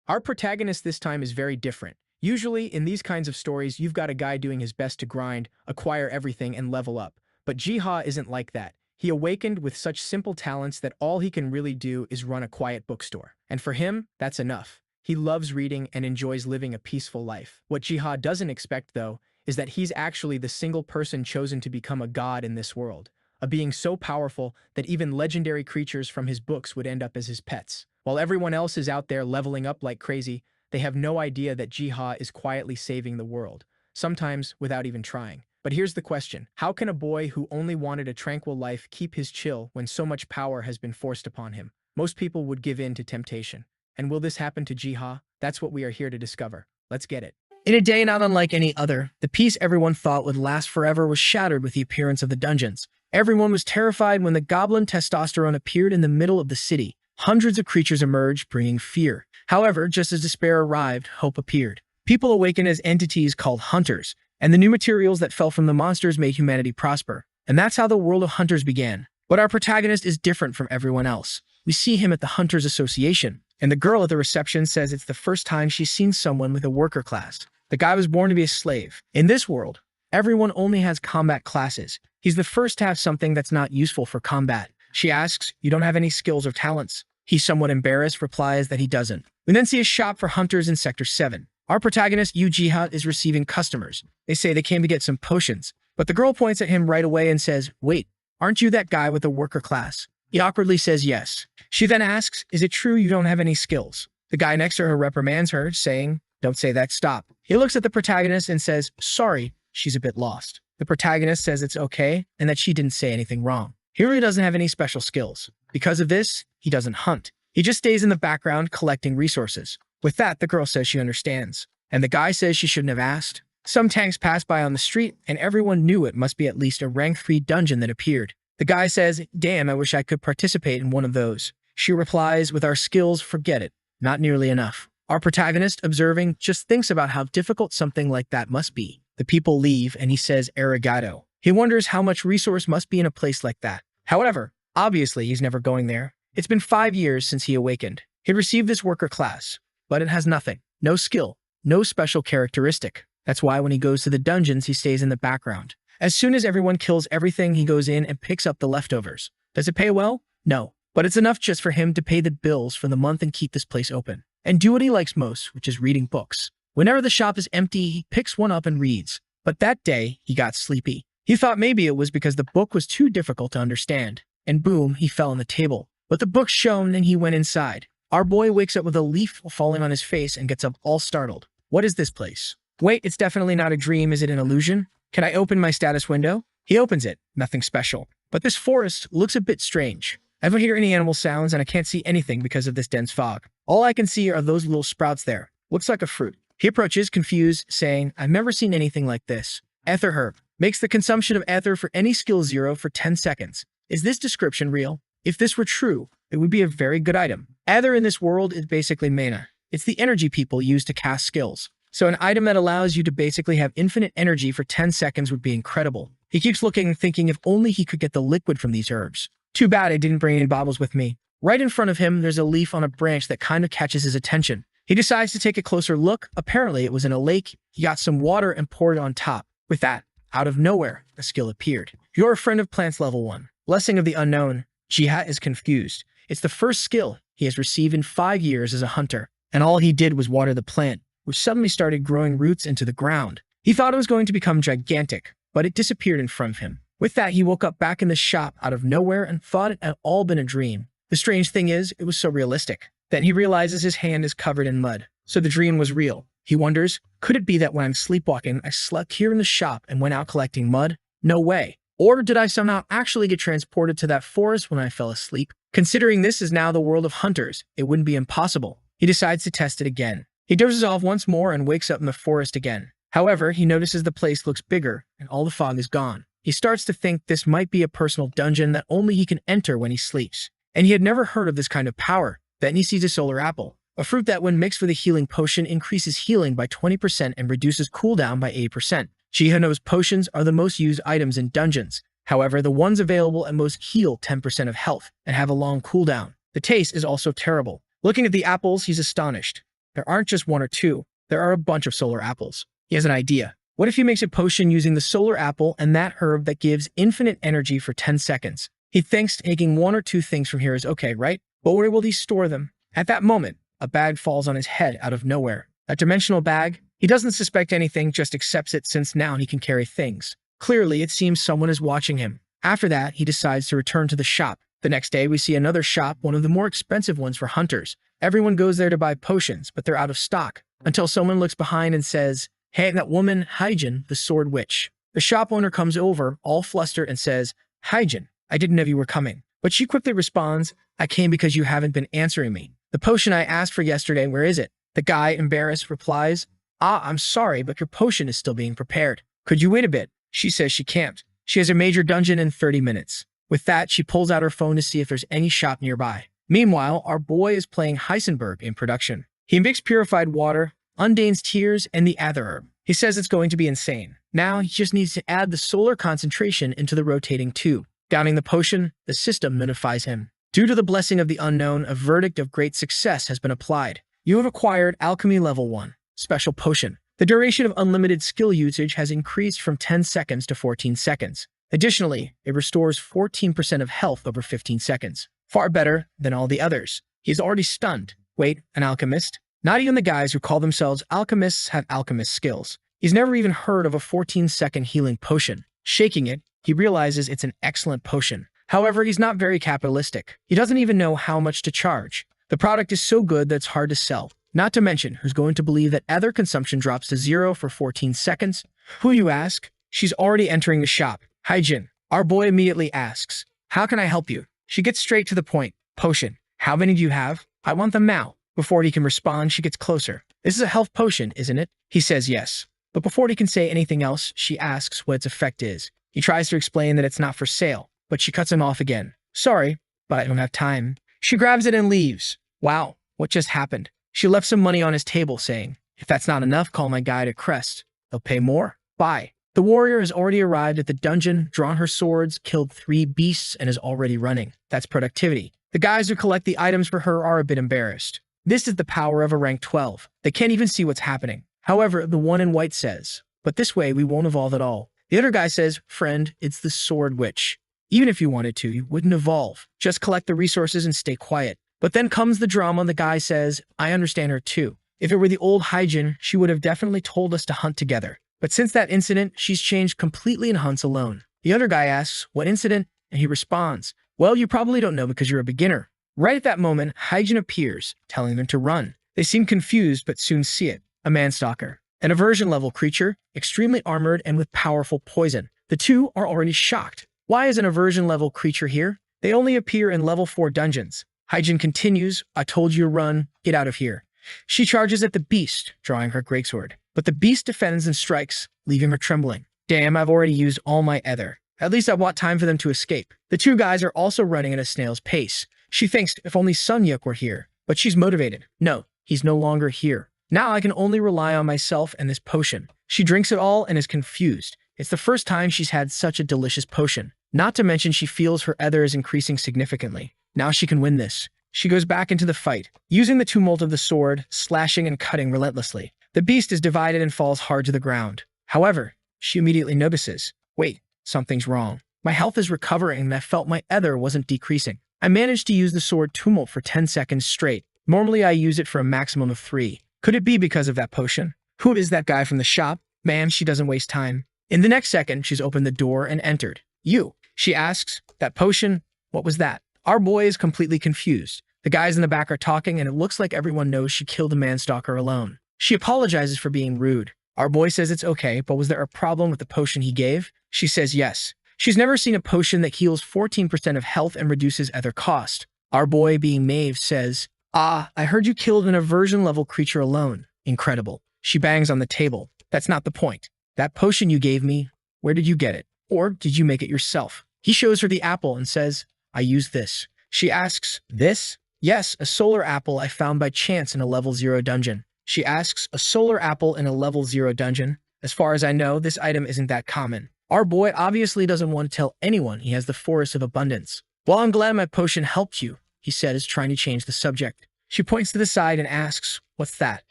Our protagonist this time is very different. Usually, in these kinds of stories, you've got a guy doing his best to grind, acquire everything, and level up. But Jiha isn't like that. He awakened with such simple talents that all he can really do is run a quiet bookstore. And for him, that's enough. He loves reading and enjoys living a peaceful life. What Jiha doesn't expect, though, is that he's actually the single person chosen to become a god in this world, a being so powerful that even legendary creatures from his books would end up as his pets. While everyone else is out there leveling up like crazy, they have no idea that Jiha is quietly saving the world, sometimes without even trying. But here's the question. How can a boy who only wanted a tranquil life keep his chill when so much power has been forced upon him? Most people would give in to temptation. And will this happen to Jiha? That's what we are here to discover. Let's get it. In a day not unlike any other, the peace everyone thought would last forever was shattered with the appearance of the dungeons. Everyone was terrified when the goblin testosterone appeared in the middle of the city. Hundreds of creatures emerged, bringing fear. However, just as despair arrived, hope appeared. People awakened as entities called hunters, and the new materials that fell from the monsters made humanity prosper. And that's how the world of hunters began. But our protagonist is different from everyone else. We see him at the Hunters Association, and the girl at the reception says it's the first time she's seen someone with a worker class. The guy was born to be a slave. In this world, everyone only has combat classes. He's the first to have something that's not useful for combat. She asks, "You don't have any skills or talents?" He, somewhat embarrassed, replies that he doesn't. We then see a shop for hunters in Sector 7. Our protagonist, Jiha, is receiving customers. They say they came to get some potions, but the girl points at him right away and says, "Wait, aren't you that guy with the worker class?" He awkwardly says yes. She then asks, "Is it true you don't have any skills?" The guy next to her reprimands her, saying, "Don't say that, stop." He looks at the protagonist and says, "Sorry," she's a bit lost. The protagonist says it's okay and that she didn't say anything wrong. He really doesn't have any special skills. Because of this, he doesn't hunt. He just stays in the background collecting resources. With that, the girl says she understands. And the guy says she shouldn't have asked. Some tanks pass by on the street, and everyone knew it must be at least a rank 3 dungeon that appeared. The guy says, "Damn, I wish I could participate in one of those." She replies, "With our skills, forget it. Not nearly enough." Our protagonist, observing, just thinks about how difficult something like that must be. The people leave, and he says, "Arigato." He wonders how much resource must be in a place like that. However, obviously he's never going there. It's been 5 years since he awakened. He received this worker class, but it has nothing. No skill, no special characteristic. That's why when he goes to the dungeons, he stays in the background. As soon as everyone kills everything, he goes in and picks up the leftovers. Does it pay well? No. But it's enough just for him to pay the bills for the month and keep this place open. And do what he likes most, which is reading books. Whenever the shop is empty, he picks one up and reads. But that day, he got sleepy. He thought maybe it was because the book was too difficult to understand. And boom, he fell on the table. But the book shone and he went inside. Our boy wakes up with a leaf falling on his face and gets up all startled. What is this place? Wait, it's definitely not a dream. Is it an illusion? Can I open my status window? He opens it. Nothing special. But this forest looks a bit strange. I don't hear any animal sounds and I can't see anything because of this dense fog. All I can see are those little sprouts there. Looks like a fruit. He approaches, confused, saying, "I've never seen anything like this." Ether herb. Makes the consumption of ether for any skill 0 for 10 seconds. Is this description real? If this were true, it would be a very good item. Ether in this world is basically mana. It's the energy people use to cast skills. So an item that allows you to basically have infinite energy for 10 seconds would be incredible. He keeps looking, thinking if only he could get the liquid from these herbs. Too bad I didn't bring any bottles with me. Right in front of him, there's a leaf on a branch that kind of catches his attention. He decides to take a closer look. Apparently, it was in a lake. He got some water and poured it on top. With that, out of nowhere, a skill appeared. You're a friend of plants level 1. Blessing of the unknown. Jiha is confused. It's the first skill he has received in 5 years as a hunter. And all he did was water the plant, which suddenly started growing roots into the ground. He thought it was going to become gigantic, but it disappeared in front of him. With that, he woke up back in the shop out of nowhere and thought it had all been a dream. The strange thing is, it was so realistic. Then he realizes his hand is covered in mud. So the dream was real. He wonders, could it be that when I'm sleepwalking, I slept here in the shop and went out collecting mud? No way. Or did I somehow actually get transported to that forest when I fell asleep? Considering this is now the world of hunters, it wouldn't be impossible. He decides to test it again. He dozes off once more and wakes up in the forest again. However, he notices the place looks bigger and all the fog is gone. He starts to think this might be a personal dungeon that only he can enter when he sleeps. And he had never heard of this kind of power. Then he sees a solar apple, a fruit that when mixed with a healing potion increases healing by 20% and reduces cooldown by 8%. Jiha knows potions are the most used items in dungeons. However, the ones available at most heal 10% of health and have a long cooldown. The taste is also terrible. Looking at the apples, he's astonished. there aren't just one or two, there are a bunch of solar apples. He has an idea. What if he makes a potion using the solar apple and that herb that gives infinite energy for 10 seconds? He thinks taking one or two things from here is okay, right? But where will he store them? At that moment, a bag falls on his head out of nowhere. A dimensional bag? He doesn't suspect anything, just accepts it since now he can carry things. Clearly, it seems someone is watching him. After that, he decides to return to the shop. The next day, we see another shop, one of the more expensive ones for hunters. Everyone goes there to buy potions, but they're out of stock, until someone looks behind and says, "Hey, that woman, Hyjin, the sword witch." The shop owner comes over, all flustered, and says, "Hyjin, I didn't know you were coming." But she quickly responds, "I came because you haven't been answering me. The potion I asked for yesterday, where is it?" The guy, embarrassed, replies, "I'm sorry, but your potion is still being prepared. Could you wait a bit?" She says she can't. She has a major dungeon in 30 minutes. With that, she pulls out her phone to see if there's any shop nearby. Meanwhile, our boy is playing Heisenberg in production. He mixed purified water, Undane's tears, and the other herb. He says it's going to be insane. Now, he just needs to add the solar concentration into the rotating tube. Downing the potion, the system notifies him. Due to the blessing of the unknown, a verdict of great success has been applied. You have acquired Alchemy Level 1, Special Potion. The duration of unlimited skill usage has increased from 10 seconds to 14 seconds. Additionally, it restores 14% of health over 15 seconds. Far better than all the others. He's already stunned. Wait, an alchemist? Not even the guys who call themselves alchemists have alchemist skills. He's never even heard of a 14-second healing potion. Shaking it, he realizes it's an excellent potion. However, he's not very capitalistic. He doesn't even know how much to charge. The product is so good that it's hard to sell. Not to mention, who's going to believe that ether consumption drops to 0 for 14 seconds? Who, you ask? She's already entering the shop. Hyjin. Our boy immediately asks, "How can I help you?" She gets straight to the point. "Potion. How many do you have? I want them now." Before he can respond, she gets closer. "This is a health potion, isn't it?" He says yes. But before he can say anything else, she asks what its effect is. He tries to explain that it's not for sale, but she cuts him off again. "Sorry, but I don't have time." She grabs it and leaves. Wow, what just happened? She left some money on his table, saying, "If that's not enough, call my guy to Crest. They'll pay more. Bye." The warrior has already arrived at the dungeon, drawn her swords, killed 3 beasts, and is already running. That's productivity. The guys who collect the items for her are a bit embarrassed. This is the power of a rank 12. They can't even see what's happening. However, the one in white says, "But this way we won't evolve at all." The other guy says, "Friend, it's the sword witch. Even if you wanted to, you wouldn't evolve. Just collect the resources and stay quiet." But then comes the drama, and the guy says, "I understand her too. If it were the old Hyjin, she would have definitely told us to hunt together. But since that incident, she's changed completely and hunts alone." The other guy asks, "What incident?" And he responds, "Well, you probably don't know because you're a beginner." Right at that moment, Hyjin appears, telling them to run. They seem confused, but soon see it. A manstalker. An aversion-level creature, extremely armored and with powerful poison. The two are already shocked. Why is an aversion-level creature here? They only appear in level 4 dungeons. Hyjin continues, "I told you to run. Get out of here." She charges at the beast, drawing her greatsword. But the beast defends and strikes, leaving her trembling. Damn, I've already used all my ether. At least I want time for them to escape. The two guys are also running at a snail's pace. She thinks if only Sunyuk were here, but she's motivated. No, he's no longer here. Now I can only rely on myself and this potion. She drinks it all and is confused. It's the first time she's had such a delicious potion. Not to mention she feels her ether is increasing significantly. Now she can win this. She goes back into the fight, using the tumult of the sword, slashing and cutting relentlessly. The beast is divided and falls hard to the ground. However, she immediately notices, "Wait, something's wrong. My health is recovering and I felt my ether wasn't decreasing." I managed to use the sword tumult for 10 seconds straight. Normally I use it for a maximum of 3. Could it be because of that potion? Who is that guy from the shop? Man, she doesn't waste time. In the next second, she's opened the door and entered. "You," she asks. "That potion? What was that?" Our boy is completely confused. The guys in the back are talking, and it looks like everyone knows she killed the manstalker alone. She apologizes for being rude. Our boy says it's okay, but was there a problem with the potion he gave? She says yes. She's never seen a potion that heals 14% of health and reduces ether cost. Our boy, being Maeve, says, "Ah, I heard you killed an aversion-level creature alone. Incredible." She bangs on the table. "That's not the point. That potion you gave me, where did you get it? Or did you make it yourself?" He shows her the apple and says, "I used this." She asks, "This?" "Yes, a solar apple I found by chance in a level 0 dungeon." She asks, "A solar apple in a level 0 dungeon? As far as I know, this item isn't that common." Our boy obviously doesn't want to tell anyone he has the Forest of Abundance. "Well, I'm glad my potion helped you," he says, trying to change the subject. She points to the side and asks, "What's that?"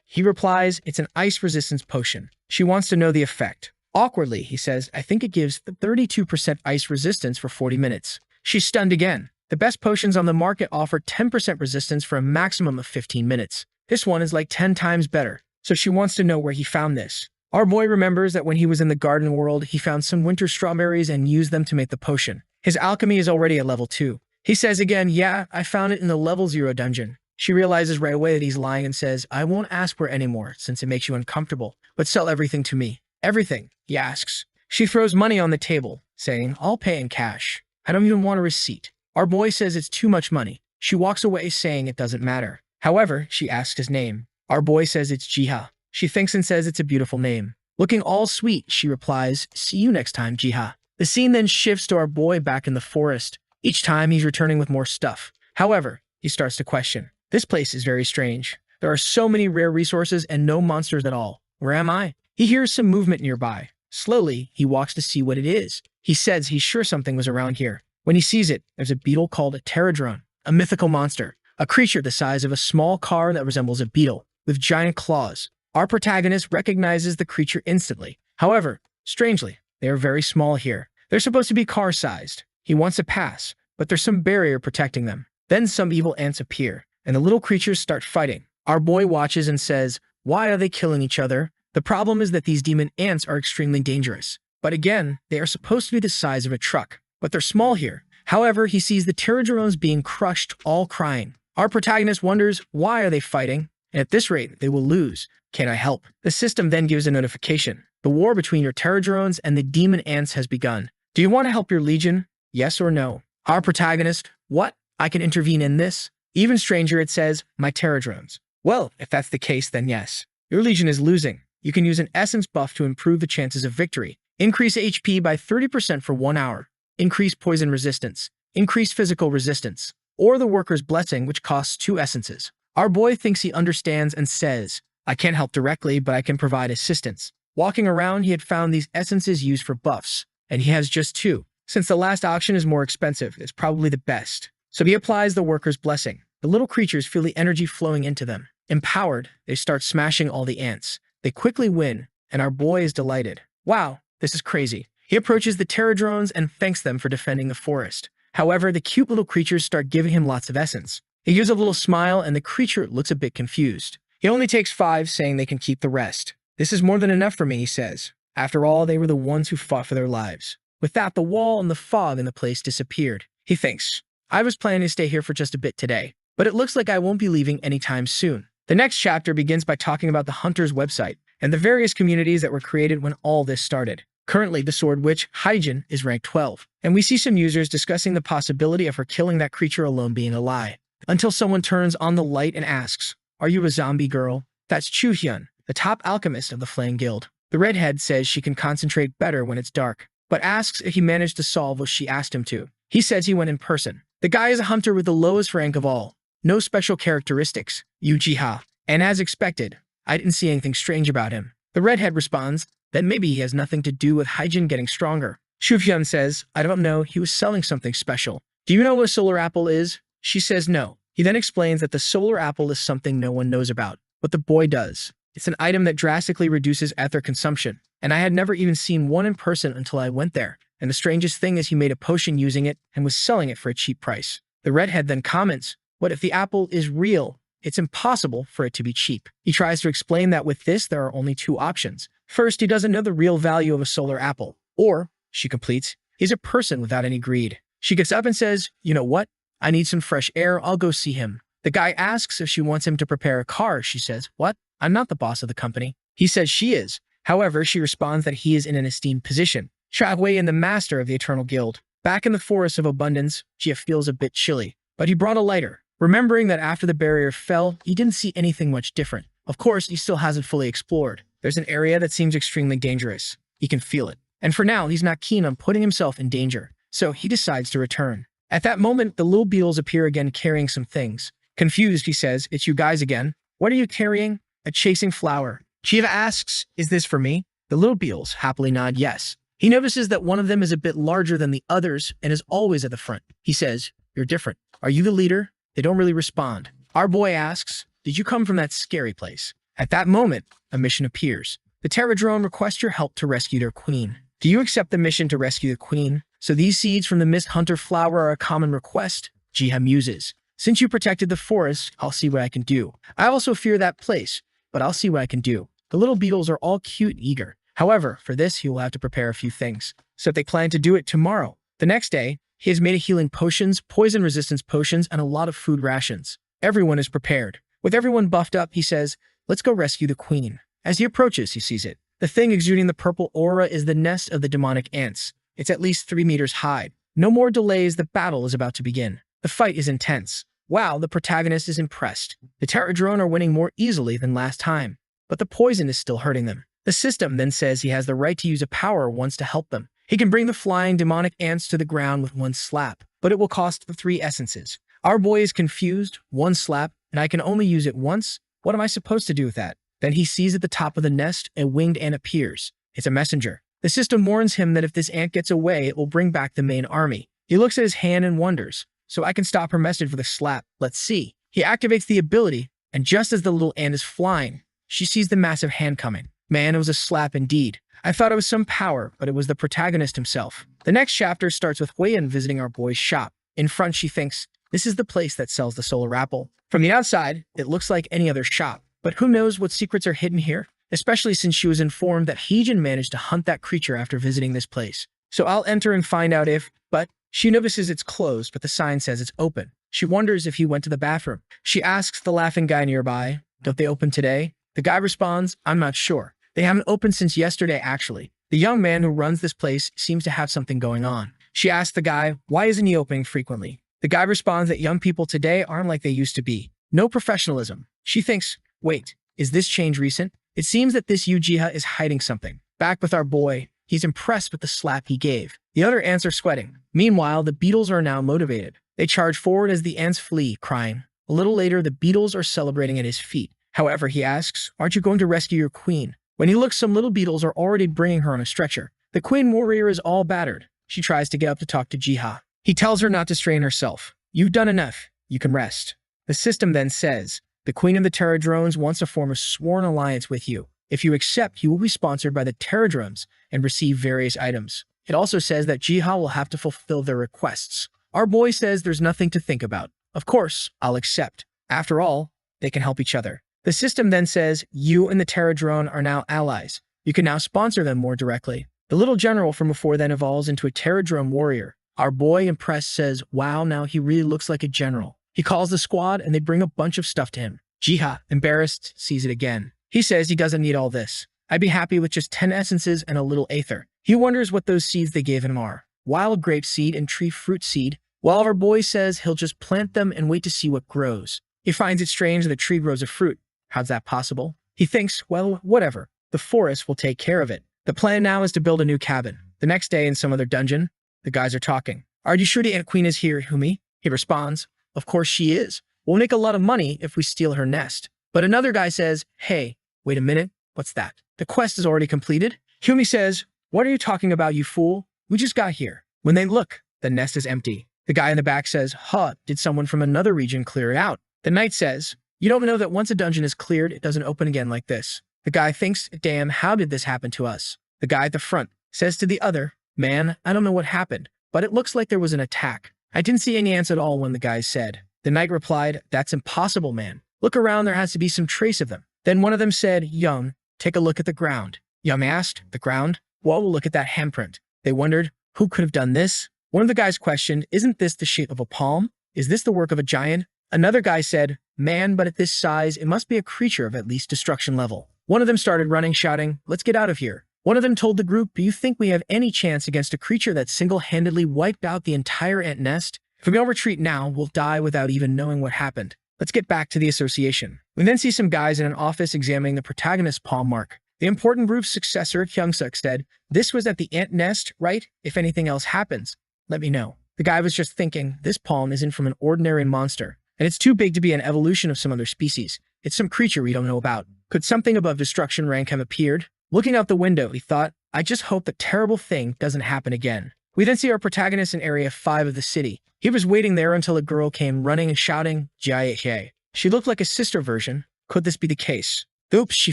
He replies, "It's an ice resistance potion." She wants to know the effect. Awkwardly, he says, "I think it gives 32% ice resistance for 40 minutes. She's stunned again. The best potions on the market offer 10% resistance for a maximum of 15 minutes. This one is like 10 times better. So she wants to know where he found this. Our boy remembers that when he was in the garden world, he found some winter strawberries and used them to make the potion. His alchemy is already at level 2. He says again, "Yeah, I found it in the level 0 dungeon." She realizes right away that he's lying and says, "I won't ask for it anymore since it makes you uncomfortable, but sell everything to me." "Everything?" he asks. She throws money on the table, saying, "I'll pay in cash. I don't even want a receipt." Our boy says it's too much money. She walks away saying it doesn't matter. However, she asks his name. Our boy says it's Jiha. She thinks and says it's a beautiful name. Looking all sweet, she replies, "See you next time, Jiha." The scene then shifts to our boy back in the forest. Each time he's returning with more stuff. However, he starts to question. This place is very strange. There are so many rare resources and no monsters at all. Where am I? He hears some movement nearby. Slowly, he walks to see what it is. He says he's sure something was around here. When he sees it, there's a beetle called a pterodrone, a mythical monster, a creature the size of a small car that resembles a beetle, with giant claws. Our protagonist recognizes the creature instantly. However, strangely, they are very small here. They're supposed to be car-sized. He wants to pass, but there's some barrier protecting them. Then some evil ants appear, and the little creatures start fighting. Our boy watches and says, "Why are they killing each other?" The problem is that these demon ants are extremely dangerous. But again, they are supposed to be the size of a truck, but they're small here. However, he sees the pterodrones being crushed, all crying. Our protagonist wonders, why are they fighting? And at this rate, they will lose. Can I help? The system then gives a notification. The war between your pterodrones and the demon ants has begun. Do you want to help your legion? Yes or no? Our protagonist, what? I can intervene in this? Even stranger, it says, my pterodrones. Well, if that's the case, then yes. Your legion is losing. You can use an essence buff to improve the chances of victory. Increase HP by 30% for 1 hour. Increase poison resistance. Increase physical resistance. Or the worker's blessing, which costs 2 essences. Our boy thinks he understands and says, I can't help directly, but I can provide assistance. Walking around, he had found these essences used for buffs, and he has just 2. Since the last auction is more expensive, it's probably the best. So he applies the worker's blessing. The little creatures feel the energy flowing into them. Empowered, they start smashing all the ants. They quickly win, and our boy is delighted. Wow, this is crazy. He approaches the pterodrones and thanks them for defending the forest. However, the cute little creatures start giving him lots of essence. He gives a little smile, and the creature looks a bit confused. He only takes 5, saying they can keep the rest. This is more than enough for me, he says. After all, they were the ones who fought for their lives. With that, the wall and the fog in the place disappeared. He thinks, I was planning to stay here for just a bit today, but it looks like I won't be leaving anytime soon. The next chapter begins by talking about the Hunter's website and the various communities that were created when all this started. Currently, the sword witch, Hyjin, is ranked 12, and we see some users discussing the possibility of her killing that creature alone being a lie. Until someone turns on the light and asks, are you a zombie girl? That's Chuhyun, the top alchemist of the Flame Guild. The redhead says she can concentrate better when it's dark, but asks if he managed to solve what she asked him to. He says he went in person. The guy is a hunter with the lowest rank of all. No special characteristics, Uchiha. And as expected, I didn't see anything strange about him. The redhead responds that maybe he has nothing to do with Hyjin getting stronger. Chuhyun says, I don't know, he was selling something special. Do you know what a solar apple is? She says no. He then explains that the solar apple is something no one knows about, but the boy does. It's an item that drastically reduces ether consumption, and I had never even seen one in person until I went there. And the strangest thing is he made a potion using it and was selling it for a cheap price. The redhead then comments, what if the apple is real? It's impossible for it to be cheap. He tries to explain that with this, there are only 2 options. First, he doesn't know the real value of a solar apple. Or, she completes, he's a person without any greed. She gets up and says, you know what? I need some fresh air. I'll go see him. The guy asks if she wants him to prepare a car. She says, what? I'm not the boss of the company. He says she is. However, she responds that he is in an esteemed position. Chagwei and the master of the Eternal Guild. Back in the Forest of Abundance, Jia feels a bit chilly, but he brought a lighter. Remembering that after the barrier fell, he didn't see anything much different. Of course, he still hasn't fully explored. There's an area that seems extremely dangerous. He can feel it. And for now, he's not keen on putting himself in danger, so he decides to return. At that moment, the little beetles appear again carrying some things. Confused, he says, it's you guys again. What are you carrying? A chasing flower. Shiva asks, is this for me? The little beetles happily nod yes. He notices that one of them is a bit larger than the others and is always at the front. He says, you're different. Are you the leader? They don't really respond. Our boy asks, did you come from that scary place? At that moment, a mission appears. The Terra drone requests your help to rescue their queen. Do you accept the mission to rescue the queen? So these seeds from the Mist Hunter flower are a common request, Jiha muses. Since you protected the forest, I'll see what I can do. I also fear that place, but I'll see what I can do. The little beetles are all cute and eager. However, for this, he will have to prepare a few things. So they plan to do it tomorrow. The next day, he has made a healing potions, poison resistance potions, and a lot of food rations. Everyone is prepared. With everyone buffed up, he says, let's go rescue the queen. As he approaches, he sees it. The thing exuding the purple aura is the nest of the demonic ants. It's at least 3 meters high. No more delays, the battle is about to begin. The fight is intense. Wow, the protagonist is impressed. The Terra drone are winning more easily than last time, but the poison is still hurting them. The system then says he has the right to use a power once to help them. He can bring the flying demonic ants to the ground with one slap, but it will cost the 3 essences. Our boy is confused. 1 slap, and I can only use it once? What am I supposed to do with that? Then he sees at the top of the nest a winged ant appears. It's a messenger. The system warns him that if this ant gets away, it will bring back the main army. He looks at his hand and wonders, so I can stop her message with a slap. Let's see. He activates the ability, and just as the little ant is flying, she sees the massive hand coming. Man, it was a slap indeed. I thought it was some power, but it was the protagonist himself. The next chapter starts with Huiyan visiting our boy's shop. In front, she thinks, this is the place that sells the solar apple. From the outside, it looks like any other shop. But who knows what secrets are hidden here? Especially since she was informed that Heejin managed to hunt that creature after visiting this place. So I'll enter and find out if, but she notices it's closed, but the sign says it's open. She wonders if he went to the bathroom. She asks the laughing guy nearby, don't they open today? The guy responds, I'm not sure. They haven't opened since yesterday, actually. The young man who runs this place seems to have something going on. She asks the guy, why isn't he opening frequently? The guy responds that young people today aren't like they used to be. No professionalism. She thinks, wait, is this change recent? It seems that this Ujiha is hiding something. Back with our boy, he's impressed with the slap he gave. The other ants are sweating. Meanwhile, the beetles are now motivated. They charge forward as the ants flee, crying. A little later, the beetles are celebrating at his feet. However, he asks, aren't you going to rescue your queen? When he looks, some little beetles are already bringing her on a stretcher. The queen warrior is all battered. She tries to get up to talk to Jiha. He tells her not to strain herself. You've done enough. You can rest. The system then says, the Queen of the Terra Drones wants to form a sworn alliance with you. If you accept, you will be sponsored by the Terra Drones and receive various items. It also says that Jiha will have to fulfill their requests. Our boy says there's nothing to think about. Of course, I'll accept. After all, they can help each other. The system then says, you and the Terra Drone are now allies. You can now sponsor them more directly. The little general from before then evolves into a Terra Drone warrior. Our boy, impressed, says, wow, now he really looks like a general. He calls the squad and they bring a bunch of stuff to him. Jiha, embarrassed, sees it again. He says he doesn't need all this. I'd be happy with just 10 essences and a little aether. He wonders what those seeds they gave him are. Wild grape seed and tree fruit seed. While our boy says he'll just plant them and wait to see what grows. He finds it strange that a tree grows a fruit. How's that possible? He thinks, well, whatever. The forest will take care of it. The plan now is to build a new cabin. The next day in some other dungeon, the guys are talking. Are you sure the Ant Queen is here, Humi? He responds, of course she is. We'll make a lot of money if we steal her nest. But another guy says, hey, wait a minute. What's that? The quest is already completed? Humi says, what are you talking about, you fool? We just got here. When they look, the nest is empty. The guy in the back says, huh, did someone from another region clear it out? The knight says, you don't know that once a dungeon is cleared, it doesn't open again like this. The guy thinks, damn, how did this happen to us? The guy at the front says to the other, man, I don't know what happened, but it looks like there was an attack. I didn't see any ants at all when the guy said. The knight replied, that's impossible, man. Look around, there has to be some trace of them. Then one of them said, Young, take a look at the ground. Young asked, the ground? Well, look at that handprint. They wondered, who could have done this? One of the guys questioned, isn't this the shape of a palm? Is this the work of a giant? Another guy said, man, but at this size, it must be a creature of at least destruction level. One of them started running, shouting, let's get out of here. One of them told the group, do you think we have any chance against a creature that single-handedly wiped out the entire ant nest? If we don't retreat now, we'll die without even knowing what happened. Let's get back to the association. We then see some guys in an office examining the protagonist's palm mark. The important group's successor, Kyungsuk, said, this was at the ant nest, right? If anything else happens, let me know. The guy was just thinking, this palm isn't from an ordinary monster, and it's too big to be an evolution of some other species. It's some creature we don't know about. Could something above destruction rank have appeared? Looking out the window, he thought, I just hope the terrible thing doesn't happen again. We then see our protagonist in Area 5 of the city. He was waiting there until a girl came running and shouting, Jia. She looked like a sister version. Could this be the case? Oops, she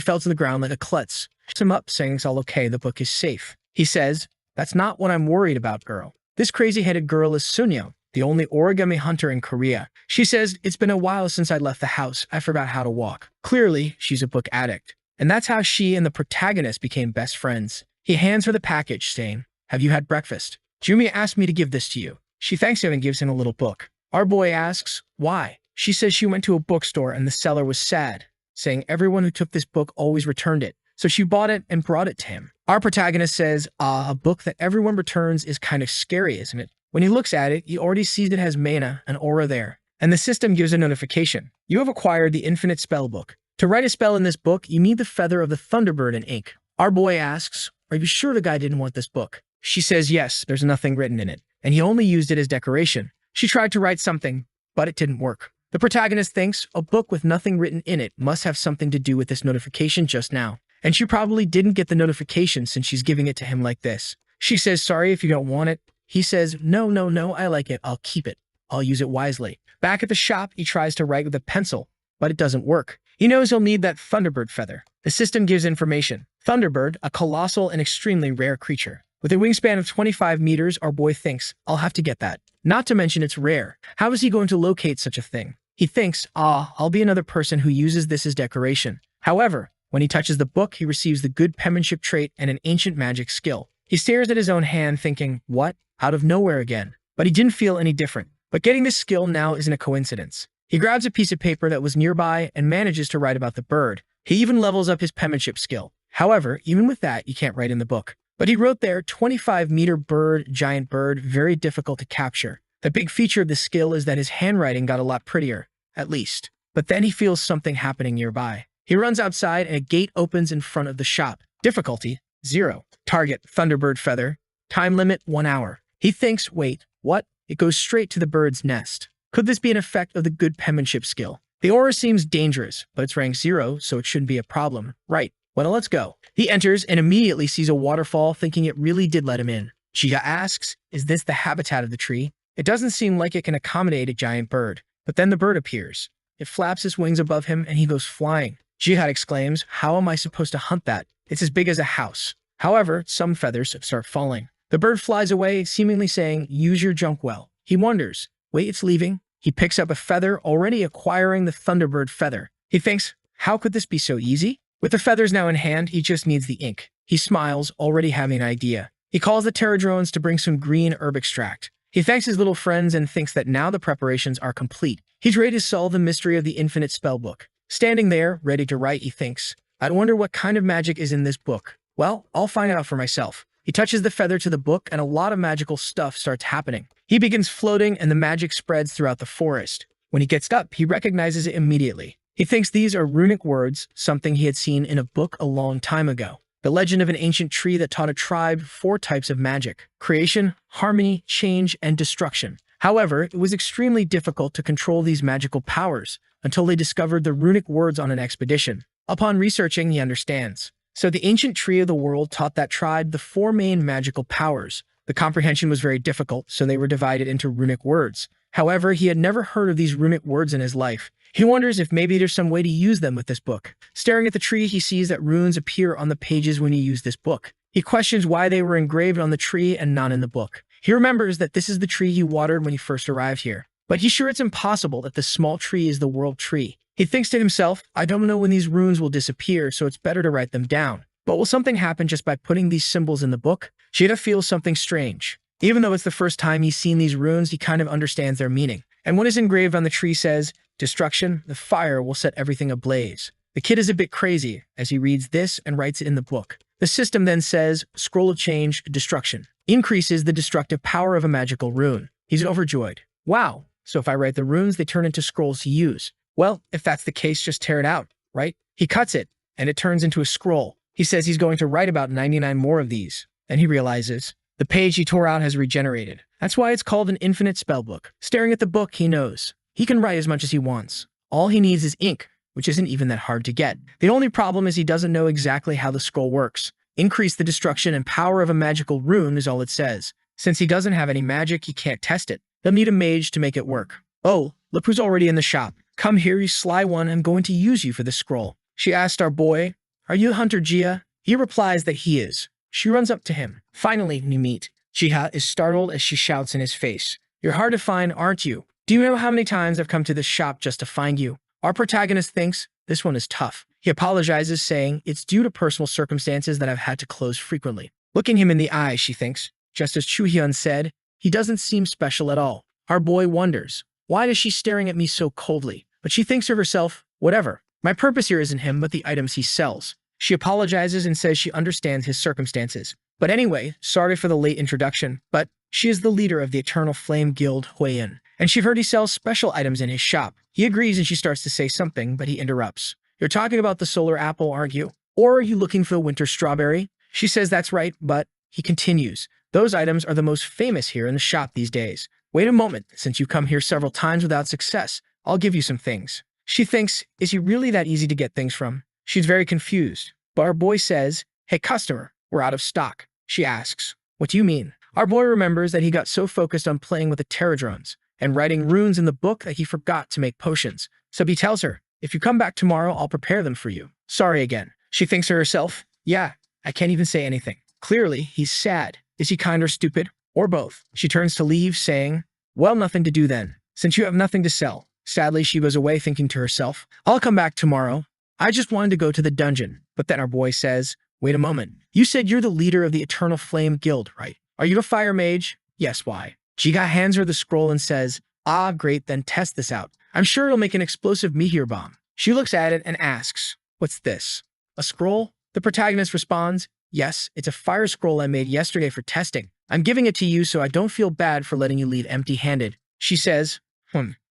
fell to the ground like a klutz. Picks him up, saying it's all okay, the book is safe. He says, that's not what I'm worried about, girl. This crazy-headed girl is Sunyo, the only origami hunter in Korea. She says, it's been a while since I left the house. I forgot how to walk. Clearly, she's a book addict. And that's how she and the protagonist became best friends. He hands her the package, saying, have you had breakfast? Jumi asked me to give this to you. She thanks him and gives him a little book. Our boy asks, why? She says she went to a bookstore and the seller was sad, saying everyone who took this book always returned it. So she bought it and brought it to him. Our protagonist says, a book that everyone returns is kind of scary, isn't it? When he looks at it, he already sees it has mana, an aura there. And the system gives a notification. You have acquired the infinite spell book. To write a spell in this book, you need the feather of the Thunderbird in ink. Our boy asks, are you sure the guy didn't want this book? She says yes, there's nothing written in it, and he only used it as decoration. She tried to write something, but it didn't work. The protagonist thinks a book with nothing written in it must have something to do with this notification just now. And she probably didn't get the notification since she's giving it to him like this. She says, sorry if you don't want it. He says, no, I like it. I'll keep it. I'll use it wisely. Back at the shop, he tries to write with a pencil, but it doesn't work. He knows he'll need that Thunderbird feather. The system gives information. Thunderbird, a colossal and extremely rare creature. With a wingspan of 25 meters, our boy thinks, I'll have to get that. Not to mention it's rare. How is he going to locate such a thing? He thinks, I'll be another person who uses this as decoration. However, when he touches the book, he receives the good penmanship trait and an ancient magic skill. He stares at his own hand thinking, what? Out of nowhere again. But he didn't feel any different. But getting this skill now isn't a coincidence. He grabs a piece of paper that was nearby and manages to write about the bird. He even levels up his penmanship skill. However, even with that, you can't write in the book. But he wrote there, 25-meter bird, giant bird, very difficult to capture. The big feature of the skill is that his handwriting got a lot prettier, at least. But then he feels something happening nearby. He runs outside and a gate opens in front of the shop. Difficulty, 0. Target, Thunderbird feather. Time limit, 1 hour. He thinks, wait, what? It goes straight to the bird's nest. Could this be an effect of the good penmanship skill? The aura seems dangerous, but it's ranked 0, so it shouldn't be a problem. Right. Well, let's go. He enters and immediately sees a waterfall, thinking it really did let him in. Jiga asks, is this the habitat of the tree? It doesn't seem like it can accommodate a giant bird. But then the bird appears. It flaps its wings above him and he goes flying. Jihad exclaims, how am I supposed to hunt that? It's as big as a house. However, some feathers start falling. The bird flies away, seemingly saying, use your junk well. He wonders, wait, it's leaving? He picks up a feather, already acquiring the Thunderbird feather. He thinks, how could this be so easy? With the feathers now in hand, he just needs the ink. He smiles, already having an idea. He calls the Pterodrones to bring some green herb extract. He thanks his little friends and thinks that now the preparations are complete. He's ready to solve the mystery of the infinite spellbook. Standing there, ready to write, he thinks, I'd wonder what kind of magic is in this book. Well, I'll find out for myself. He touches the feather to the book and a lot of magical stuff starts happening. He begins floating and the magic spreads throughout the forest. When he gets up, he recognizes it immediately. He thinks these are runic words, something he had seen in a book a long time ago. The legend of an ancient tree that taught a tribe 4 types of magic: creation, harmony, change, and destruction. However, it was extremely difficult to control these magical powers until they discovered the runic words on an expedition. Upon researching, he understands. So the ancient tree of the world taught that tribe the 4 main magical powers. The comprehension was very difficult, so they were divided into runic words. However, he had never heard of these runic words in his life. He wonders if maybe there's some way to use them with this book. Staring at the tree, he sees that runes appear on the pages when you use this book. He questions why they were engraved on the tree and not in the book. He remembers that this is the tree he watered when he first arrived here. But he's sure it's impossible that this small tree is the world tree. He thinks to himself, I don't know when these runes will disappear, so it's better to write them down. But will something happen just by putting these symbols in the book? Shida feels something strange. Even though it's the first time he's seen these runes, he kind of understands their meaning. And what is engraved on the tree says, destruction, the fire will set everything ablaze. The kid is a bit crazy as he reads this and writes it in the book. The system then says, scroll of change, destruction. Increases the destructive power of a magical rune. He's overjoyed. Wow, so if I write the runes, they turn into scrolls to use. Well, if that's the case, just tear it out, right? He cuts it, and it turns into a scroll. He says he's going to write about 99 more of these. Then he realizes the page he tore out has regenerated. That's why it's called an infinite spellbook. Staring at the book, he knows he can write as much as he wants. All he needs is ink, which isn't even that hard to get. The only problem is he doesn't know exactly how the scroll works. Increase the destruction and power of a magical rune is all it says. Since he doesn't have any magic, he can't test it. He'll need a mage to make it work. Oh, look who's already in the shop. Come here, you sly one. I'm going to use you for this scroll. She asked our boy, are you Hunter Jia? He replies that he is. She runs up to him. Finally, we meet. Jiha is startled as she shouts in his face, you're hard to find, aren't you? Do you know how many times I've come to this shop just to find you? Our protagonist thinks this one is tough. He apologizes, saying it's due to personal circumstances that I've had to close frequently. Looking him in the eye, she thinks, just as Chu Hyun said, he doesn't seem special at all. Our boy wonders, why is she staring at me so coldly? But she thinks of herself, whatever. My purpose here isn't him, but the items he sells. She apologizes and says she understands his circumstances. But anyway, sorry for the late introduction, but she is the leader of the Eternal Flame Guild, Huiyin, and she heard he sells special items in his shop. He agrees and she starts to say something, but he interrupts. You're talking about the solar apple, aren't you? Or are you looking for the winter strawberry? She says that's right, but he continues. Those items are the most famous here in the shop these days. Wait a moment, since you come here several times without success, I'll give you some things. She thinks, is he really that easy to get things from? She's very confused. But our boy says, hey customer, we're out of stock. She asks, what do you mean? Our boy remembers that he got so focused on playing with the pterodrones and writing runes in the book that he forgot to make potions. So he tells her, if you come back tomorrow, I'll prepare them for you. Sorry again. She thinks to herself, yeah, I can't even say anything. Clearly, he's sad. Is he kind or stupid? Or both? She turns to leave, saying, well, nothing to do then, since you have nothing to sell. Sadly, she goes away thinking to herself, I'll come back tomorrow. I just wanted to go to the dungeon. But then our boy says, wait a moment. You said you're the leader of the Eternal Flame Guild, right? Are you a fire mage? Yes, why? Jiga hands her the scroll and says, ah, great, then test this out. I'm sure it'll make an explosive meteor bomb. She looks at it and asks, what's this? A scroll? The protagonist responds, yes, it's a fire scroll I made yesterday for testing. I'm giving it to you so I don't feel bad for letting you leave empty-handed. She says,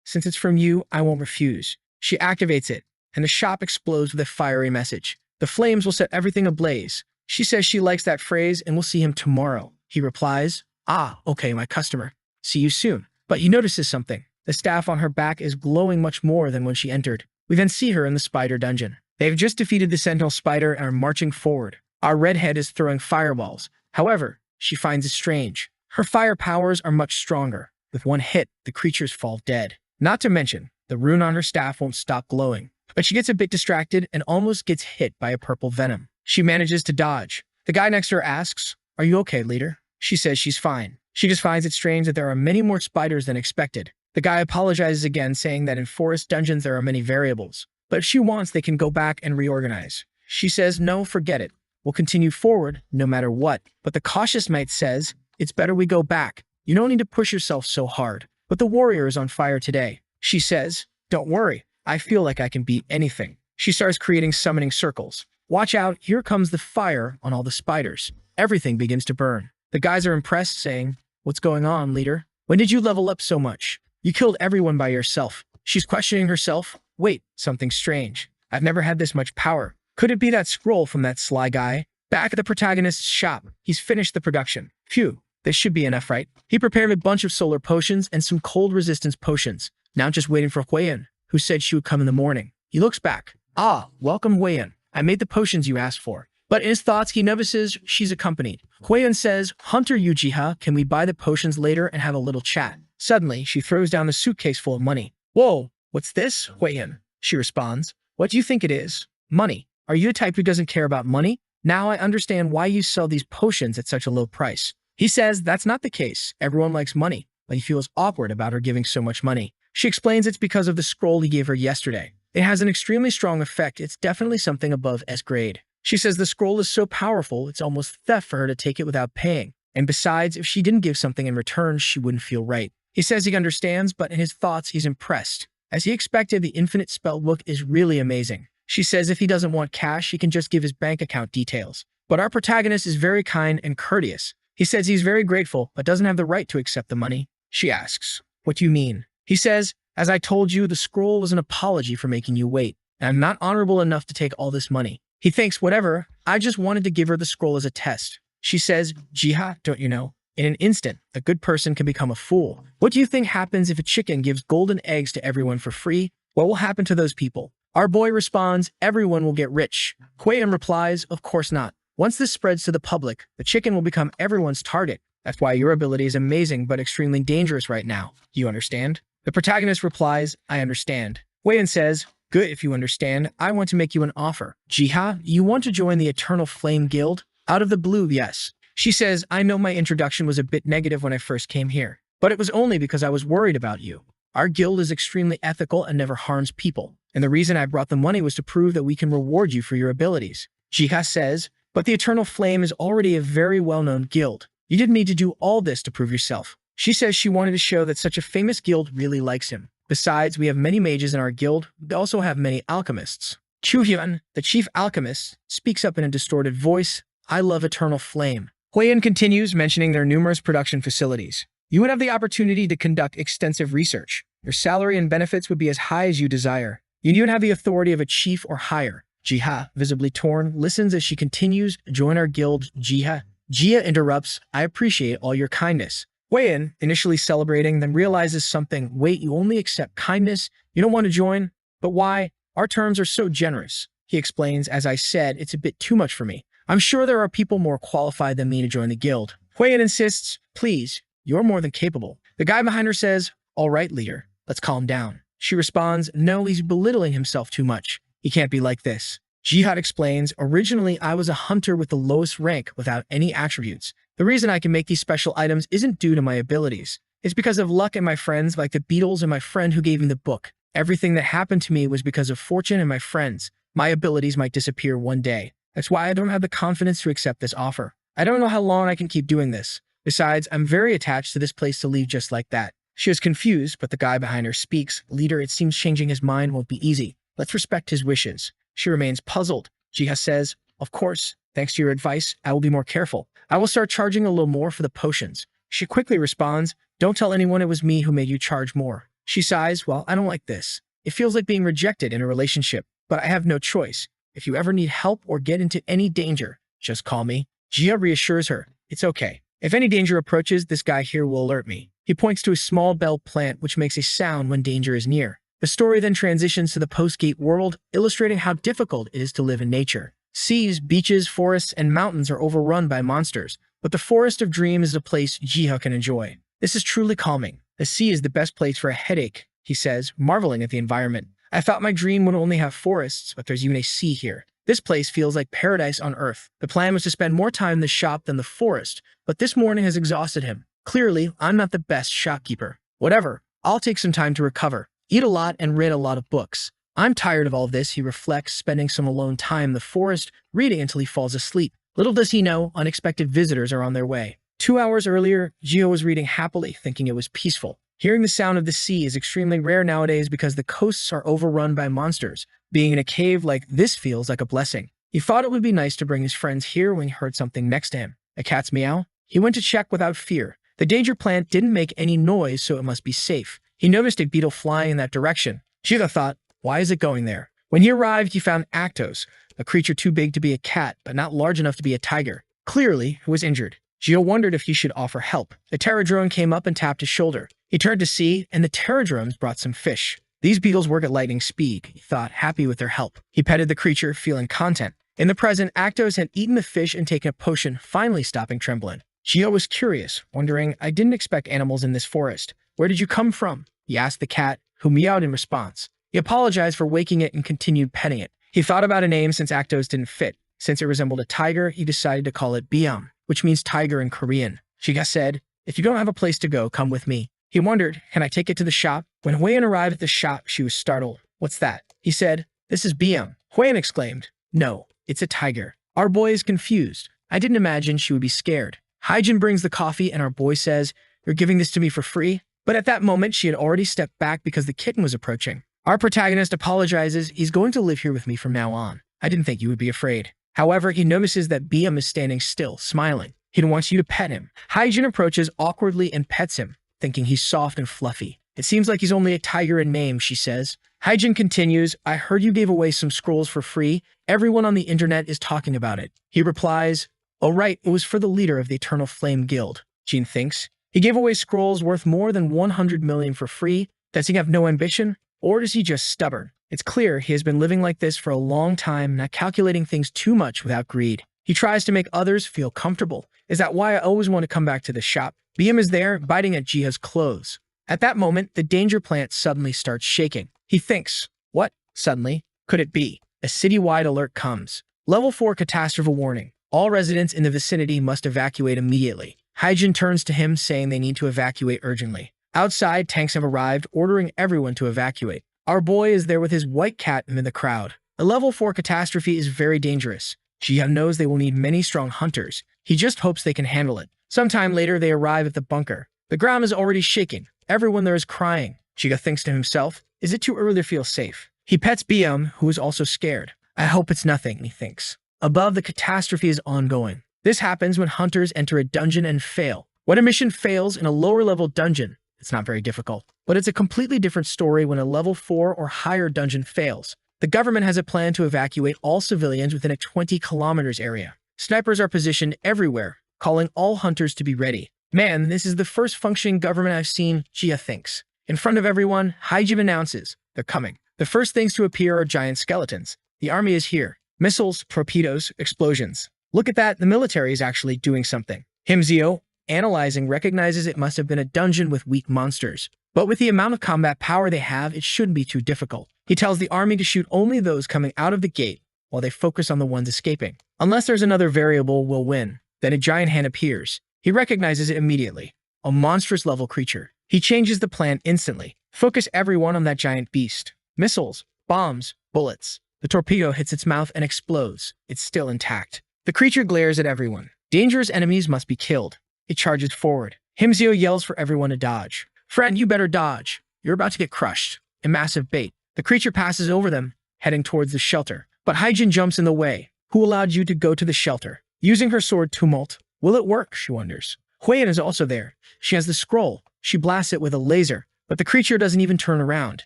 since it's from you, I won't refuse. She activates it, and the shop explodes with a fiery message. The flames will set everything ablaze. She says she likes that phrase and will see him tomorrow. He replies, ah, okay, my customer. See you soon. But he notices something. The staff on her back is glowing much more than when she entered. We then see her in the spider dungeon. They've just defeated the sentinel spider and are marching forward. Our redhead is throwing fireballs. However, she finds it strange. Her fire powers are much stronger. With one hit, the creatures fall dead. Not to mention, the rune on her staff won't stop glowing. But she gets a bit distracted and almost gets hit by a purple venom. She manages to dodge. The guy next to her asks, are you okay, leader? She says she's fine. She just finds it strange that there are many more spiders than expected. The guy apologizes again, saying that in forest dungeons there are many variables. But if she wants, they can go back and reorganize. She says, no, forget it. We'll continue forward no matter what. But the cautious mate says, it's better we go back. You don't need to push yourself so hard. But the warrior is on fire today. She says, don't worry. I feel like I can beat anything. She starts creating summoning circles. Watch out, here comes the fire on all the spiders. Everything begins to burn. The guys are impressed, saying, what's going on, leader? When did you level up so much? You killed everyone by yourself. She's questioning herself. Wait, something strange. I've never had this much power. Could it be that scroll from that sly guy? Back at the protagonist's shop, he's finished the production. Phew, this should be enough, right? He prepared a bunch of solar potions and some cold resistance potions. Now just waiting for Huiyin, who said she would come in the morning. He looks back. Ah, welcome Huiyin. I made the potions you asked for. But in his thoughts, he notices she's accompanied. Huiyin says, Hunter Yujiha, can we buy the potions later and have a little chat? Suddenly, she throws down the suitcase full of money. Whoa, what's this, Huiyin? She responds, what do you think it is? Money. Are you the type who doesn't care about money? Now I understand why you sell these potions at such a low price. He says that's not the case. Everyone likes money, but he feels awkward about her giving so much money. She explains it's because of the scroll he gave her yesterday. It has an extremely strong effect. It's definitely something above S grade. She says the scroll is so powerful, it's almost theft for her to take it without paying. And besides, if she didn't give something in return, she wouldn't feel right. He says he understands, but in his thoughts, he's impressed. As he expected, the infinite spell book is really amazing. She says if he doesn't want cash, he can just give his bank account details. But our protagonist is very kind and courteous. He says he's very grateful, but doesn't have the right to accept the money. She asks, what do you mean? He says, as I told you, the scroll was an apology for making you wait, and I'm not honorable enough to take all this money. He thinks, whatever, I just wanted to give her the scroll as a test. She says, Jiha, don't you know? In an instant, a good person can become a fool. What do you think happens if a chicken gives golden eggs to everyone for free? What will happen to those people? Our boy responds, everyone will get rich. Huiyin replies, of course not. Once this spreads to the public, the chicken will become everyone's target. That's why your ability is amazing but extremely dangerous right now. Do you understand? The protagonist replies, I understand. Wei-in says, good if you understand. I want to make you an offer. Jiha, you want to join the Eternal Flame Guild? Out of the blue, yes. She says, I know my introduction was a bit negative when I first came here, but it was only because I was worried about you. Our guild is extremely ethical and never harms people, and the reason I brought the money was to prove that we can reward you for your abilities. Jiha says, but the Eternal Flame is already a very well-known guild. You didn't need to do all this to prove yourself. She says she wanted to show that such a famous guild really likes him. Besides, we have many mages in our guild. We also have many alchemists. Chu Hyun, the chief alchemist, speaks up in a distorted voice. I love Eternal Flame. Huiyin continues, mentioning their numerous production facilities. You would have the opportunity to conduct extensive research. Your salary and benefits would be as high as you desire. You even have the authority of a chief or higher. Jiha, visibly torn, listens as she continues, join our guild, Jiha. Jia interrupts, I appreciate all your kindness. Huiyin, initially celebrating, then realizes something. Wait, you only accept kindness? You don't want to join? But why? Our terms are so generous. He explains, as I said, it's a bit too much for me. I'm sure there are people more qualified than me to join the guild. Huiyin insists, please, you're more than capable. The guy behind her says, all right, leader, let's calm down. She responds, no, he's belittling himself too much. He can't be like this. Jihad explains, originally I was a hunter with the lowest rank without any attributes. The reason I can make these special items isn't due to my abilities. It's because of luck and my friends like the beetles and my friend who gave me the book. Everything that happened to me was because of fortune and my friends. My abilities might disappear one day. That's why I don't have the confidence to accept this offer. I don't know how long I can keep doing this. Besides, I'm very attached to this place to leave just like that. She is confused, but the guy behind her speaks. Leader, it seems changing his mind won't be easy. Let's respect his wishes. She remains puzzled. Jiha says, of course, thanks to your advice, I will be more careful. I will start charging a little more for the potions. She quickly responds, don't tell anyone it was me who made you charge more. She sighs, well, I don't like this. It feels like being rejected in a relationship, but I have no choice. If you ever need help or get into any danger, just call me. Jia reassures her, it's okay. If any danger approaches, this guy here will alert me. He points to a small bell plant which makes a sound when danger is near. The story then transitions to the post-gate world, illustrating how difficult it is to live in nature. Seas, beaches, forests, and mountains are overrun by monsters, but the Forest of Dreams is a place Jiha can enjoy. This is truly calming. The sea is the best place for a headache, he says, marveling at the environment. I thought my dream would only have forests, but there's even a sea here. This place feels like paradise on earth. The plan was to spend more time in the shop than the forest, but this morning has exhausted him. Clearly, I'm not the best shopkeeper. Whatever, I'll take some time to recover, eat a lot, and read a lot of books. I'm tired of all this, he reflects, spending some alone time in the forest, reading until he falls asleep. Little does he know, unexpected visitors are on their way. 2 hours earlier, Gio was reading happily, thinking it was peaceful. Hearing the sound of the sea is extremely rare nowadays because the coasts are overrun by monsters. Being in a cave like this feels like a blessing. He thought it would be nice to bring his friends here when he heard something next to him. A cat's meow? He went to check without fear. The danger plant didn't make any noise, so it must be safe. He noticed a beetle flying in that direction. Gio thought, why is it going there? When he arrived, he found Actos, a creature too big to be a cat, but not large enough to be a tiger. Clearly, he was injured. Gio wondered if he should offer help. The pterodrome came up and tapped his shoulder. He turned to see, and the pterodromes brought some fish. These beetles work at lightning speed, he thought, happy with their help. He petted the creature, feeling content. In the present, Actos had eaten the fish and taken a potion, finally stopping trembling. Gio was curious, wondering, I didn't expect animals in this forest. Where did you come from? He asked the cat, who meowed in response. He apologized for waking it and continued petting it. He thought about a name since Actos didn't fit. Since it resembled a tiger, he decided to call it Biam, which means tiger in Korean. Shiga said, if you don't have a place to go, come with me. He wondered, can I take it to the shop? When Huiyan arrived at the shop, she was startled. What's that? He said, this is Biam. Huiyan exclaimed, no, it's a tiger. Our boy is confused. I didn't imagine she would be scared. Haijin brings the coffee and our boy says, you're giving this to me for free? But at that moment, she had already stepped back because the kitten was approaching. Our protagonist apologizes, he's going to live here with me from now on. I didn't think you would be afraid. However, he notices that Biam is standing still, smiling. He wants you to pet him. Haijin approaches awkwardly and pets him, thinking he's soft and fluffy. It seems like he's only a tiger in name, she says. Haijin continues, I heard you gave away some scrolls for free. Everyone on the internet is talking about it. He replies, oh right, it was for the leader of the Eternal Flame Guild. Jin thinks, he gave away scrolls worth more than 100 million for free. Does he have no ambition? Or is he just stubborn? It's clear he has been living like this for a long time, not calculating things too much without greed. He tries to make others feel comfortable. Is that why I always want to come back to the shop? Biam is there, biting at Jiha's clothes. At that moment, the danger plant suddenly starts shaking. He thinks, What? Suddenly, could it be? A citywide alert comes. Level 4 catastrophe warning. All residents in the vicinity must evacuate immediately. Hyjin turns to him saying they need to evacuate urgently. Outside, tanks have arrived, ordering everyone to evacuate. Our boy is there with his white cat amid the crowd. A level 4 catastrophe is very dangerous. Jiha knows they will need many strong hunters. He just hopes they can handle it. Sometime later, they arrive at the bunker. The ground is already shaking. Everyone there is crying. Jiha thinks to himself, is it too early to feel safe? He pets Biam, who is also scared. I hope it's nothing, he thinks. Above, the catastrophe is ongoing. This happens when hunters enter a dungeon and fail. When a mission fails in a lower-level dungeon, it's not very difficult. But it's a completely different story when a level 4 or higher dungeon fails. The government has a plan to evacuate all civilians within a 20 kilometers area. Snipers are positioned everywhere, calling all hunters to be ready. Man, this is the first functioning government I've seen, Jiha thinks. In front of everyone, Hyjin announces, they're coming. The first things to appear are giant skeletons. The army is here. Missiles, torpedoes, explosions. Look at that, the military is actually doing something. Himzio, analyzing, recognizes it must have been a dungeon with weak monsters. But with the amount of combat power they have, it shouldn't be too difficult. He tells the army to shoot only those coming out of the gate, while they focus on the ones escaping. Unless there's another variable, we'll win. Then a giant hand appears. He recognizes it immediately. A monstrous level creature. He changes the plan instantly. Focus everyone on that giant beast. Missiles, bombs, bullets. The torpedo hits its mouth and explodes. It's still intact. The creature glares at everyone. Dangerous enemies must be killed. It charges forward. Himzio yells for everyone to dodge. Friend, you better dodge. You're about to get crushed. A massive bait. The creature passes over them, heading towards the shelter. But Hyjin jumps in the way. Who allowed you to go to the shelter? Using her sword Tumult. Will it work, she wonders. Huiyan is also there. She has the scroll. She blasts it with a laser, but the creature doesn't even turn around.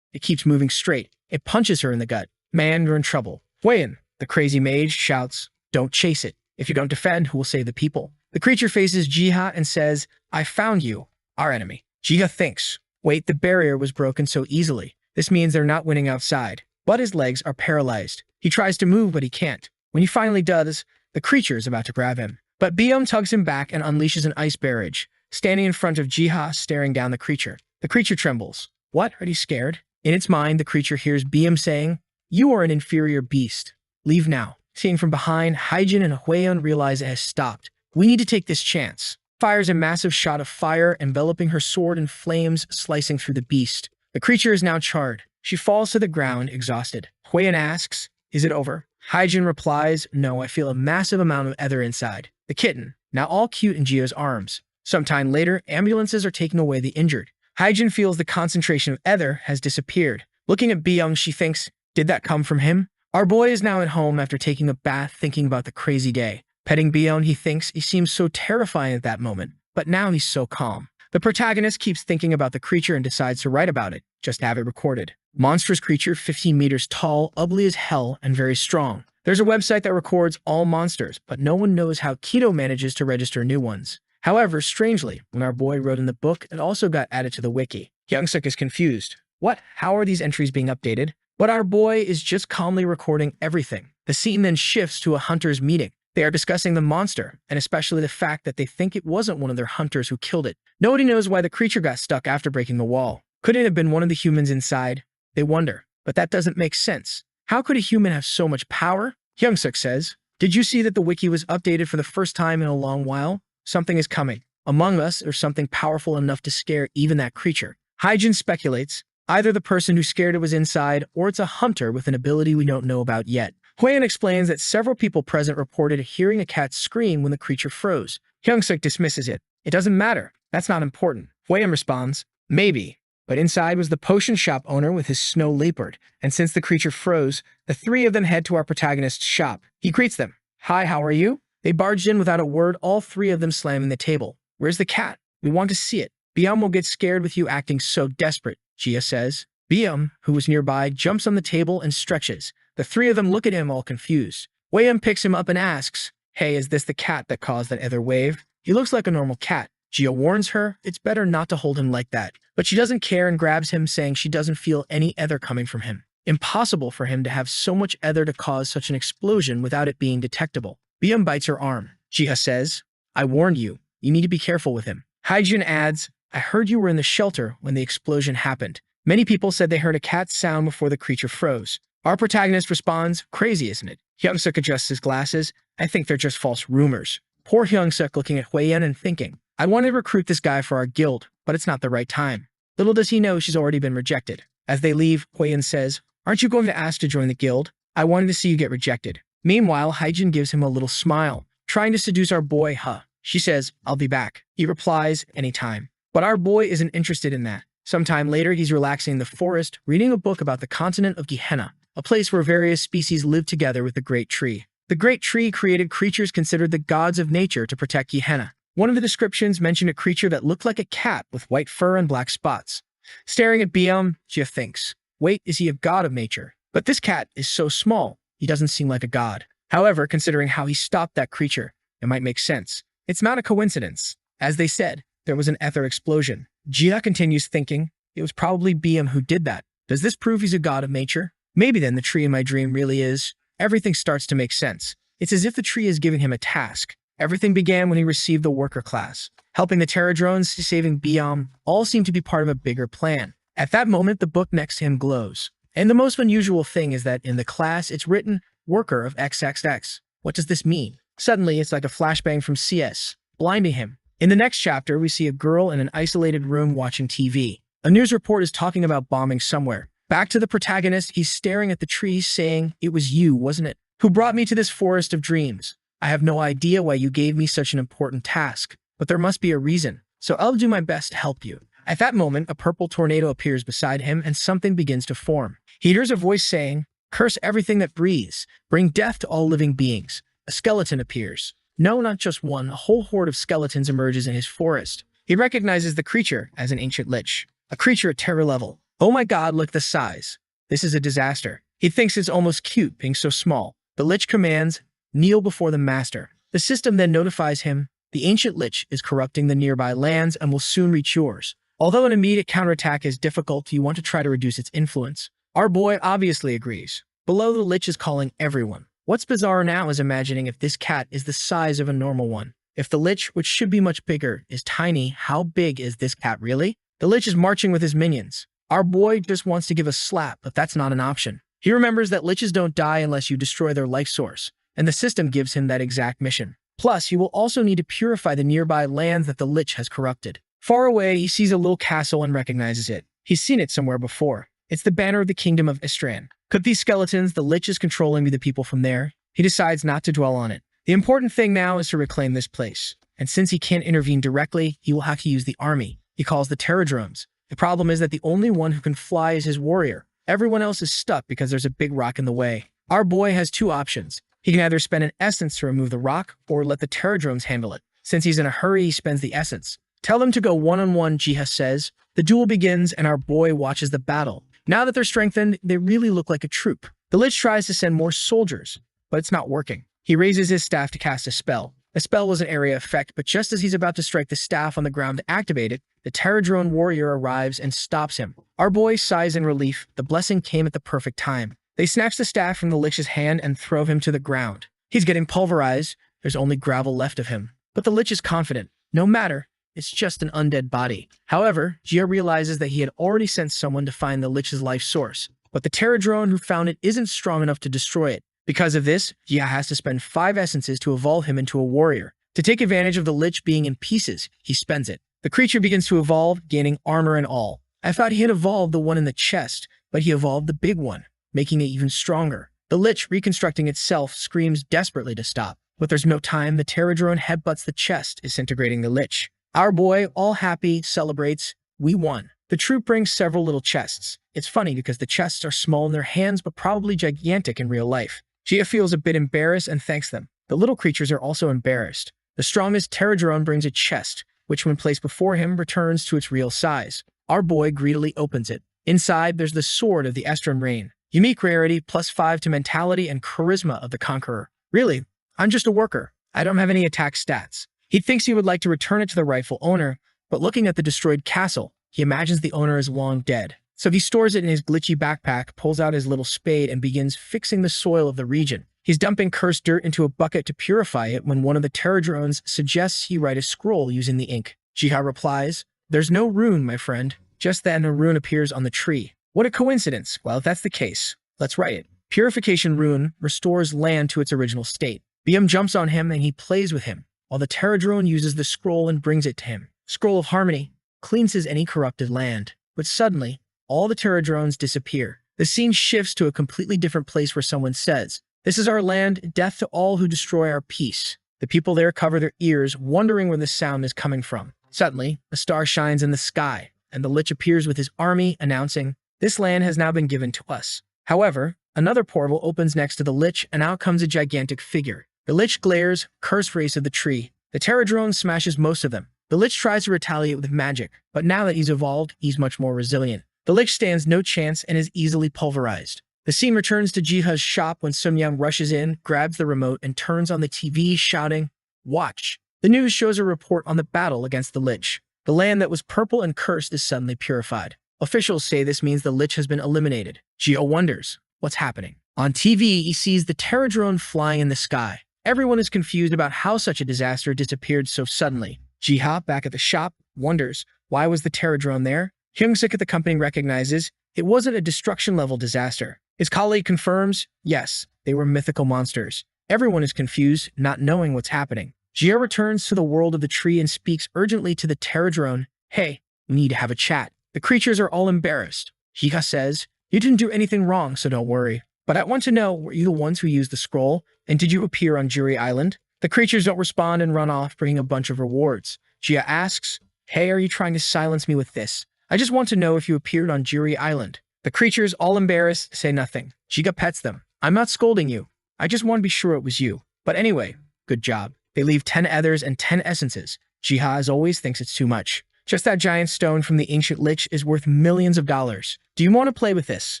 It keeps moving straight. It punches her in the gut. Man, you're in trouble. Huiyan, the crazy mage, shouts, don't chase it. If you don't defend, who will save the people? The creature faces Jiha and says, I found you, our enemy. Jiha thinks, wait, the barrier was broken so easily. This means they're not winning outside. But his legs are paralyzed. He tries to move, but he can't. When he finally does, the creature is about to grab him. But Biam tugs him back and unleashes an ice barrage, standing in front of Jiha, staring down the creature. The creature trembles. What? Are you scared? In its mind, the creature hears Biam saying, you are an inferior beast. Leave now. Seeing from behind, Hyjin and Huiyan realize it has stopped. We need to take this chance. Fires a massive shot of fire, enveloping her sword in flames, slicing through the beast. The creature is now charred. She falls to the ground, exhausted. Huiyan asks, is it over? Hyjin replies, no, I feel a massive amount of ether inside. The kitten, now all cute in Jia's arms. Sometime later, ambulances are taking away the injured. Hyjin feels the concentration of ether has disappeared. Looking at Byung, she thinks, did that come from him? Our boy is now at home after taking a bath, thinking about the crazy day. Petting Byung, he thinks he seems so terrifying at that moment, but now he's so calm. The protagonist keeps thinking about the creature and decides to write about it, just have it recorded. Monstrous creature, 15 meters tall, ugly as hell, and very strong. There's a website that records all monsters, but no one knows how Keto manages to register new ones. However, strangely, when our boy wrote in the book, it also got added to the wiki. Hyungsuk is confused. What? How are these entries being updated? But our boy is just calmly recording everything. The scene then shifts to a hunter's meeting. They are discussing the monster, and especially the fact that they think it wasn't one of their hunters who killed it. Nobody knows why the creature got stuck after breaking the wall. Could it have been one of the humans inside? They wonder, but that doesn't make sense. How could a human have so much power? Hyungsuk says, did you see that the wiki was updated for the first time in a long while? Something is coming. Among us, there's something powerful enough to scare even that creature. Hyjin speculates, either the person who scared it was inside, or it's a hunter with an ability we don't know about yet. Huiyan explains that several people present reported hearing a cat scream when the creature froze. Hyungsuk dismisses it. It doesn't matter. That's not important. Huiyan responds, maybe. But inside was the potion shop owner with his snow leopard, and since the creature froze, the three of them head to our protagonist's shop. He greets them. Hi, how are you? They barged in without a word, all three of them slamming the table. Where's the cat? We want to see it. Byum will get scared with you acting so desperate, Jia says. Byum, who was nearby, jumps on the table and stretches. The three of them look at him all confused. Wayam picks him up and asks, hey, is this the cat that caused that other wave? He looks like a normal cat. Jia warns her it's better not to hold him like that, but she doesn't care and grabs him, saying she doesn't feel any ether coming from him. Impossible for him to have so much ether to cause such an explosion without it being detectable. Byum bites her arm. Jia says, I warned you. You need to be careful with him. Hyjin adds, I heard you were in the shelter when the explosion happened. Many people said they heard a cat's sound before the creature froze. Our protagonist responds, crazy, isn't it? Hyung-suk adjusts his glasses. I think they're just false rumors. Poor Hyung-suk looking at Hui-yen and thinking, I want to recruit this guy for our guild, but it's not the right time. Little does he know she's already been rejected. As they leave, Hui-yen says, aren't you going to ask to join the guild? I wanted to see you get rejected. Meanwhile, Haijin gives him a little smile, trying to seduce our boy, huh? She says, I'll be back. He replies, anytime. But our boy isn't interested in that. Sometime later, he's relaxing in the forest, reading a book about the continent of Gehenna, a place where various species live together with the Great Tree. The Great Tree created creatures considered the gods of nature to protect Gehenna. One of the descriptions mentioned a creature that looked like a cat with white fur and black spots. Staring at Biam, Jia thinks, wait, is he a god of nature? But this cat is so small, he doesn't seem like a god. However, considering how he stopped that creature, it might make sense. It's not a coincidence. As they said, there was an ether explosion. Jia continues thinking, it was probably Biam who did that. Does this prove he's a god of nature? Maybe then the tree in my dream really is. Everything starts to make sense. It's as if the tree is giving him a task. Everything began when he received the worker class. Helping the Terradrones, saving Biam, all seem to be part of a bigger plan. At that moment, the book next to him glows. And the most unusual thing is that in the class, it's written, Worker of XXX. What does this mean? Suddenly, it's like a flashbang from CS, blinding him. In the next chapter, we see a girl in an isolated room watching TV. A news report is talking about bombing somewhere. Back to the protagonist, he's staring at the trees saying, it was you, wasn't it? Who brought me to this forest of dreams? I have no idea why you gave me such an important task, but there must be a reason, so I'll do my best to help you. At that moment, a purple tornado appears beside him and something begins to form. He hears a voice saying, curse everything that breathes, bring death to all living beings. A skeleton appears. No, not just one, a whole horde of skeletons emerges in his forest. He recognizes the creature as an ancient lich, a creature at terror level. Oh my god, look at the size. This is a disaster. He thinks it's almost cute being so small. The lich commands, kneel before the master. The system then notifies him, the ancient lich is corrupting the nearby lands and will soon reach yours. Although an immediate counterattack is difficult, you want to try to reduce its influence. Our boy obviously agrees. Below, the lich is calling everyone. What's bizarre now is imagining if this cat is the size of a normal one. If the lich, which should be much bigger, is tiny, how big is this cat really? The lich is marching with his minions. Our boy just wants to give a slap, but that's not an option. He remembers that liches don't die unless you destroy their life source, and the system gives him that exact mission. Plus, he will also need to purify the nearby lands that the lich has corrupted. Far away, he sees a little castle and recognizes it. He's seen it somewhere before. It's the banner of the kingdom of Istran. Could these skeletons, the lich is controlling, be the people from there? He decides not to dwell on it. The important thing now is to reclaim this place. And since he can't intervene directly, he will have to use the army. He calls the Terradrones. The problem is that the only one who can fly is his warrior. Everyone else is stuck because there's a big rock in the way. Our boy has two options. He can either spend an essence to remove the rock or let the Terradrones handle it. Since he's in a hurry, he spends the essence. Tell them to go one-on-one, Jiha says. The duel begins and our boy watches the battle. Now that they're strengthened, they really look like a troop. The lich tries to send more soldiers, but it's not working. He raises his staff to cast a spell. The spell was an area effect, but just as he's about to strike the staff on the ground to activate it, the Terradrone warrior arrives and stops him. Our boy sighs in relief. The blessing came at the perfect time. They snatch the staff from the lich's hand and throw him to the ground. He's getting pulverized. There's only gravel left of him. But the lich is confident. No matter. It's just an undead body. However, Jia realizes that he had already sent someone to find the lich's life source. But the Terradrone who found it isn't strong enough to destroy it. Because of this, Jia has to spend 5 essences to evolve him into a warrior. To take advantage of the lich being in pieces, he spends it. The creature begins to evolve, gaining armor and all. I thought he had evolved the one in the chest, but he evolved the big one, making it even stronger. The lich, reconstructing itself, screams desperately to stop. But there's no time. The Terradrone headbutts the chest, disintegrating the lich. Our boy, all happy, celebrates. We won. The troop brings several little chests. It's funny because the chests are small in their hands, but probably gigantic in real life. Jia feels a bit embarrassed and thanks them. The little creatures are also embarrassed. The strongest Terradrone brings a chest, which when placed before him returns to its real size. Our boy greedily opens it. Inside, there's the sword of the Estron Rain. Unique rarity, +5 to mentality and charisma of the conqueror. Really, I'm just a worker. I don't have any attack stats. He thinks he would like to return it to the rightful owner, but looking at the destroyed castle, he imagines the owner is long dead. So he stores it in his glitchy backpack, pulls out his little spade, and begins fixing the soil of the region. He's dumping cursed dirt into a bucket to purify it when one of the Terradrones suggests he write a scroll using the ink. Jiha replies, "There's no rune, my friend. Just then, a rune appears on the tree. What a coincidence. Well, if that's the case, let's write it. Purification rune restores land to its original state. BM jumps on him and he plays with him, while the Pterodrone uses the scroll and brings it to him. Scroll of Harmony cleanses any corrupted land. But suddenly, all the Pterodrones disappear. The scene shifts to a completely different place where someone says, "This is our land, death to all who destroy our peace." The people there cover their ears, wondering where the sound is coming from. Suddenly, a star shines in the sky, and the Lich appears with his army, announcing, "This land has now been given to us." However, another portal opens next to the Lich, and out comes a gigantic figure. The Lich glares, curse race of the tree. The Pterodrone smashes most of them. The Lich tries to retaliate with magic, but now that he's evolved, he's much more resilient. The Lich stands no chance and is easily pulverized. The scene returns to Jiha's shop when Sun Yang rushes in, grabs the remote, and turns on the TV, shouting, "Watch." The news shows a report on the battle against the Lich. The land that was purple and cursed is suddenly purified. Officials say this means the Lich has been eliminated. Jiha wonders, what's happening? On TV, he sees the Pterodrone flying in the sky. Everyone is confused about how such a disaster disappeared so suddenly. Jiha, back at the shop, wonders, why was the Pterodrone there? Hyung-sik at the company recognizes it wasn't a destruction-level disaster. His colleague confirms, yes, they were mythical monsters. Everyone is confused, not knowing what's happening. Jiha returns to the world of the tree and speaks urgently to the Pterodrone. "Hey, we need to have a chat." The creatures are all embarrassed. Jiha says, "You didn't do anything wrong, so don't worry. But I want to know, were you the ones who used the scroll? And did you appear on Juri Island?" The creatures don't respond and run off, bringing a bunch of rewards. Jiha asks, "Hey, are you trying to silence me with this? I just want to know if you appeared on Juri Island." The creatures, all embarrassed, say nothing. Jiha pets them. "I'm not scolding you. I just want to be sure it was you. But anyway, good job." They leave 10 ethers and 10 essences. Jiha, as always, thinks it's too much. Just that giant stone from the ancient Lich is worth millions of dollars. "Do you want to play with this?"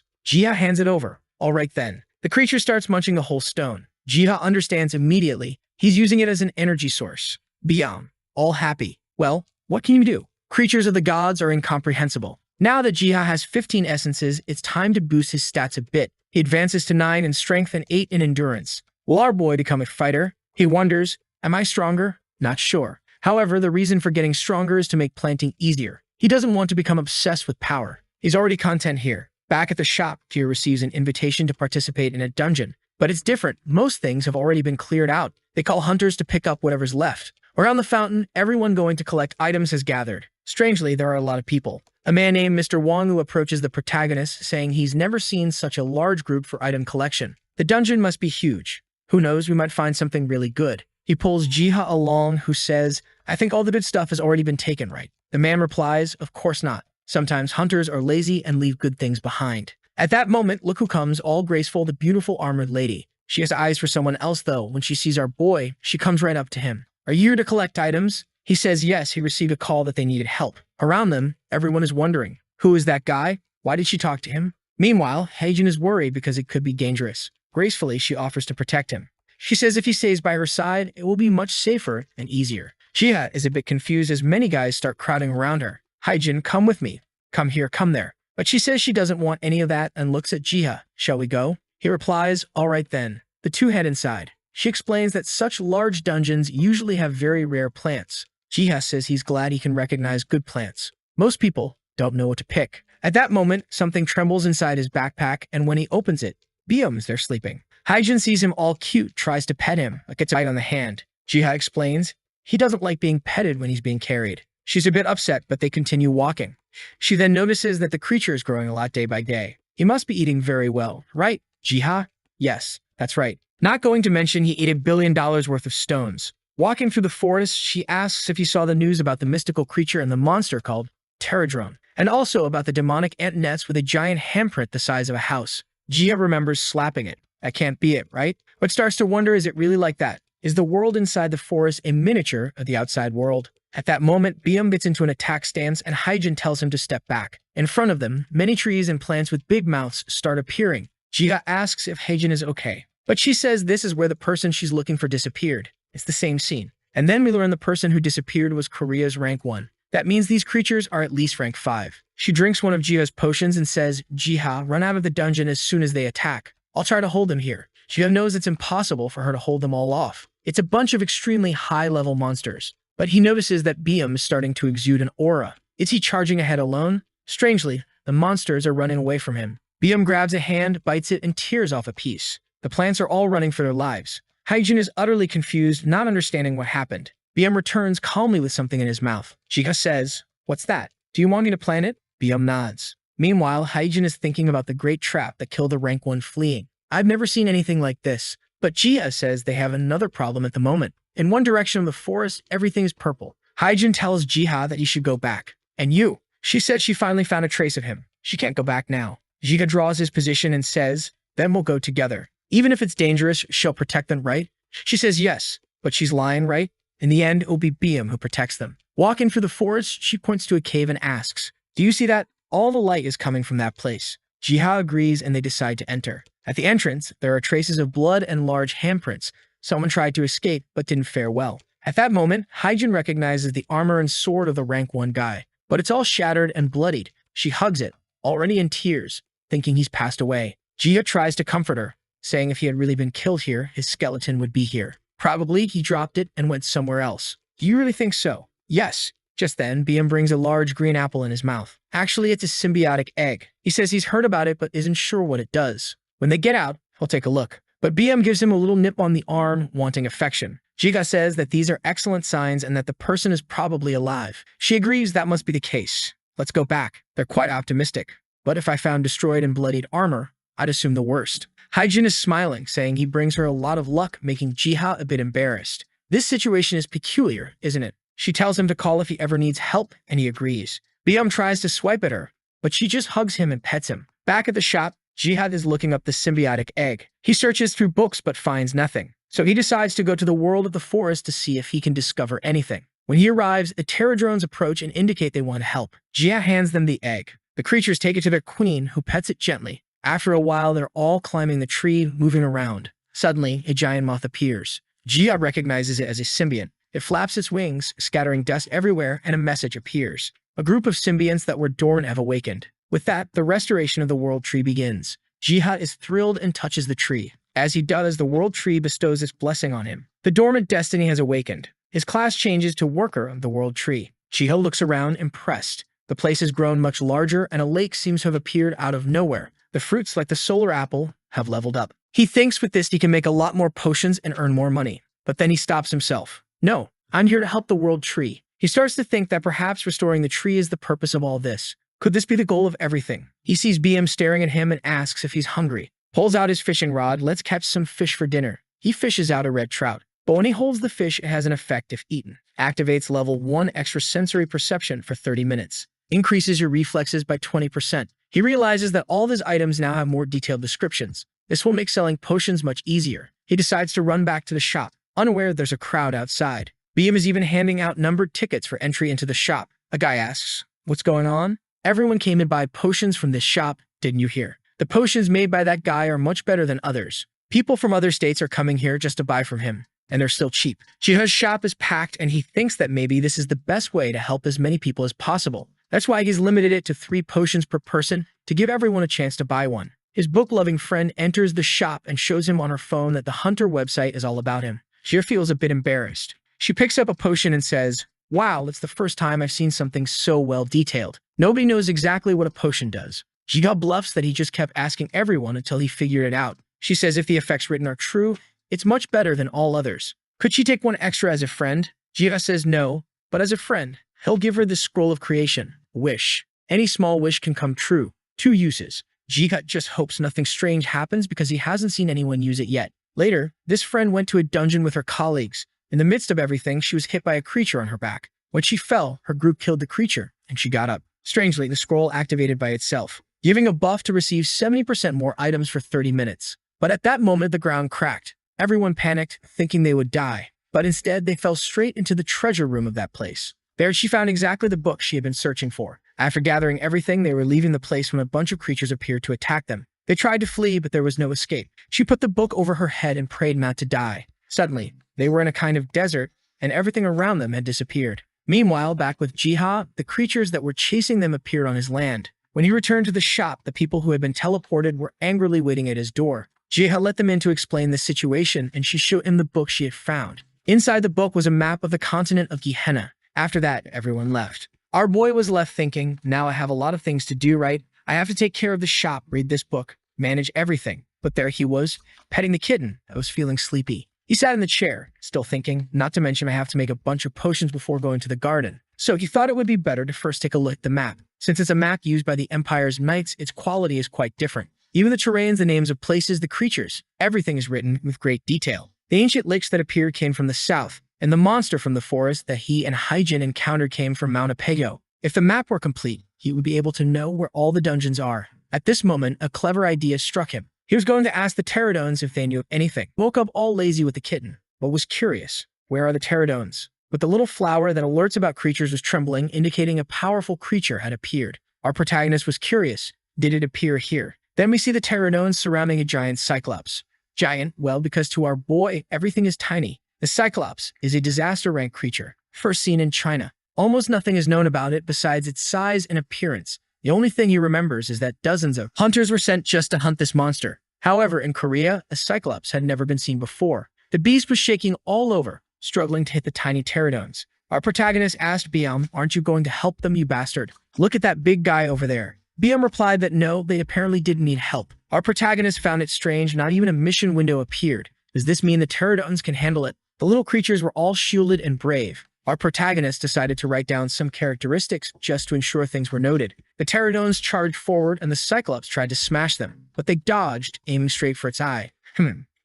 Jiha hands it over. "All right then." The creature starts munching the whole stone. Jiha understands immediately. He's using it as an energy source. Beyond, all happy. Well, what can you do? Creatures of the gods are incomprehensible. Now that Jiha has 15 essences, it's time to boost his stats a bit. He advances to 9 in strength and 8 in endurance. Will our boy become a fighter? He wonders, am I stronger? Not sure. However, the reason for getting stronger is to make planting easier. He doesn't want to become obsessed with power. He's already content here. Back at the shop, Jiha receives an invitation to participate in a dungeon. But it's different. Most things have already been cleared out. They call hunters to pick up whatever's left. Around the fountain, everyone going to collect items has gathered. Strangely, there are a lot of people. A man named Mr. Wong who approaches the protagonist, saying he's never seen such a large group for item collection. The dungeon must be huge. Who knows, we might find something really good. He pulls Jiha along, who says, "I think all the good stuff has already been taken, right?" The man replies, "Of course not. Sometimes hunters are lazy and leave good things behind." At that moment, look who comes, all graceful, the beautiful armored lady. She has eyes for someone else, though. When she sees our boy, she comes right up to him. "Are you here to collect items?" He says yes, he received a call that they needed help. Around them, everyone is wondering, who is that guy? Why did she talk to him? Meanwhile, Heijin is worried because it could be dangerous. Gracefully, she offers to protect him. She says if he stays by her side, it will be much safer and easier. Jiha is a bit confused as many guys start crowding around her. "Heijin, come with me. Come here, come there." But she says she doesn't want any of that and looks at Jiha. "Shall we go?" He replies, "All right then." The two head inside. She explains that such large dungeons usually have very rare plants. Jiha says he's glad he can recognize good plants. Most people don't know what to pick. At that moment, something trembles inside his backpack, and when he opens it, Bium's there sleeping. Heijin sees him all cute, tries to pet him, but gets bite on the hand. Jiha explains he doesn't like being petted when he's being carried. She's a bit upset, but they continue walking. She then notices that the creature is growing a lot day by day. He must be eating very well, right, Jiha? Yes, that's right. Not going to mention he ate $1 billion worth of stones. Walking through the forest, she asks if he saw the news about the mystical creature and the monster called Pterodrone, and also about the demonic ant nest with a giant handprint the size of a house. Jiha remembers slapping it. That can't be it, right? But starts to wonder, is it really like that? Is the world inside the forest a miniature of the outside world? At that moment, Bium gets into an attack stance and Heijin tells him to step back. In front of them, many trees and plants with big mouths start appearing. Jiha asks if Heijin is okay, but she says this is where the person she's looking for disappeared. It's the same scene. And then we learn the person who disappeared was Korea's rank 1. That means these creatures are at least rank 5. She drinks one of Jiha's potions and says, "Jiha, run out of the dungeon as soon as they attack. I'll try to hold them here." Jiha knows it's impossible for her to hold them all off. It's a bunch of extremely high-level monsters. But he notices that Bium is starting to exude an aura. Is he charging ahead alone? Strangely, the monsters are running away from him. BM grabs a hand, bites it, and tears off a piece. The plants are all running for their lives. Hyjin is utterly confused, not understanding what happened. BM returns calmly with something in his mouth. Jika says, "What's that? Do you want me to plant it?" BM nods. Meanwhile, Hyjin is thinking about the great trap that killed the rank 1 fleeing. "I've never seen anything like this." But Jia says they have another problem at the moment. In one direction of the forest, everything is purple. Hyjin tells Jiha that he should go back. "And you?" She said she finally found a trace of him. She can't go back now. Jiha draws his position and says, "Then we'll go together. Even if it's dangerous, she'll protect them, right?" She says yes, but she's lying, right? In the end, it will be BM who protects them. Walking through the forest, she points to a cave and asks, "Do you see that? All the light is coming from that place." Jiha agrees and they decide to enter. At the entrance, there are traces of blood and large handprints. Someone tried to escape but didn't fare well. At that moment, Hyjin recognizes the armor and sword of the rank 1 guy, but it's all shattered and bloodied. She hugs it, already in tears, thinking he's passed away. Jia tries to comfort her, saying if he had really been killed here, his skeleton would be here. Probably he dropped it and went somewhere else. "Do you really think so?" "Yes." Just then, BM brings a large green apple in his mouth. Actually, it's a symbiotic egg. He says he's heard about it but isn't sure what it does. When they get out, he'll take a look. But BM gives him a little nip on the arm, wanting affection. Jiga says that these are excellent signs and that the person is probably alive. She agrees that must be the case. "Let's go back." They're quite optimistic. "But if I found destroyed and bloodied armor, I'd assume the worst." Hyjin is smiling, saying he brings her a lot of luck, making Jiha a bit embarrassed. This situation is peculiar, isn't it? She tells him to call if he ever needs help, and he agrees. BM tries to swipe at her, but she just hugs him and pets him. Back at the shop, Jihad is looking up the symbiotic egg. He searches through books but finds nothing. So he decides to go to the world of the forest to see if he can discover anything. When he arrives, the pterodrones approach and indicate they want help. Jia hands them the egg. The creatures take it to their queen, who pets it gently. After a while, they're all climbing the tree, moving around. Suddenly, a giant moth appears. Jia recognizes it as a symbiont. It flaps its wings, scattering dust everywhere, and a message appears. A group of symbionts that were dormant have awakened. With that, the restoration of the world tree begins. Jihad is thrilled and touches the tree. As he does, the world tree bestows its blessing on him. The dormant destiny has awakened. His class changes to worker of the world tree. Jihad looks around, impressed. The place has grown much larger, and a lake seems to have appeared out of nowhere. The fruits, like the solar apple, have leveled up. He thinks with this he can make a lot more potions and earn more money. But then he stops himself. "No, I'm here to help the world tree." He starts to think that perhaps restoring the tree is the purpose of all this. Could this be the goal of everything? He sees BM staring at him and asks if he's hungry. Pulls out his fishing rod. "Let's catch some fish for dinner." He fishes out a red trout. But when he holds the fish, it has an effect if eaten. Activates level 1 extrasensory perception for 30 minutes. Increases your reflexes by 20%. He realizes that all of his items now have more detailed descriptions. This will make selling potions much easier. He decides to run back to the shop, unaware there's a crowd outside. BM is even handing out numbered tickets for entry into the shop. A guy asks, "What's going on?" "Everyone came to buy potions from this shop, didn't you hear? The potions made by that guy are much better than others. People from other states are coming here just to buy from him, and they're still cheap." Jiha's shop is packed, and he thinks that maybe this is the best way to help as many people as possible. That's why he's limited it to 3 potions per person to give everyone a chance to buy one. His book-loving friend enters the shop and shows him on her phone that the Hunter website is all about him. Jia feels a bit embarrassed. She picks up a potion and says, "Wow, it's the first time I've seen something so well detailed. Nobody knows exactly what a potion does." Jia bluffs that he just kept asking everyone until he figured it out. She says if the effects written are true, it's much better than all others. Could she take one extra as a friend? Jia says no, but as a friend, he'll give her the scroll of creation. Wish. Any small wish can come true. 2 uses. Jia just hopes nothing strange happens because he hasn't seen anyone use it yet. Later, this friend went to a dungeon with her colleagues. In the midst of everything, she was hit by a creature on her back. When she fell, her group killed the creature, and she got up. Strangely, the scroll activated by itself, giving a buff to receive 70% more items for 30 minutes. But at that moment, the ground cracked. Everyone panicked, thinking they would die. But instead, they fell straight into the treasure room of that place. There, she found exactly the book she had been searching for. After gathering everything, they were leaving the place when a bunch of creatures appeared to attack them. They tried to flee, but there was no escape. She put the book over her head and prayed not to die. Suddenly, they were in a kind of desert, and everything around them had disappeared. Meanwhile, back with Jiha, the creatures that were chasing them appeared on his land. When he returned to the shop, the people who had been teleported were angrily waiting at his door. Jiha let them in to explain the situation, and she showed him the book she had found. Inside the book was a map of the continent of Gehenna. After that, everyone left. Our boy was left thinking, now I have a lot of things to do, right? I have to take care of the shop, read this book, manage everything. But there he was, petting the kitten that was feeling sleepy. He sat in the chair, still thinking, not to mention I have to make a bunch of potions before going to the garden. So he thought it would be better to first take a look at the map. Since it's a map used by the Empire's knights, its quality is quite different. Even the terrains, the names of places, the creatures, everything is written with great detail. The ancient lakes that appeared came from the south, and the monster from the forest that he and Hyjin encountered came from Mount Apego. If the map were complete, he would be able to know where all the dungeons are. At this moment, a clever idea struck him. He was going to ask the pterodones if they knew anything. Woke up all lazy with the kitten, but was curious. Where are the pterodones? But the little flower that alerts about creatures was trembling, indicating a powerful creature had appeared. Our protagonist was curious. Did it appear here? Then we see the pterodones surrounding a giant cyclops. Giant, well, because to our boy, everything is tiny. The cyclops is a disaster-rank creature, first seen in China. Almost nothing is known about it besides its size and appearance. The only thing he remembers is that dozens of hunters were sent just to hunt this monster. However, in Korea, a cyclops had never been seen before. The beast was shaking all over, struggling to hit the tiny pterodones. Our protagonist asked Biam, aren't you going to help them, you bastard? Look at that big guy over there. Biam replied that no, they apparently didn't need help. Our protagonist found it strange, not even a mission window appeared. Does this mean the pterodones can handle it? The little creatures were all shielded and brave. Our protagonist decided to write down some characteristics just to ensure things were noted. The pterodones charged forward and the cyclops tried to smash them, but they dodged, aiming straight for its eye.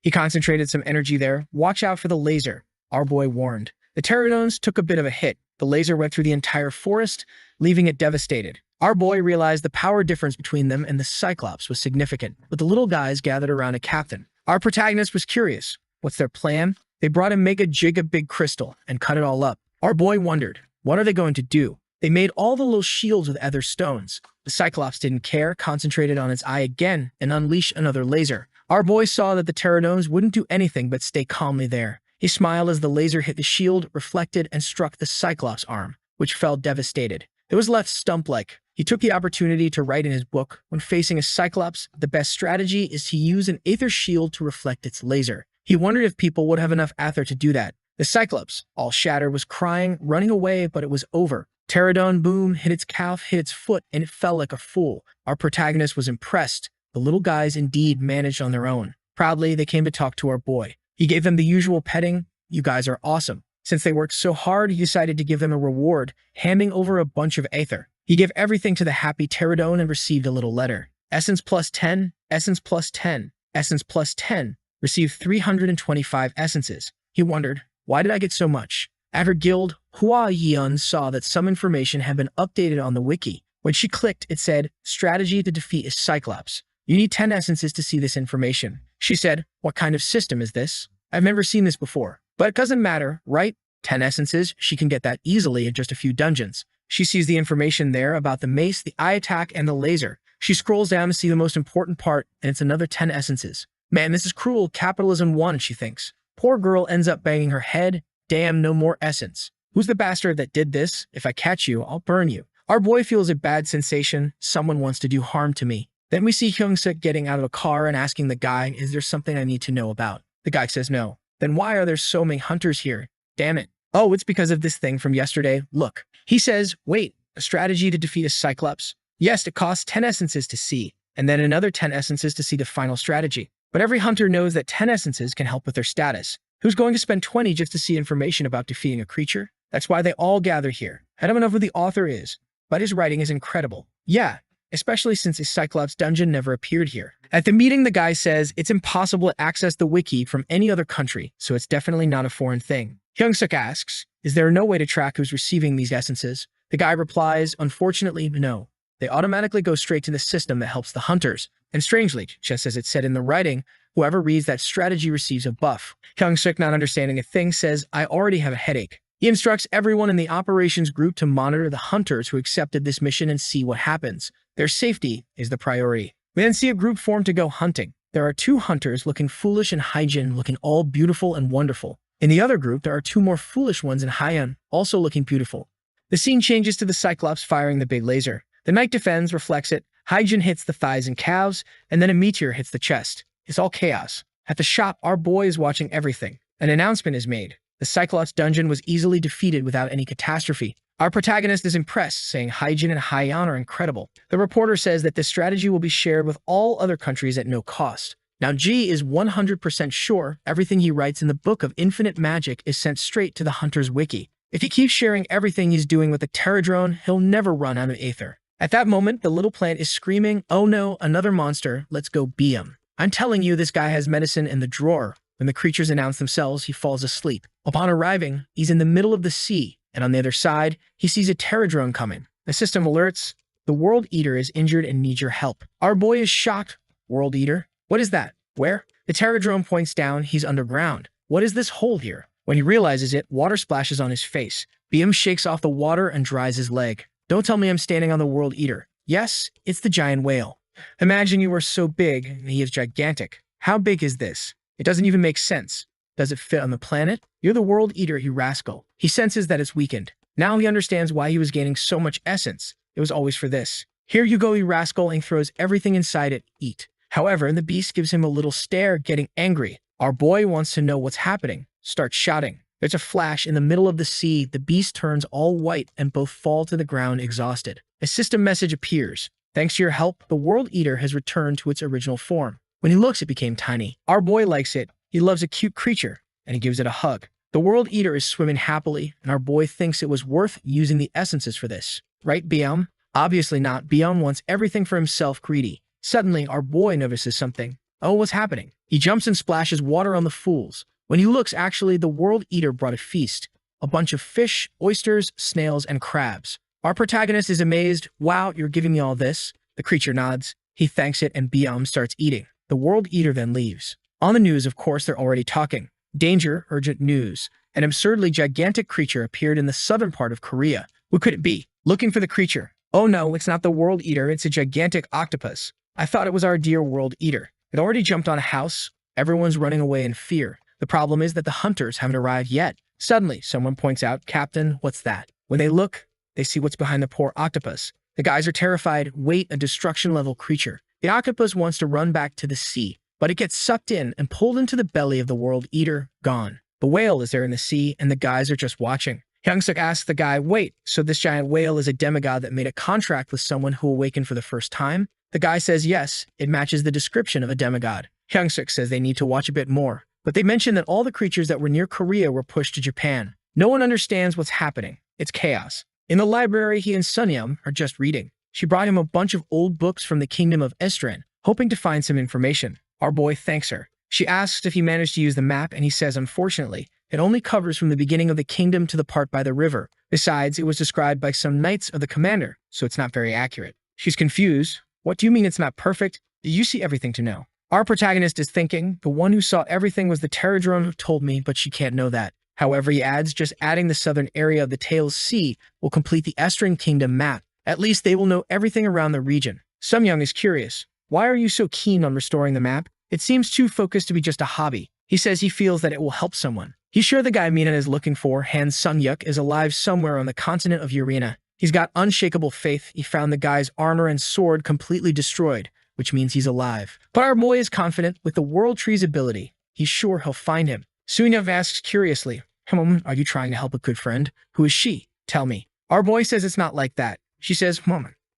He concentrated some energy there. Watch out for the laser, our boy warned. The pterodones took a bit of a hit. The laser went through the entire forest, leaving it devastated. Our boy realized the power difference between them and the cyclops was significant, but the little guys gathered around a captain. Our protagonist was curious. What's their plan? They brought a mega giga big crystal and cut it all up. Our boy wondered, what are they going to do? They made all the little shields with ether stones. The cyclops didn't care, concentrated on its eye again, and unleashed another laser. Our boy saw that the pterodones wouldn't do anything but stay calmly there. He smiled as the laser hit the shield, reflected, and struck the cyclops' arm, which fell devastated. It was left stump-like. He took the opportunity to write in his book, when facing a cyclops, the best strategy is to use an aether shield to reflect its laser. He wondered if people would have enough ether to do that. The cyclops, all shattered, was crying, running away, but it was over. Pterodon boom, hit its calf, hit its foot, and it fell like a fool. Our protagonist was impressed. The little guys indeed managed on their own. Proudly, they came to talk to our boy. He gave them the usual petting. You guys are awesome. Since they worked so hard, he decided to give them a reward, handing over a bunch of aether. He gave everything to the happy pterodon and received a little letter. Essence plus 10, essence plus 10, essence plus 10. Received 325 essences. He wondered, why did I get so much? At her guild, Hua Yun saw that some information had been updated on the wiki. When she clicked, it said, strategy to defeat a cyclops. You need 10 essences to see this information. She said, what kind of system is this? I've never seen this before. But it doesn't matter, right? 10 essences, she can get that easily in just a few dungeons. She sees the information there about the mace, the eye attack, and the laser. She scrolls down to see the most important part, and it's another 10 essences. Man, this is cruel. Capitalism won, she thinks. Poor girl ends up banging her head. Damn, no more essence. Who's the bastard that did this? If I catch you, I'll burn you. Our boy feels a bad sensation. Someone wants to do harm to me. Then we see Hyung-suk getting out of a car and asking the guy, is there something I need to know about? The guy says no. Then why are there so many hunters here? Damn it. Oh, it's because of this thing from yesterday. Look. He says, wait, a strategy to defeat a cyclops? Yes, it costs 10 essences to see, and then another 10 essences to see the final strategy. But every hunter knows that 10 essences can help with their status. Who's going to spend 20 just to see information about defeating a creature? That's why they all gather here. I don't know who the author is, but his writing is incredible. Yeah, especially since a Cyclops dungeon never appeared here. At the meeting, the guy says it's impossible to access the wiki from any other country, so it's definitely not a foreign thing. Hyung-suk asks, is there no way to track who's receiving these essences? The guy replies, unfortunately, no. They automatically go straight to the system that helps the hunters. And strangely, just as it said in the writing, whoever reads that strategy receives a buff. Hyung-suk, not understanding a thing, says, I already have a headache. He instructs everyone in the operations group to monitor the hunters who accepted this mission and see what happens. Their safety is the priority. We then see a group form to go hunting. There are 2 hunters looking foolish and Hyjin looking all beautiful and wonderful. In the other group, there are 2 more foolish ones in Hyeon, also looking beautiful. The scene changes to the Cyclops firing the big laser. The knight defends, reflects it. Hyjin hits the thighs and calves, and then a meteor hits the chest. It's all chaos. At the shop, our boy is watching everything. An announcement is made. The Cyclops dungeon was easily defeated without any catastrophe. Our protagonist is impressed, saying Hygiene and Haiyan are incredible. The reporter says that this strategy will be shared with all other countries at no cost. Now G is 100% sure everything he writes in the Book of Infinite Magic is sent straight to the Hunter's Wiki. If he keeps sharing everything he's doing with the Terradrone, he'll never run out of aether. At that moment, the little plant is screaming, "Oh no, another monster, let's go beat him." I'm telling you, this guy has medicine in the drawer. When the creatures announce themselves, he falls asleep. Upon arriving, he's in the middle of the sea, and on the other side, he sees a Terradrone coming. The system alerts, the World Eater is injured and needs your help. Our boy is shocked. World Eater? What is that? Where? The Terradrone points down, he's underground. What is this hole here? When he realizes it, water splashes on his face. BM shakes off the water and dries his leg. Don't tell me I'm standing on the World Eater. Yes, it's the giant whale. Imagine you were so big, and he is gigantic. How big is this? It doesn't even make sense. Does it fit on the planet? You're the World Eater, you rascal. He senses that it's weakened. Now he understands why he was gaining so much essence. It was always for this. Here you go, you rascal, and throws everything inside it. Eat. However, the beast gives him a little stare, getting angry. Our boy wants to know what's happening. Starts shouting. There's a flash in the middle of the sea. The beast turns all white and both fall to the ground exhausted. A system message appears. Thanks to your help, the World Eater has returned to its original form. When he looks, it became tiny. Our boy likes it. He loves a cute creature, and he gives it a hug. The World Eater is swimming happily, and our boy thinks it was worth using the essences for this. Right, Biam? Obviously not. Biam wants everything for himself, greedy. Suddenly, our boy notices something. Oh, what's happening? He jumps and splashes water on the fools. When he looks, actually, the World Eater brought a feast. A bunch of fish, oysters, snails, and crabs. Our protagonist is amazed. Wow, you're giving me all this? The creature nods. He thanks it, and Biam starts eating. The World Eater then leaves. On the news, of course, they're already talking. Danger, urgent news. An absurdly gigantic creature appeared in the southern part of Korea. What could it be? Looking for the creature. Oh no, it's not the World Eater, it's a gigantic octopus. I thought it was our dear World Eater. It already jumped on a house. Everyone's running away in fear. The problem is that the hunters haven't arrived yet. Suddenly, someone points out, "Captain, what's that?" When they look, they see what's behind the poor octopus. The guys are terrified. Wait, a destruction-level creature. The octopus wants to run back to the sea, but it gets sucked in and pulled into the belly of the World Eater, gone. The whale is there in the sea, and the guys are just watching. Hyung-suk asks the guy, "Wait, so this giant whale is a demigod that made a contract with someone who awakened for the first time?" The guy says yes, it matches the description of a demigod. Hyung-suk says they need to watch a bit more, but they mention that all the creatures that were near Korea were pushed to Japan. No one understands what's happening. It's chaos. In the library, he and Sunyam are just reading. She brought him a bunch of old books from the kingdom of Estran, hoping to find some information. Our boy thanks her. She asks if he managed to use the map, and he says, unfortunately, it only covers from the beginning of the kingdom to the part by the river. Besides, it was described by some knights of the commander, so it's not very accurate. She's confused. What do you mean it's not perfect? You see everything to know. Our protagonist is thinking, the one who saw everything was the Terradrone who told me, but she can't know that. However, he adds, just adding the southern area of the Tails Sea will complete the Estran Kingdom map. At least they will know everything around the region. Sumyoung is curious. Why are you so keen on restoring the map? It seems too focused to be just a hobby. He says he feels that it will help someone. He's sure the guy Mina is looking for, Han Sung-yuk, is alive somewhere on the continent of Urena. He's got unshakable faith. He found the guy's armor and sword completely destroyed, which means he's alive. But our boy is confident with the World Tree's ability. He's sure he'll find him. Sunyuk asks curiously, are you trying to help a good friend? Who is she? Tell me. Our boy says it's not like that. She says,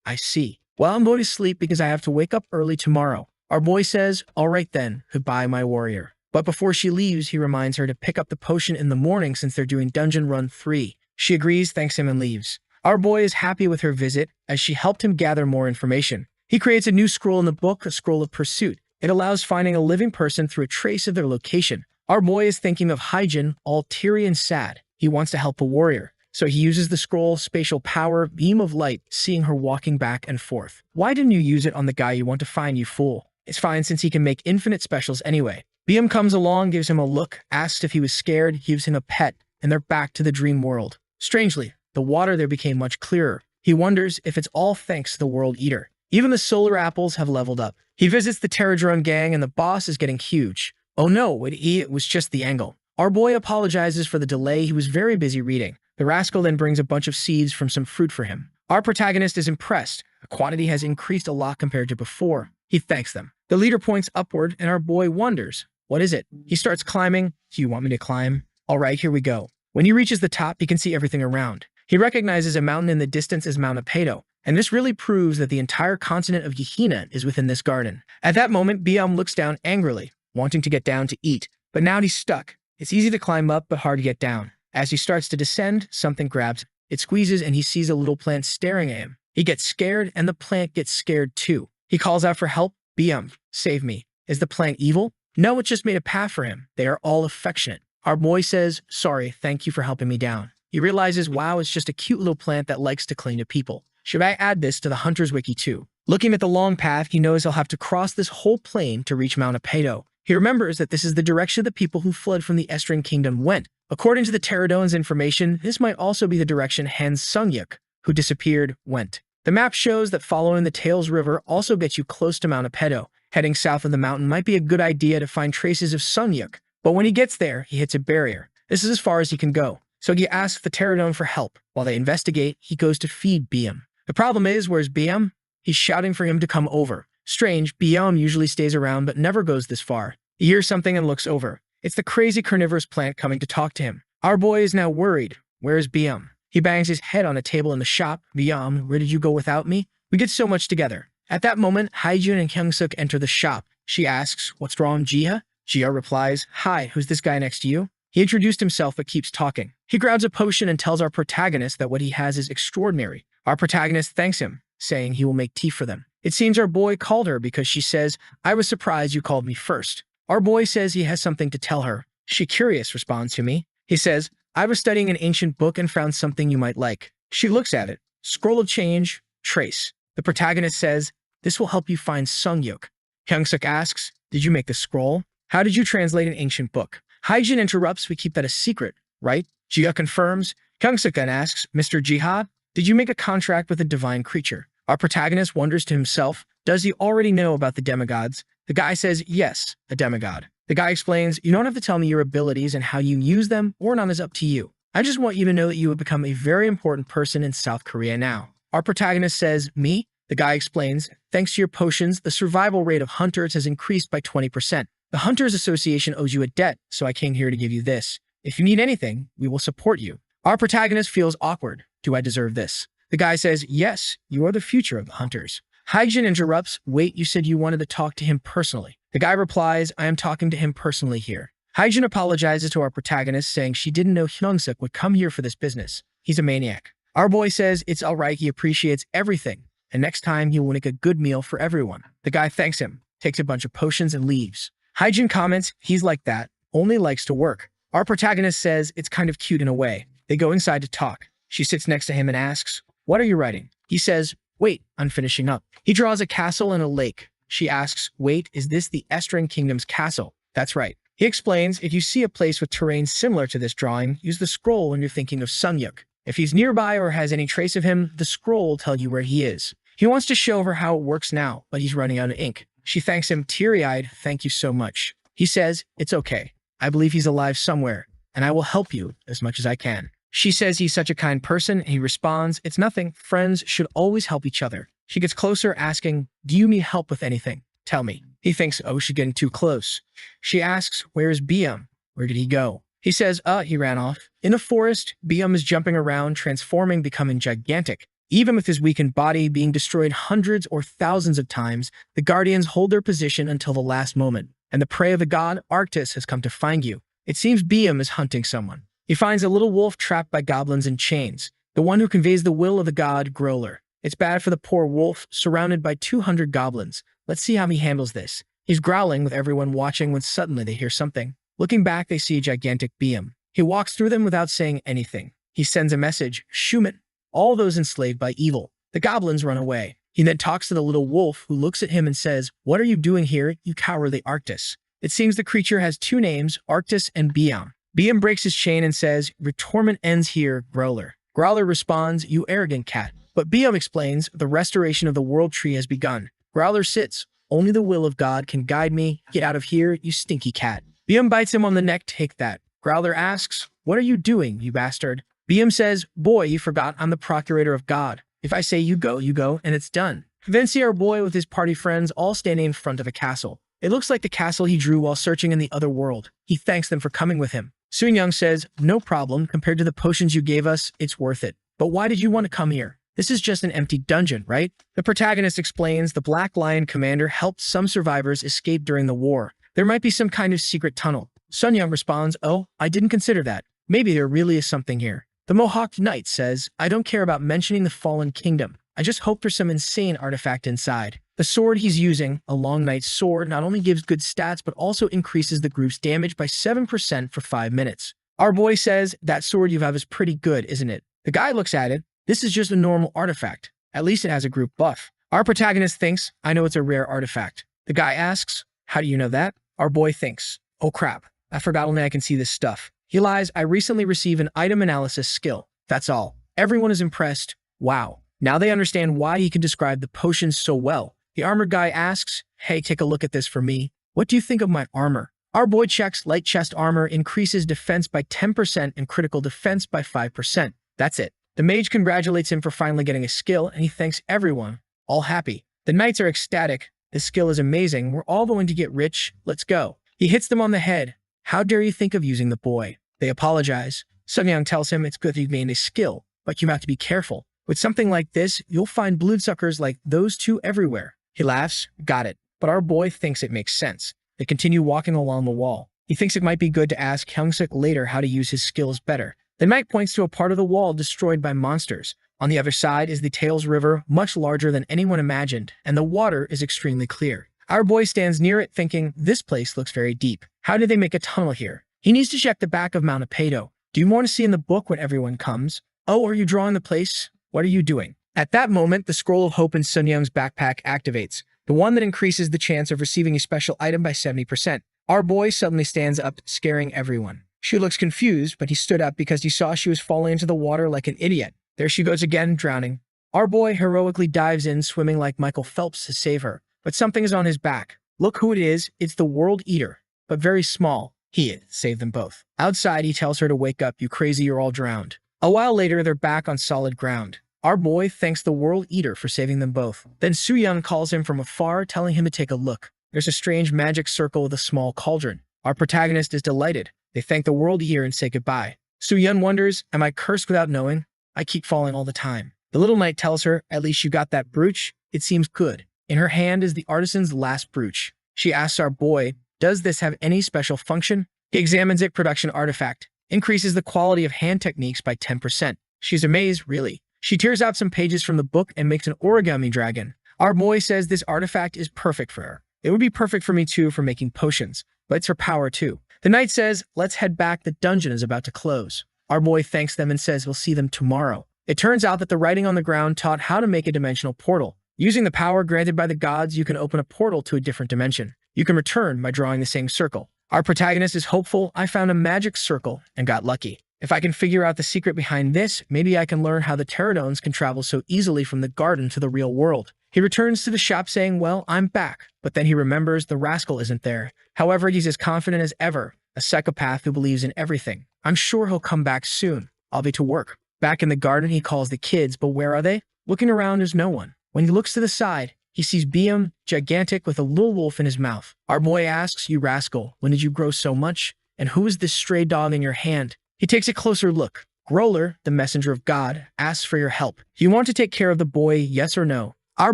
I see. Well, I'm going to sleep because I have to wake up early tomorrow. Our boy says, all right then, goodbye, my warrior. But before she leaves, he reminds her to pick up the potion in the morning since they're doing Dungeon Run 3. She agrees, thanks him, and leaves. Our boy is happy with her visit as she helped him gather more information. He creates a new scroll in the book, a scroll of pursuit. It allows finding a living person through a trace of their location. Our boy is thinking of Hyjin, all teary and sad. He wants to help a warrior. So he uses the scroll, spatial power, beam of light, seeing her walking back and forth. Why didn't you use it on the guy you want to find, you fool? It's fine since he can make infinite specials anyway. Biam comes along, gives him a look, asks if he was scared, gives him a pet, and they're back to the dream world. Strangely, the water there became much clearer. He wonders if it's all thanks to the World Eater. Even the solar apples have leveled up. He visits the Terradrone gang and the boss is getting huge. Oh no, it was just the angle. Our boy apologizes for the delay, he was very busy reading. The rascal then brings a bunch of seeds from some fruit for him. Our protagonist is impressed. The quantity has increased a lot compared to before. He thanks them. The leader points upward and our boy wonders, what is it? He starts climbing. Do you want me to climb? All right, here we go. When he reaches the top, he can see everything around. He recognizes a mountain in the distance as Mount Apedo, and this really proves that the entire continent of Gehenna is within this garden. At that moment, Biam looks down angrily, wanting to get down to eat, but now he's stuck. It's easy to climb up, but hard to get down. As he starts to descend, something grabs him. It squeezes and he sees a little plant staring at him. He gets scared and the plant gets scared too. He calls out for help. Biam, save me. Is the plant evil? No, it just made a path for him. They are all affectionate. Our boy says, sorry, thank you for helping me down. He realizes, wow, it's just a cute little plant that likes to cling to people. Should I add this to the Hunter's Wiki too? Looking at the long path, he knows he'll have to cross this whole plain to reach Mount Apedo. He remembers that this is the direction the people who fled from the Estrine Kingdom went. According to the Pterodone's information, this might also be the direction Hans Sungyuk, who disappeared, went. The map shows that following the Tails River also gets you close to Mount Apedo. Heading south of the mountain might be a good idea to find traces of Sungyuk, but when he gets there, he hits a barrier. This is as far as he can go. So he asks the Pterodone for help. While they investigate, he goes to feed Biam. The problem is, where's Biam? He's shouting for him to come over. Strange, Biam usually stays around but never goes this far. He hears something and looks over. It's the crazy carnivorous plant coming to talk to him. Our boy is now worried. Where is Biam? He bangs his head on a table in the shop. Biam, where did you go without me? We did so much together. At that moment, Haijun and Kyungsuk enter the shop. She asks, what's wrong, Jia? Jia replies, hi, who's this guy next to you? He introduced himself but keeps talking. He grabs a potion and tells our protagonist that what he has is extraordinary. Our protagonist thanks him, saying he will make tea for them. It seems our boy called her because she says, I was surprised you called me first. Our boy says he has something to tell her. She curious responds to me. He says, I was studying an ancient book and found something you might like. She looks at it. Scroll of change, trace. The protagonist says, this will help you find Sungyuk. Kyungsuk asks, did you make the scroll? How did you translate an ancient book? Haijin interrupts, we keep that a secret, right? Jia confirms. Kyungsuk then asks, Mr. Jihad, did you make a contract with a divine creature? Our protagonist wonders to himself, does he already know about the demigods? The guy says, yes, a demigod. The guy explains, you don't have to tell me your abilities and how you use them or not is up to you. I just want you to know that you have become a very important person in South Korea now. Our protagonist says, me? The guy explains, thanks to your potions, the survival rate of hunters has increased by 20%. The Hunters Association owes you a debt, so I came here to give you this. If you need anything, we will support you. Our protagonist feels awkward. Do I deserve this? The guy says, yes, you are the future of the Hunters. Haijin interrupts, wait, you said you wanted to talk to him personally. The guy replies, I am talking to him personally here. Haijin apologizes to our protagonist, saying she didn't know Hyungsuk would come here for this business. He's a maniac. Our boy says it's alright, he appreciates everything, and next time he will make a good meal for everyone. The guy thanks him, takes a bunch of potions, and leaves. Haijin comments, he's like that, only likes to work. Our protagonist says it's kind of cute in a way. They go inside to talk. She sits next to him and asks, what are you writing? He says, wait, I'm finishing up. He draws a castle and a lake. She asks, wait, is this the Estrine Kingdom's castle? That's right. He explains, if you see a place with terrain similar to this drawing, use the scroll when you're thinking of Sungyuk. If he's nearby or has any trace of him, the scroll will tell you where he is. He wants to show her how it works now, but he's running out of ink. She thanks him teary-eyed, thank you so much. He says, it's okay. I believe he's alive somewhere, and I will help you as much as I can. She says he's such a kind person, and he responds, it's nothing. Friends should always help each other. She gets closer, asking, do you need help with anything? Tell me. He thinks, oh, she's getting too close. She asks, where's Biam? Where did he go? He says, he ran off. In a forest, Biam is jumping around, transforming, becoming gigantic. Even with his weakened body being destroyed hundreds or thousands of times, the Guardians hold their position until the last moment, and the prey of the god, Arctis, has come to find you. It seems Biam is hunting someone. He finds a little wolf trapped by goblins in chains, the one who conveys the will of the god, Growler. It's bad for the poor wolf, surrounded by 200 goblins. Let's see how he handles this. He's growling with everyone watching when suddenly they hear something. Looking back, they see a gigantic Biam. He walks through them without saying anything. He sends a message, Schumann. All those enslaved by evil. The goblins run away. He then talks to the little wolf, who looks at him and says, what are you doing here, you cowardly Arctis? It seems the creature has two names, Arctis and Biam. Biam breaks his chain and says, your torment ends here, Growler. Growler responds, you arrogant cat. But Biam explains, the restoration of the world tree has begun. Growler sits, only the will of God can guide me. Get out of here, you stinky cat. Biam bites him on the neck, take that. Growler asks, what are you doing, you bastard? Biam says, boy, you forgot I'm the procurator of God. If I say you go, and it's done. Then see our boy with his party friends all standing in front of a castle. It looks like the castle he drew while searching in the other world. He thanks them for coming with him. Young says, no problem, compared to the potions you gave us, it's worth it. But why did you want to come here? This is just an empty dungeon, right? The protagonist explains the Black Lion commander helped some survivors escape during the war. There might be some kind of secret tunnel. Young responds, oh, I didn't consider that. Maybe there really is something here. The Mohawked Knight says, I don't care about mentioning the fallen kingdom. I just hope there's some insane artifact inside. The sword he's using, a Long Knight's sword, not only gives good stats, but also increases the group's damage by 7% for 5 minutes. Our boy says, that sword you have is pretty good, isn't it? The guy looks at it. This is just a normal artifact. At least it has a group buff. Our protagonist thinks, I know it's a rare artifact. The guy asks, how do you know that? Our boy thinks, oh crap, I forgot only I can see this stuff. He lies, I recently received an item analysis skill. That's all. Everyone is impressed. Wow. Now they understand why he can describe the potions so well. The armored guy asks, hey, take a look at this for me. What do you think of my armor? Our boy checks light chest armor increases defense by 10% and critical defense by 5%. That's it. The mage congratulates him for finally getting a skill, and he thanks everyone. All happy. The knights are ecstatic. This skill is amazing. We're all going to get rich. Let's go. He hits them on the head. How dare you think of using the boy? They apologize. Young tells him it's good that you've gained a skill, but you have to be careful. With something like this, you'll find bloodsuckers like those two everywhere. He laughs. Got it. But our boy thinks it makes sense. They continue walking along the wall. He thinks it might be good to ask Hyung-sik later how to use his skills better. The knight points to a part of the wall destroyed by monsters. On the other side is the Tails River, much larger than anyone imagined, and the water is extremely clear. Our boy stands near it thinking, this place looks very deep. How did they make a tunnel here? He needs to check the back of Mount Apedo. Do you want to see in the book when everyone comes? Oh, are you drawing the place? What are you doing? At that moment, the Scroll of Hope in Young's backpack activates, the one that increases the chance of receiving a special item by 70%. Our boy suddenly stands up, scaring everyone. She looks confused, but he stood up because he saw she was falling into the water like an idiot. There she goes again, drowning. Our boy heroically dives in, swimming like Michael Phelps to save her. But something is on his back. Look who it is. It's the World Eater, but very small. He saved them both. Outside, he tells her to wake up. You crazy, you're all drowned. A while later, they're back on solid ground. Our boy thanks the World Eater for saving them both. Then Young calls him from afar, telling him to take a look. There's a strange magic circle with a small cauldron. Our protagonist is delighted. They thank the World Eater and say goodbye. Young wonders, am I cursed without knowing? I keep falling all the time. The little knight tells her, at least you got that brooch. It seems good. In her hand is the artisan's last brooch. She asks our boy, does this have any special function? He examines it. Production artifact. Increases the quality of hand techniques by 10%. She's amazed, really. She tears out some pages from the book and makes an origami dragon. Our boy says this artifact is perfect for her. It would be perfect for me too for making potions, but it's her power too. The knight says, let's head back. The dungeon is about to close. Our boy thanks them and says we'll see them tomorrow. It turns out that the writing on the ground taught how to make a dimensional portal. Using the power granted by the gods, you can open a portal to a different dimension. You can return by drawing the same circle. Our protagonist is hopeful. I found a magic circle and got lucky. If I can figure out the secret behind this, maybe I can learn how the pterodones can travel so easily from the garden to the real world. He returns to the shop saying, well, I'm back. But then he remembers the rascal isn't there. However, he's as confident as ever, a psychopath who believes in everything. I'm sure he'll come back soon. I'll be to work. Back in the garden, he calls the kids, but where are they? Looking around, there's no one. When he looks to the side, he sees Biam, gigantic with a little wolf in his mouth. Our boy asks, you rascal, when did you grow so much? And who is this stray dog in your hand? He takes a closer look. Growler, the messenger of God, asks for your help. Do you want to take care of the boy, yes or no? Our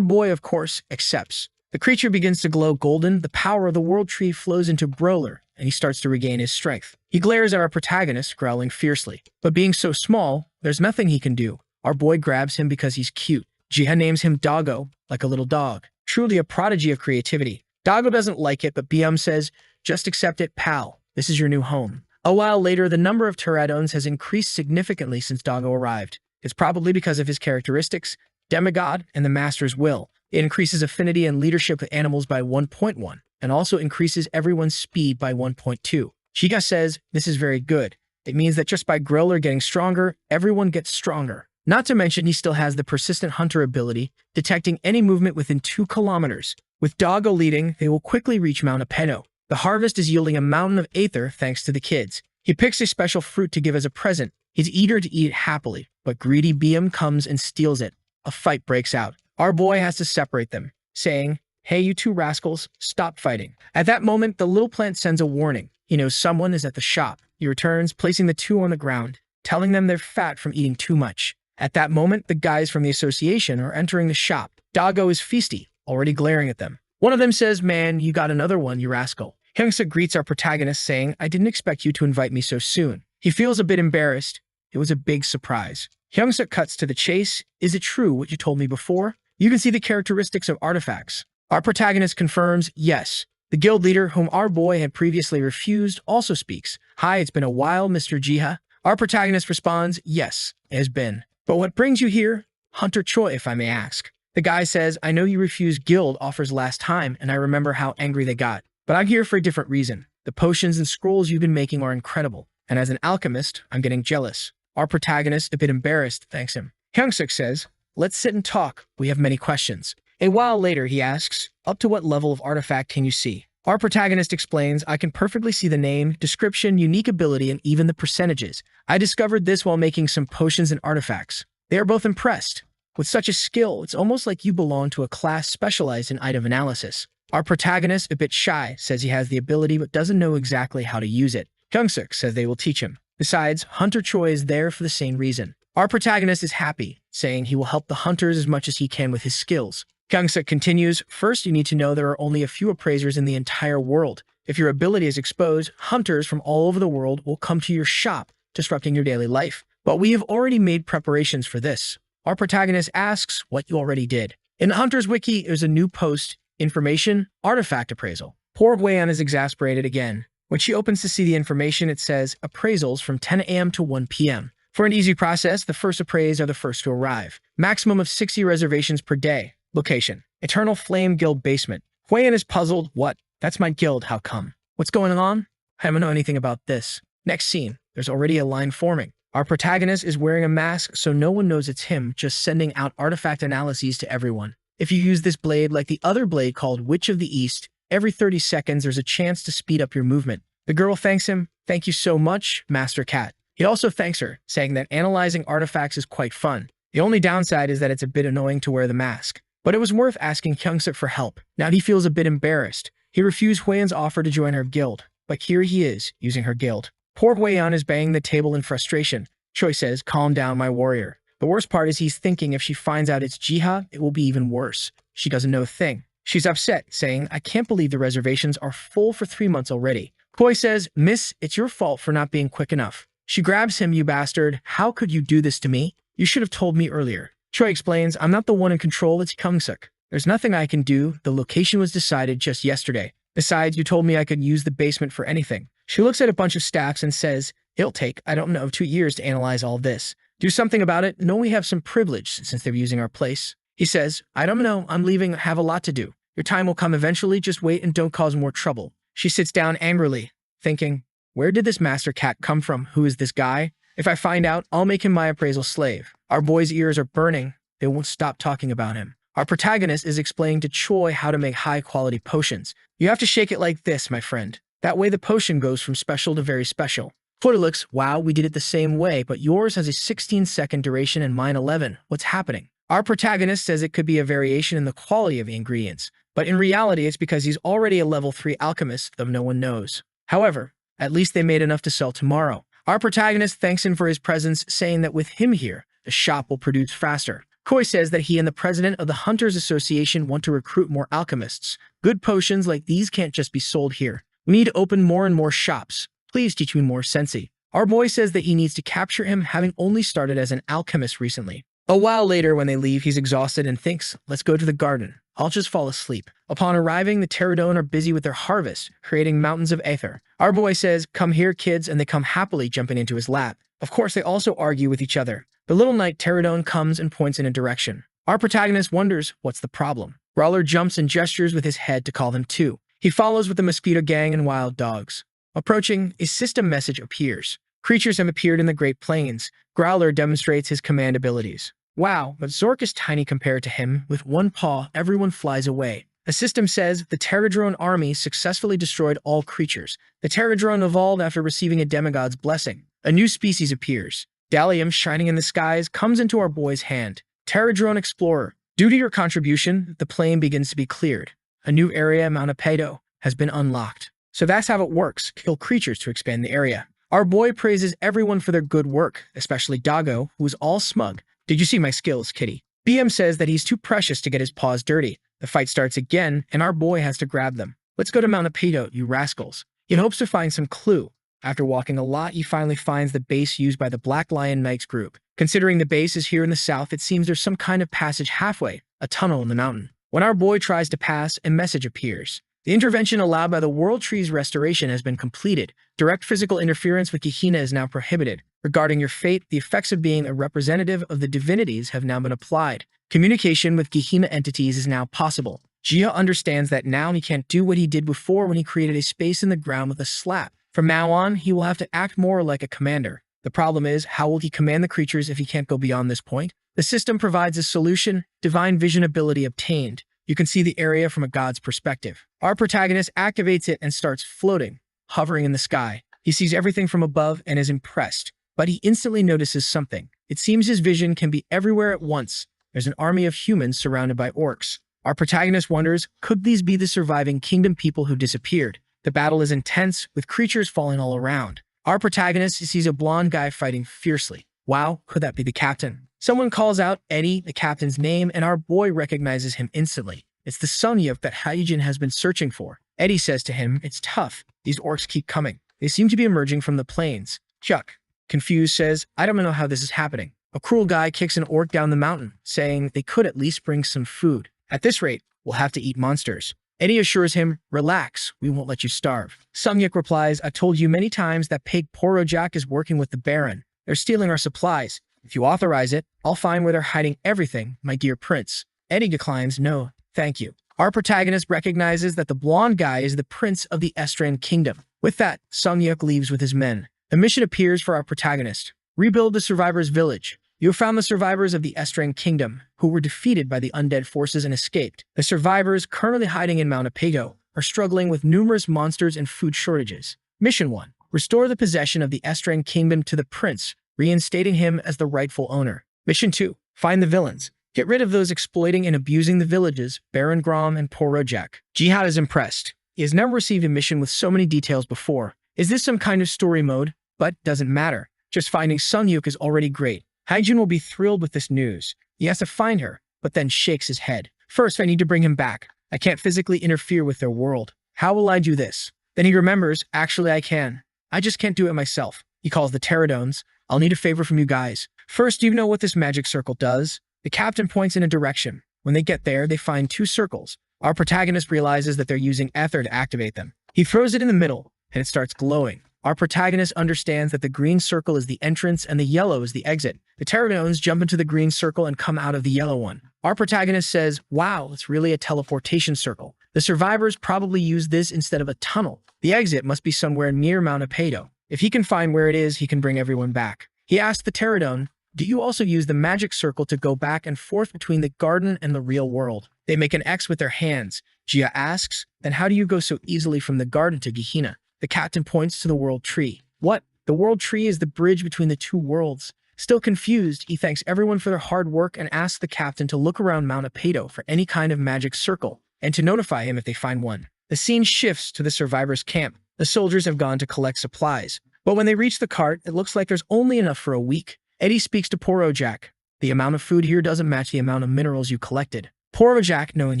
boy, of course, accepts. The creature begins to glow golden. The power of the world tree flows into Growler, and he starts to regain his strength. He glares at our protagonist, growling fiercely. But being so small, there's nothing he can do. Our boy grabs him because he's cute. Jiha names him Doggo, like a little dog. Truly a prodigy of creativity. Doggo doesn't like it, but Biam says, just accept it, pal. This is your new home. A while later, the number of pterodones has increased significantly since Doggo arrived. It's probably because of his characteristics, demigod, and the master's will. It increases affinity and leadership with animals by 1.1, and also increases everyone's speed by 1.2. Chica says, this is very good. It means that just by Growler getting stronger, everyone gets stronger. Not to mention, he still has the persistent hunter ability, detecting any movement within 2 kilometers. With Doggo leading, they will quickly reach Mount Apedo. The harvest is yielding a mountain of aether thanks to the kids. He picks a special fruit to give as a present. He's eager to eat it happily, but greedy Biam comes and steals it. A fight breaks out. Our boy has to separate them, saying, "Hey, you two rascals, stop fighting." At that moment, the little plant sends a warning. He knows someone is at the shop. He returns, placing the two on the ground, telling them they're fat from eating too much. At that moment, the guys from the association are entering the shop. Doggo is feisty, already glaring at them. One of them says, "Man, you got another one, you rascal." Hyungsuk greets our protagonist, saying, "I didn't expect you to invite me so soon." He feels a bit embarrassed. It was a big surprise. Hyungsuk cuts to the chase. "Is it true what you told me before? You can see the characteristics of artifacts." Our protagonist confirms, "Yes." The guild leader, whom our boy had previously refused, also speaks. "Hi, it's been a while, Mr. Jiha." Our protagonist responds, "Yes, it has been. But what brings you here? Hunter Choi, if I may ask." The guy says, "I know you refused guild offers last time, and I remember how angry they got. But I'm here for a different reason. The potions and scrolls you've been making are incredible. And as an alchemist, I'm getting jealous." Our protagonist, a bit embarrassed, thanks him. Hyungsuk says, "Let's sit and talk. We have many questions." A while later, he asks, "Up to what level of artifact can you see?" Our protagonist explains, "I can perfectly see the name, description, unique ability, and even the percentages. I discovered this while making some potions and artifacts." They are both impressed. With such a skill, it's almost like you belong to a class specialized in item analysis. Our protagonist, a bit shy, says he has the ability but doesn't know exactly how to use it. Hyungsuk says they will teach him. Besides, Hunter Choi is there for the same reason. Our protagonist is happy, saying he will help the hunters as much as he can with his skills. Hyungsuk continues, "First, you need to know there are only a few appraisers in the entire world. If your ability is exposed, hunters from all over the world will come to your shop, disrupting your daily life. But we have already made preparations for this." Our protagonist asks what you already did. In the Hunter's Wiki, there's a new post, information, artifact appraisal. Poor Guian is exasperated again. When she opens to see the information, it says appraisals from 10 a.m. to 1 p.m. For an easy process, the first appraised are the first to arrive. Maximum of 60 reservations per day. Location, Eternal Flame Guild basement. Huiyan is puzzled. "What? That's my guild, how come? What's going on? I don't know anything about this." Next scene, there's already a line forming. Our protagonist is wearing a mask so no one knows it's him, just sending out artifact analyses to everyone. If you use this blade like the other blade called Witch of the East, every 30 seconds there's a chance to speed up your movement. The girl thanks him. "Thank you so much, Master Cat." He also thanks her, saying that analyzing artifacts is quite fun. The only downside is that it's a bit annoying to wear the mask. But it was worth asking Hyungsuk for help. Now he feels a bit embarrassed. He refused Huiyan's offer to join her guild, but here he is, using her guild. Poor Huiyan is banging the table in frustration. Choi says, "Calm down, my warrior." The worst part is he's thinking if she finds out it's Jiha, it will be even worse. She doesn't know a thing. She's upset, saying, "I can't believe the reservations are full for 3 months already." Choi says, "Miss, it's your fault for not being quick enough." She grabs him. "You bastard. How could you do this to me? You should have told me earlier." Choi explains, "I'm not the one in control, it's Hyungsuk. There's nothing I can do. The location was decided just yesterday. Besides, you told me I could use the basement for anything." She looks at a bunch of stacks and says, "It'll take, I don't know, 2 years to analyze all this. Do something about it. No, we have some privilege since they're using our place." He says, "I don't know. I'm leaving. I have a lot to do. Your time will come eventually. Just wait and don't cause more trouble." She sits down angrily, thinking, where did this Master Cat come from? Who is this guy? If I find out, I'll make him my appraisal slave. Our boy's ears are burning. They won't stop talking about him. Our protagonist is explaining to Choi how to make high-quality potions. "You have to shake it like this, my friend. That way the potion goes from special to very special." Choi looks, "Wow, we did it the same way, but yours has a 16-second duration and mine 11. What's happening?" Our protagonist says it could be a variation in the quality of the ingredients, but in reality it's because he's already a level 3 alchemist, though no one knows. However, at least they made enough to sell tomorrow. Our protagonist thanks him for his presence, saying that with him here, the shop will produce faster. Choi says that he and the president of the Hunters Association want to recruit more alchemists. Good potions like these can't just be sold here. We need to open more and more shops. Please teach me more sensei. Our boy says that he needs to capture him, having only started as an alchemist recently. A while later, when they leave, he's exhausted and thinks, "Let's go to the garden. I'll just fall asleep." Upon arriving, the pterodon are busy with their harvest, creating mountains of aether. Our boy says, "Come here, kids," and they come happily, jumping into his lap. Of course, they also argue with each other. The little knight pterodon comes and points in a direction. Our protagonist wonders, what's the problem? Brawler jumps and gestures with his head to call them too. He follows with the mosquito gang and wild dogs. Approaching, a system message appears. Creatures have appeared in the Great Plains. Growler demonstrates his command abilities. Wow, but Zork is tiny compared to him. With one paw, everyone flies away. The system says the pterodon army successfully destroyed all creatures. The pterodon evolved after receiving a demigod's blessing. A new species appears. Dalium, shining in the skies, comes into our boy's hand. Pterodon Explorer. Due to your contribution, the plain begins to be cleared. A new area, Mount Apedo, has been unlocked. So that's how it works. Kill creatures to expand the area. Our boy praises everyone for their good work, especially Doggo, who is all smug. Did you see my skills, kitty? BM says that he's too precious to get his paws dirty. The fight starts again, and our boy has to grab them. Let's go to Mount Apedo, you rascals. He hopes to find some clue. After walking a lot, he finally finds the base used by the Black Lion Knights group. Considering the base is here in the south, it seems there's some kind of passage halfway, a tunnel in the mountain. When our boy tries to pass, a message appears. The intervention allowed by the World Tree's restoration has been completed. Direct physical interference with Gehenna is now prohibited. Regarding your fate, the effects of being a representative of the divinities have now been applied. Communication with Gehenna entities is now possible. Jia understands that now he can't do what he did before when he created a space in the ground with a slap. From now on, he will have to act more like a commander. The problem is, how will he command the creatures if he can't go beyond this point? The system provides a solution, divine vision ability obtained. You can see the area from a god's perspective. Our protagonist activates it and starts floating, hovering in the sky. He sees everything from above and is impressed, but he instantly notices something. It seems his vision can be everywhere at once. There's an army of humans surrounded by orcs. Our protagonist wonders, could these be the surviving kingdom people who disappeared? The battle is intense, with creatures falling all around. Our protagonist sees a blonde guy fighting fiercely. Wow, could that be the captain? Someone calls out Eddie, the captain's name, and our boy recognizes him instantly. It's the Sunyuk that Hyujin has been searching for. Eddie says to him, it's tough. These orcs keep coming. They seem to be emerging from the plains. Chuck, confused, says, I don't know how this is happening. A cruel guy kicks an orc down the mountain, saying they could at least bring some food. At this rate, we'll have to eat monsters. Eddie assures him, relax, we won't let you starve. Sunyuk replies, I told you many times that pig Porojak is working with the Baron. They're stealing our supplies. If you authorize it, I'll find where they're hiding everything, my dear prince. Eddie declines, no, thank you. Our protagonist recognizes that the blonde guy is the prince of the Estran kingdom. With that, Sunyuk leaves with his men. The mission appears for our protagonist. Rebuild the survivors' village. You have found the survivors of the Estran kingdom, who were defeated by the undead forces and escaped. The survivors, currently hiding in Mount Apedo, are struggling with numerous monsters and food shortages. Mission 1. Restore the possession of the Estran kingdom to the prince, reinstating him as the rightful owner. Mission 2. Find the villains. Get rid of those exploiting and abusing the villages, Baron Grom and Porojak. Jihad is impressed. He has never received a mission with so many details before. Is this some kind of story mode? But doesn't matter. Just finding Sunyuk is already great. Hyujin will be thrilled with this news. He has to find her, but then shakes his head. First, I need to bring him back. I can't physically interfere with their world. How will I do this? Then he remembers, actually I can. I just can't do it myself. He calls the Pterodones. I'll need a favor from you guys. First, do you know what this magic circle does? The captain points in a direction. When they get there, they find 2 circles. Our protagonist realizes that they're using ether to activate them. He throws it in the middle, and it starts glowing. Our protagonist understands that the green circle is the entrance and the yellow is the exit. The Pterodones jump into the green circle and come out of the yellow one. Our protagonist says, wow, it's really a teleportation circle. The survivors probably use this instead of a tunnel. The exit must be somewhere near Mount Apedo. If he can find where it is, he can bring everyone back. He asks the Pterodone, do you also use the magic circle to go back and forth between the garden and the real world? They make an X with their hands. Jia asks, then how do you go so easily from the garden to Gehenna? The captain points to the world tree. What? The world tree is the bridge between the 2 worlds. Still confused, he thanks everyone for their hard work and asks the captain to look around Mount Apedo for any kind of magic circle, and to notify him if they find one. The scene shifts to the survivors' camp. The soldiers have gone to collect supplies. But when they reach the cart, it looks like there's only enough for a week. Eddie speaks to Porojak. The amount of food here doesn't match the amount of minerals you collected. Porojak, knowing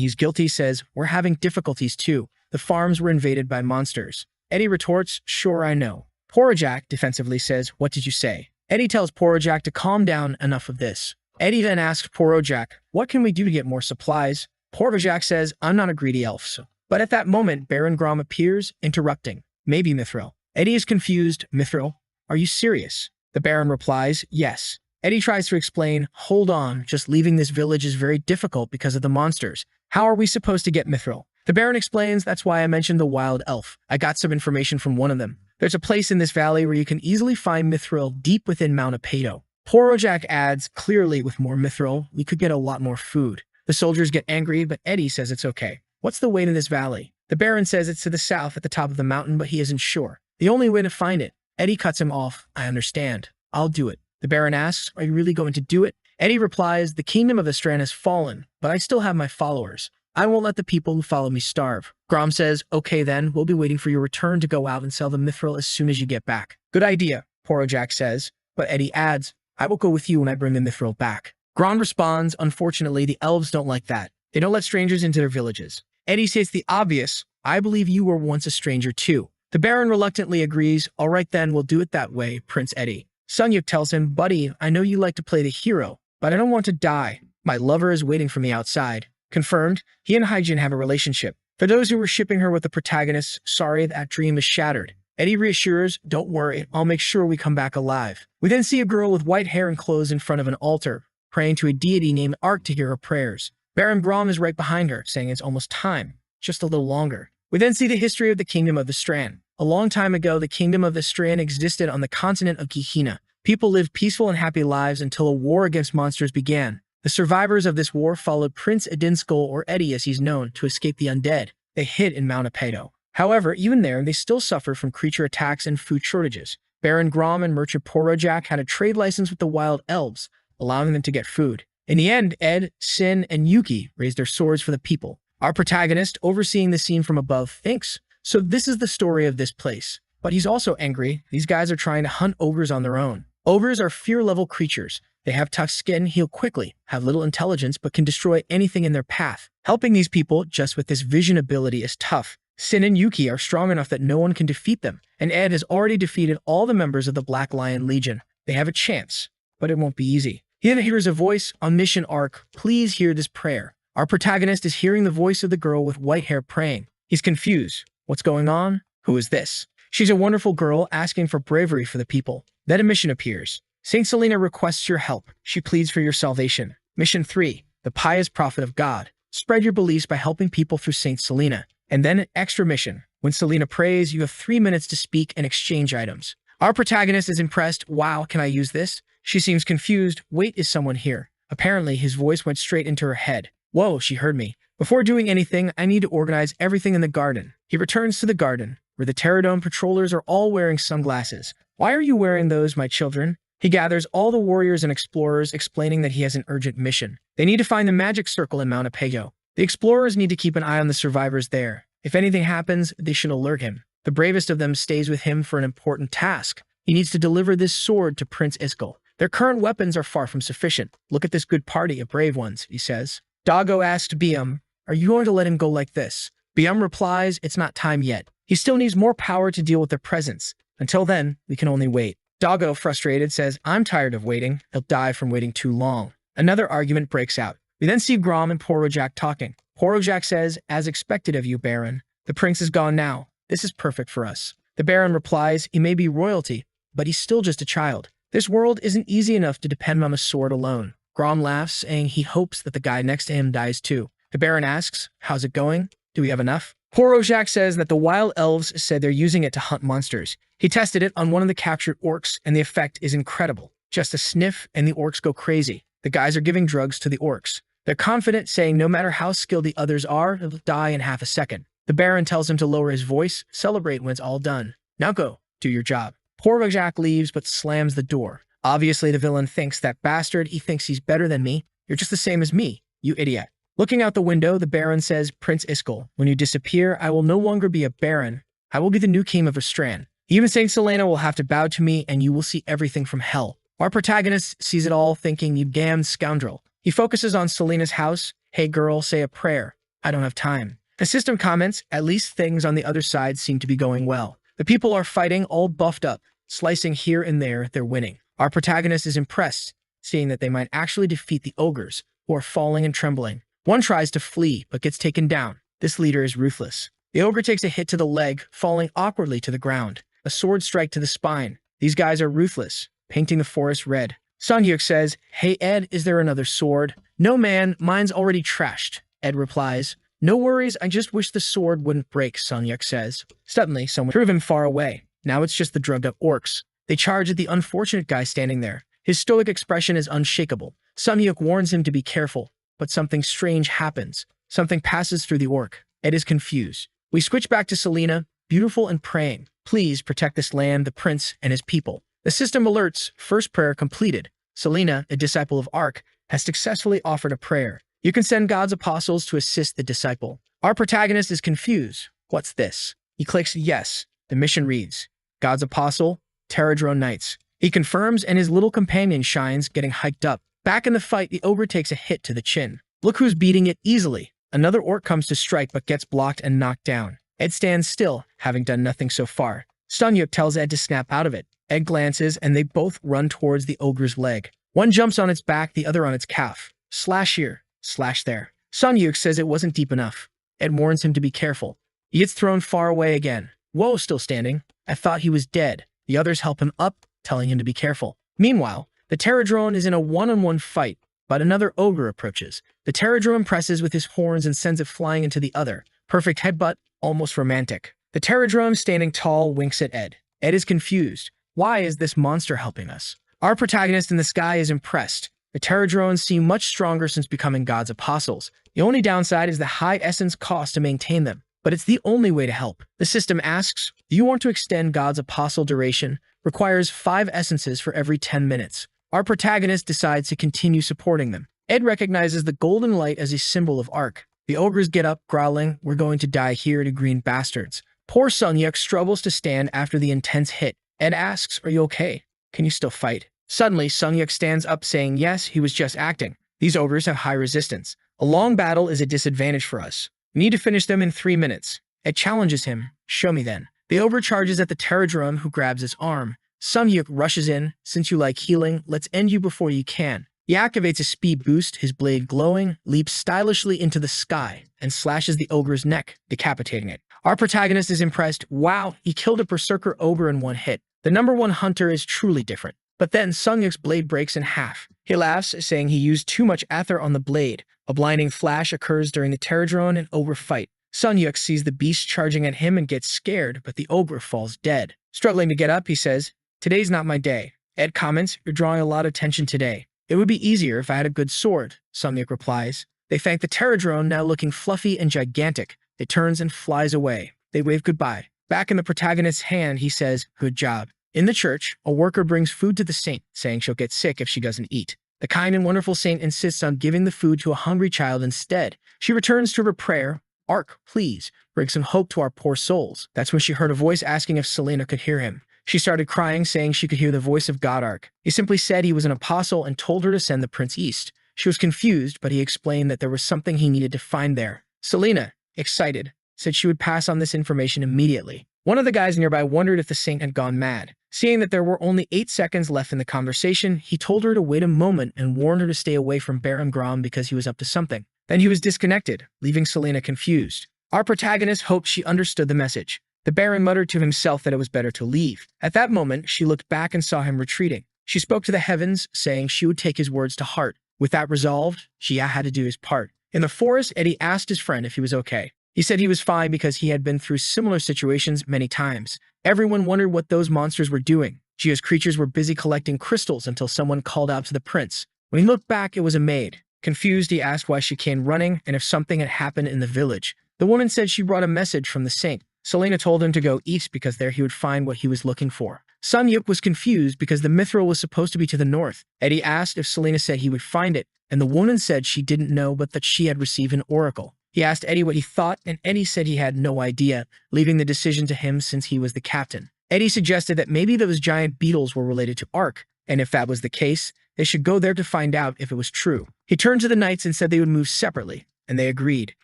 he's guilty, says, we're having difficulties too. The farms were invaded by monsters. Eddie retorts, sure I know. Porojak defensively says, what did you say? Eddie tells Porojak to calm down, enough of this. Eddie then asks Porojak, what can we do to get more supplies? Porojak says, I'm not a greedy elf. But at that moment, Baron Grom appears, interrupting. Maybe Mithril. Eddie is confused. Mithril? Are you serious? The Baron replies, yes. Eddie tries to explain, hold on, just leaving this village is very difficult because of the monsters. How are we supposed to get Mithril? The Baron explains, that's why I mentioned the wild elf. I got some information from one of them. There's a place in this valley where you can easily find Mithril deep within Mount Apedo. Porojak adds, clearly with more Mithril, we could get a lot more food. The soldiers get angry, but Eddie says it's okay. What's the way to this valley? The Baron says it's to the south at the top of the mountain, but he isn't sure. The only way to find it. Eddie cuts him off. I understand. I'll do it. The Baron asks, are you really going to do it? Eddie replies, the kingdom of Estran has fallen, but I still have my followers. I won't let the people who follow me starve. Grom says, okay then, we'll be waiting for your return to go out and sell the mithril as soon as you get back. Good idea, Porojak says, but Eddie adds, I will go with you when I bring the mithril back. Grom responds, unfortunately, the elves don't like that. They don't let strangers into their villages. Eddie states the obvious, I believe you were once a stranger too. The Baron reluctantly agrees, all right then, we'll do it that way, Prince Eddie. Sungyuk tells him, buddy, I know you like to play the hero, but I don't want to die. My lover is waiting for me outside. Confirmed, he and Hyjin have a relationship. For those who were shipping her with the protagonist, sorry, that dream is shattered. Eddie reassures, don't worry, I'll make sure we come back alive. We then see a girl with white hair and clothes in front of an altar, praying to a deity named Ark to hear her prayers. Baron Grom is right behind her, saying it's almost time, just a little longer. We then see the history of the Kingdom of the Strand. A long time ago, the Kingdom of the Strand existed on the continent of Gehenna. People lived peaceful and happy lives until a war against monsters began. The survivors of this war followed Prince Edinskull, or Eddie as he's known, to escape the undead. They hid in Mount Apedo. However, even there, they still suffered from creature attacks and food shortages. Baron Grom and Merchant Porojak had a trade license with the wild elves, allowing them to get food. In the end, Ed, Sin, and Yuki raised their swords for the people. Our protagonist, overseeing the scene from above, thinks, so this is the story of this place. But he's also angry. These guys are trying to hunt ogres on their own. Ogres are fear-level creatures. They have tough skin, heal quickly, have little intelligence, but can destroy anything in their path. Helping these people just with this vision ability is tough. Sin and Yuki are strong enough that no one can defeat them, and Ed has already defeated all the members of the Black Lion Legion. They have a chance, but it won't be easy. He then hears a voice on Mission Arc, please hear this prayer. Our protagonist is hearing the voice of the girl with white hair praying. He's confused. What's going on? Who is this? She's a wonderful girl asking for bravery for the people. Then a mission appears. Saint Selena requests your help. She pleads for your salvation. Mission 3, the pious prophet of God. Spread your beliefs by helping people through Saint Selena. And then an extra mission. When Selena prays, you have 3 minutes to speak and exchange items. Our protagonist is impressed. Wow, can I use this? She seems confused. Wait, is someone here? Apparently, his voice went straight into her head. Whoa, she heard me. Before doing anything, I need to organize everything in the garden. He returns to the garden, where the Terradome patrollers are all wearing sunglasses. Why are you wearing those, my children? He gathers all the warriors and explorers, explaining that he has an urgent mission. They need to find the magic circle in Mount Apeyo. The explorers need to keep an eye on the survivors there. If anything happens, they should alert him. The bravest of them stays with him for an important task. He needs to deliver this sword to Prince Iskall. Their current weapons are far from sufficient. Look at this good party of brave ones, he says. Doggo asked Bium, are you going to let him go like this? Bium replies, it's not time yet. He still needs more power to deal with their presence. Until then, we can only wait. Doggo, frustrated, says, I'm tired of waiting. He'll die from waiting too long. Another argument breaks out. We then see Grom and Porojak talking. Porojak says, as expected of you, Baron. The prince is gone now. This is perfect for us. The Baron replies, he may be royalty, but he's still just a child. This world isn't easy enough to depend on a sword alone. Grom laughs, saying he hopes that the guy next to him dies too. The Baron asks, how's it going? Do we have enough? Porojak says that the wild elves said they're using it to hunt monsters. He tested it on one of the captured orcs, and the effect is incredible. Just a sniff, and the orcs go crazy. The guys are giving drugs to the orcs. They're confident, saying no matter how skilled the others are, they'll die in half a second. The Baron tells him to lower his voice, celebrate when it's all done. Now go, do your job. Porojak leaves, but slams the door. Obviously, the villain thinks that bastard, he thinks he's better than me. You're just the same as me, you idiot. Looking out the window, the Baron says, Prince Iskall, when you disappear, I will no longer be a Baron. I will be the new king of Rastran. Even Saint Selena will have to bow to me, and you will see everything from hell. Our protagonist sees it all, thinking, you damned scoundrel. He focuses on Selena's house. Hey girl, say a prayer. I don't have time. The system comments, at least things on the other side seem to be going well. The people are fighting, all buffed up. Slicing here and there, they're winning. Our protagonist is impressed, seeing that they might actually defeat the ogres, who are falling and trembling. One tries to flee, but gets taken down. This leader is ruthless. The ogre takes a hit to the leg, falling awkwardly to the ground. A sword strike to the spine. These guys are ruthless, painting the forest red. Sungyuk says, hey Ed, is there another sword? No man, mine's already trashed. Ed replies, no worries, I just wish the sword wouldn't break, Sungyuk says. Suddenly, someone threw him far away. Now it's just the drugged-up orcs. They charge at the unfortunate guy standing there. His stoic expression is unshakable. Sungyuk warns him to be careful, but something strange happens. Something passes through the orc. Ed is confused. We switch back to Selena, beautiful and praying. Please protect this land, the prince, and his people. The system alerts, first prayer completed. Selena, a disciple of Ark, has successfully offered a prayer. You can send God's apostles to assist the disciple. Our protagonist is confused. What's this? He clicks yes. The mission reads, God's apostle, Terradrone Knights. He confirms and his little companion shines, getting hiked up. Back in the fight, the ogre takes a hit to the chin. Look who's beating it easily. Another orc comes to strike but gets blocked and knocked down. Ed stands still, having done nothing so far. Sunyuk tells Ed to snap out of it. Ed glances and they both run towards the ogre's leg. One jumps on its back, the other on its calf. Slash here, slash there. Sunyuk says it wasn't deep enough. Ed warns him to be careful. He gets thrown far away again. Woe still standing. I thought he was dead. The others help him up, telling him to be careful. Meanwhile, the Terradrone is in a one-on-one fight, but another ogre approaches. The Terradrone presses with his horns and sends it flying into the other. Perfect headbutt, almost romantic. The Terradrone, standing tall, winks at Ed. Ed is confused. Why is this monster helping us? Our protagonist in the sky is impressed. The Terradrones seem much stronger since becoming God's apostles. The only downside is the high essence cost to maintain them, but it's the only way to help. The system asks, do you want to extend God's apostle duration? Requires 5 essences for every 10 minutes. Our protagonist decides to continue supporting them. Ed recognizes the golden light as a symbol of Ark. The ogres get up, growling, we're going to die here to green bastards. Poor Sunyuk struggles to stand after the intense hit. Ed asks, are you okay? Can you still fight? Suddenly, Sunyuk stands up saying, yes, he was just acting. These ogres have high resistance. A long battle is a disadvantage for us. We need to finish them in 3 minutes. Ed challenges him. Show me then. The ogre charges at the Terradrone, who grabs his arm. Sunyuk rushes in. Since you like healing, let's end you before you can. He activates a speed boost, his blade glowing, leaps stylishly into the sky, and slashes the ogre's neck, decapitating it. Our protagonist is impressed. Wow, he killed a berserker ogre in one hit. The #1 hunter is truly different. But then Sunyuk's blade breaks in half. He laughs, saying he used too much ether on the blade. A blinding flash occurs during the Terradrone and ogre fight. Sunyuk sees the beast charging at him and gets scared, but the ogre falls dead. Struggling to get up, he says, today's not my day. Ed comments, you're drawing a lot of attention today. It would be easier if I had a good sword, Sunyuk replies. They thank the Terradrone, now looking fluffy and gigantic. It turns and flies away. They wave goodbye. Back in the protagonist's hand, he says, good job. In the church, a worker brings food to the saint, saying she'll get sick if she doesn't eat. The kind and wonderful saint insists on giving the food to a hungry child instead. She returns to her prayer. Ark, please, bring some hope to our poor souls. That's when she heard a voice asking if Selena could hear him. She started crying, saying she could hear the voice of God Ark. He simply said he was an apostle and told her to send the prince east. She was confused, but he explained that there was something he needed to find there. Selena, excited, said she would pass on this information immediately. One of the guys nearby wondered if the saint had gone mad. Seeing that there were only 8 seconds left in the conversation, he told her to wait a moment and warned her to stay away from Baron Grom because he was up to something. Then he was disconnected, leaving Selena confused. Our protagonist hoped she understood the message. The Baron muttered to himself that it was better to leave. At that moment, she looked back and saw him retreating. She spoke to the heavens, saying she would take his words to heart. With that resolved, she had to do his part. In the forest, Eddie asked his friend if he was okay. He said he was fine because he had been through similar situations many times. Everyone wondered what those monsters were doing. Gia's creatures were busy collecting crystals until someone called out to the prince. When he looked back, it was a maid. Confused, he asked why she came running and if something had happened in the village. The woman said she brought a message from the saint. Selena told him to go east because there he would find what he was looking for. Sunyuk was confused because the mithril was supposed to be to the north. Eddie asked if Selena said he would find it, and the woman said she didn't know but that she had received an oracle. He asked Eddie what he thought, and Eddie said he had no idea, leaving the decision to him since he was the captain. Eddie suggested that maybe those giant beetles were related to Ark, and if that was the case, they should go there to find out if it was true. He turned to the knights and said they would move separately, and they agreed.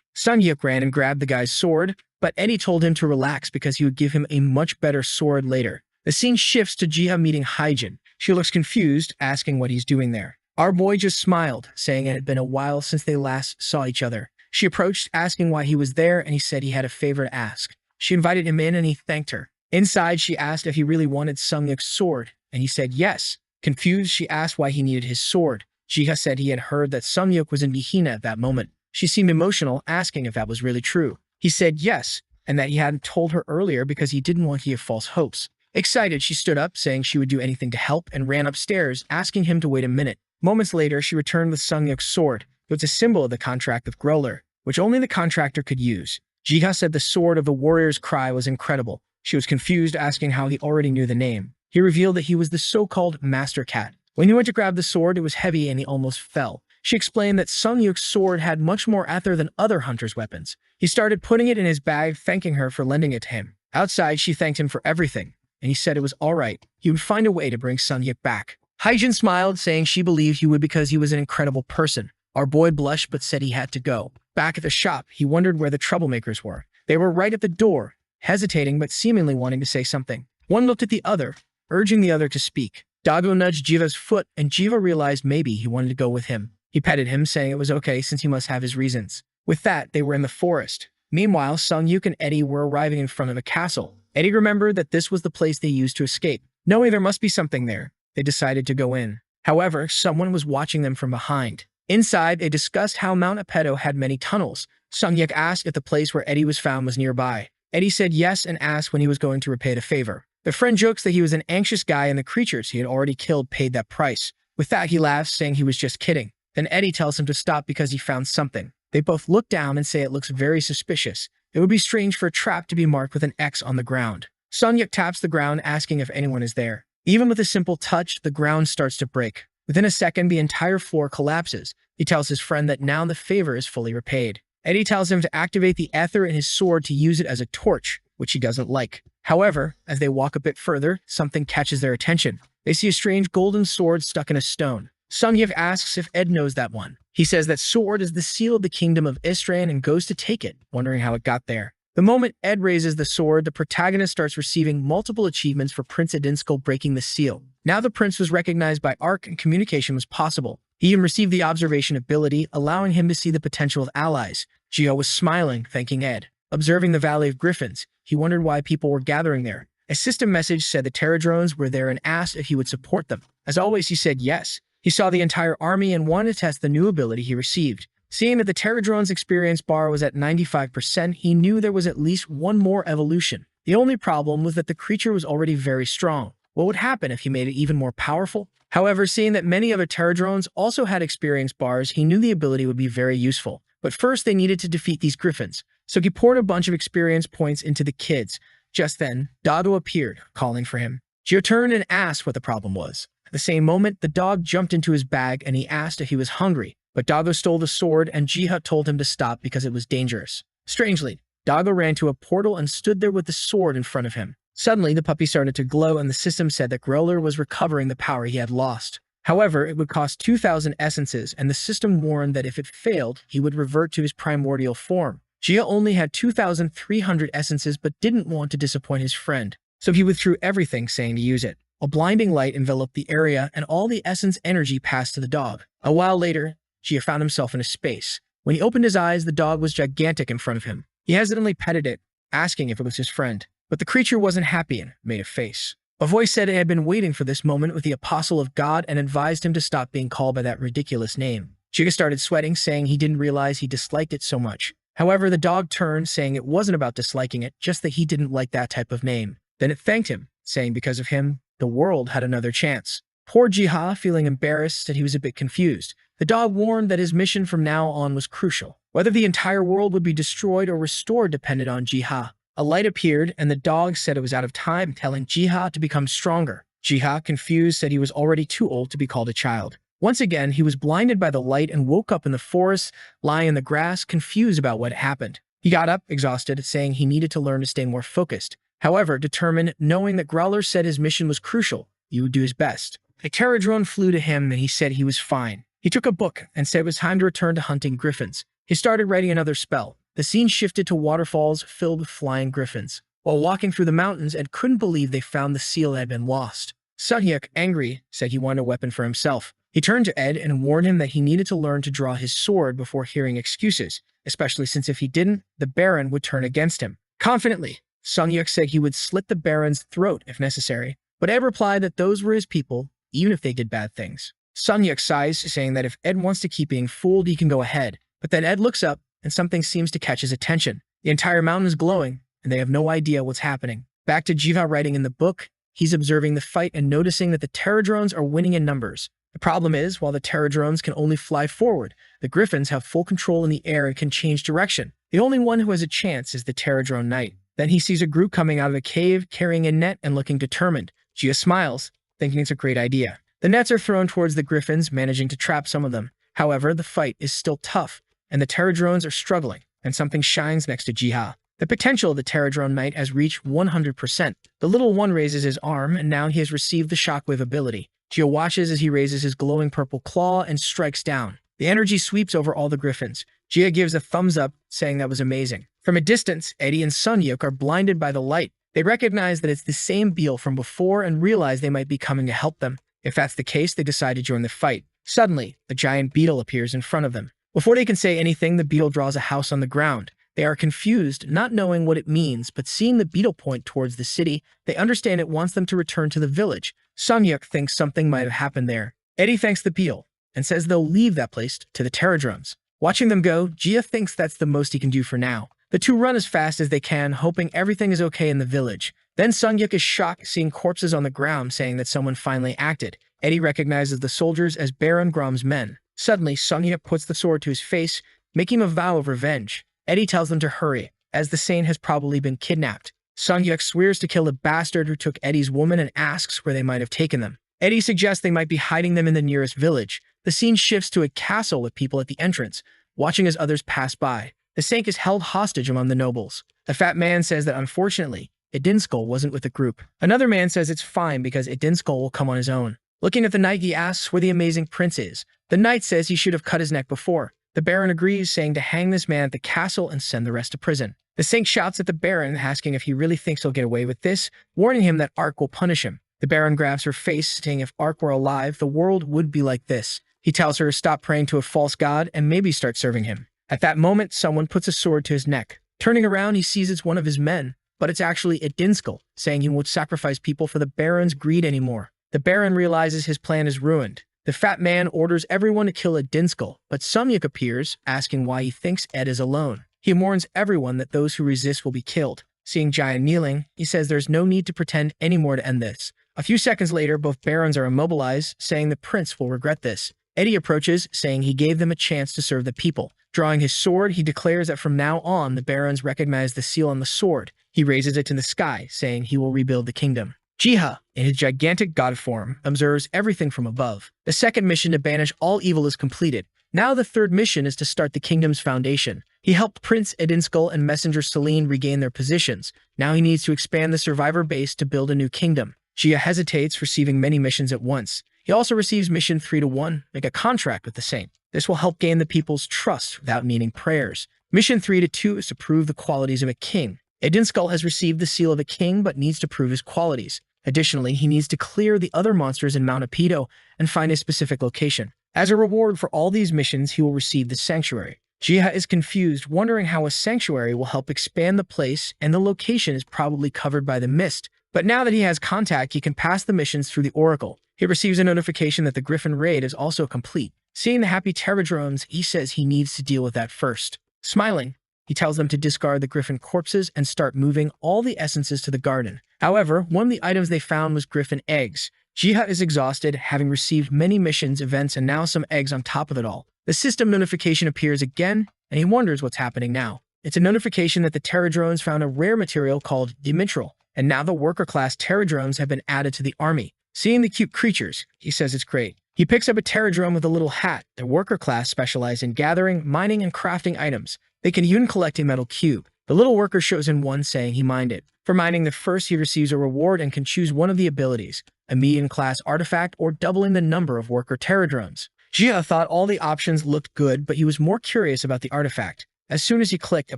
Sunyuk ran and grabbed the guy's sword, but Eddie told him to relax because he would give him a much better sword later. The scene shifts to Gia meeting Hyjin. She looks confused, asking what he's doing there. Our boy just smiled, saying it had been a while since they last saw each other. She approached, asking why he was there, and he said he had a favor to ask. She invited him in, and he thanked her. Inside, she asked if he really wanted Sunyuk's sword, and he said yes. Confused, she asked why he needed his sword. Jiha said he had heard that Sunyuk was in Gehenna at that moment. She seemed emotional, asking if that was really true. He said yes, and that he hadn't told her earlier because he didn't want to give false hopes. Excited, she stood up, saying she would do anything to help, and ran upstairs, asking him to wait a minute. Moments later, she returned with Sunyuk's sword. It was a symbol of the contract with Growler, which only the contractor could use. Jiha said the sword of the warrior's cry was incredible. She was confused, asking how he already knew the name. He revealed that he was the so-called Master Cat. When he went to grab the sword, it was heavy and he almost fell. She explained that Sung Yuk's sword had much more ether than other hunters' weapons. He started putting it in his bag, thanking her for lending it to him. Outside, she thanked him for everything, and he said it was all right. He would find a way to bring Sung Yuk back. Haijin smiled, saying she believed he would because he was an incredible person. Our boy blushed but said he had to go. Back at the shop, he wondered where the troublemakers were. They were right at the door, hesitating but seemingly wanting to say something. One looked at the other, urging the other to speak. Dago nudged Jiva's foot, and Jiva realized maybe he wanted to go with him. He petted him, saying it was okay since he must have his reasons. With that, they were in the forest. Meanwhile, Sung Yuk and Eddie were arriving in front of a castle. Eddie remembered that this was the place they used to escape. Knowing there must be something there, they decided to go in. However, someone was watching them from behind. Inside, they discussed how Mount Apeto had many tunnels. Sung Yuk asked if the place where Eddie was found was nearby. Eddie said yes and asked when he was going to repay the favor. The friend jokes that he was an anxious guy and the creatures he had already killed paid that price. With that, he laughs, saying he was just kidding. Then Eddie tells him to stop because he found something. They both look down and say it looks very suspicious. It would be strange for a trap to be marked with an X on the ground. Sung Yuk taps the ground, asking if anyone is there. Even with a simple touch, the ground starts to break. Within a second, the entire floor collapses. He tells his friend that now the favor is fully repaid. Eddie tells him to activate the ether in his sword to use it as a torch, which he doesn't like. However, as they walk a bit further, something catches their attention. They see a strange golden sword stuck in a stone. Sung Yuk asks if Ed knows that one. He says that sword is the seal of the kingdom of Istran and goes to take it, wondering how it got there. The moment Ed raises the sword, the protagonist starts receiving multiple achievements for Prince Edinsko breaking the seal. Now the prince was recognized by Ark and communication was possible. He even received the observation ability, allowing him to see the potential of allies. Gio was smiling, thanking Ed. Observing the Valley of Griffins, he wondered why people were gathering there. A system message said the Terradrones were there and asked if he would support them. As always, he said yes. He saw the entire army and wanted to test the new ability he received. Seeing that the Terradrone's experience bar was at 95%, he knew there was at least one more evolution. The only problem was that the creature was already very strong. What would happen if he made it even more powerful? However, seeing that many other Terradrones also had experience bars, he knew the ability would be very useful. But first, they needed to defeat these griffins. So he poured a bunch of experience points into the kids. Just then, Dado appeared, calling for him. Gio turned and asked what the problem was. At the same moment, the dog jumped into his bag and he asked if he was hungry. But Dago stole the sword and Jiha told him to stop because it was dangerous. Strangely, Dago ran to a portal and stood there with the sword in front of him. Suddenly, the puppy started to glow and the system said that Growler was recovering the power he had lost. However, it would cost 2,000 essences and the system warned that if it failed, he would revert to his primordial form. Jiha only had 2,300 essences but didn't want to disappoint his friend. So he withdrew everything, saying to use it. A blinding light enveloped the area and all the essence energy passed to the dog. A while later, Jiha found himself in a space. When he opened his eyes, the dog was gigantic in front of him. He hesitantly petted it, asking if it was his friend. But the creature wasn't happy and made a face. A voice said it had been waiting for this moment with the apostle of God and advised him to stop being called by that ridiculous name. Jiha started sweating, saying he didn't realize he disliked it so much. However, the dog turned, saying it wasn't about disliking it, just that he didn't like that type of name. Then it thanked him, saying because of him, the world had another chance. Poor Jiha, feeling embarrassed, said he was a bit confused. The dog warned that his mission from now on was crucial. Whether the entire world would be destroyed or restored depended on Jiha. A light appeared, and the dog said it was out of time, telling Jiha to become stronger. Jiha, confused, said he was already too old to be called a child. Once again, he was blinded by the light and woke up in the forest, lying in the grass, confused about what happened. He got up, exhausted, saying he needed to learn to stay more focused. However, determined, knowing that Growler said his mission was crucial, he would do his best. A Terradrone flew to him and he said he was fine. He took a book and said it was time to return to hunting griffins. He started writing another spell. The scene shifted to waterfalls filled with flying griffins. While walking through the mountains, Ed couldn't believe they found the seal that had been lost. Sung Yuk, angry, said he wanted a weapon for himself. He turned to Ed and warned him that he needed to learn to draw his sword before hearing excuses, especially since if he didn't, the Baron would turn against him. Confidently, Sung Yuk said he would slit the Baron's throat if necessary, but Ed replied that those were his people, even if they did bad things. Sung Yuk sighs, saying that if Ed wants to keep being fooled, he can go ahead. But then Ed looks up, and something seems to catch his attention. The entire mountain is glowing, and they have no idea what's happening. Back to Jiva writing in the book, he's observing the fight and noticing that the Terradrones are winning in numbers. The problem is, while the Terradrones can only fly forward, the Griffins have full control in the air and can change direction. The only one who has a chance is the Terradrone Knight. Then he sees a group coming out of a cave, carrying a net and looking determined. Jiva smiles, thinking it's a great idea. The nets are thrown towards the Griffins, managing to trap some of them. However, the fight is still tough, and the Terradrones are struggling, and something shines next to Jiha. The potential of the Terradrone Knight has reached 100%. The little one raises his arm, and now he has received the Shockwave ability. Jiha watches as he raises his glowing purple claw and strikes down. The energy sweeps over all the griffins. Jiha gives a thumbs up, saying that was amazing. From a distance, Eddie and Sunyuk are blinded by the light. They recognize that it's the same Beetle from before and realize they might be coming to help them. If that's the case, they decide to join the fight. Suddenly, a giant beetle appears in front of them. Before they can say anything, the beetle draws a house on the ground. They are confused, not knowing what it means, but seeing the beetle point towards the city, they understand it wants them to return to the village. Sunyuk thinks something might have happened there. Eddie thanks the beetle and says they'll leave that place to the Terradrones. Watching them go, Jiha thinks that's the most he can do for now. The two run as fast as they can, hoping everything is okay in the village. Then Sunyuk is shocked seeing corpses on the ground, saying that someone finally acted. Eddie recognizes the soldiers as Baron Grom's men. Suddenly, Sunyuk puts the sword to his face, making him a vow of revenge. Eddie tells them to hurry, as the saint has probably been kidnapped. Sunyuk swears to kill the bastard who took Eddie's woman and asks where they might have taken them. Eddie suggests they might be hiding them in the nearest village. The scene shifts to a castle with people at the entrance, watching as others pass by. The saint is held hostage among the nobles. A fat man says that unfortunately, Idinskull wasn't with the group. Another man says it's fine because Idinskull will come on his own. Looking at the knight, he asks where the amazing prince is. The knight says he should have cut his neck before. The Baron agrees, saying to hang this man at the castle and send the rest to prison. The saint shouts at the Baron, asking if he really thinks he'll get away with this, warning him that Ark will punish him. The Baron grabs her face, saying if Ark were alive, the world would be like this. He tells her to stop praying to a false god and maybe start serving him. At that moment, someone puts a sword to his neck. Turning around, he sees it's one of his men, but it's actually Idinskull, saying he won't sacrifice people for the Baron's greed anymore. The Baron realizes his plan is ruined. The fat man orders everyone to kill Idinskull, but Sunyuk appears, asking why he thinks Ed is alone. He warns everyone that those who resist will be killed. Seeing Jaya kneeling, he says there's no need to pretend anymore to end this. A few seconds later, both barons are immobilized, saying the prince will regret this. Eddie approaches, saying he gave them a chance to serve the people. Drawing his sword, he declares that from now on, the barons recognize the seal on the sword. He raises it to the sky, saying he will rebuild the kingdom. Jiha, in his gigantic god form, observes everything from above. The second mission to banish all evil is completed. Now the third mission is to start the kingdom's foundation. He helped Prince Idinskull and Messenger Celine regain their positions. Now he needs to expand the survivor base to build a new kingdom. Jiha hesitates, receiving many missions at once. He also receives mission 3-1, make a contract with the saint. This will help gain the people's trust without needing prayers. Mission 3-2 is to prove the qualities of a king. Idinskull has received the seal of a king but needs to prove his qualities. Additionally, he needs to clear the other monsters in Mount Apido and find a specific location. As a reward for all these missions, he will receive the sanctuary. Jiha is confused, wondering how a sanctuary will help expand the place, and the location is probably covered by the mist. But now that he has contact, he can pass the missions through the Oracle. He receives a notification that the Griffin raid is also complete. Seeing the happy Terradrones, he says he needs to deal with that first. Smiling, he tells them to discard the Griffin corpses and start moving all the essences to the garden. However, one of the items they found was Griffin eggs. Jiha is exhausted, having received many missions, events, and now some eggs on top of it all. The system notification appears again, and he wonders what's happening now. It's a notification that the Terradrones found a rare material called Dimitral, and now the worker-class Terradrones have been added to the army. Seeing the cute creatures, he says it's great. He picks up a Terradrome with a little hat. The worker class specialize in gathering, mining, and crafting items. They can even collect a metal cube. The little worker shows in one, saying he mined it. For mining the first, he receives a reward and can choose one of the abilities, a medium-class artifact or doubling the number of worker Terradromes. Jiha thought all the options looked good, but he was more curious about the artifact. As soon as he clicked, a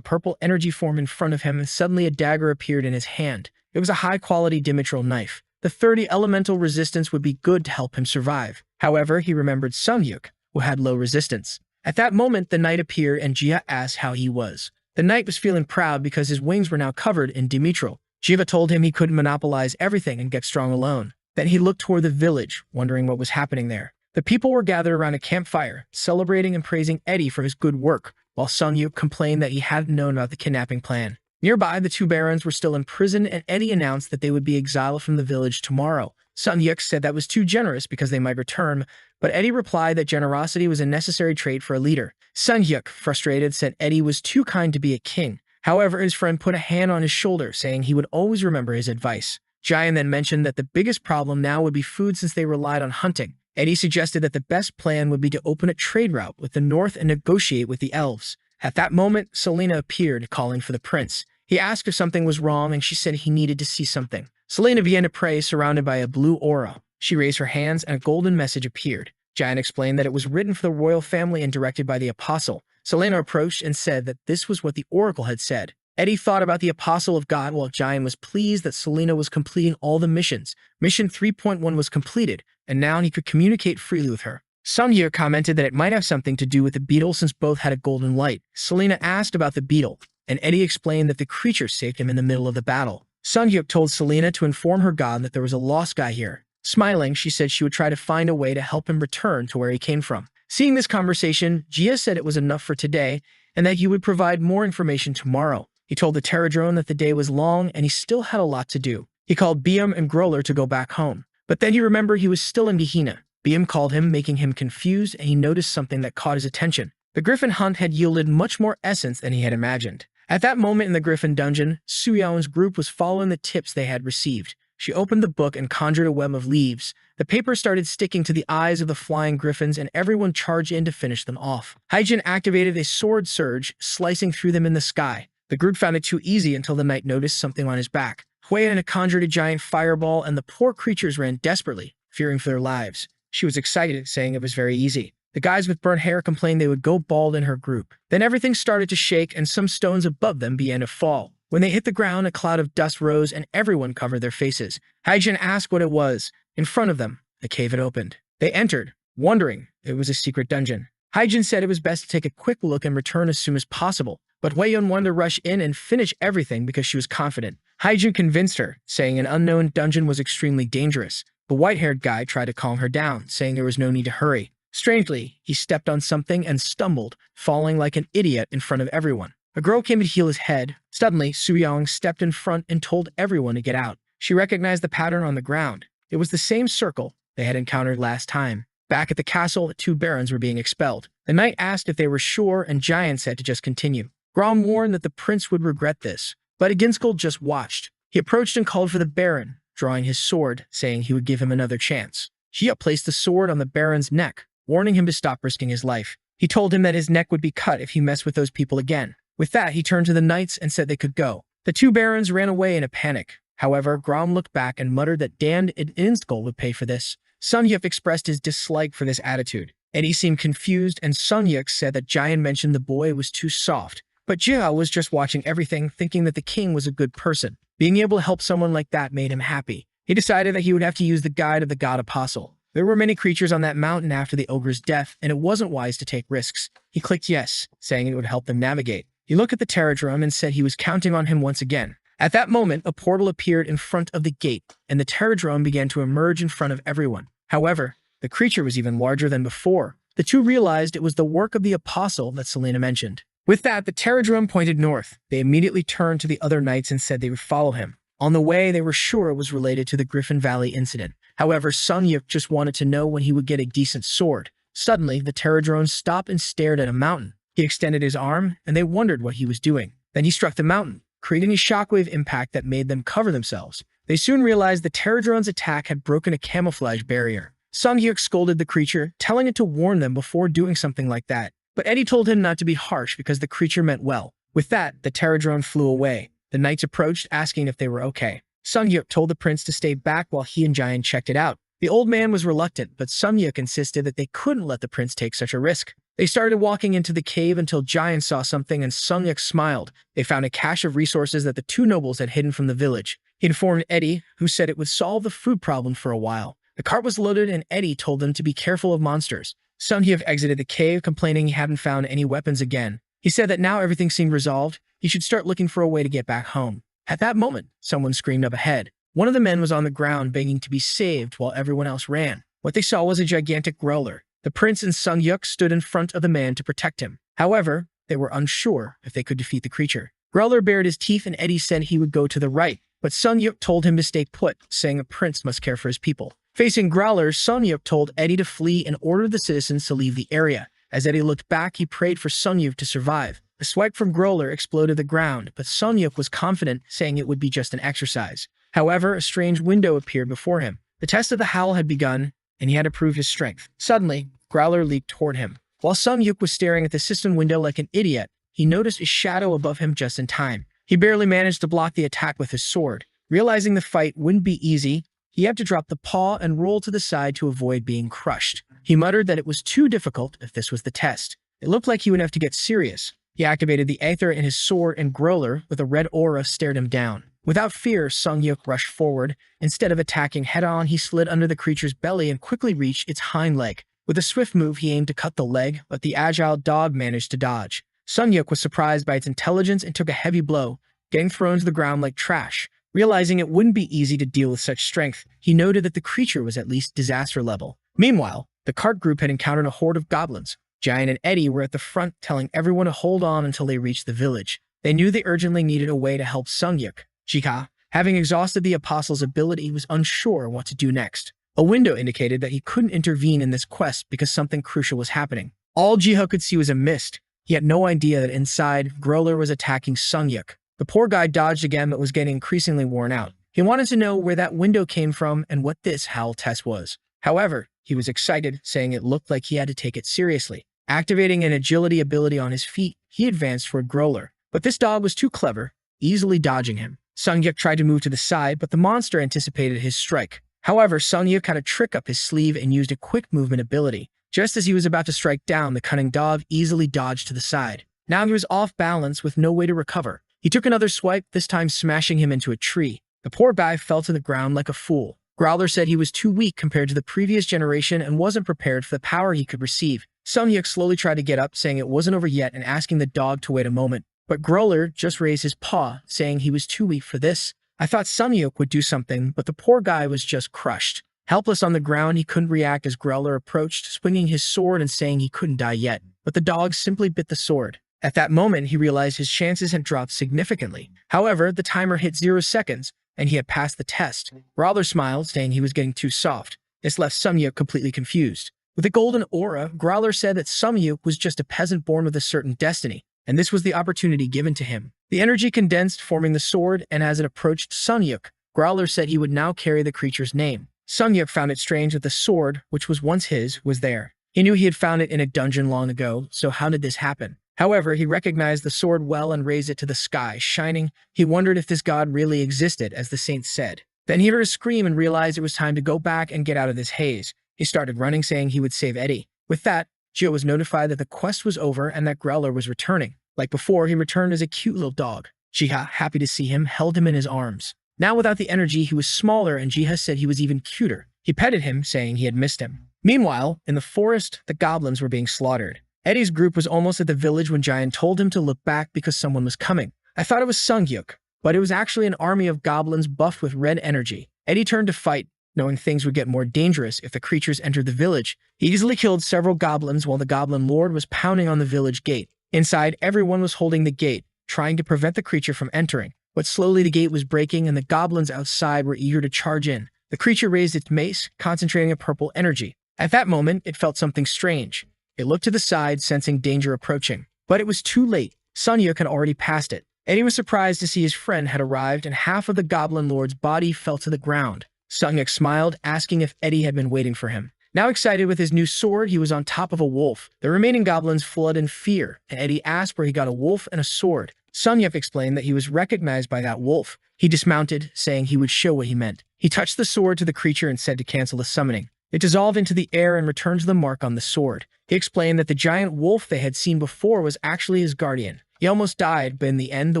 purple energy formed in front of him and suddenly a dagger appeared in his hand. It was a high-quality Dimitral knife. The 30 elemental resistance would be good to help him survive. However, he remembered Sunyuk, who had low resistance. At that moment, the knight appeared and Jiha asked how he was. The knight was feeling proud because his wings were now covered in Dimitral. Jiha told him he couldn't monopolize everything and get strong alone. Then he looked toward the village, wondering what was happening there. The people were gathered around a campfire, celebrating and praising Eddie for his good work, while Sunyuk complained that he hadn't known about the kidnapping plan. Nearby, the two barons were still in prison, and Eddie announced that they would be exiled from the village tomorrow. Sunyuk said that was too generous because they might return, but Eddie replied that generosity was a necessary trait for a leader. Sunyuk, frustrated, said Eddie was too kind to be a king. However, his friend put a hand on his shoulder, saying he would always remember his advice. Jayan then mentioned that the biggest problem now would be food since they relied on hunting. Eddie suggested that the best plan would be to open a trade route with the north and negotiate with the elves. At that moment, Selena appeared, calling for the prince. He asked if something was wrong, and she said he needed to see something. Selena began to pray, surrounded by a blue aura. She raised her hands, and a golden message appeared. Giant explained that it was written for the royal family and directed by the apostle. Selena approached and said that this was what the oracle had said. Eddie thought about the apostle of God, while Giant was pleased that Selena was completing all the missions. Mission 3.1 was completed, and now he could communicate freely with her. Sunye commented that it might have something to do with the beetle since both had a golden light. Selena asked about the beetle, and Eddie explained that the creature saved him in the middle of the battle. Sunhyuk told Selena to inform her god that there was a lost guy here. Smiling, she said she would try to find a way to help him return to where he came from. Seeing this conversation, Jia said it was enough for today and that he would provide more information tomorrow. He told the Pterodrone that the day was long and he still had a lot to do. He called Biam and Growler to go back home. But then he remembered he was still in Gehenna. Biam called him, making him confused, and he noticed something that caught his attention. The Griffin hunt had yielded much more essence than he had imagined. At that moment in the Griffin dungeon, Suyao's group was following the tips they had received. She opened the book and conjured a web of leaves. The paper started sticking to the eyes of the flying griffins, and everyone charged in to finish them off. Haijin activated a sword surge, slicing through them in the sky. The group found it too easy until the knight noticed something on his back. Huiyan conjured a giant fireball, and the poor creatures ran desperately, fearing for their lives. She was excited, saying it was very easy. The guys with burnt hair complained they would go bald in her group. Then everything started to shake, and some stones above them began to fall. When they hit the ground, a cloud of dust rose, and everyone covered their faces. Haijin asked what it was. In front of them, a cave had opened. They entered, wondering it was a secret dungeon. Haijin said it was best to take a quick look and return as soon as possible. But Huiyan wanted to rush in and finish everything because she was confident. Haijin convinced her, saying an unknown dungeon was extremely dangerous. The white-haired guy tried to calm her down, saying there was no need to hurry. Strangely, he stepped on something and stumbled, falling like an idiot in front of everyone. A girl came to heal his head. Suddenly, Suyang stepped in front and told everyone to get out. She recognized the pattern on the ground. It was the same circle they had encountered last time. Back at the castle, the two barons were being expelled. The knight asked if they were sure, and Giant said to just continue. Grom warned that the prince would regret this, but Aginskul just watched. He approached and called for the baron, drawing his sword, saying he would give him another chance. Jia placed the sword on the baron's neck, warning him to stop risking his life. He told him that his neck would be cut if he messed with those people again. With that, he turned to the knights and said they could go. The two barons ran away in a panic. However, Grom looked back and muttered that Dan Aginskul would pay for this. Sunyuk expressed his dislike for this attitude. Eddie seemed confused, and Sunyuk said that Giant mentioned the boy was too soft. But Jia was just watching everything, thinking that the king was a good person. Being able to help someone like that made him happy. He decided that he would have to use the guide of the god apostle. There were many creatures on that mountain after the ogre's death, and it wasn't wise to take risks. He clicked yes, saying it would help them navigate. He looked at the Pterodrome and said he was counting on him once again. At that moment, a portal appeared in front of the gate, and the Pterodrome began to emerge in front of everyone. However, the creature was even larger than before. The two realized it was the work of the apostle that Selena mentioned. With that, the Pterodrome pointed north. They immediately turned to the other knights and said they would follow him. On the way, they were sure it was related to the Griffin Valley incident. However, Sunyuk just wanted to know when he would get a decent sword. Suddenly, the Pterodrome stopped and stared at a mountain. He extended his arm, and they wondered what he was doing. Then he struck the mountain, creating a shockwave impact that made them cover themselves. They soon realized the Pterodrome's attack had broken a camouflage barrier. Sunhyuk scolded the creature, telling it to warn them before doing something like that. But Eddie told him not to be harsh because the creature meant well. With that, the Pterodrome flew away. The knights approached, asking if they were okay. Sunyuk told the prince to stay back while he and Giant checked it out. The old man was reluctant, but Sunyuk insisted that they couldn't let the prince take such a risk. They started walking into the cave until Giant saw something, and Sunyuk smiled. They found a cache of resources that the two nobles had hidden from the village. He informed Eddie, who said it would solve the food problem for a while. The cart was loaded, and Eddie told them to be careful of monsters. Sunhyuk exited the cave, complaining he hadn't found any weapons again. He said that now everything seemed resolved. He should start looking for a way to get back home. At that moment, someone screamed up ahead. One of the men was on the ground begging to be saved while everyone else ran. What they saw was a gigantic growler. The prince and Sunhyuk stood in front of the man to protect him. However, they were unsure if they could defeat the creature. Growler bared his teeth, and Eddie said he would go to the right, but Sunhyuk told him to stay put, saying a prince must care for his people. Facing Growler, Sunyuk told Eddie to flee and ordered the citizens to leave the area. As Eddie looked back, he prayed for Sunyuk to survive. A swipe from Growler exploded the ground, but Sunyuk was confident, saying it would be just an exercise. However, a strange window appeared before him. The test of the howl had begun. and he had to prove his strength. Suddenly, Growler leaped toward him. While Sung Yuk was staring at the cistern window like an idiot, he noticed a shadow above him just in time. He barely managed to block the attack with his sword. Realizing the fight wouldn't be easy, he had to drop the paw and roll to the side to avoid being crushed. He muttered that it was too difficult if this was the test. It looked like he would have to get serious. He activated the aether in his sword, and Growler, with a red aura, stared him down. Without fear, Sung Yuk rushed forward. Instead of attacking head-on, he slid under the creature's belly and quickly reached its hind leg. With a swift move, he aimed to cut the leg, but the agile dog managed to dodge. Sung Yuk was surprised by its intelligence and took a heavy blow, getting thrown to the ground like trash. Realizing it wouldn't be easy to deal with such strength, he noted that the creature was at least disaster level. Meanwhile, the cart group had encountered a horde of goblins. Giant and Eddie were at the front, telling everyone to hold on until they reached the village. They knew they urgently needed a way to help Sung Yuk. Jiha, having exhausted the apostle's ability, was unsure what to do next. A window indicated that he couldn't intervene in this quest because something crucial was happening. All Jiha could see was a mist. He had no idea that inside, Growler was attacking Sung Yuk. The poor guy dodged again but was getting increasingly worn out. He wanted to know where that window came from and what this howl test was. However, he was excited, saying it looked like he had to take it seriously. Activating an agility ability on his feet, he advanced toward Growler. But this dog was too clever, easily dodging him. Sung Yuk tried to move to the side, but the monster anticipated his strike. However, Sung Yuk had a trick up his sleeve and used a quick movement ability. Just as he was about to strike down, the cunning dog easily dodged to the side. Now he was off balance with no way to recover. He took another swipe, this time smashing him into a tree. The poor guy fell to the ground like a fool. Growler said he was too weak compared to the previous generation and wasn't prepared for the power he could receive. Sung Yuk slowly tried to get up, saying it wasn't over yet and asking the dog to wait a moment. But Growler just raised his paw, saying he was too weak for this. I thought Sung Yuk would do something, but the poor guy was just crushed. Helpless on the ground, he couldn't react as Growler approached, swinging his sword and saying he couldn't die yet. But the dog simply bit the sword. At that moment, he realized his chances had dropped significantly. However, the timer hit 0 seconds, and he had passed the test. Growler smiled, saying he was getting too soft. This left Sung Yuk completely confused. With a golden aura, Growler said that Sung Yuk was just a peasant born with a certain destiny, and this was the opportunity given to him. The energy condensed, forming the sword, and as it approached Sung Yuk, Growler said he would now carry the creature's name. Sung Yuk found it strange that the sword, which was once his, was there. He knew he had found it in a dungeon long ago, so how did this happen? However, he recognized the sword well and raised it to the sky, shining. He wondered if this god really existed, as the saints said. Then he heard a scream and realized it was time to go back and get out of this haze. He started running, saying he would save Eddie. With that, Joe was notified that the quest was over and that Growler was returning. Like before, he returned as a cute little dog. Jiha, happy to see him, held him in his arms. Now without the energy, he was smaller, and Jiha said he was even cuter. He petted him, saying he had missed him. Meanwhile, in the forest, the goblins were being slaughtered. Eddie's group was almost at the village when Giant told him to look back because someone was coming. I thought it was Sung Yuk, but it was actually an army of goblins buffed with red energy. Eddie turned to fight, knowing things would get more dangerous if the creatures entered the village. He easily killed several goblins while the goblin lord was pounding on the village gate. Inside, everyone was holding the gate, trying to prevent the creature from entering. But slowly the gate was breaking and the goblins outside were eager to charge in. The creature raised its mace, concentrating a purple energy. At that moment, it felt something strange. It looked to the side, sensing danger approaching. But it was too late. Sung Yuk had already passed it. Eddie was surprised to see his friend had arrived, and half of the goblin lord's body fell to the ground. Sung Yuk smiled, asking if Eddie had been waiting for him. Now excited with his new sword, he was on top of a wolf. The remaining goblins fled in fear, and Eddie asked where he got a wolf and a sword. Sung Yuk explained that he was recognized by that wolf. He dismounted, saying he would show what he meant. He touched the sword to the creature and said to cancel the summoning. It dissolved into the air and returned to the mark on the sword. He explained that the giant wolf they had seen before was actually his guardian. He almost died, but in the end, the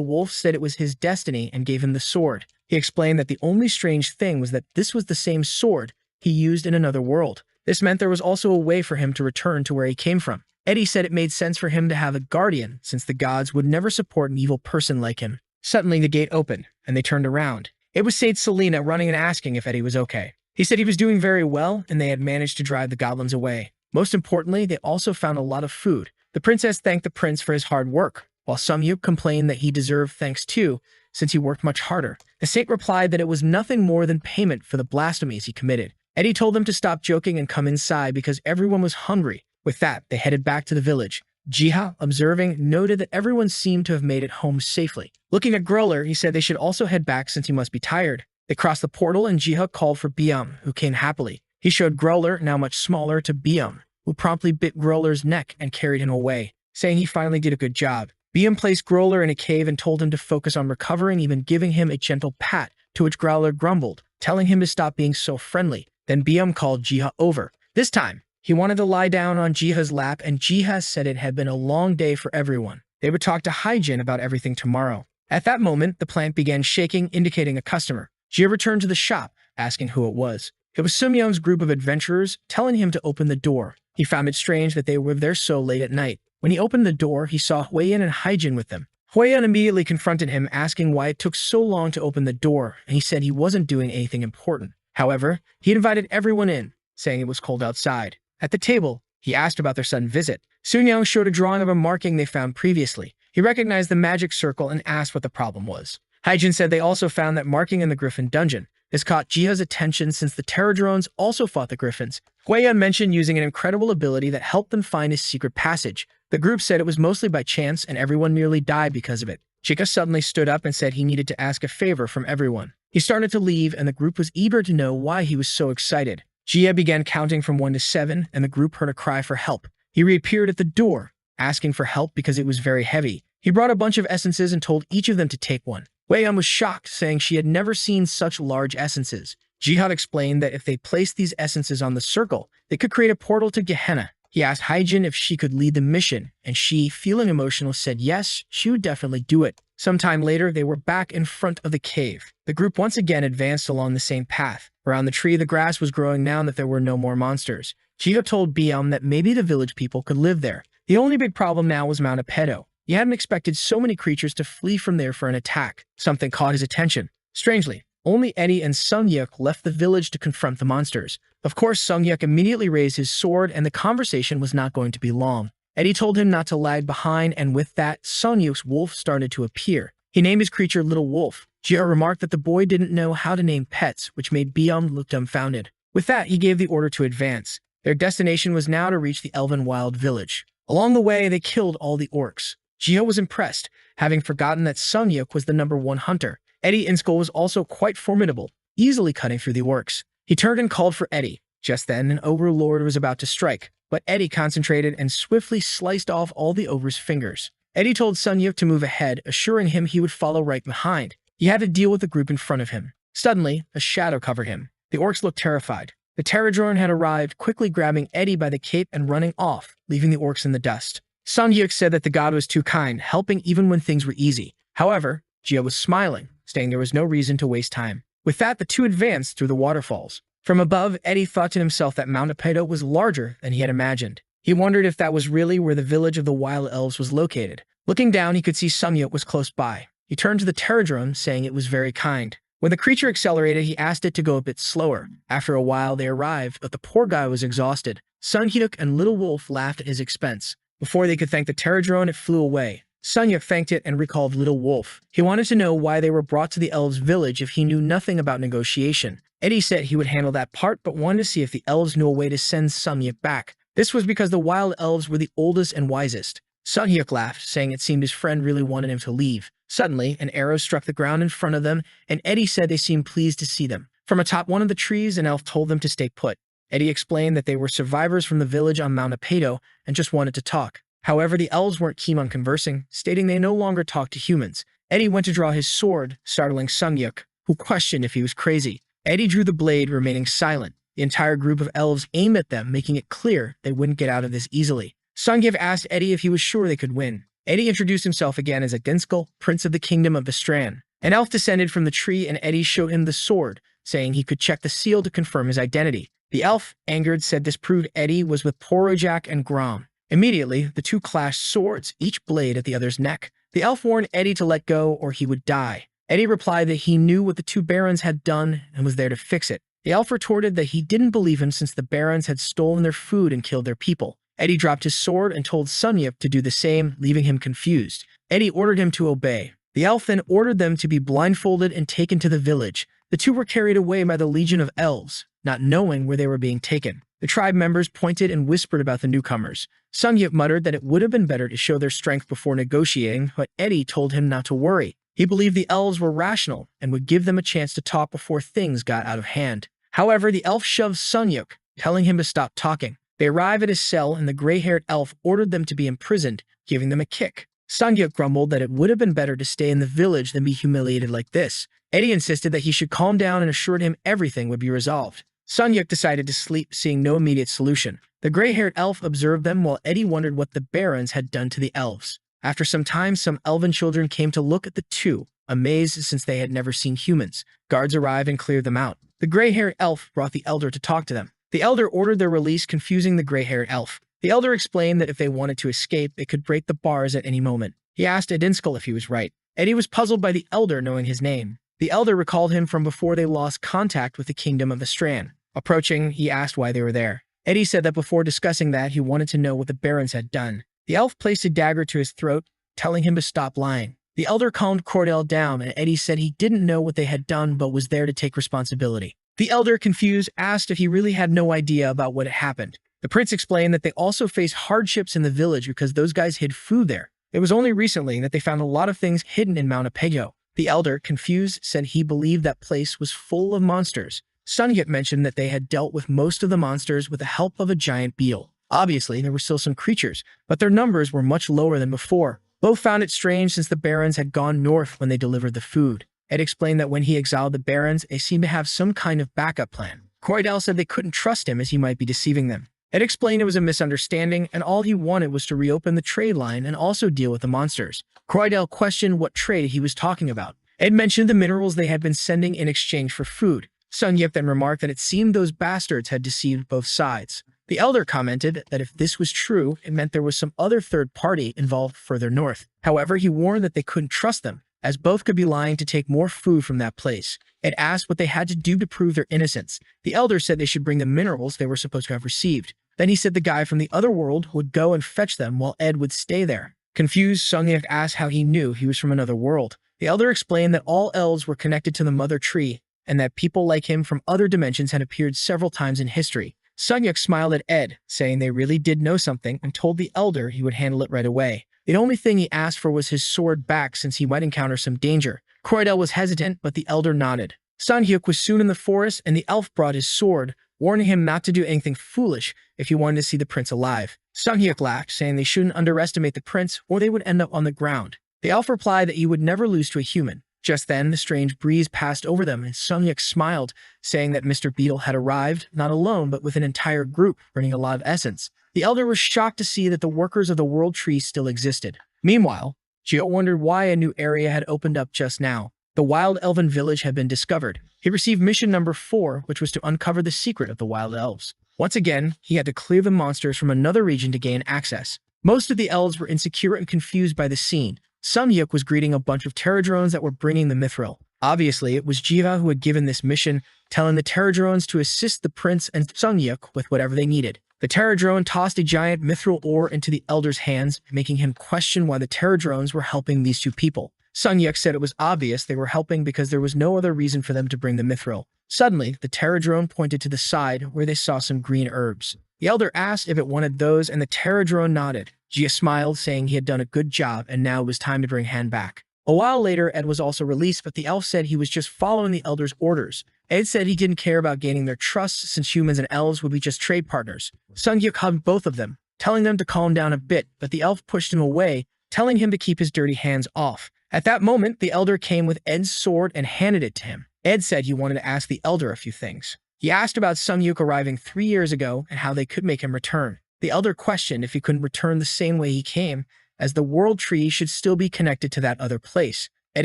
wolf said it was his destiny and gave him the sword. He explained that the only strange thing was that this was the same sword he used in another world. This meant there was also a way for him to return to where he came from. Eddie said it made sense for him to have a guardian, since the gods would never support an evil person like him. Suddenly, the gate opened, and they turned around. It was Sage Selena running and asking if Eddie was okay. He said he was doing very well, and they had managed to drive the goblins away. Most importantly, they also found a lot of food. The princess thanked the prince for his hard work, while Sung Yuk complained that he deserved thanks too, since he worked much harder. The saint replied that it was nothing more than payment for the blasphemies he committed. Eddie told them to stop joking and come inside because everyone was hungry. With that, they headed back to the village. Jiha, observing, noted that everyone seemed to have made it home safely. Looking at Growler, he said they should also head back since he must be tired. They crossed the portal and Jiha called for Biam, who came happily. He showed Growler, now much smaller, to Bium, who promptly bit Growler's neck and carried him away, saying he finally did a good job. Bium placed Growler in a cave and told him to focus on recovering, even giving him a gentle pat, to which Growler grumbled, telling him to stop being so friendly. Then Bium called Jiha over. This time, he wanted to lie down on Jiha's lap, and Jiha said it had been a long day for everyone. They would talk to Hyjin about everything tomorrow. At that moment, the plant began shaking, indicating a customer. Jiha returned to the shop, asking who it was. It was Sumyeong's group of adventurers, telling him to open the door. He found it strange that they were there so late at night. When he opened the door, he saw Huiyan and Hyjin with them. Huiyan immediately confronted him, asking why it took so long to open the door, and he said he wasn't doing anything important. However, he invited everyone in, saying it was cold outside. At the table, he asked about their sudden visit. Sunyoung showed a drawing of a marking they found previously. He recognized the magic circle and asked what the problem was. Hyjin said they also found that marking in the Griffin dungeon. This caught Jiha's attention since the Terror Drones also fought the Griffins. Huiyan mentioned using an incredible ability that helped them find his secret passage. The group said it was mostly by chance and everyone nearly died because of it. Chica suddenly stood up and said he needed to ask a favor from everyone. He started to leave and the group was eager to know why he was so excited. Jia began counting from 1 to 7 and the group heard a cry for help. He reappeared at the door, asking for help because it was very heavy. He brought a bunch of essences and told each of them to take one. Huiyan was shocked, saying she had never seen such large essences. Jihad explained that if they placed these essences on the circle, they could create a portal to Gehenna. He asked Hyjin if she could lead the mission, and she, feeling emotional, said yes, she would definitely do it. Sometime later, they were back in front of the cave. The group once again advanced along the same path. Around the tree, the grass was growing now that there were no more monsters. Jihad told Biam that maybe the village people could live there. The only big problem now was Mount Apedo. He hadn't expected so many creatures to flee from there for an attack. Something caught his attention. Strangely, only Eddie and Sungyuk left the village to confront the monsters. Of course, Sungyuk immediately raised his sword and the conversation was not going to be long. Eddie told him not to lag behind, and with that, Sungyuk's wolf started to appear. He named his creature Little Wolf. Jia remarked that the boy didn't know how to name pets, which made Biam look dumbfounded. With that, he gave the order to advance. Their destination was now to reach the Elven Wild Village. Along the way, they killed all the orcs. Jia was impressed, having forgotten that Sungyuk was the #1 hunter. Eddie Inskul was also quite formidable, easily cutting through the orcs. He turned and called for Eddie. Just then, an overlord was about to strike, but Eddie concentrated and swiftly sliced off all the ogre's fingers. Eddie told Sungyuk to move ahead, assuring him he would follow right behind. He had to deal with the group in front of him. Suddenly, a shadow covered him. The orcs looked terrified. The Terradrone had arrived, quickly grabbing Eddie by the cape and running off, leaving the orcs in the dust. Sungyuk said that the god was too kind, helping even when things were easy. However, Jia was smiling, saying there was no reason to waste time. With that, the two advanced through the waterfalls. From above, Eddie thought to himself that Mount Apedo was larger than he had imagined. He wondered if that was really where the village of the Wild Elves was located. Looking down, he could see Sungyuk was close by. He turned to the Terradrone, saying it was very kind. When the creature accelerated, he asked it to go a bit slower. After a while, they arrived, but the poor guy was exhausted. Sungyuk and Little Wolf laughed at his expense. Before they could thank the Terradrone, it flew away. Sungyuk thanked it and recalled Little Wolf. He wanted to know why they were brought to the elves' village if he knew nothing about negotiation. Eddie said he would handle that part, but wanted to see if the elves knew a way to send Sungyuk back. This was because the wild elves were the oldest and wisest. Sungyuk laughed, saying it seemed his friend really wanted him to leave. Suddenly, an arrow struck the ground in front of them, and Eddie said they seemed pleased to see them. From atop one of the trees, an elf told them to stay put. Eddie explained that they were survivors from the village on Mount Apedo and just wanted to talk. However, the elves weren't keen on conversing, stating they no longer talked to humans. Eddie went to draw his sword, startling Sungyuk, who questioned if he was crazy. Eddie drew the blade, remaining silent. The entire group of elves aimed at them, making it clear they wouldn't get out of this easily. Sungyuk asked Eddie if he was sure they could win. Eddie introduced himself again as Dinskul, Prince of the Kingdom of Vestran. An elf descended from the tree and Eddie showed him the sword, saying he could check the seal to confirm his identity. The elf, angered, said this proved Eddie was with Porojak and Grom. Immediately, the two clashed swords, each blade at the other's neck. The elf warned Eddie to let go or he would die. Eddie replied that he knew what the two barons had done and was there to fix it. The elf retorted that he didn't believe him since the barons had stolen their food and killed their people. Eddie dropped his sword and told Sungyuk to do the same, leaving him confused. Eddie ordered him to obey. The elf then ordered them to be blindfolded and taken to the village. The two were carried away by the Legion of Elves, not knowing where they were being taken. The tribe members pointed and whispered about the newcomers. Sungyuk muttered that it would have been better to show their strength before negotiating, but Eddie told him not to worry. He believed the elves were rational and would give them a chance to talk before things got out of hand. However, the elf shoves Sunyuk, telling him to stop talking. They arrive at his cell, and the gray-haired elf ordered them to be imprisoned, giving them a kick. Sunyuk grumbled that it would have been better to stay in the village than be humiliated like this. Eddie insisted that he should calm down and assured him everything would be resolved. Sunyuk decided to sleep, seeing no immediate solution. The gray-haired elf observed them while Eddie wondered what the barons had done to the elves. After some time, some elven children came to look at the two, amazed since they had never seen humans. Guards arrived and cleared them out. The gray-haired elf brought the elder to talk to them. The elder ordered their release, confusing the gray-haired elf. The elder explained that if they wanted to escape, they could break the bars at any moment. He asked Edinskal if he was right. Eddie was puzzled by the elder knowing his name. The elder recalled him from before they lost contact with the kingdom of Astran. Approaching, he asked why they were there. Eddie said that before discussing that, he wanted to know what the barons had done. The elf placed a dagger to his throat, telling him to stop lying. The elder calmed Cordell down, and Eddie said he didn't know what they had done but was there to take responsibility. The elder, confused, asked if he really had no idea about what had happened. The prince explained that they also faced hardships in the village because those guys hid food there. It was only recently that they found a lot of things hidden in Mount Apego. The elder, confused, said he believed that place was full of monsters. Sunyuk mentioned that they had dealt with most of the monsters with the help of a giant beetle. Obviously, there were still some creatures, but their numbers were much lower than before. Both found it strange since the barons had gone north when they delivered the food. Ed explained that when he exiled the barons, they seemed to have some kind of backup plan. Cordell said they couldn't trust him as he might be deceiving them. Ed explained it was a misunderstanding and all he wanted was to reopen the trade line and also deal with the monsters. Cordell questioned what trade he was talking about. Ed mentioned the minerals they had been sending in exchange for food. Sunyuk then remarked that it seemed those bastards had deceived both sides. The elder commented that if this was true, it meant there was some other third party involved further north. However, he warned that they couldn't trust them, as both could be lying to take more food from that place. Ed asked what they had to do to prove their innocence. The elder said they should bring the minerals they were supposed to have received. Then he said the guy from the other world would go and fetch them while Ed would stay there. Confused, Sunyuk asked how he knew he was from another world. The elder explained that all elves were connected to the mother tree, and that people like him from other dimensions had appeared several times in history. Sunyuk smiled at Ed, saying they really did know something, and told the elder he would handle it right away. The only thing he asked for was his sword back since he might encounter some danger. Cordell was hesitant, but the elder nodded. Sunyuk was soon in the forest, and the elf brought his sword, warning him not to do anything foolish if he wanted to see the prince alive. Sunyuk laughed, saying they shouldn't underestimate the prince or they would end up on the ground. The elf replied that he would never lose to a human. Just then, the strange breeze passed over them, and Sunyuk smiled, saying that Mr. Beetle had arrived, not alone, but with an entire group, bringing a lot of essence. The elder was shocked to see that the workers of the World Tree still existed. Meanwhile, Gio wondered why a new area had opened up just now. The Wild Elven Village had been discovered. He received mission number 4, which was to uncover the secret of the Wild Elves. Once again, he had to clear the monsters from another region to gain access. Most of the elves were insecure and confused by the scene. Sunyuk was greeting a bunch of Terradrones that were bringing the mithril. Obviously, it was Jiva who had given this mission, telling the Terradrones to assist the prince and Sunyuk with whatever they needed. The Terradrone tossed a giant mithril ore into the elder's hands, making him question why the Terradrones were helping these two people. Sunyuk said it was obvious they were helping because there was no other reason for them to bring the mithril. Suddenly, the Terradrone pointed to the side where they saw some green herbs. The elder asked if it wanted those, and the Terradrone nodded. Gia smiled, saying he had done a good job and now it was time to bring Han back. A while later, Ed was also released, but the elf said he was just following the elder's orders. Ed said he didn't care about gaining their trust since humans and elves would be just trade partners. Sunyuk hugged both of them, telling them to calm down a bit, but the elf pushed him away, telling him to keep his dirty hands off. At that moment, the elder came with Ed's sword and handed it to him. Ed said he wanted to ask the elder a few things. He asked about Sunyuk arriving 3 years ago and how they could make him return. The elder questioned if he couldn't return the same way he came, as the World Tree should still be connected to that other place. Ed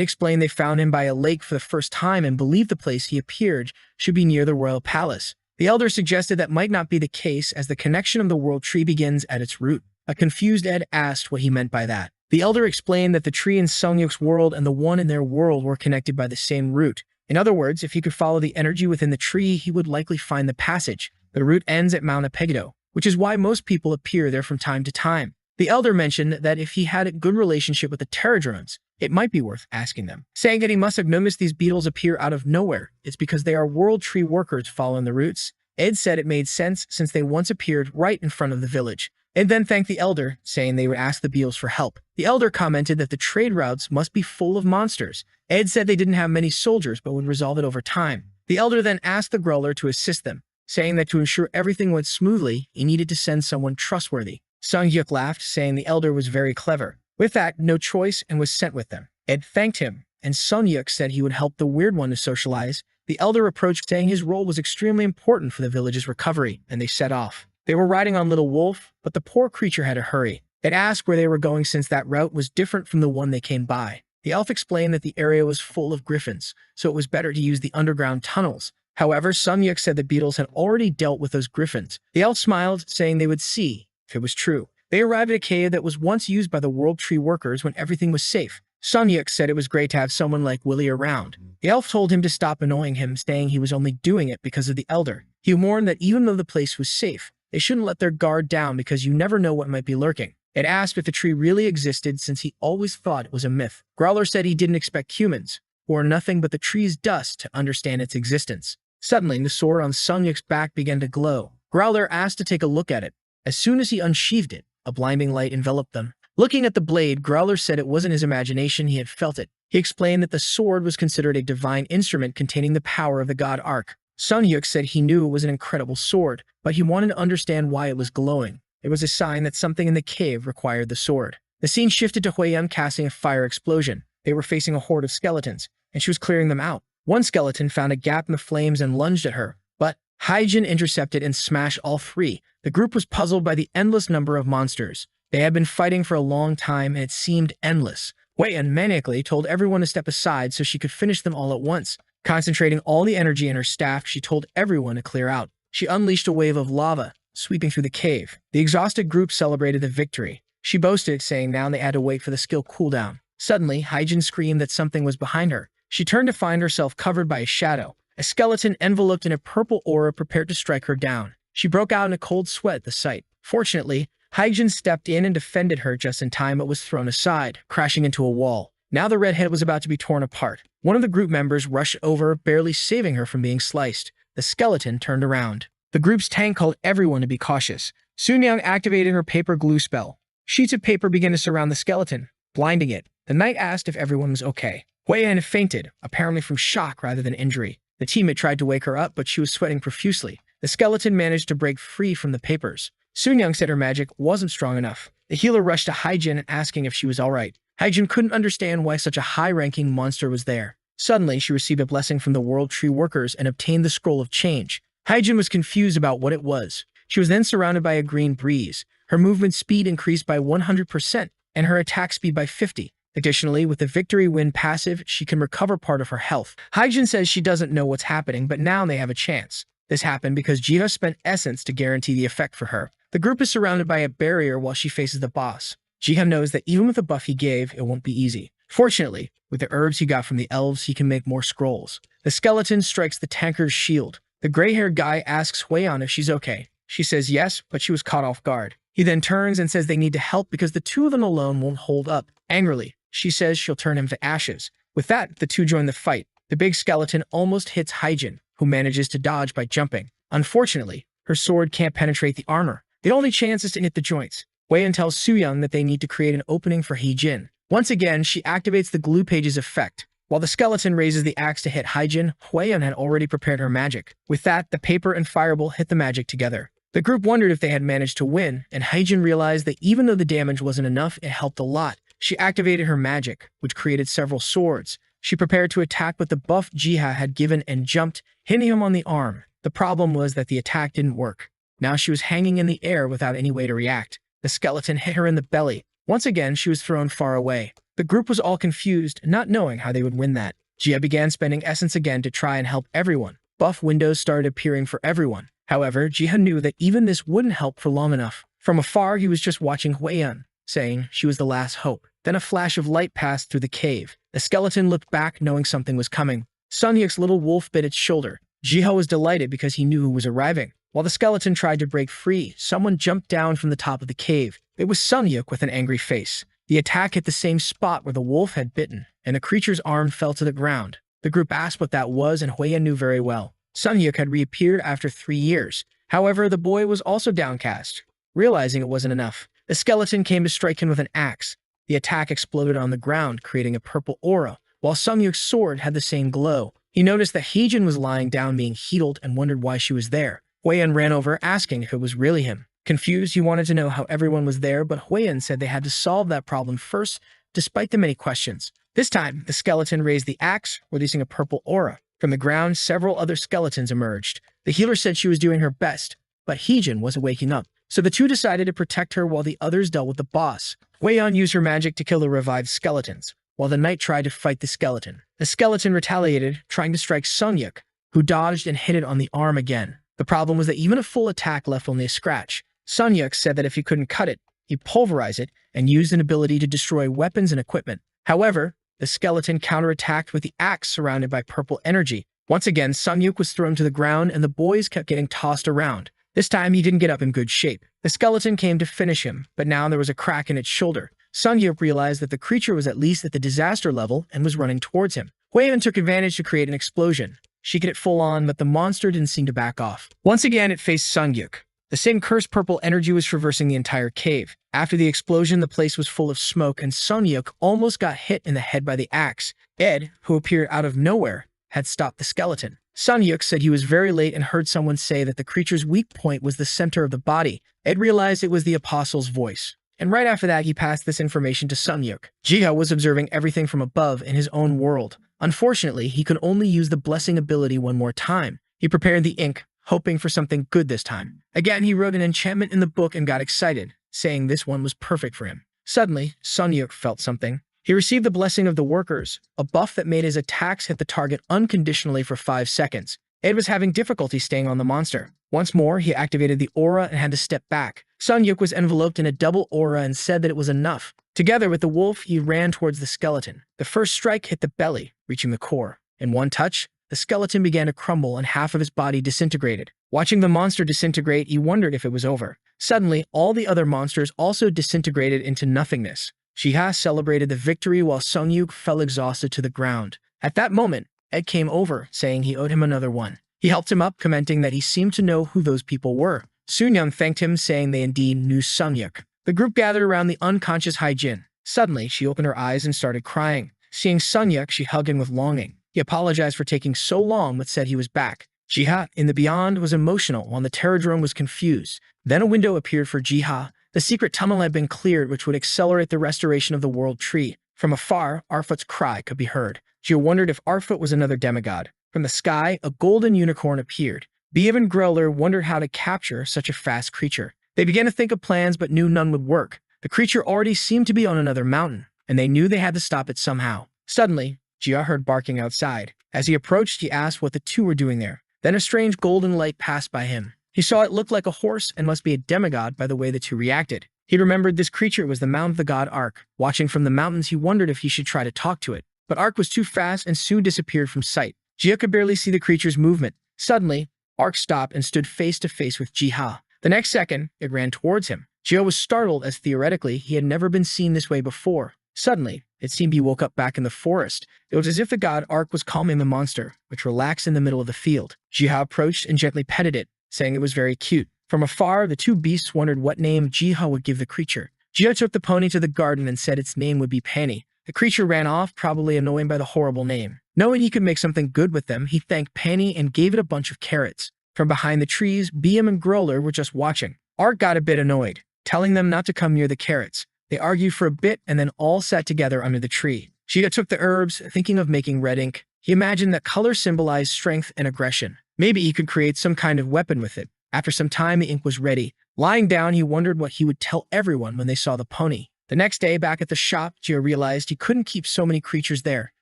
explained they found him by a lake for the first time and believed the place he appeared should be near the royal palace. The elder suggested that might not be the case as the connection of the World Tree begins at its root. A confused Ed asked what he meant by that. The elder explained that the tree in Sunyuk's world and the one in their world were connected by the same root. In other words, if he could follow the energy within the tree, he would likely find the passage. The route ends at Mount Apegado, which is why most people appear there from time to time. The elder mentioned that if he had a good relationship with the Terradrones, it might be worth asking them, saying that he must have noticed these beetles appear out of nowhere. It's because they are World Tree workers following the routes. Ed said it made sense since they once appeared right in front of the village. Ed then thanked the elder, saying they would ask the beetles for help. The elder commented that the trade routes must be full of monsters. Ed said they didn't have many soldiers but would resolve it over time. The elder then asked the growler to assist them, saying that to ensure everything went smoothly, he needed to send someone trustworthy. Sung-hyuk laughed, saying the elder was very clever. With that, no choice, and was sent with them. Ed thanked him, and Sung-hyuk said he would help the weird one to socialize. The elder approached, saying his role was extremely important for the village's recovery, and they set off. They were riding on Little Wolf, but the poor creature had to hurry. It asked where they were going since that route was different from the one they came by. The elf explained that the area was full of griffins, so it was better to use the underground tunnels. However, Sung-hyuk said the beetles had already dealt with those griffins. The elf smiled, saying they would see if it was true. They arrived at a cave that was once used by the World Tree workers when everything was safe. Sung-hyuk said it was great to have someone like Willie around. The elf told him to stop annoying him, saying he was only doing it because of the elder. He warned that even though the place was safe, they shouldn't let their guard down because you never know what might be lurking. It asked if the tree really existed since he always thought it was a myth. Growler said he didn't expect humans, or nothing but the tree's dust, to understand its existence. Suddenly, the sword on Sung-hyuk's back began to glow. Growler asked to take a look at it. As soon as he unsheathed it, a blinding light enveloped them. Looking at the blade, Growler said it wasn't his imagination, he had felt it. He explained that the sword was considered a divine instrument containing the power of the god Ark. Sung-hyuk said he knew it was an incredible sword, but he wanted to understand why it was glowing. It was a sign that something in the cave required the sword. The scene shifted to Huiyan casting a fire explosion. They were facing a horde of skeletons, and she was clearing them out. One skeleton found a gap in the flames and lunged at her, but Haijin intercepted and smashed all three. The group was puzzled by the endless number of monsters. They had been fighting for a long time, and it seemed endless. Huiyan maniacally told everyone to step aside so she could finish them all at once. Concentrating all the energy in her staff, she told everyone to clear out. She unleashed a wave of lava, sweeping through the cave. The exhausted group celebrated the victory. She boasted, saying now they had to wait for the skill cooldown. Suddenly, Haijin screamed that something was behind her. She turned to find herself covered by a shadow. A skeleton enveloped in a purple aura prepared to strike her down. She broke out in a cold sweat at the sight. Fortunately, Haijin stepped in and defended her just in time, but was thrown aside, crashing into a wall. Now the redhead was about to be torn apart. One of the group members rushed over, barely saving her from being sliced. The skeleton turned around. The group's tank called everyone to be cautious. Sun-young activated her paper glue spell. Sheets of paper began to surround the skeleton, blinding it. The knight asked if everyone was okay. Huiyan fainted, apparently from shock rather than injury. The teammate tried to wake her up, but she was sweating profusely. The skeleton managed to break free from the papers. Sun-young said her magic wasn't strong enough. The healer rushed to Haijin asking if she was alright. Haijin couldn't understand why such a high-ranking monster was there. Suddenly, she received a blessing from the World Tree workers and obtained the Scroll of Change. Haijin was confused about what it was. She was then surrounded by a green breeze. Her movement speed increased by 100%, and her attack speed by 50%. Additionally, with the Victory Wind passive, she can recover part of her health. Haijin says she doesn't know what's happening, but now they have a chance. This happened because Jiha spent essence to guarantee the effect for her. The group is surrounded by a barrier while she faces the boss. Jiha knows that even with the buff he gave, it won't be easy. Fortunately, with the herbs he got from the elves, he can make more scrolls. The skeleton strikes the tanker's shield. The gray-haired guy asks Huiyan if she's okay. She says yes, but she was caught off guard. He then turns and says they need to help because the two of them alone won't hold up. Angrily, she says she'll turn him to ashes. With that, the two join the fight. The big skeleton almost hits Haijin, who manages to dodge by jumping. Unfortunately, her sword can't penetrate the armor. The only chance is to hit the joints. Huiyan tells Su-young that they need to create an opening for Haijin. Once again, she activates the glue page's effect. While the skeleton raises the axe to hit Haijin, Huiyan had already prepared her magic. With that, the paper and fireball hit the magic together. The group wondered if they had managed to win, and Haijin realized that even though the damage wasn't enough, it helped a lot. She activated her magic, which created several swords. She prepared to attack with the buff Jiha had given and jumped, hitting him on the arm. The problem was that the attack didn't work. Now she was hanging in the air without any way to react. The skeleton hit her in the belly. Once again, she was thrown far away. The group was all confused, not knowing how they would win that. Jiha began spending essence again to try and help everyone. Buff windows started appearing for everyone. However, Jiha knew that even this wouldn't help for long enough. From afar, he was just watching Huiyan, saying she was the last hope. Then a flash of light passed through the cave. The skeleton looked back, knowing something was coming. Sun-hyuk's little wolf bit its shoulder. Jiha was delighted because he knew who was arriving. While the skeleton tried to break free, someone jumped down from the top of the cave. It was Sun-hyuk with an angry face. The attack hit the same spot where the wolf had bitten, and the creature's arm fell to the ground. The group asked what that was, and Huiyan knew very well. Sun-hyuk had reappeared after 3 years. However, the boy was also downcast. Realizing it wasn't enough, the skeleton came to strike him with an axe. The attack exploded on the ground, creating a purple aura, while Sun-hyuk's sword had the same glow. He noticed that Heejin was lying down being healed and wondered why she was there. Huiyan ran over, asking if it was really him. Confused, he wanted to know how everyone was there, but Huiyan said they had to solve that problem first, despite the many questions. This time, the skeleton raised the axe, releasing a purple aura. From the ground, several other skeletons emerged. The healer said she was doing her best, but Heejin wasn't waking up. So the two decided to protect her while the others dealt with the boss. Huiyan used her magic to kill the revived skeletons, while the knight tried to fight the skeleton. The skeleton retaliated, trying to strike Sungyuk, who dodged and hit it on the arm again. The problem was that even a full attack left only a scratch. Sungyuk said that if he couldn't cut it, he'd pulverize it and used an ability to destroy weapons and equipment. However, the skeleton counterattacked with the axe surrounded by purple energy. Once again, Sungyuk was thrown to the ground and the boys kept getting tossed around. This time, he didn't get up in good shape. The skeleton came to finish him, but now there was a crack in its shoulder. Sungyuk realized that the creature was at least at the disaster level and was running towards him. Huiyan took advantage to create an explosion. She could hit full on, but the monster didn't seem to back off. Once again, it faced Sungyuk. The same cursed purple energy was traversing the entire cave. After the explosion, the place was full of smoke, and Sungyuk almost got hit in the head by the axe. Ed, who appeared out of nowhere, had stopped the skeleton. Sungyuk said he was very late and heard someone say that the creature's weak point was the center of the body. Ed realized it was the apostle's voice. And right after that, he passed this information to Sungyuk. Jiha was observing everything from above in his own world. Unfortunately, he could only use the blessing ability one more time. He prepared the ink, hoping for something good this time. Again, he wrote an enchantment in the book and got excited, saying this one was perfect for him. Suddenly, Sungyuk felt something. He received the blessing of the workers, a buff that made his attacks hit the target unconditionally for 5 seconds. Ed was having difficulty staying on the monster. Once more, he activated the aura and had to step back. Sungyuk was enveloped in a double aura and said that it was enough. Together with the wolf, he ran towards the skeleton. The first strike hit the belly, reaching the core. In one touch, the skeleton began to crumble and half of his body disintegrated. Watching the monster disintegrate, he wondered if it was over. Suddenly, all the other monsters also disintegrated into nothingness. Jiha celebrated the victory while Sungyuk fell exhausted to the ground. At that moment, Ed came over, saying he owed him another one. He helped him up, commenting that he seemed to know who those people were. Sunyoung thanked him, saying they indeed knew Sungyuk. The group gathered around the unconscious Haijin. Suddenly, she opened her eyes and started crying. Seeing Sungyuk, she hugged him with longing. He apologized for taking so long, but said he was back. Jiha, in the beyond, was emotional, while the Terradrome was confused. Then a window appeared for Jiha. The secret tunnel had been cleared, which would accelerate the restoration of the world tree. From afar, Arfoot's cry could be heard. Jiha wondered if Arfoot was another demigod. From the sky, a golden unicorn appeared. Beav and Growler wondered how to capture such a fast creature. They began to think of plans, but knew none would work. The creature already seemed to be on another mountain, and they knew they had to stop it somehow. Suddenly, Jia heard barking outside. As he approached, he asked what the two were doing there. Then a strange golden light passed by him. He saw it looked like a horse and must be a demigod by the way the two reacted. He remembered this creature was the mount of the god Ark. Watching from the mountains, he wondered if he should try to talk to it. But Ark was too fast and soon disappeared from sight. Jia could barely see the creature's movement. Suddenly, Ark stopped and stood face to face with Jiha. The next second, it ran towards him. Jia was startled as theoretically he had never been seen this way before. Suddenly, it seemed he woke up back in the forest. It was as if the god Ark was calming the monster, which relaxed in the middle of the field. Jiha approached and gently petted it, saying it was very cute. From afar, the two beasts wondered what name Jiha would give the creature. Jiha took the pony to the garden and said its name would be Penny. The creature ran off, probably annoyed by the horrible name. Knowing he could make something good with them, he thanked Penny and gave it a bunch of carrots. From behind the trees, Biam and Growler were just watching. Ark got a bit annoyed, telling them not to come near the carrots. They argued for a bit and then all sat together under the tree. Jiha took the herbs, thinking of making red ink. He imagined that color symbolized strength and aggression. Maybe he could create some kind of weapon with it. After some time, the ink was ready. Lying down, he wondered what he would tell everyone when they saw the pony. The next day, back at the shop, Jiha realized he couldn't keep so many creatures there.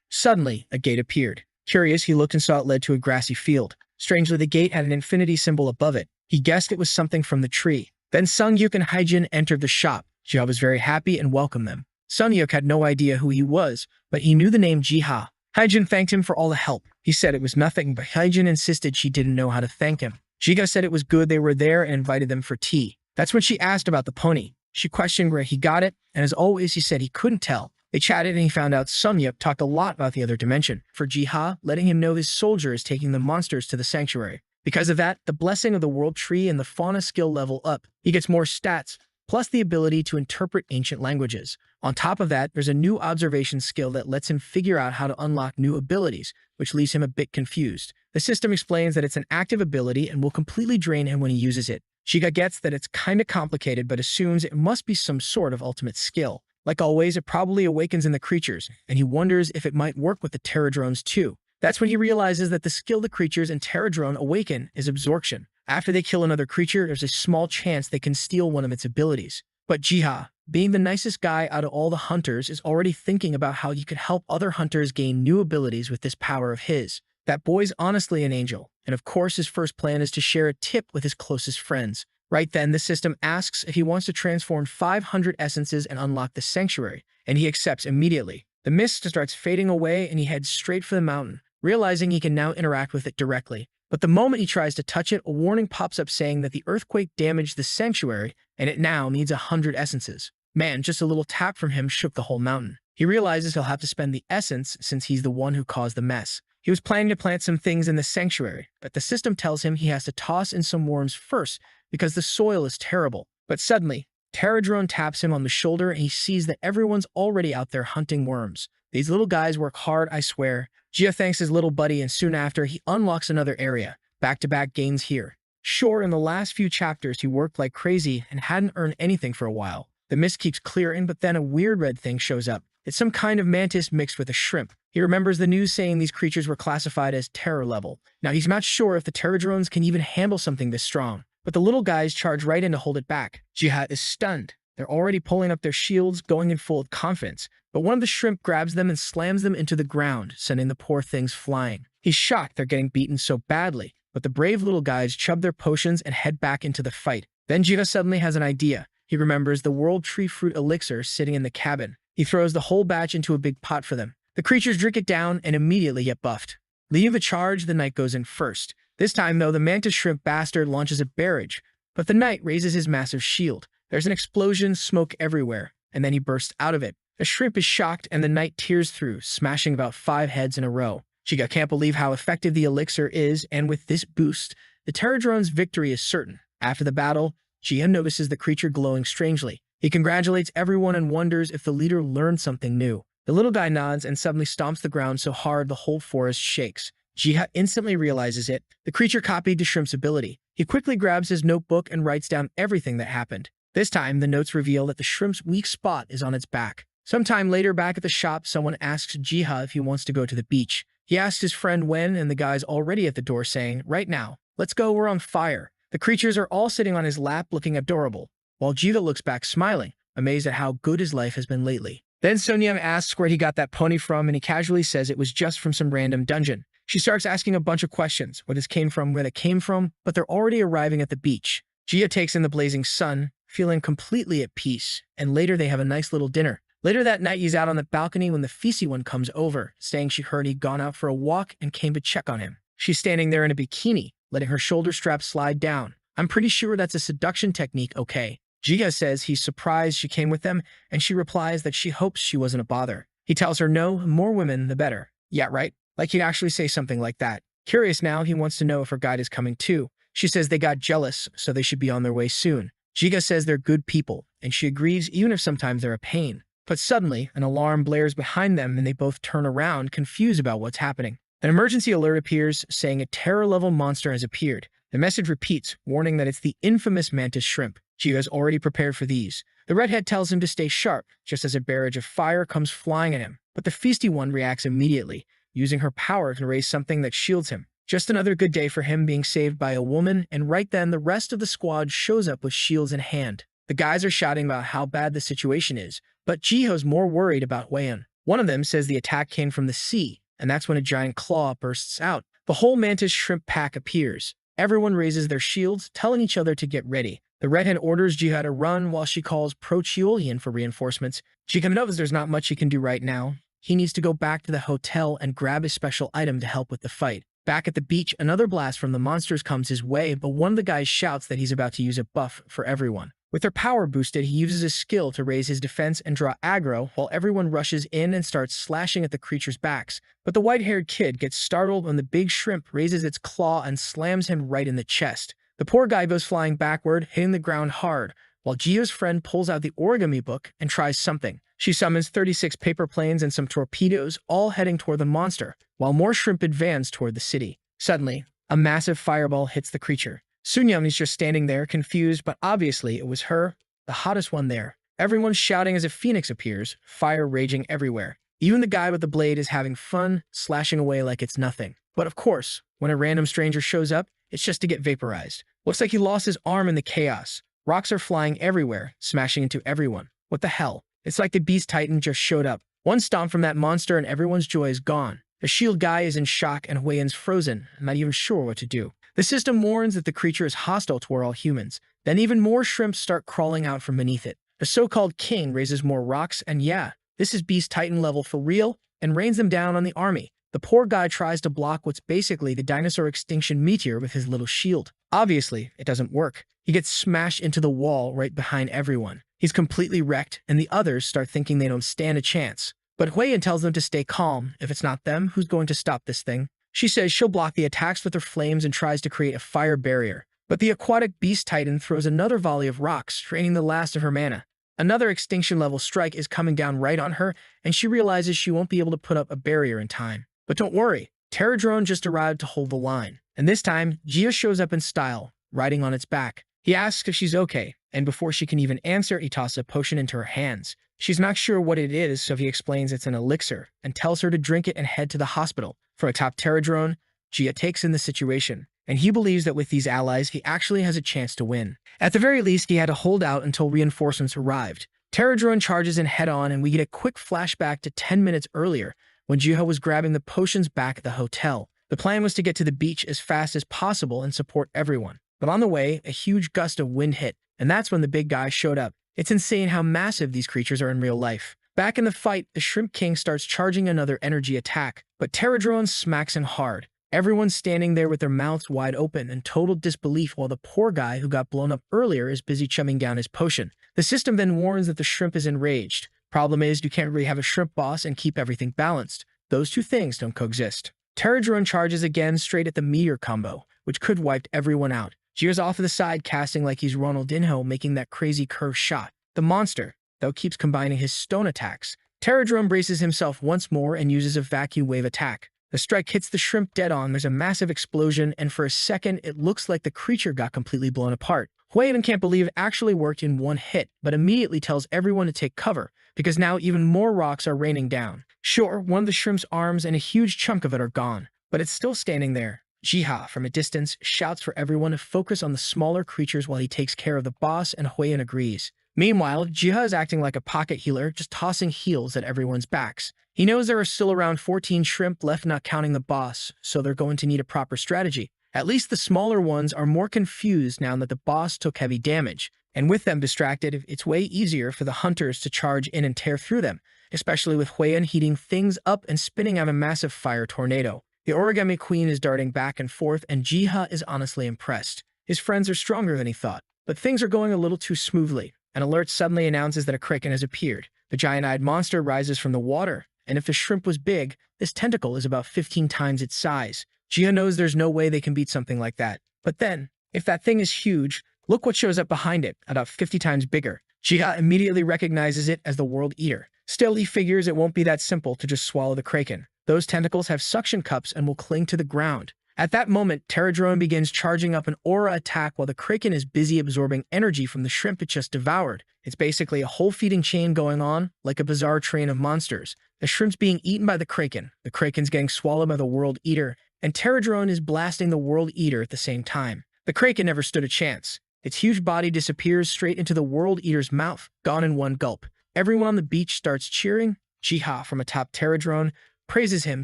Suddenly, a gate appeared. Curious, he looked and saw it led to a grassy field. Strangely, the gate had an infinity symbol above it. He guessed it was something from the tree. Then Sungyuk and Haijin entered the shop. Jiha was very happy and welcomed them. Sungyuk had no idea who he was, but he knew the name Jiha. Haijin thanked him for all the help. He said it was nothing, but Haijin insisted she didn't know how to thank him. Jiha said it was good they were there and invited them for tea. That's when she asked about the pony. She questioned where he got it, and as always, he said he couldn't tell. They chatted and he found out Sungyuk talked a lot about the other dimension. For Jiha, letting him know his soldier is taking the monsters to the sanctuary. Because of that, the blessing of the world tree and the fauna skill level up. He gets more stats, plus the ability to interpret ancient languages. On top of that, there's a new observation skill that lets him figure out how to unlock new abilities, which leaves him a bit confused. The system explains that it's an active ability and will completely drain him when he uses it. Shiga gets that it's kinda complicated but assumes it must be some sort of ultimate skill. Like always, it probably awakens in the creatures, and he wonders if it might work with the Terradrones too. That's when he realizes that the skill the creatures in Terradrone awaken is absorption. After they kill another creature, there's a small chance they can steal one of its abilities. But Jiha, being the nicest guy out of all the hunters, is already thinking about how he could help other hunters gain new abilities with this power of his. That boy's honestly an angel, and of course his first plan is to share a tip with his closest friends. Right then, the system asks if he wants to transform 500 essences and unlock the sanctuary, and he accepts immediately. The mist starts fading away and he heads straight for the mountain, realizing he can now interact with it directly. But the moment he tries to touch it, a warning pops up saying that the earthquake damaged the sanctuary and it now needs 100 essences. Man, just a little tap from him shook the whole mountain. He realizes he'll have to spend the essence since he's the one who caused the mess. He was planning to plant some things in the sanctuary, but the system tells him he has to toss in some worms first because the soil is terrible. But suddenly, Terradrone taps him on the shoulder and he sees that everyone's already out there hunting worms. These little guys work hard, I swear. Gia thanks his little buddy and soon after, he unlocks another area. Back-to-back gains here. Sure, in the last few chapters, he worked like crazy and hadn't earned anything for a while. The mist keeps clearing, but then a weird red thing shows up. It's some kind of mantis mixed with a shrimp. He remembers the news saying these creatures were classified as terror level. Now, he's not sure if the Terradrones can even handle something this strong, but the little guys charge right in to hold it back. Jiha is stunned. They're already pulling up their shields, going in full of confidence, but one of the shrimp grabs them and slams them into the ground, sending the poor things flying. He's shocked they're getting beaten so badly, but the brave little guys chub their potions and head back into the fight. Then Jiha suddenly has an idea. He remembers the World Tree Fruit elixir sitting in the cabin. He throws the whole batch into a big pot for them. The creatures drink it down and immediately get buffed. Leading the charge, the knight goes in first. This time, though, the mantis shrimp bastard launches a barrage, but the knight raises his massive shield. There's an explosion, smoke everywhere, and then he bursts out of it. The shrimp is shocked and the knight tears through, smashing about 5 heads in a row. Shiga can't believe how effective the elixir is, and with this boost, the Terradrone's victory is certain. After the battle, Gia notices the creature glowing strangely. He congratulates everyone and wonders if the leader learned something new. The little guy nods and suddenly stomps the ground so hard the whole forest shakes. Jiha instantly realizes it. The creature copied the shrimp's ability. He quickly grabs his notebook and writes down everything that happened. This time, the notes reveal that the shrimp's weak spot is on its back. Sometime later, back at the shop, someone asks Jiha if he wants to go to the beach. He asks his friend when, and the guy's already at the door saying, "Right now. Let's go, we're on fire." The creatures are all sitting on his lap looking adorable, while Jiha looks back smiling, amazed at how good his life has been lately. Then Sonyam asks where he got that pony from, and he casually says it was just from some random dungeon. She starts asking a bunch of questions, where this came from, where that came from, but they're already arriving at the beach. Jiha takes in the blazing sun, feeling completely at peace, and later they have a nice little dinner. Later that night, he's out on the balcony when the feisty one comes over, saying she heard he'd gone out for a walk and came to check on him. She's standing there in a bikini, letting her shoulder strap slide down. I'm pretty sure that's a seduction technique, okay? Jiha says he's surprised she came with them, and she replies that she hopes she wasn't a bother. He tells her no, more women, the better. Yeah, right? Like he'd actually say something like that. Curious now, he wants to know if her guide is coming too. She says they got jealous, so they should be on their way soon. Jiha says they're good people, and she agrees even if sometimes they're a pain. But suddenly, an alarm blares behind them and they both turn around, confused about what's happening. An emergency alert appears, saying a terror-level monster has appeared. The message repeats, warning that it's the infamous mantis shrimp. Jiha's already prepared for these. The redhead tells him to stay sharp, just as a barrage of fire comes flying at him. But the feisty one reacts immediately, using her power to raise something that shields him. Just another good day for him being saved by a woman, and right then the rest of the squad shows up with shields in hand. The guys are shouting about how bad the situation is, but Jiho's more worried about Wayan. One of them says the attack came from the sea, and that's when a giant claw bursts out. The whole mantis shrimp pack appears. Everyone raises their shields, telling each other to get ready. The redhead orders Jiha to run while she calls Procheolian for reinforcements. Jiha knows there's not much he can do right now. He needs to go back to the hotel and grab a special item to help with the fight. Back at the beach, another blast from the monsters comes his way, but one of the guys shouts that he's about to use a buff for everyone. With their power boosted, he uses his skill to raise his defense and draw aggro while everyone rushes in and starts slashing at the creatures' backs. But the white-haired kid gets startled when the big shrimp raises its claw and slams him right in the chest. The poor guy goes flying backward, hitting the ground hard, while Gio's friend pulls out the origami book and tries something. She summons 36 paper planes and some torpedoes, all heading toward the monster, while more shrimp advance toward the city. Suddenly, a massive fireball hits the creature. Sunyum is just standing there, confused, but obviously it was her, the hottest one there. Everyone's shouting as a phoenix appears, fire raging everywhere. Even the guy with the blade is having fun, slashing away like it's nothing. But of course, when a random stranger shows up, it's just to get vaporized. Looks like he lost his arm in the chaos. Rocks are flying everywhere, smashing into everyone. What the hell? It's like the Beast Titan just showed up. One stomp from that monster and everyone's joy is gone. The shield guy is in shock and Huiyen's frozen, not even sure what to do. The system warns that the creature is hostile toward all humans. Then even more shrimp start crawling out from beneath it. The so-called king raises more rocks, and yeah, this is Beast Titan level for real, and rains them down on the army. The poor guy tries to block what's basically the dinosaur extinction meteor with his little shield. Obviously, it doesn't work. He gets smashed into the wall right behind everyone. He's completely wrecked, and the others start thinking they don't stand a chance. But Huiyen tells them to stay calm. If it's not them, who's going to stop this thing? She says she'll block the attacks with her flames and tries to create a fire barrier. But the aquatic Beast Titan throws another volley of rocks, draining the last of her mana. Another extinction-level strike is coming down right on her, and she realizes she won't be able to put up a barrier in time. But don't worry, Terradrone just arrived to hold the line. And this time, Gio shows up in style, riding on its back. He asks if she's okay, and before she can even answer, he tosses a potion into her hands. She's not sure what it is, so he explains it's an elixir, and tells her to drink it and head to the hospital. For a top Terradrone, Gia takes in the situation, and he believes that with these allies, he actually has a chance to win. At the very least, he had to hold out until reinforcements arrived. Terradrone charges in head-on, and we get a quick flashback to 10 minutes earlier, when Jiho was grabbing the potions back at the hotel. The plan was to get to the beach as fast as possible and support everyone. But on the way, a huge gust of wind hit, and that's when the big guy showed up. It's insane how massive these creatures are in real life. Back in the fight, the Shrimp King starts charging another energy attack, but Terradrone smacks him hard. Everyone's standing there with their mouths wide open in total disbelief while the poor guy who got blown up earlier is busy chumming down his potion. The system then warns that the shrimp is enraged. Problem is, you can't really have a shrimp boss and keep everything balanced. Those two things don't coexist. Terradrone charges again straight at the meteor combo, which could wipe everyone out. Gio's off to the side casting like he's Ronaldinho making that crazy curve shot. The monster, though, keeps combining his stone attacks. Terradrone braces himself once more and uses a vacuum wave attack. The strike hits the shrimp dead on, there's a massive explosion, and for a second it looks like the creature got completely blown apart. Huiyen can't believe it actually worked in one hit, but immediately tells everyone to take cover, because now even more rocks are raining down. Sure, one of the shrimp's arms and a huge chunk of it are gone, but it's still standing there. Jiha, from a distance, shouts for everyone to focus on the smaller creatures while he takes care of the boss, and Huiyen agrees. Meanwhile, Jiha is acting like a pocket healer, just tossing heals at everyone's backs. He knows there are still around 14 shrimp left, not counting the boss, so they're going to need a proper strategy. At least the smaller ones are more confused now that the boss took heavy damage, and with them distracted, it's way easier for the hunters to charge in and tear through them, especially with Huiyen heating things up and spinning out a massive fire tornado. The Origami Queen is darting back and forth, and Jiha is honestly impressed. His friends are stronger than he thought, but things are going a little too smoothly. An alert suddenly announces that a kraken has appeared. The giant-eyed monster rises from the water, and if the shrimp was big, this tentacle is about 15 times its size. Jiha knows there's no way they can beat something like that. But then, if that thing is huge, look what shows up behind it, about 50 times bigger. Jiha immediately recognizes it as the World Eater. Still, he figures it won't be that simple to just swallow the kraken. Those tentacles have suction cups and will cling to the ground. At that moment, Terradrone begins charging up an aura attack while the kraken is busy absorbing energy from the shrimp it just devoured. It's basically a whole feeding chain going on, like a bizarre train of monsters. The shrimp's being eaten by the kraken's getting swallowed by the World Eater, and Terradrone is blasting the World Eater at the same time. The kraken never stood a chance. Its huge body disappears straight into the World Eater's mouth, gone in one gulp. Everyone on the beach starts cheering. Jiha, from atop Terradrone, praises him,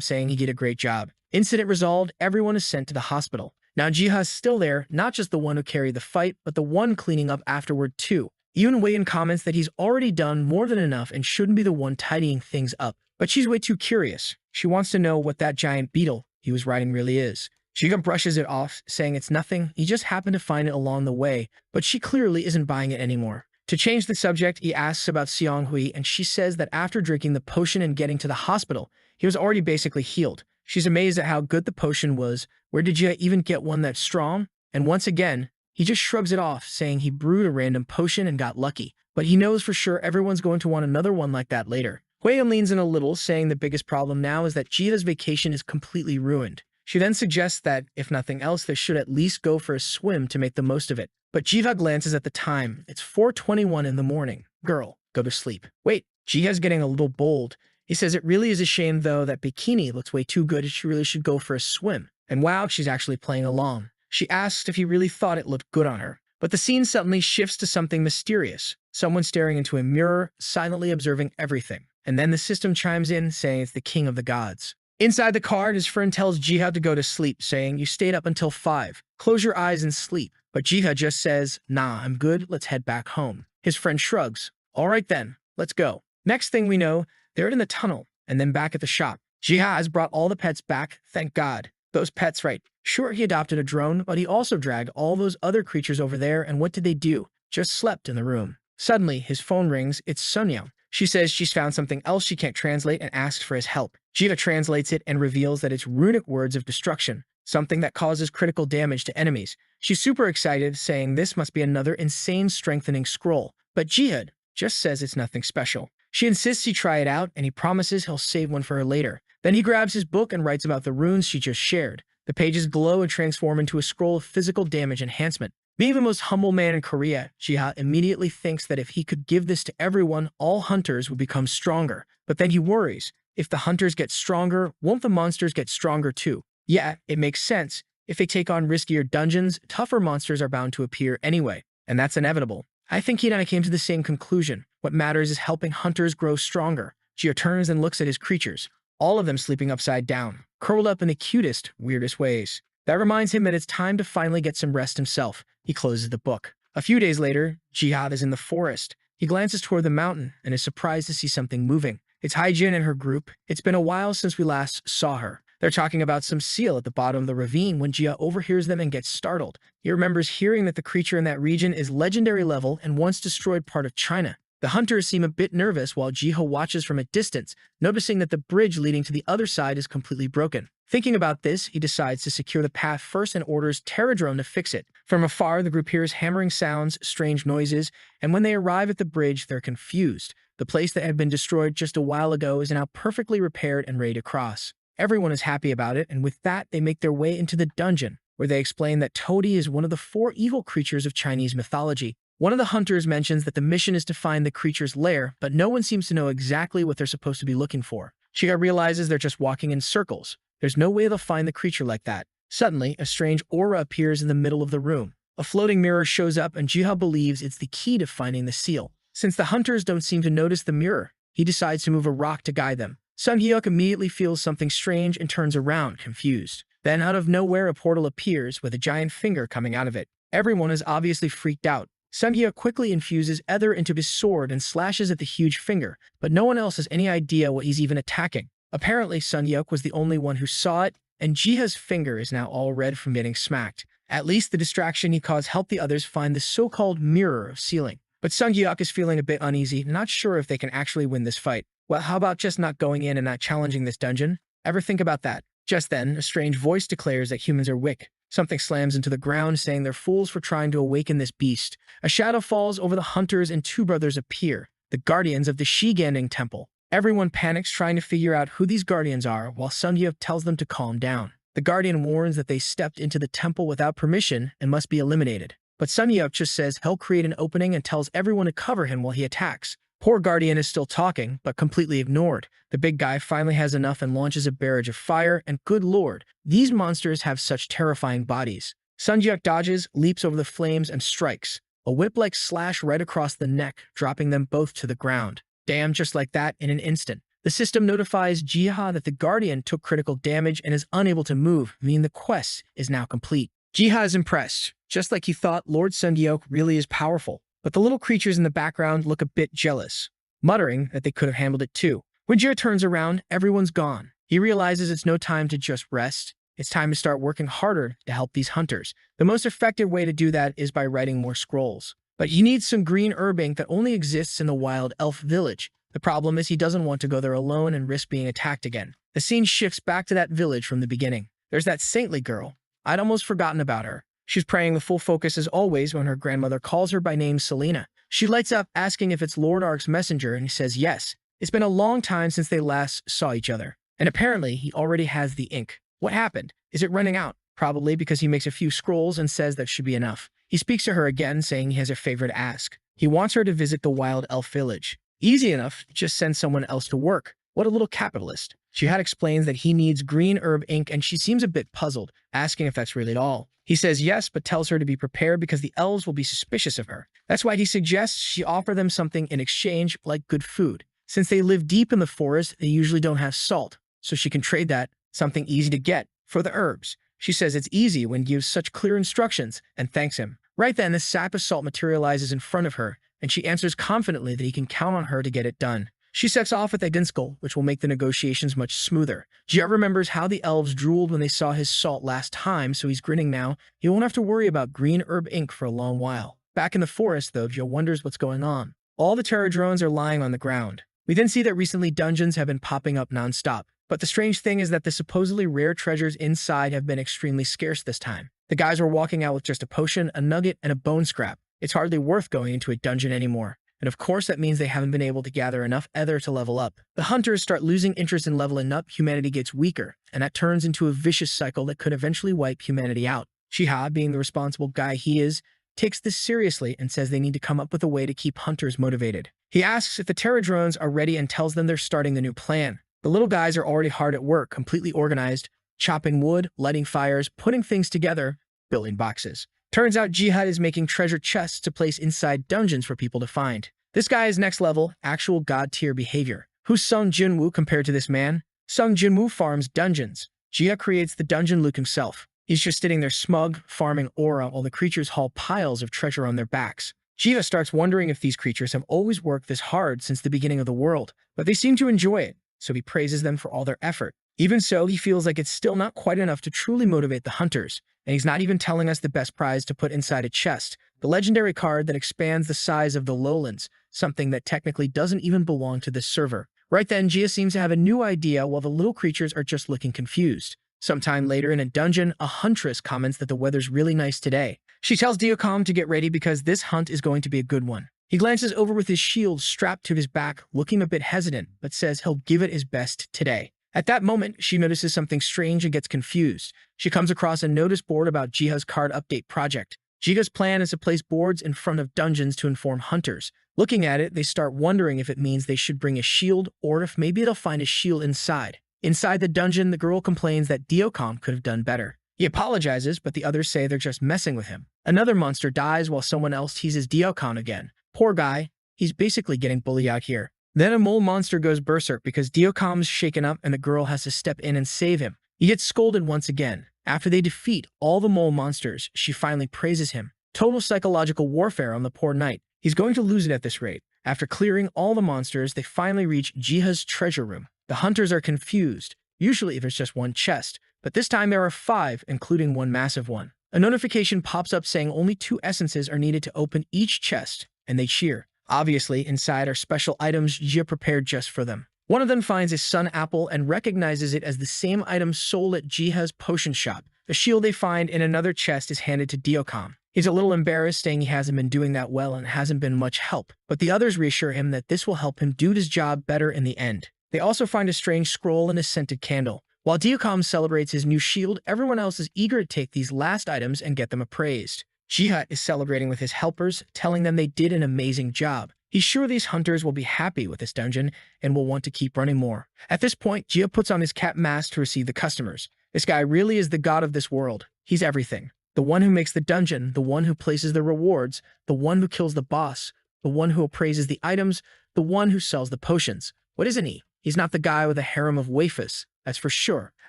saying he did a great job. Incident resolved, everyone is sent to the hospital. Now Jiha is still there, not just the one who carried the fight, but the one cleaning up afterward too. Even Huiyen comments that he's already done more than enough and shouldn't be the one tidying things up. But she's way too curious. She wants to know what that giant beetle he was riding really is. Jiha brushes it off, saying it's nothing, he just happened to find it along the way, but she clearly isn't buying it anymore. To change the subject, he asks about Xianghui, and she says that after drinking the potion and getting to the hospital, he was already basically healed. She's amazed at how good the potion was. Where did you even get one that strong? And once again, He just shrugs it off, saying he brewed a random potion and got lucky. But he knows for sure everyone's going to want another one like that later. Huiyan leans in a little, saying the biggest problem now is that Jiha's vacation is completely ruined. She then suggests that, if nothing else, they should at least go for a swim to make the most of it. But Jiha glances at the time. It's 4:21 in the morning. Girl, go to sleep. Wait, Jiha's getting a little bold. He says it really is a shame, though, that bikini looks way too good and she really should go for a swim. And wow, she's actually playing along. She asks if he really thought it looked good on her. But the scene suddenly shifts to something mysterious. Someone staring into a mirror, silently observing everything. And then the system chimes in, saying it's the king of the gods. Inside the car, his friend tells Jiha to go to sleep, saying, "You stayed up until 5. Close your eyes and sleep." But Jiha just says, "Nah, I'm good. Let's head back home." His friend shrugs. "All right then, let's go." Next thing we know, they're in the tunnel, and then back at the shop. Jiha has brought all the pets back, thank God. Those pets, right. Sure, he adopted a drone, but he also dragged all those other creatures over there, and what did they do? Just slept in the room. Suddenly, his phone rings. It's Sunyao. She says she's found something else she can't translate and asks for his help. Jiha translates it and reveals that it's runic words of destruction, something that causes critical damage to enemies. She's super excited, saying this must be another insane strengthening scroll. But Jiha just says it's nothing special. She insists he try it out, and he promises he'll save one for her later. Then he grabs his book and writes about the runes she just shared. The pages glow and transform into a scroll of physical damage enhancement. Being the most humble man in Korea, Jiha immediately thinks that if he could give this to everyone, all hunters would become stronger. But then he worries, if the hunters get stronger, won't the monsters get stronger too? Yeah, it makes sense. If they take on riskier dungeons, tougher monsters are bound to appear anyway, and that's inevitable. I think he and I came to the same conclusion. What matters is helping hunters grow stronger. Jiha turns and looks at his creatures, all of them sleeping upside down, curled up in the cutest, weirdest ways. That reminds him that it's time to finally get some rest himself. He closes the book. A few days later, Jiha is in the forest. He glances toward the mountain and is surprised to see something moving. It's Haijin and her group. It's been a while since we last saw her. They're talking about some seal at the bottom of the ravine when Jiha overhears them and gets startled. He remembers hearing that the creature in that region is legendary level and once destroyed part of China. The hunters seem a bit nervous while Jiha watches from a distance, noticing that the bridge leading to the other side is completely broken. Thinking about this, he decides to secure the path first and orders Terradrone to fix it. From afar, the group hears hammering sounds, strange noises, and when they arrive at the bridge, they're confused. The place that had been destroyed just a while ago is now perfectly repaired and ready to cross. Everyone is happy about it, and with that, they make their way into the dungeon, where they explain that Toady is one of the 4 evil creatures of Chinese mythology. One of the hunters mentions that the mission is to find the creature's lair, but no one seems to know exactly what they're supposed to be looking for. Jiha realizes they're just walking in circles. There's no way they'll find the creature like that. Suddenly, a strange aura appears in the middle of the room. A floating mirror shows up, and Jiha believes it's the key to finding the seal. Since the hunters don't seem to notice the mirror, he decides to move a rock to guide them. Sun-hyuk immediately feels something strange and turns around, confused. Then, out of nowhere, a portal appears with a giant finger coming out of it. Everyone is obviously freaked out. Sun-hyuk quickly infuses ether into his sword and slashes at the huge finger, but no one else has any idea what he's even attacking. Apparently, Sun-hyuk was the only one who saw it, and Jiha's finger is now all red from getting smacked. At least the distraction he caused helped the others find the so-called mirror of sealing. But Sun-hyuk is feeling a bit uneasy, not sure if they can actually win this fight. Well, how about just not going in and not challenging this dungeon? Ever think about that? Just then, a strange voice declares that humans are weak. Something slams into the ground, saying they're fools for trying to awaken this beast. A shadow falls over the hunters and 2 brothers appear, the guardians of the Shiganding Temple. Everyone panics trying to figure out who these guardians are, while Sun-hyuk tells them to calm down. The guardian warns that they stepped into the temple without permission and must be eliminated. But Sun-hyuk just says he'll create an opening and tells everyone to cover him while he attacks. Poor guardian is still talking, but completely ignored. The big guy finally has enough and launches a barrage of fire, and good lord, these monsters have such terrifying bodies. Sun-hyuk dodges, leaps over the flames, and strikes. A whip-like slash right across the neck, dropping them both to the ground. Damn, just like that, in an instant. The system notifies Jiha that the guardian took critical damage and is unable to move, meaning the quest is now complete. Jiha is impressed. Just like he thought, Lord Sun-hyuk really is powerful. But the little creatures in the background look a bit jealous, muttering that they could have handled it too. When Jiha turns around, everyone's gone. He realizes it's no time to just rest. It's time to start working harder to help these hunters. The most effective way to do that is by writing more scrolls. But he needs some green herb ink that only exists in the wild elf village. The problem is he doesn't want to go there alone and risk being attacked again. The scene shifts back to that village from the beginning. There's that saintly girl. I'd almost forgotten about her. She's praying. The full focus as always when her grandmother calls her by name Selena. She lights up, asking if it's Lord Ark's messenger, and he says yes. It's been a long time since they last saw each other, and apparently he already has the ink. What happened? Is it running out? Probably because he makes a few scrolls and says that should be enough. He speaks to her again, saying he has a favor to ask. He wants her to visit the wild elf village. Easy enough, just send someone else to work. What a little capitalist. Jihad explains that he needs green herb ink, and she seems a bit puzzled, asking if that's really all. He says yes, but tells her to be prepared because the elves will be suspicious of her. That's why he suggests she offer them something in exchange, like good food. Since they live deep in the forest, they usually don't have salt, so she can trade that, something easy to get, for the herbs. She says it's easy when gives such clear instructions, and thanks him. Right then, the sack of salt materializes in front of her, and she answers confidently that he can count on her to get it done. She sets off with Identical, which will make the negotiations much smoother. Gia remembers how the elves drooled when they saw his salt last time, so he's grinning now. He won't have to worry about green herb ink for a long while. Back in the forest, though, Gia wonders what's going on. All the terror drones are lying on the ground. We then see that recently dungeons have been popping up non-stop. But the strange thing is that the supposedly rare treasures inside have been extremely scarce this time. The guys were walking out with just a potion, a nugget, and a bone scrap. It's hardly worth going into a dungeon anymore. And of course that means they haven't been able to gather enough ether to level up. The hunters start losing interest in leveling up, humanity gets weaker, and that turns into a vicious cycle that could eventually wipe humanity out. Shiha, being the responsible guy he is, takes this seriously and says they need to come up with a way to keep hunters motivated. He asks if the Terra drones are ready and tells them they're starting the new plan. The little guys are already hard at work, completely organized, chopping wood, lighting fires, putting things together, building boxes. Turns out Jihad is making treasure chests to place inside dungeons for people to find. This guy is next level, actual god-tier behavior. Who's Sung Jinwoo compared to this man? Sung Jinwoo farms dungeons. Jia creates the dungeon look himself. He's just sitting there smug, farming aura while the creatures haul piles of treasure on their backs. Jiva starts wondering if these creatures have always worked this hard since the beginning of the world, but they seem to enjoy it, so he praises them for all their effort. Even so, he feels like it's still not quite enough to truly motivate the hunters, and he's not even telling us the best prize to put inside a chest, the legendary card that expands the size of the lowlands, something that technically doesn't even belong to this server. Right then, Gia seems to have a new idea while the little creatures are just looking confused. Sometime later in a dungeon, a huntress comments that the weather's really nice today. She tells Diocom to get ready because this hunt is going to be a good one. He glances over with his shield strapped to his back, looking a bit hesitant, but says he'll give it his best today. At that moment, she notices something strange and gets confused. She comes across a notice board about Jiha's card update project. Jiha's plan is to place boards in front of dungeons to inform hunters. Looking at it, they start wondering if it means they should bring a shield or if maybe it'll find a shield inside. Inside the dungeon, the girl complains that Diocom could have done better. He apologizes, but the others say they're just messing with him. Another monster dies while someone else teases Diocom again. Poor guy, he's basically getting bullied out here. Then a mole monster goes berserk because Diocom's shaken up and the girl has to step in and save him. He gets scolded once again. After they defeat all the mole monsters, she finally praises him. Total psychological warfare on the poor knight. He's going to lose it at this rate. After clearing all the monsters, they finally reach Jiha's treasure room. The hunters are confused. Usually there's just one chest, but this time there are 5, including one massive one. A notification pops up saying only 2 essences are needed to open each chest, and they cheer. Obviously, inside are special items Jia prepared just for them. One of them finds a sun apple and recognizes it as the same item sold at Jiha's potion shop. The shield they find in another chest is handed to Diocom. He's a little embarrassed, saying he hasn't been doing that well and hasn't been much help, but the others reassure him that this will help him do his job better in the end. They also find a strange scroll and a scented candle. While Diocom celebrates his new shield, everyone else is eager to take these last items and get them appraised. Jiha is celebrating with his helpers, telling them they did an amazing job. He's sure these hunters will be happy with this dungeon and will want to keep running more. At this point, Jia puts on his cat mask to receive the customers. This guy really is the god of this world. He's everything. The one who makes the dungeon, the one who places the rewards, the one who kills the boss, the one who appraises the items, the one who sells the potions. What isn't he? He's not the guy with a harem of waifus, that's for sure.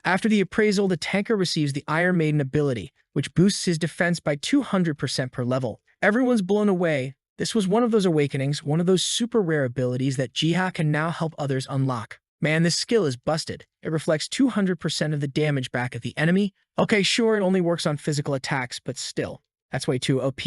After the appraisal, the tanker receives the Iron Maiden ability, which boosts his defense by 200% per level. Everyone's blown away. This was one of those awakenings, one of those super rare abilities that Jiha can now help others unlock. Man, this skill is busted. It reflects 200% of the damage back at the enemy. Okay, sure, it only works on physical attacks, but still. That's way too OP.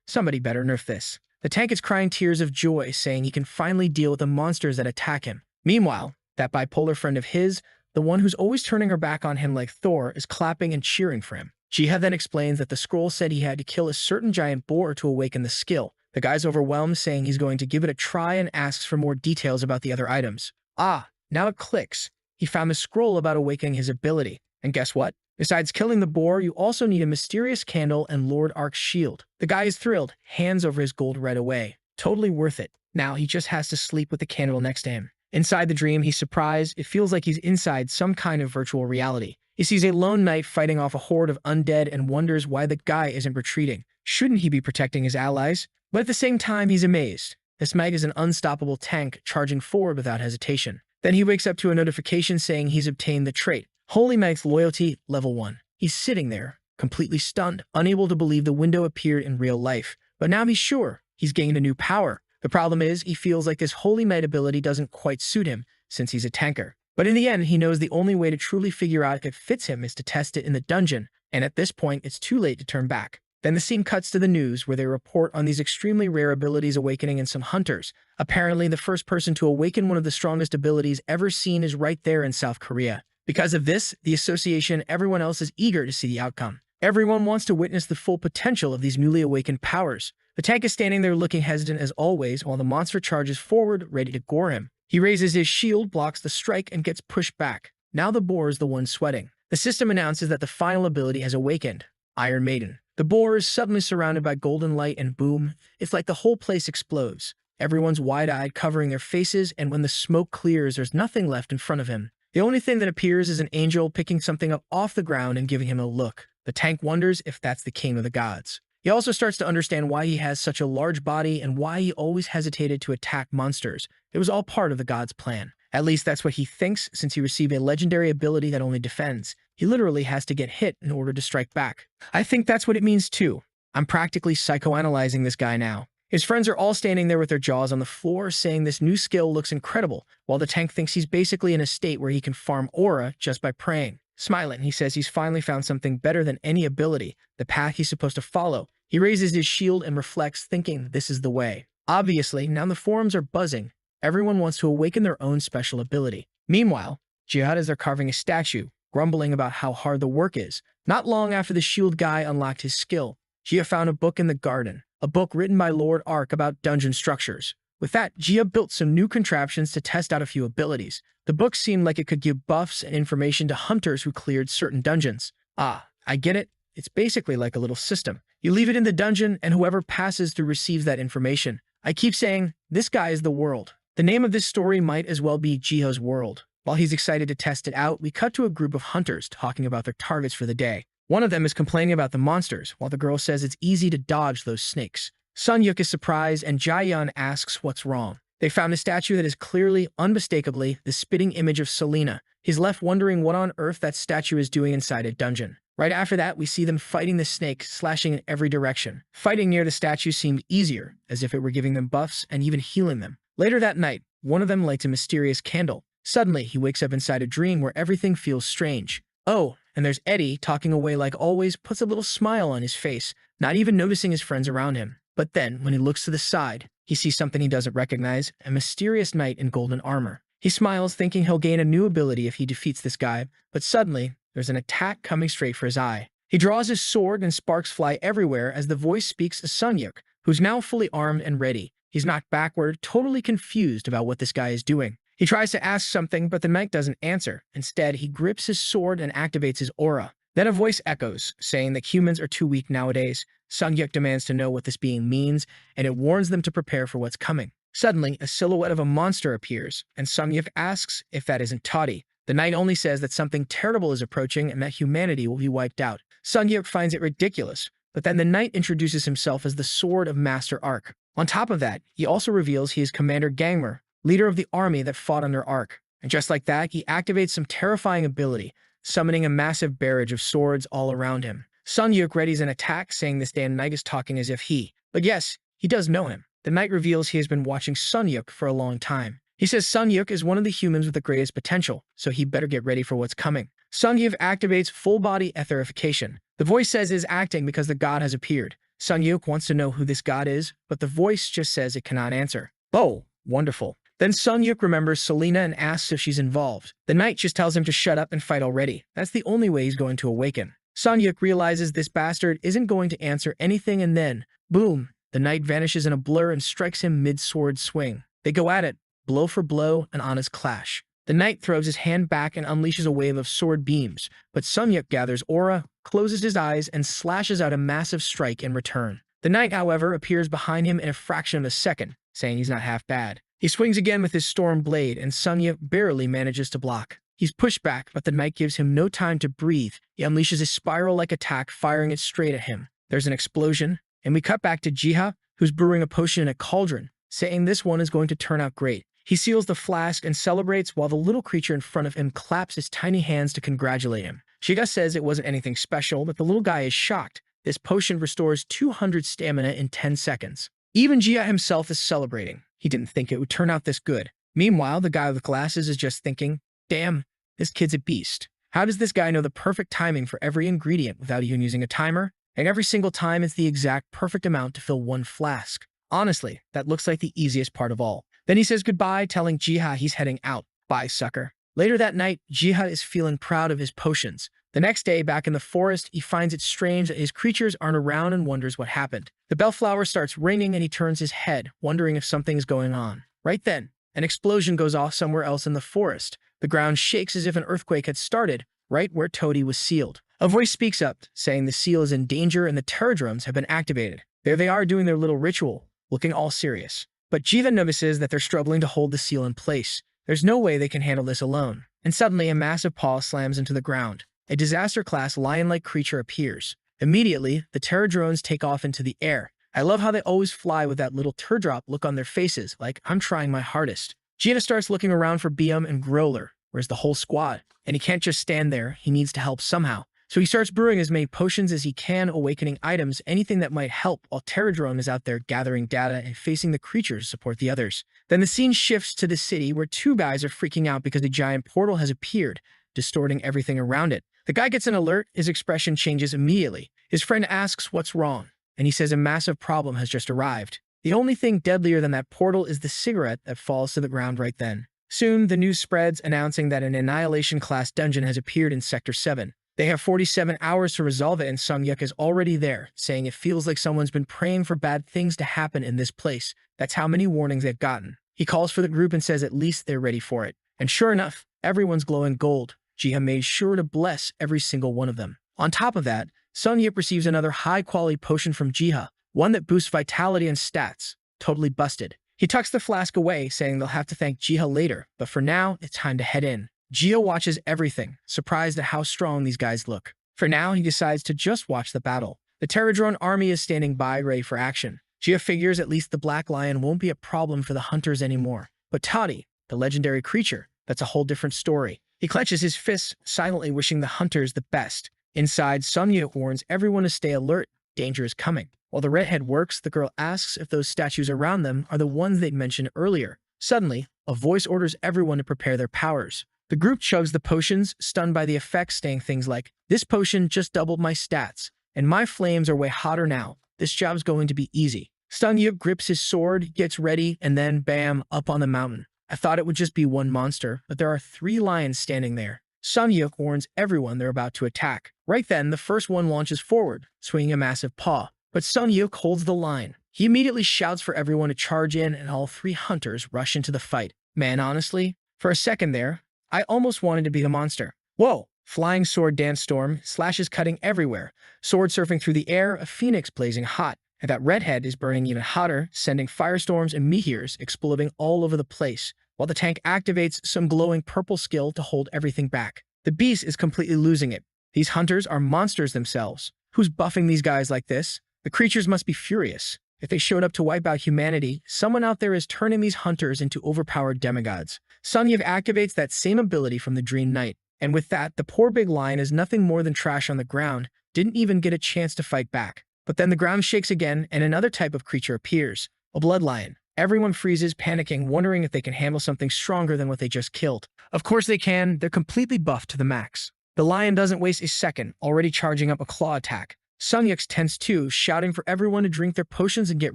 Somebody better nerf this. The tank is crying tears of joy, saying he can finally deal with the monsters that attack him. Meanwhile, that bipolar friend of his, the one who's always turning her back on him like Thor, is clapping and cheering for him. Jiha then explains that the scroll said he had to kill a certain giant boar to awaken the skill. The guy's overwhelmed, saying he's going to give it a try and asks for more details about the other items. Ah, now it clicks. He found the scroll about awakening his ability. And guess what? Besides killing the boar, you also need a mysterious candle and Lord Ark's shield. The guy is thrilled, hands over his gold right away. Totally worth it. Now he just has to sleep with the candle next to him. Inside the dream, he's surprised. It feels like he's inside some kind of virtual reality. He sees a lone knight fighting off a horde of undead and wonders why the guy isn't retreating. Shouldn't he be protecting his allies? But at the same time, he's amazed. This knight is an unstoppable tank, charging forward without hesitation. Then he wakes up to a notification saying he's obtained the trait, Holy Knight's Loyalty, Level 1. He's sitting there, completely stunned, unable to believe the window appeared in real life. But now he's sure he's gained a new power. The problem is, he feels like this Holy Knight ability doesn't quite suit him, since he's a tanker. But in the end, he knows the only way to truly figure out if it fits him is to test it in the dungeon, and at this point, it's too late to turn back. Then the scene cuts to the news, where they report on these extremely rare abilities awakening in some hunters. Apparently, the first person to awaken one of the strongest abilities ever seen is right there in South Korea. Because of this, the association, everyone else is eager to see the outcome. Everyone wants to witness the full potential of these newly awakened powers. The tank is standing there looking hesitant as always, while the monster charges forward, ready to gore him. He raises his shield, blocks the strike, and gets pushed back. Now the boar is the one sweating. The system announces that the final ability has awakened, Iron Maiden. The boar is suddenly surrounded by golden light and boom, it's like the whole place explodes. Everyone's wide-eyed, covering their faces, and when the smoke clears, there's nothing left in front of him. The only thing that appears is an angel picking something up off the ground and giving him a look. The tank wonders if that's the king of the gods. He also starts to understand why he has such a large body and why he always hesitated to attack monsters. It was all part of the god's plan. At least that's what he thinks, since he received a legendary ability that only defends. He literally has to get hit in order to strike back. I think that's what it means too. I'm practically psychoanalyzing this guy now. His friends are all standing there with their jaws on the floor, saying this new skill looks incredible, while the tank thinks he's basically in a state where he can farm aura just by praying. Smiling, he says he's finally found something better than any ability, the path he's supposed to follow. He raises his shield and reflects, thinking this is the way. Obviously, now the forums are buzzing. Everyone wants to awaken their own special ability. Meanwhile, Jihad is there carving a statue, grumbling about how hard the work is. Not long after the shield guy unlocked his skill, Jia found a book in the garden, a book written by Lord Ark about dungeon structures. With that, Jia built some new contraptions to test out a few abilities. The book seemed like it could give buffs and information to hunters who cleared certain dungeons. Ah, I get it. It's basically like a little system. You leave it in the dungeon, and whoever passes through receives that information. I keep saying, this guy is the world. The name of this story might as well be Jiho's World. While he's excited to test it out, we cut to a group of hunters talking about their targets for the day. One of them is complaining about the monsters, while the girl says it's easy to dodge those snakes. Sun Yuk is surprised, and Jaehyun asks what's wrong. They found a statue that is clearly, unmistakably, the spitting image of Selena. He's left wondering what on earth that statue is doing inside a dungeon. Right after that, we see them fighting the snake, slashing in every direction. Fighting near the statue seemed easier, as if it were giving them buffs and even healing them. Later that night, one of them lights a mysterious candle. Suddenly, he wakes up inside a dream where everything feels strange. Oh, and there's Eddie, talking away like always, puts a little smile on his face, not even noticing his friends around him. But then, when he looks to the side, he sees something he doesn't recognize, a mysterious knight in golden armor. He smiles, thinking he'll gain a new ability if he defeats this guy, but suddenly, there's an attack coming straight for his eye. He draws his sword and sparks fly everywhere as the voice speaks to Sun Yuk, who's now fully armed and ready. He's knocked backward, totally confused about what this guy is doing. He tries to ask something, but the knight doesn't answer. Instead, he grips his sword and activates his aura. Then a voice echoes, saying that humans are too weak nowadays. Sun Yuk demands to know what this being means, and it warns them to prepare for what's coming. Suddenly, a silhouette of a monster appears, and Sun Yuk asks if that isn't Toddy. The knight only says that something terrible is approaching and that humanity will be wiped out. Sun Yuk finds it ridiculous, but then the knight introduces himself as the Sword of Master Ark. On top of that, he also reveals he is Commander Gangmer, leader of the army that fought under Ark. And just like that, he activates some terrifying ability, summoning a massive barrage of swords all around him. Sun Yuk readies an attack, saying this damn knight is talking as if he. But yes, he does know him. The knight reveals he has been watching Sun Yuk for a long time. He says Sun Yuk is one of the humans with the greatest potential, so he better get ready for what's coming. Sun Yuk activates full-body etherification. The voice says it is acting because the god has appeared. Sun Yuk wants to know who this god is, but the voice just says it cannot answer. Oh, wonderful. Then Sun Yuk remembers Selena and asks if she's involved. The knight just tells him to shut up and fight already. That's the only way he's going to awaken. Sung-yuk realizes this bastard isn't going to answer anything, and then, boom, the knight vanishes in a blur and strikes him mid-sword swing. They go at it, blow for blow, an honest clash. The knight throws his hand back and unleashes a wave of sword beams, but Sung-yuk gathers aura, closes his eyes, and slashes out a massive strike in return. The knight, however, appears behind him in a fraction of a second, saying he's not half bad. He swings again with his storm blade, and Sung-yuk barely manages to block. He's pushed back, but the knight gives him no time to breathe. He unleashes a spiral-like attack, firing it straight at him. There's an explosion, and we cut back to Jiha, who's brewing a potion in a cauldron, saying this one is going to turn out great. He seals the flask and celebrates while the little creature in front of him claps his tiny hands to congratulate him. Jiha says it wasn't anything special, but the little guy is shocked. This potion restores 200 stamina in 10 seconds. Even Jiha himself is celebrating. He didn't think it would turn out this good. Meanwhile, the guy with glasses is just thinking, damn, this kid's a beast. How does this guy know the perfect timing for every ingredient without even using a timer? And every single time it's the exact perfect amount to fill one flask. Honestly, that looks like the easiest part of all. Then he says goodbye, telling Jiha he's heading out. Bye, sucker. Later that night, Jiha is feeling proud of his potions. The next day, back in the forest, he finds it strange that his creatures aren't around and wonders what happened. The bellflower starts ringing and he turns his head, wondering if something is going on. Right then, an explosion goes off somewhere else in the forest. The ground shakes as if an earthquake had started, right where Toady was sealed. A voice speaks up, saying the seal is in danger and the Terradrones have been activated. There they are doing their little ritual, looking all serious. But Jiva notices that they're struggling to hold the seal in place. There's no way they can handle this alone. And suddenly, a massive paw slams into the ground. A disaster-class lion-like creature appears. Immediately, the Terradrones take off into the air. I love how they always fly with that little teardrop look on their faces, like, I'm trying my hardest. Jiva starts looking around for Bium and Growler. Where's the whole squad? And he can't just stand there. He needs to help somehow. So he starts brewing as many potions as he can, awakening items, anything that might help, while Terradrone is out there gathering data and facing the creatures to support the others. Then the scene shifts to the city, where two guys are freaking out because a giant portal has appeared, distorting everything around it. The guy gets an alert, his expression changes immediately. His friend asks what's wrong, and he says a massive problem has just arrived. The only thing deadlier than that portal is the cigarette that falls to the ground right then. Soon, the news spreads, announcing that an Annihilation-class dungeon has appeared in Sector 7. They have 47 hours to resolve it, and Sung-yuk is already there, saying it feels like someone's been praying for bad things to happen in this place. That's how many warnings they've gotten. He calls for the group and says at least they're ready for it. And sure enough, everyone's glowing gold. Jiha made sure to bless every single one of them. On top of that, Sung-yuk receives another high-quality potion from Jiha, one that boosts vitality and stats. Totally busted. He tucks the flask away, saying they'll have to thank Jiha later, but for now, it's time to head in. Jiha watches everything, surprised at how strong these guys look. For now, he decides to just watch the battle. The Terradrone army is standing by, ready for action. Jiha figures at least the Black Lion won't be a problem for the hunters anymore. But Toddy, the legendary creature, that's a whole different story. He clenches his fists, silently wishing the hunters the best. Inside, Sung-yuk warns everyone to stay alert. Danger is coming. While the redhead works, the girl asks if those statues around them are the ones they'd mentioned earlier. Suddenly, a voice orders everyone to prepare their powers. The group chugs the potions, stunned by the effects, saying things like, "This potion just doubled my stats, and my flames are way hotter now. This job's going to be easy." Sung-yuk grips his sword, gets ready, and then, bam, up on the mountain. I thought it would just be one monster, but there are 3 lions standing there. Sung-yuk warns everyone they're about to attack. Right then, the first one launches forward, swinging a massive paw. But Sung-yuk holds the line. He immediately shouts for everyone to charge in, and all 3 hunters rush into the fight. Man, honestly, for a second there, I almost wanted to be the monster. Whoa! Flying sword dance storm, slashes cutting everywhere, sword surfing through the air, a phoenix blazing hot. And that redhead is burning even hotter, sending firestorms and meteors exploding all over the place, while the tank activates some glowing purple skill to hold everything back. The beast is completely losing it. These hunters are monsters themselves. Who's buffing these guys like this? The creatures must be furious. If they showed up to wipe out humanity, someone out there is turning these hunters into overpowered demigods. Sung-yuk activates that same ability from the Dream Knight, and with that, the poor big lion is nothing more than trash on the ground, didn't even get a chance to fight back. But then the ground shakes again, and another type of creature appears, a blood lion. Everyone freezes, panicking, wondering if they can handle something stronger than what they just killed. Of course they can, they're completely buffed to the max. The lion doesn't waste a second, already charging up a claw attack. Sung-yuk's tense too, shouting for everyone to drink their potions and get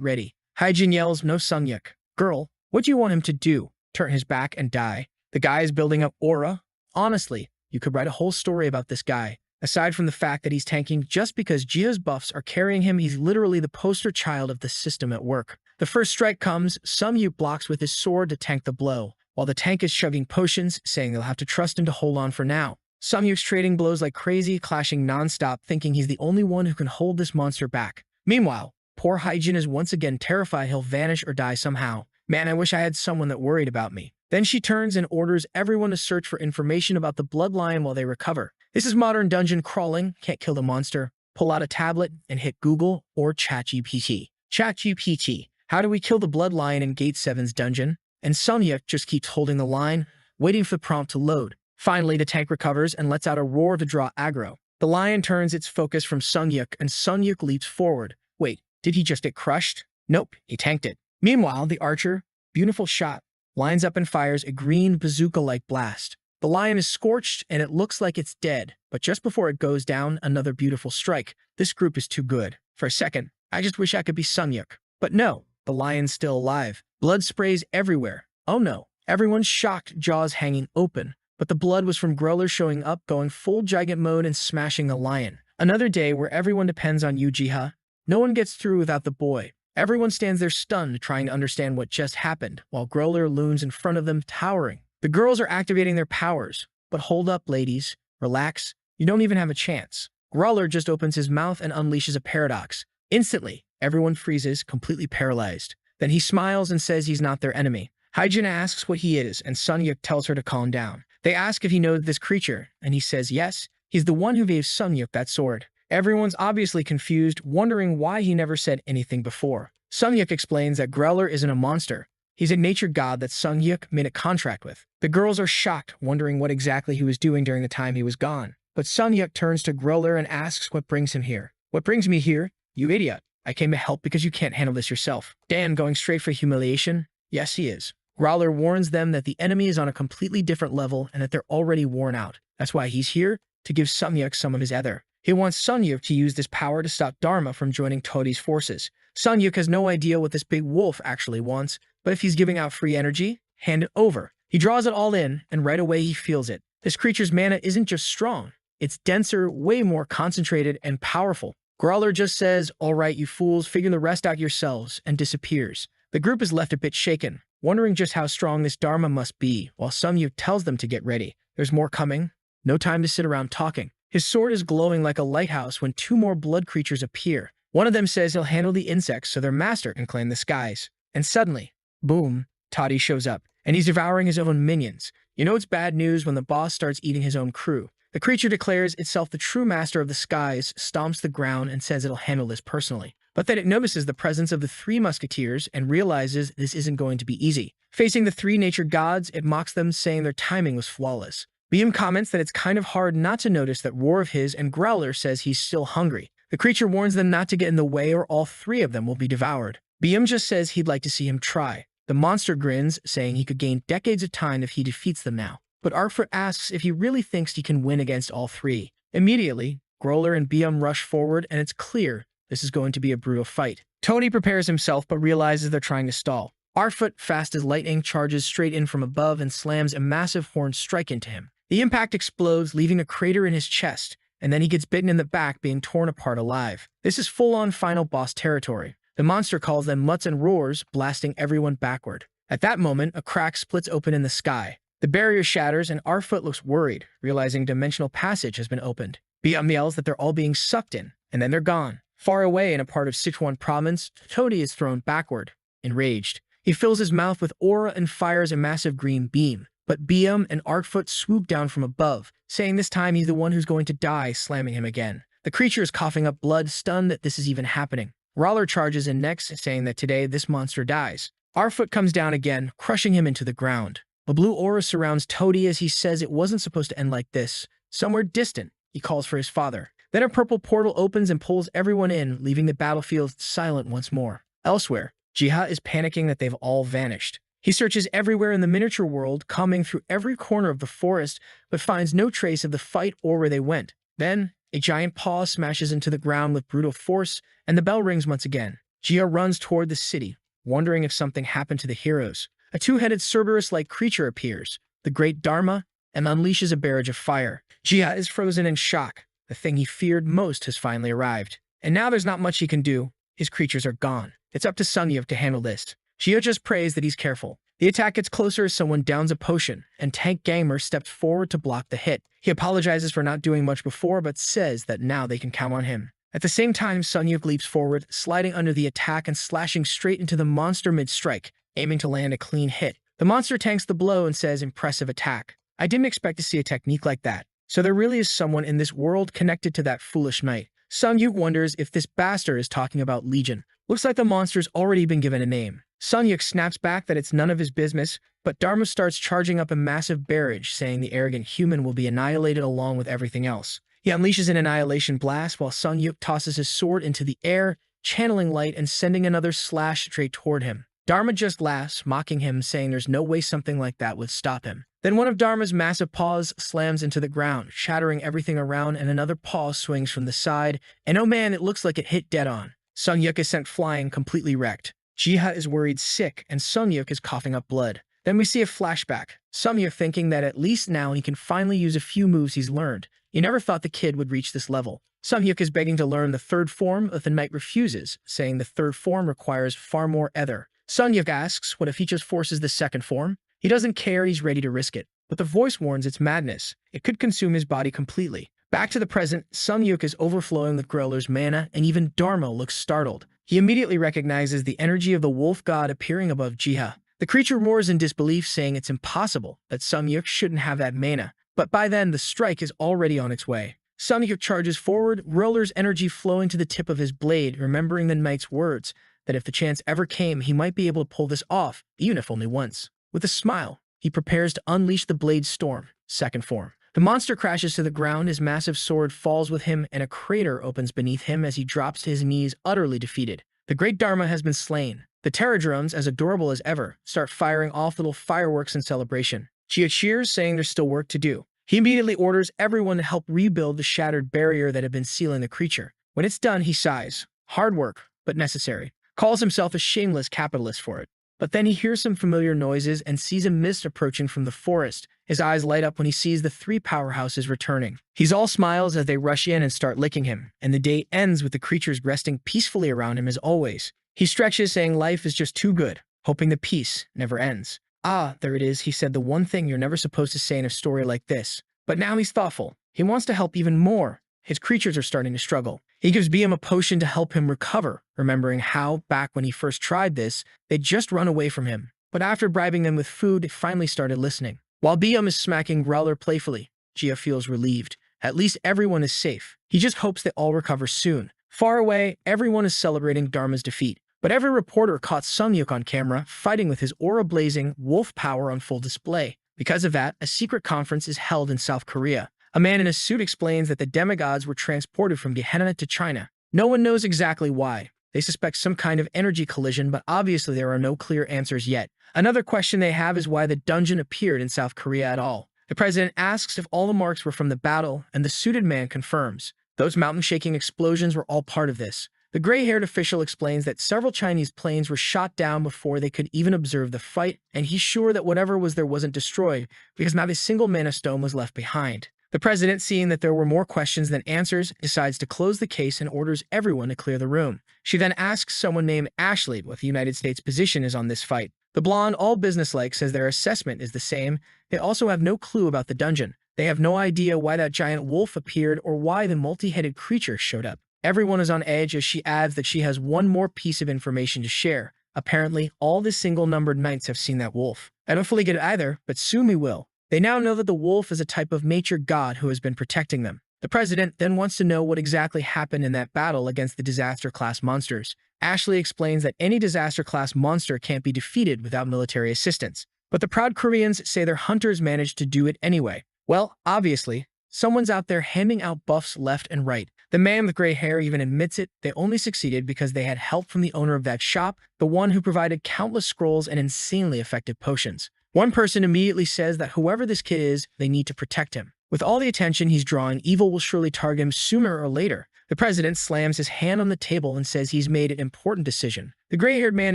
ready. Haijin yells, "No, Sung-yuk. Girl, what do you want him to do? Turn his back and die?" The guy is building up aura. Honestly, you could write a whole story about this guy. Aside from the fact that he's tanking just because Jiha's buffs are carrying him, he's literally the poster child of the system at work. The first strike comes, Sung-yuk blocks with his sword to tank the blow, while the tank is chugging potions, saying they'll have to trust him to hold on for now. Sung-yuk's trading blows like crazy, clashing non-stop, thinking he's the only one who can hold this monster back. Meanwhile, poor Hyjin is once again terrified he'll vanish or die somehow. Man, I wish I had someone that worried about me. Then she turns and orders everyone to search for information about the bloodline while they recover. This is modern dungeon crawling, can't kill the monster. Pull out a tablet and hit Google or ChatGPT. ChatGPT, how do we kill the bloodline in Gate 7's dungeon? And Sung-yuk just keeps holding the line, waiting for the prompt to load. Finally, the tank recovers and lets out a roar to draw aggro. The lion turns its focus from Sung-yuk and Sung-yuk leaps forward. Wait, did he just get crushed? Nope, he tanked it. Meanwhile, the archer, beautiful shot, lines up and fires a green bazooka-like blast. The lion is scorched and it looks like it's dead, but just before it goes down, another beautiful strike. This group is too good. For a second, I just wish I could be Sung-yuk. But no, the lion's still alive. Blood sprays everywhere. Oh no, everyone's shocked, jaws hanging open. But the blood was from Growler showing up, going full gigant mode and smashing the lion. Another day where everyone depends on you, Jiha. No one gets through without the boy. Everyone stands there stunned, trying to understand what just happened, while Growler looms in front of them, towering. The girls are activating their powers. But hold up, ladies. Relax. You don't even have a chance. Growler just opens his mouth and unleashes a paradox. Instantly, everyone freezes, completely paralyzed. Then he smiles and says he's not their enemy. Hyjin asks what he is, and Sung-yuk tells her to calm down. They ask if he knows this creature, and he says yes. He's the one who gave Sung-yuk that sword. Everyone's obviously confused, wondering why he never said anything before. Sung-yuk explains that Growler isn't a monster. He's a nature god that Sung-yuk made a contract with. The girls are shocked, wondering what exactly he was doing during the time he was gone. But Sung-yuk turns to Growler and asks what brings him here. What brings me here? You idiot. I came to help because you can't handle this yourself. Dan going straight for humiliation? Yes, he is. Growler warns them that the enemy is on a completely different level and that they're already worn out. That's why he's here, to give Sung-yuk some of his ether. He wants Sung-yuk to use this power to stop Dharma from joining Todi's forces. Sung-yuk has no idea what this big wolf actually wants, but if he's giving out free energy, hand it over. He draws it all in, and right away he feels it. This creature's mana isn't just strong. It's denser, way more concentrated, and powerful. Growler just says, "All right, you fools, figure the rest out yourselves," and disappears. The group is left a bit shaken, wondering just how strong this Dharma must be, while Sung-yuk tells them to get ready. There's more coming. No time to sit around talking. His sword is glowing like a lighthouse when two more blood creatures appear. One of them says he'll handle the insects so their master can claim the skies. And suddenly, boom, Toddy shows up, and he's devouring his own minions. You know it's bad news when the boss starts eating his own crew. The creature declares itself the true master of the skies, stomps the ground, and says it'll handle this personally. But then it notices the presence of the three musketeers and realizes this isn't going to be easy. Facing the three nature gods, it mocks them, saying their timing was flawless. BM comments that it's kind of hard not to notice that roar of his, and Growler says he's still hungry. The creature warns them not to get in the way or all three of them will be devoured. BM just says he'd like to see him try. The monster grins, saying he could gain decades of time if he defeats them now. But Arkfoot asks if he really thinks he can win against all three. Immediately, Growler and BM rush forward, and it's clear this is going to be a brutal fight. Tony prepares himself but realizes they're trying to stall. Arkfoot, fast as lightning, charges straight in from above and slams a massive horned strike into him. The impact explodes, leaving a crater in his chest, and then he gets bitten in the back, being torn apart alive. This is full-on final boss territory. The monster calls them mutts and roars, blasting everyone backward. At that moment, a crack splits open in the sky. The barrier shatters, and Arkfoot looks worried, realizing dimensional passage has been opened. BM yells that they're all being sucked in, and then they're gone. Far away in a part of Sichuan province, Todi is thrown backward, enraged. He fills his mouth with aura and fires a massive green beam. But BM and Arkfoot swoop down from above, saying this time he's the one who's going to die, slamming him again. The creature is coughing up blood, stunned that this is even happening. Growler charges in next, saying that today this monster dies. Arkfoot comes down again, crushing him into the ground. A blue aura surrounds Todi as he says it wasn't supposed to end like this. Somewhere distant, he calls for his father. Then a purple portal opens and pulls everyone in, leaving the battlefield silent once more. Elsewhere, Jiha is panicking that they've all vanished. He searches everywhere in the miniature world, combing through every corner of the forest, but finds no trace of the fight or where they went. Then, a giant paw smashes into the ground with brutal force, and the bell rings once again. Jiha runs toward the city, wondering if something happened to the heroes. A two-headed Cerberus-like creature appears, the great Dharma, and unleashes a barrage of fire. Jiha is frozen in shock. The thing he feared most has finally arrived. And now there's not much he can do. His creatures are gone. It's up to Sunyeok to handle this. Jia just prays that he's careful. The attack gets closer as someone downs a potion, and Tank Gamer steps forward to block the hit. He apologizes for not doing much before, but says that now they can count on him. At the same time, Sunyeok leaps forward, sliding under the attack and slashing straight into the monster mid-strike, aiming to land a clean hit. The monster tanks the blow and says, "Impressive attack. I didn't expect to see a technique like that. So there really is someone in this world connected to that foolish knight." Sunyeok wonders if this bastard is talking about Legion. Looks like the monster's already been given a name. Sunyeok snaps back that it's none of his business, but Dharma starts charging up a massive barrage, saying the arrogant human will be annihilated along with everything else. He unleashes an annihilation blast while Sunyeok tosses his sword into the air, channeling light and sending another slash straight toward him. Dharma just laughs, mocking him, saying there's no way something like that would stop him. Then one of Dharma's massive paws slams into the ground, shattering everything around, and another paw swings from the side, and oh man, it looks like it hit dead on. Sunyeok is sent flying, completely wrecked. Jiha is worried sick, and Sunyeok is coughing up blood. Then we see a flashback. Sunyeok thinking that at least now he can finally use a few moves he's learned. He never thought the kid would reach this level. Sunyeok is begging to learn the third form, but the knight refuses, saying the third form requires far more ether. Sunyeok asks, what if he just forces the second form? He doesn't care, he's ready to risk it. But the voice warns it's madness. It could consume his body completely. Back to the present, Sunyeok is overflowing with Growler's mana, and even Dharma looks startled. He immediately recognizes the energy of the wolf god appearing above Jiha. The creature roars in disbelief, saying it's impossible, that Sunyeok shouldn't have that mana. But by then, the strike is already on its way. Sunyeok charges forward, Growler's energy flowing to the tip of his blade, remembering the knight's words, that if the chance ever came, he might be able to pull this off, even if only once. With a smile, he prepares to unleash the Blade Storm, second form. The monster crashes to the ground, his massive sword falls with him, and a crater opens beneath him as he drops to his knees, utterly defeated. The great Dharma has been slain. The Terradrones, as adorable as ever, start firing off little fireworks in celebration. Jia cheers, saying there's still work to do. He immediately orders everyone to help rebuild the shattered barrier that had been sealing the creature. When it's done, he sighs. Hard work, but necessary. Calls himself a shameless capitalist for it. But then he hears some familiar noises and sees a mist approaching from the forest. His eyes light up when he sees the three powerhouses returning. He's all smiles as they rush in and start licking him, and the day ends with the creatures resting peacefully around him as always. He stretches, saying life is just too good, hoping the peace never ends. Ah, there it is, he said, the one thing you're never supposed to say in a story like this. But now he's thoughtful. He wants to help even more. His creatures are starting to struggle. He gives BM a potion to help him recover, remembering how, back when he first tried this, they'd just run away from him. But after bribing them with food, they finally started listening. While BM is smacking Growler playfully, Jia feels relieved. At least everyone is safe. He just hopes they all recover soon. Far away, everyone is celebrating Dharma's defeat. But every reporter caught Sunyeok on camera, fighting with his aura-blazing wolf power on full display. Because of that, a secret conference is held in South Korea. A man in a suit explains that the demigods were transported from Gehenna to China. No one knows exactly why. They suspect some kind of energy collision, but obviously there are no clear answers yet. Another question they have is why the dungeon appeared in South Korea at all. The president asks if all the marks were from the battle, and the suited man confirms. Those mountain-shaking explosions were all part of this. The gray-haired official explains that several Chinese planes were shot down before they could even observe the fight, and he's sure that whatever was there wasn't destroyed, because not a single mana stone was left behind. The president, seeing that there were more questions than answers, decides to close the case and orders everyone to clear the room. She then asks someone named Ashley what the United States' position is on this fight. The blonde, all businesslike, says their assessment is the same. They also have no clue about the dungeon. They have no idea why that giant wolf appeared or why the multi-headed creature showed up. Everyone is on edge as she adds that she has one more piece of information to share. Apparently, all the single-numbered knights have seen that wolf. I don't fully get it either, but soon we will. They now know that the wolf is a type of nature god who has been protecting them. The president then wants to know what exactly happened in that battle against the disaster-class monsters. Ashley explains that any disaster-class monster can't be defeated without military assistance. But the proud Koreans say their hunters managed to do it anyway. Well, obviously, someone's out there handing out buffs left and right. The man with gray hair even admits it. They only succeeded because they had help from the owner of that shop, the one who provided countless scrolls and insanely effective potions. One person immediately says that whoever this kid is, they need to protect him. With all the attention he's drawing, evil will surely target him sooner or later. The president slams his hand on the table and says he's made an important decision. The gray-haired man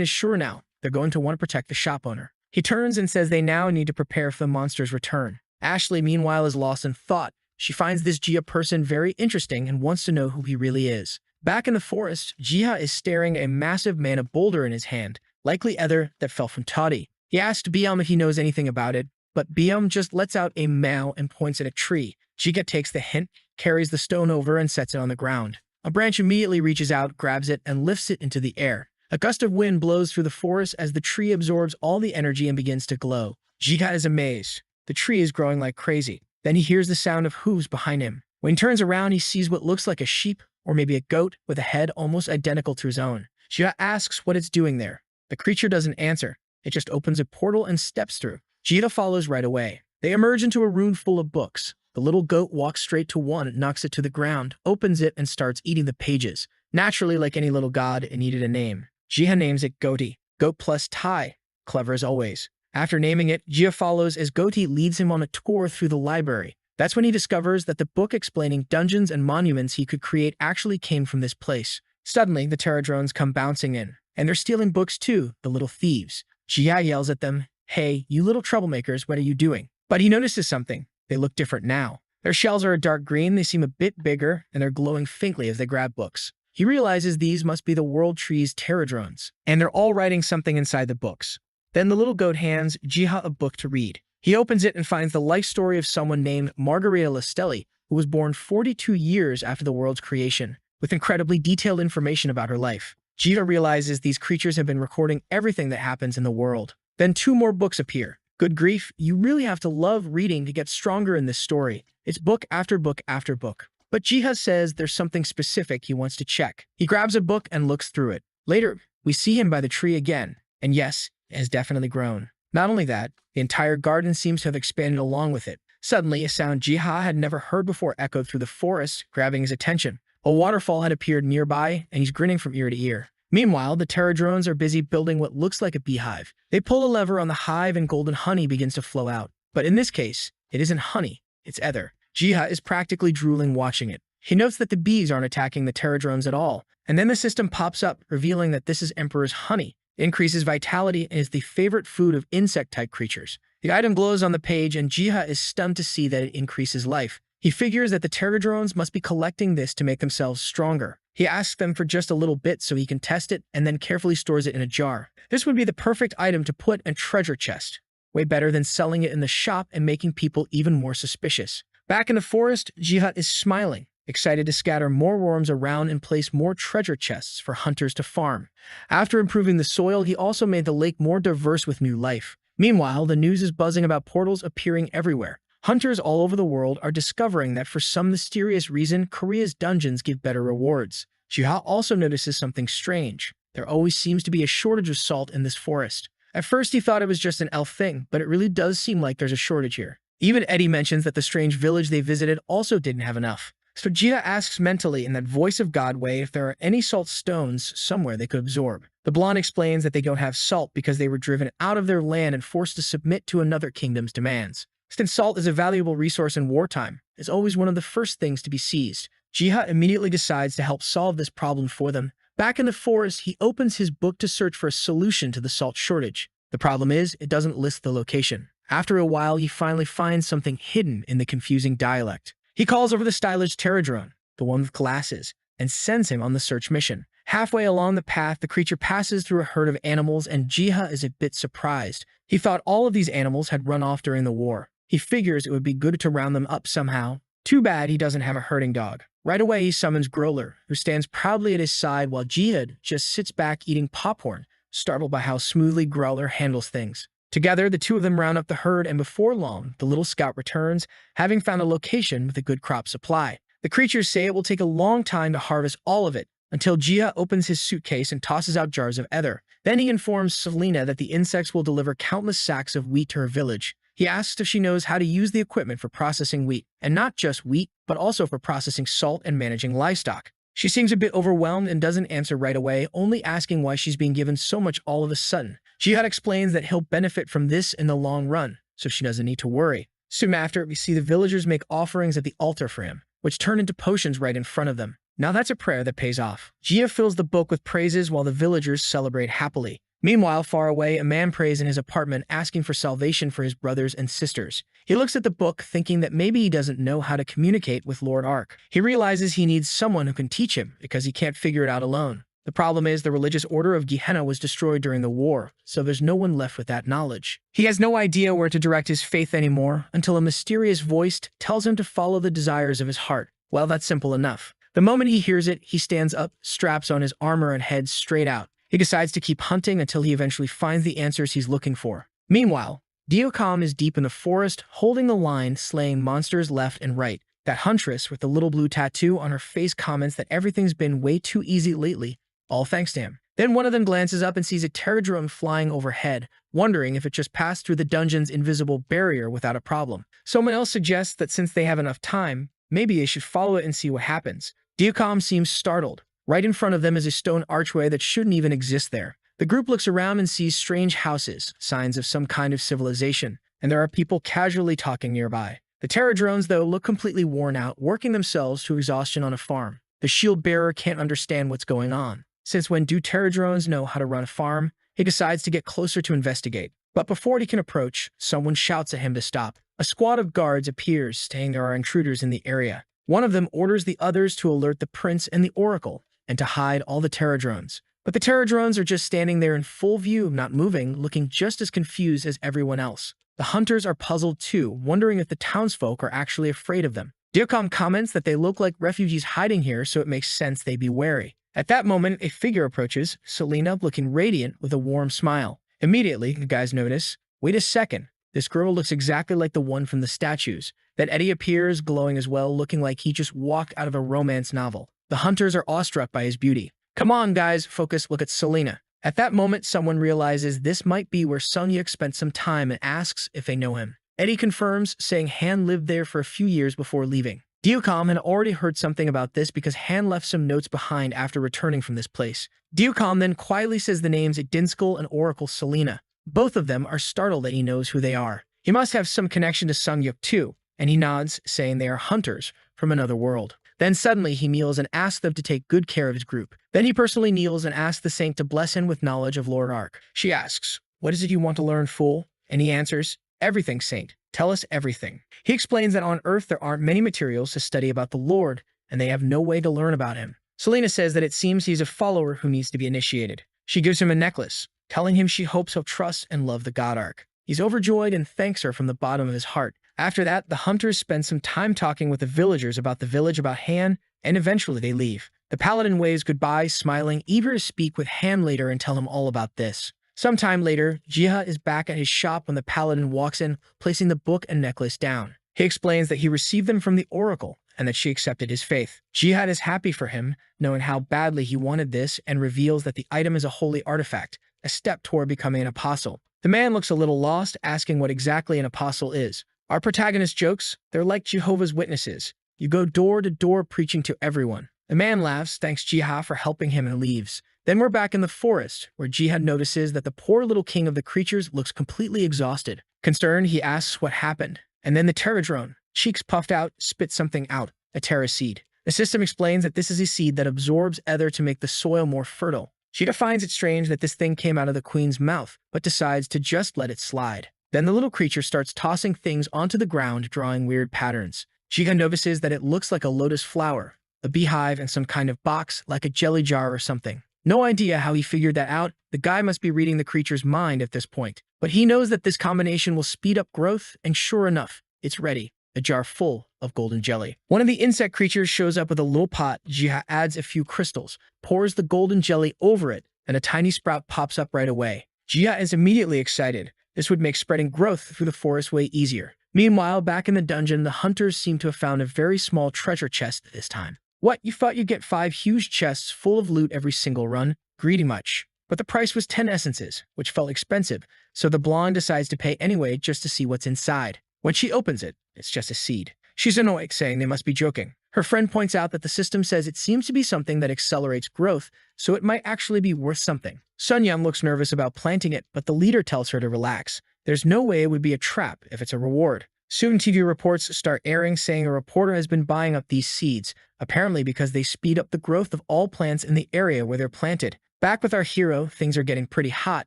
is sure now. They're going to want to protect the shop owner. He turns and says they now need to prepare for the monster's return. Ashley, meanwhile, is lost in thought. She finds this Jia person very interesting and wants to know who he really is. Back in the forest, Jia is staring at a massive mana boulder in his hand, likely ether that fell from Toddy. He asked Biam if he knows anything about it, but Biam just lets out a meow and points at a tree. Jia takes the hint, carries the stone over, and sets it on the ground. A branch immediately reaches out, grabs it, and lifts it into the air. A gust of wind blows through the forest as the tree absorbs all the energy and begins to glow. Jia is amazed. The tree is growing like crazy. Then he hears the sound of hooves behind him. When he turns around, he sees what looks like a sheep or maybe a goat with a head almost identical to his own. Jia asks what it's doing there. The creature doesn't answer. It just opens a portal and steps through. Jia follows right away. They emerge into a room full of books. The little goat walks straight to one, knocks it to the ground, opens it, and starts eating the pages. Naturally, like any little god, it needed a name. Jia names it Goatee. Goat plus Tai. Clever as always. After naming it, Jia follows as Goatee leads him on a tour through the library. That's when he discovers that the book explaining dungeons and monuments he could create actually came from this place. Suddenly, the Terradrones come bouncing in, and they're stealing books too, the little thieves. Jia yells at them, "Hey, you little troublemakers, what are you doing?" But he notices something. They look different now. Their shells are a dark green, they seem a bit bigger, and they're glowing faintly as they grab books. He realizes these must be the World Tree's Terradrones, and they're all writing something inside the books. Then the little goat hands Jia a book to read. He opens it and finds the life story of someone named Margarita Lastelli, who was born 42 years after the world's creation, with incredibly detailed information about her life. Jia realizes these creatures have been recording everything that happens in the world. Then 2 more books appear. Good grief, you really have to love reading to get stronger in this story. It's book after book after book. But Jia says there's something specific he wants to check. He grabs a book and looks through it. Later, we see him by the tree again. And yes, it has definitely grown. Not only that, the entire garden seems to have expanded along with it. Suddenly, a sound Jia had never heard before echoed through the forest, grabbing his attention. A waterfall had appeared nearby, and he's grinning from ear to ear. Meanwhile, the Terradrones are busy building what looks like a beehive. They pull a lever on the hive and golden honey begins to flow out. But in this case, it isn't honey, it's ether. Jia is practically drooling watching it. He notes that the bees aren't attacking the Terradrones at all, and then the system pops up, revealing that this is Emperor's honey. It increases vitality and is the favorite food of insect-type creatures. The item glows on the page, and Jia is stunned to see that it increases life. He figures that the Terradrones must be collecting this to make themselves stronger. He asks them for just a little bit so he can test it, and then carefully stores it in a jar. This would be the perfect item to put in a treasure chest. Way better than selling it in the shop and making people even more suspicious. Back in the forest, Jia is smiling, excited to scatter more worms around and place more treasure chests for hunters to farm. After improving the soil, he also made the lake more diverse with new life. Meanwhile, the news is buzzing about portals appearing everywhere. Hunters all over the world are discovering that for some mysterious reason, Korea's dungeons give better rewards. Jia also notices something strange. There always seems to be a shortage of salt in this forest. At first, he thought it was just an elf thing, but it really does seem like there's a shortage here. Even Eddie mentions that the strange village they visited also didn't have enough. So Jia asks mentally in that voice of God way if there are any salt stones somewhere they could absorb. The blonde explains that they don't have salt because they were driven out of their land and forced to submit to another kingdom's demands. Since salt is a valuable resource in wartime, it's always one of the first things to be seized. Jia immediately decides to help solve this problem for them. Back in the forest, he opens his book to search for a solution to the salt shortage. The problem is, it doesn't list the location. After a while, he finally finds something hidden in the confusing dialect. He calls over the stylish Terradrone, the one with glasses, and sends him on the search mission. Halfway along the path, the creature passes through a herd of animals, and Jia is a bit surprised. He thought all of these animals had run off during the war. He figures it would be good to round them up somehow. Too bad he doesn't have a herding dog. Right away, he summons Growler, who stands proudly at his side while Jihad just sits back eating popcorn, startled by how smoothly Growler handles things. Together, the two of them round up the herd, and before long, the little scout returns, having found a location with a good crop supply. The creatures say it will take a long time to harvest all of it, until Jia opens his suitcase and tosses out jars of ether. Then he informs Selena that the insects will deliver countless sacks of wheat to her village. He asks if she knows how to use the equipment for processing wheat, and not just wheat, but also for processing salt and managing livestock. She seems a bit overwhelmed and doesn't answer right away, only asking why she's being given so much all of a sudden. Jihad explains that he'll benefit from this in the long run, so she doesn't need to worry. Soon after, we see the villagers make offerings at the altar for him, which turn into potions right in front of them. Now that's a prayer that pays off. Jia fills the book with praises while the villagers celebrate happily. Meanwhile, far away, a man prays in his apartment asking for salvation for his brothers and sisters. He looks at the book thinking that maybe he doesn't know how to communicate with Lord Ark. He realizes he needs someone who can teach him because he can't figure it out alone. The problem is the religious order of Gehenna was destroyed during the war, so there's no one left with that knowledge. He has no idea where to direct his faith anymore until a mysterious voice tells him to follow the desires of his heart. Well, that's simple enough. The moment he hears it, he stands up, straps on his armor, and heads straight out. He decides to keep hunting until he eventually finds the answers he's looking for. Meanwhile, Diocom is deep in the forest, holding the line, slaying monsters left and right. That huntress with the little blue tattoo on her face comments that everything's been way too easy lately, all thanks to him. Then one of them glances up and sees a pterodrome flying overhead, wondering if it just passed through the dungeon's invisible barrier without a problem. Someone else suggests that since they have enough time, maybe they should follow it and see what happens. Diocom seems startled. Right in front of them is a stone archway that shouldn't even exist there. The group looks around and sees strange houses, signs of some kind of civilization, and there are people casually talking nearby. The pterodrones, though, look completely worn out, working themselves to exhaustion on a farm. The shield bearer can't understand what's going on. Since when do pterodrones know how to run a farm? He decides to get closer to investigate. But before he can approach, someone shouts at him to stop. A squad of guards appears, saying there are intruders in the area. One of them orders the others to alert the prince and the oracle, and to hide all the pterodrones. But the pterodrones are just standing there in full view, not moving, looking just as confused as everyone else. The hunters are puzzled too, wondering if the townsfolk are actually afraid of them. Diocom comments that they look like refugees hiding here, so it makes sense they be wary. At that moment, a figure approaches, Selena looking radiant with a warm smile. Immediately, the guys notice, wait a second, this girl looks exactly like the one from the statues. That Eddie appears, glowing as well, looking like he just walked out of a romance novel. The hunters are awestruck by his beauty. Come on, guys, focus, look at Selena. At that moment, someone realizes this might be where Sunyuk spent some time and asks if they know him. Eddie confirms, saying Han lived there for a few years before leaving. Diocom had already heard something about this because Han left some notes behind after returning from this place. Diocom then quietly says the names Dinskal and Oracle Selena. Both of them are startled that he knows who they are. He must have some connection to Sunyuk too, and he nods, saying they are hunters from another world. Then suddenly he kneels and asks them to take good care of his group. Then he personally kneels and asks the saint to bless him with knowledge of Lord Ark. She asks, "What is it you want to learn, fool?" And he answers, "Everything, saint. Tell us everything." He explains that on Earth there aren't many materials to study about the Lord, and they have no way to learn about him. Selena says that it seems he's a follower who needs to be initiated. She gives him a necklace, telling him she hopes he'll trust and love the God Ark. He's overjoyed and thanks her from the bottom of his heart. After that, the hunters spend some time talking with the villagers about the village, about Han, and eventually they leave. The paladin waves goodbye, smiling, eager to speak with Han later and tell him all about this. Sometime later, Jiha is back at his shop when the paladin walks in, placing the book and necklace down. He explains that he received them from the oracle and that she accepted his faith. Jihad is happy for him, knowing how badly he wanted this, and reveals that the item is a holy artifact, a step toward becoming an apostle. The man looks a little lost, asking what exactly an apostle is. Our protagonist jokes, "They're like Jehovah's Witnesses. You go door to door preaching to everyone." The man laughs, thanks Jihad for helping him, and leaves. Then we're back in the forest, where Jihad notices that the poor little king of the creatures looks completely exhausted. Concerned, he asks what happened. And then the pterodrone, cheeks puffed out, spits something out, a terra seed. The system explains that this is a seed that absorbs ether to make the soil more fertile. She finds it strange that this thing came out of the queen's mouth, but decides to just let it slide. Then the little creature starts tossing things onto the ground, drawing weird patterns. Jihad notices that it looks like a lotus flower, a beehive, and some kind of box, like a jelly jar or something. No idea how he figured that out. The guy must be reading the creature's mind at this point. But he knows that this combination will speed up growth, and sure enough, it's ready. A jar full of golden jelly. One of the insect creatures shows up with a little pot. Jihad adds a few crystals, pours the golden jelly over it, and a tiny sprout pops up right away. Jihad is immediately excited. This would make spreading growth through the forest way easier. Meanwhile, back in the dungeon, the hunters seem to have found a very small treasure chest this time. What, you thought you'd get 5 huge chests full of loot every single run? Greedy much. But the price was 10 essences, which felt expensive, so the blonde decides to pay anyway just to see what's inside. When she opens it, it's just a seed. She's annoyed, saying they must be joking. Her friend points out that the system says it seems to be something that accelerates growth, so it might actually be worth something. Sunyan looks nervous about planting it, but the leader tells her to relax. There's no way it would be a trap if it's a reward. Soon TV reports start airing, saying a reporter has been buying up these seeds, apparently because they speed up the growth of all plants in the area where they're planted. Back with our hero, things are getting pretty hot.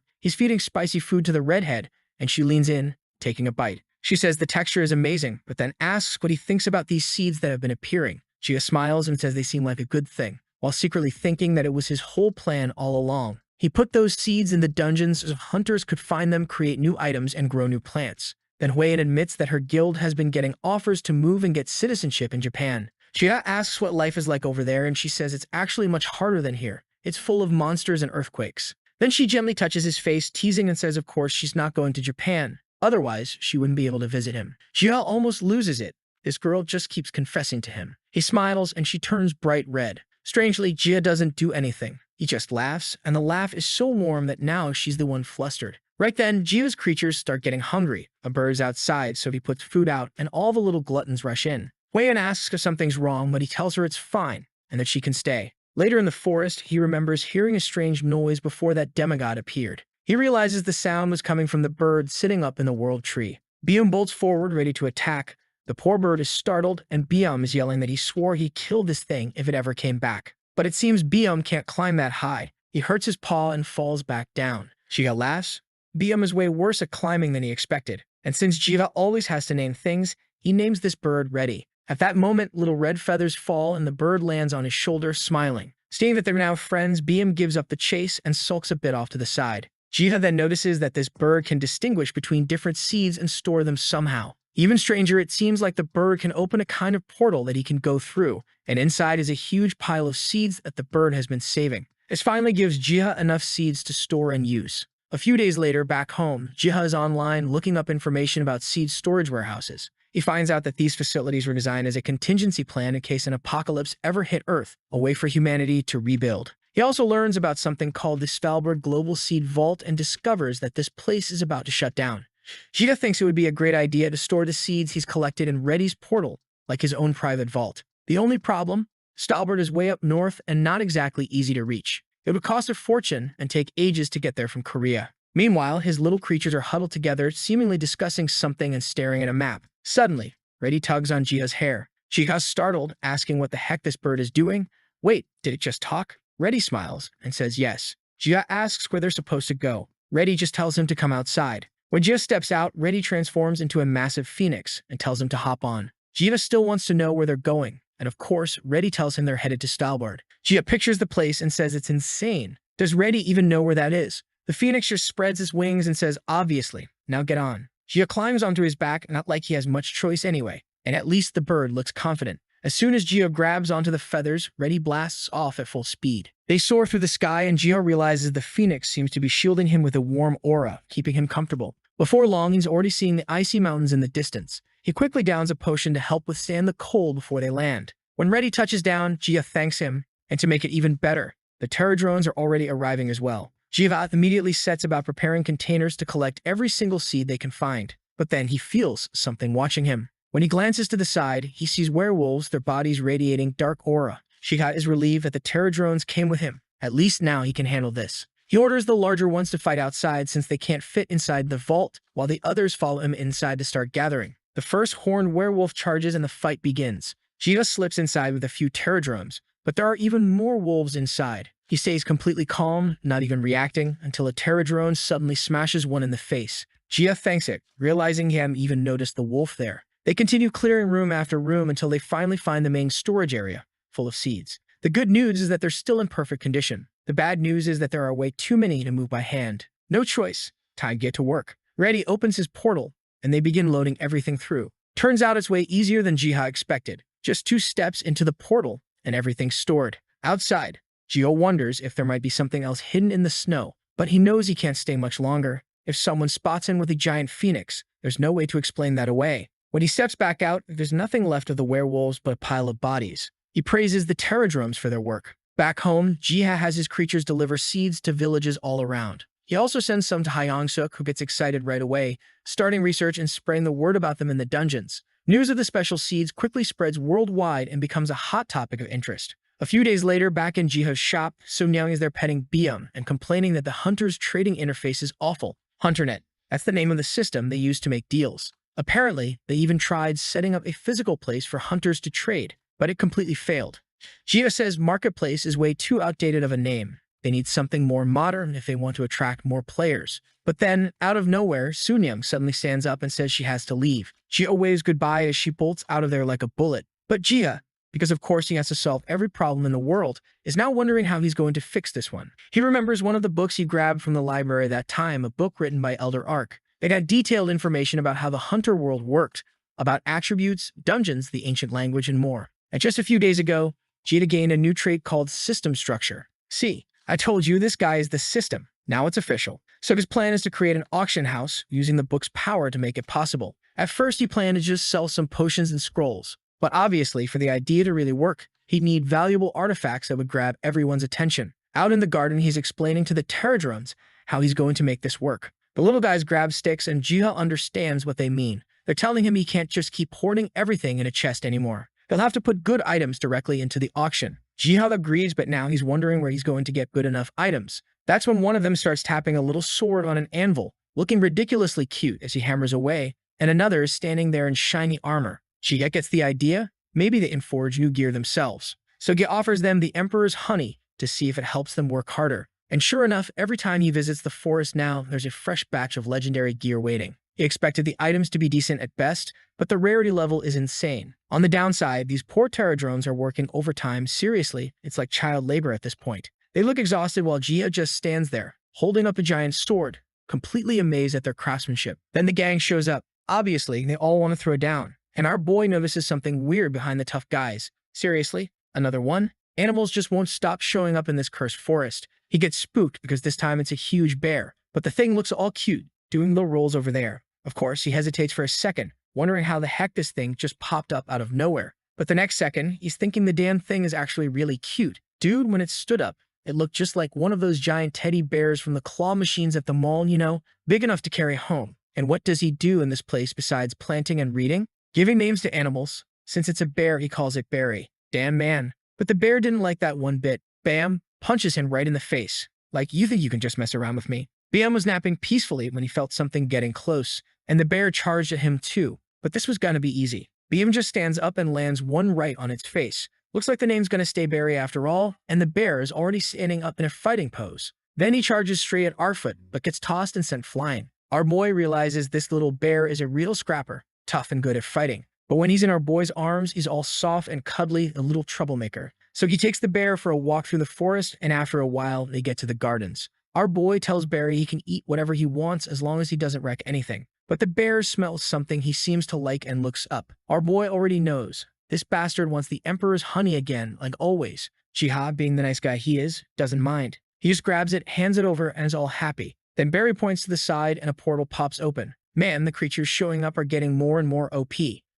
He's feeding spicy food to the redhead, and she leans in, taking a bite. She says the texture is amazing, but then asks what he thinks about these seeds that have been appearing. Gia smiles and says they seem like a good thing, while secretly thinking that it was his whole plan all along. He put those seeds in the dungeons so hunters could find them, create new items, and grow new plants. Then Huiyin admits that her guild has been getting offers to move and get citizenship in Japan. Gia asks what life is like over there, and she says it's actually much harder than here. It's full of monsters and earthquakes. Then she gently touches his face, teasing, and says of course she's not going to Japan. Otherwise, she wouldn't be able to visit him. Gia almost loses it. This girl just keeps confessing to him. He smiles, and she turns bright red. Strangely, Gia doesn't do anything. He just laughs, and the laugh is so warm that now she's the one flustered. Right then, Gia's creatures start getting hungry. A bird's outside, so he puts food out, and all the little gluttons rush in. Huiyin asks if something's wrong, but he tells her it's fine, and that she can stay. Later in the forest, he remembers hearing a strange noise before that demigod appeared. He realizes the sound was coming from the bird sitting up in the world tree. Bium bolts forward, ready to attack. The poor bird is startled, and Bium is yelling that he swore he'd kill this thing if it ever came back. But it seems Bium can't climb that high. He hurts his paw and falls back down. Gia laughs. Bium is way worse at climbing than he expected. And since Jiva always has to name things, he names this bird Reddy. At that moment, little red feathers fall and the bird lands on his shoulder, smiling. Seeing that they're now friends, Bium gives up the chase and sulks a bit off to the side. Jiva then notices that this bird can distinguish between different seeds and store them somehow. Even stranger, it seems like the bird can open a kind of portal that he can go through, and inside is a huge pile of seeds that the bird has been saving. This finally gives Jiha enough seeds to store and use. A few days later, back home, Jiha is online looking up information about seed storage warehouses. He finds out that these facilities were designed as a contingency plan in case an apocalypse ever hit Earth, a way for humanity to rebuild. He also learns about something called the Svalbard Global Seed Vault and discovers that this place is about to shut down. Jiha thinks it would be a great idea to store the seeds he's collected in Reddy's portal, like his own private vault. The only problem? Svalbard is way up north and not exactly easy to reach. It would cost a fortune and take ages to get there from Korea. Meanwhile, his little creatures are huddled together, seemingly discussing something and staring at a map. Suddenly, Reddy tugs on Jiha's hair. Jiha's startled, asking what the heck this bird is doing. Wait, did it just talk? Reddy smiles and says yes. Jiha asks where they're supposed to go. Reddy just tells him to come outside. When Jiha steps out, Reddy transforms into a massive phoenix and tells him to hop on. Jiha still wants to know where they're going, and of course, Reddy tells him they're headed to Svalbard. Jiha pictures the place and says it's insane. Does Reddy even know where that is? The phoenix just spreads its wings and says, obviously, now get on. Jiha climbs onto his back, not like he has much choice anyway, and at least the bird looks confident. As soon as Jiha grabs onto the feathers, Reddy blasts off at full speed. They soar through the sky, and Jiha realizes the phoenix seems to be shielding him with a warm aura, keeping him comfortable. Before long, he's already seeing the icy mountains in the distance. He quickly downs a potion to help withstand the cold before they land. When Reddy touches down, Jiha thanks him, and to make it even better, the terror drones are already arriving as well. Jiva immediately sets about preparing containers to collect every single seed they can find. But then he feels something watching him. When he glances to the side, he sees werewolves, their bodies radiating dark aura. Jiha is relieved that the terror drones came with him. At least now he can handle this. He orders the larger ones to fight outside since they can't fit inside the vault, while the others follow him inside to start gathering. The first horned werewolf charges and the fight begins. Jiva slips inside with a few terror drones, but there are even more wolves inside. He stays completely calm, not even reacting, until a terror drone suddenly smashes one in the face. Jiha thanks it, realizing he hadn't even noticed the wolf there. They continue clearing room after room until they finally find the main storage area, full of seeds. The good news is that they're still in perfect condition. The bad news is that there are way too many to move by hand. No choice. Time to get to work. Reddy opens his portal, and they begin loading everything through. Turns out it's way easier than Jiha expected. Just 2 steps into the portal, and everything's stored. Outside, Jiho wonders if there might be something else hidden in the snow, but he knows he can't stay much longer. If someone spots him with a giant phoenix, there's no way to explain that away. When he steps back out, there's nothing left of the werewolves but a pile of bodies. He praises the terradromes for their work. Back home, Jiha has his creatures deliver seeds to villages all around. He also sends some to Hyeongsuk, who gets excited right away, starting research and spreading the word about them in the dungeons. News of the special seeds quickly spreads worldwide and becomes a hot topic of interest. A few days later, back in Jiho's shop, Sunyoung is there petting Bium and complaining that the hunter's trading interface is awful. HunterNet, that's the name of the system they use to make deals. Apparently, they even tried setting up a physical place for hunters to trade, but it completely failed. Jiho says Marketplace is way too outdated of a name. They need something more modern if they want to attract more players. But then, out of nowhere, Sunyoung suddenly stands up and says she has to leave. Jia waves goodbye as she bolts out of there like a bullet. But Jia, because of course he has to solve every problem in the world, is now wondering how he's going to fix this one. He remembers one of the books he grabbed from the library that time, a book written by Elder Ark. It had detailed information about how the hunter world worked, about attributes, dungeons, the ancient language, and more. And just a few days ago, Jia gained a new trait called system structure. See, I told you this guy is the system. Now it's official. So his plan is to create an auction house using the book's power to make it possible. At first, he planned to just sell some potions and scrolls. But obviously, for the idea to really work, he'd need valuable artifacts that would grab everyone's attention. Out in the garden, he's explaining to the pterodrones how he's going to make this work. The little guys grab sticks and Jiha understands what they mean. They're telling him he can't just keep hoarding everything in a chest anymore. He'll have to put good items directly into the auction. Jiha agrees, but now he's wondering where he's going to get good enough items. That's when one of them starts tapping a little sword on an anvil, looking ridiculously cute as he hammers away, and another is standing there in shiny armor. Jiha gets the idea. Maybe they can forge new gear themselves. So he offers them the Emperor's honey to see if it helps them work harder. And sure enough, every time he visits the forest now, there's a fresh batch of legendary gear waiting. He expected the items to be decent at best, but the rarity level is insane. On the downside, these poor pterodrones are working overtime. Seriously, it's like child labor at this point. They look exhausted while Jia just stands there, holding up a giant sword, completely amazed at their craftsmanship. Then the gang shows up. Obviously, they all want to throw down. And our boy notices something weird behind the tough guys. Seriously? Another one? Animals just won't stop showing up in this cursed forest. He gets spooked because this time it's a huge bear. But the thing looks all cute, doing little rolls over there. Of course, he hesitates for a second, wondering how the heck this thing just popped up out of nowhere. But the next second, he's thinking the damn thing is actually really cute. Dude, when it stood up, it looked just like one of those giant teddy bears from the claw machines at the mall, you know, big enough to carry home. And what does he do in this place besides planting and reading? Giving names to animals. Since it's a bear, he calls it Barry. Damn man. But the bear didn't like that one bit. Bam! Punches him right in the face. Like, you think you can just mess around with me? Bam was napping peacefully when he felt something getting close, and the bear charged at him too. But this was gonna be easy. Bam just stands up and lands one right on its face. Looks like the name's gonna stay Barry after all, and the bear is already standing up in a fighting pose. Then he charges straight at our foot, but gets tossed and sent flying. Our boy realizes this little bear is a real scrapper, tough and good at fighting. But when he's in our boy's arms, he's all soft and cuddly, a little troublemaker. So he takes the bear for a walk through the forest, and after a while, they get to the gardens. Our boy tells Barry he can eat whatever he wants as long as he doesn't wreck anything. But the bear smells something he seems to like and looks up. Our boy already knows. This bastard wants the Emperor's honey again, like always. Jiha, being the nice guy he is, doesn't mind. He just grabs it, hands it over, and is all happy. Then Barry points to the side and a portal pops open. Man, the creatures showing up are getting more and more OP.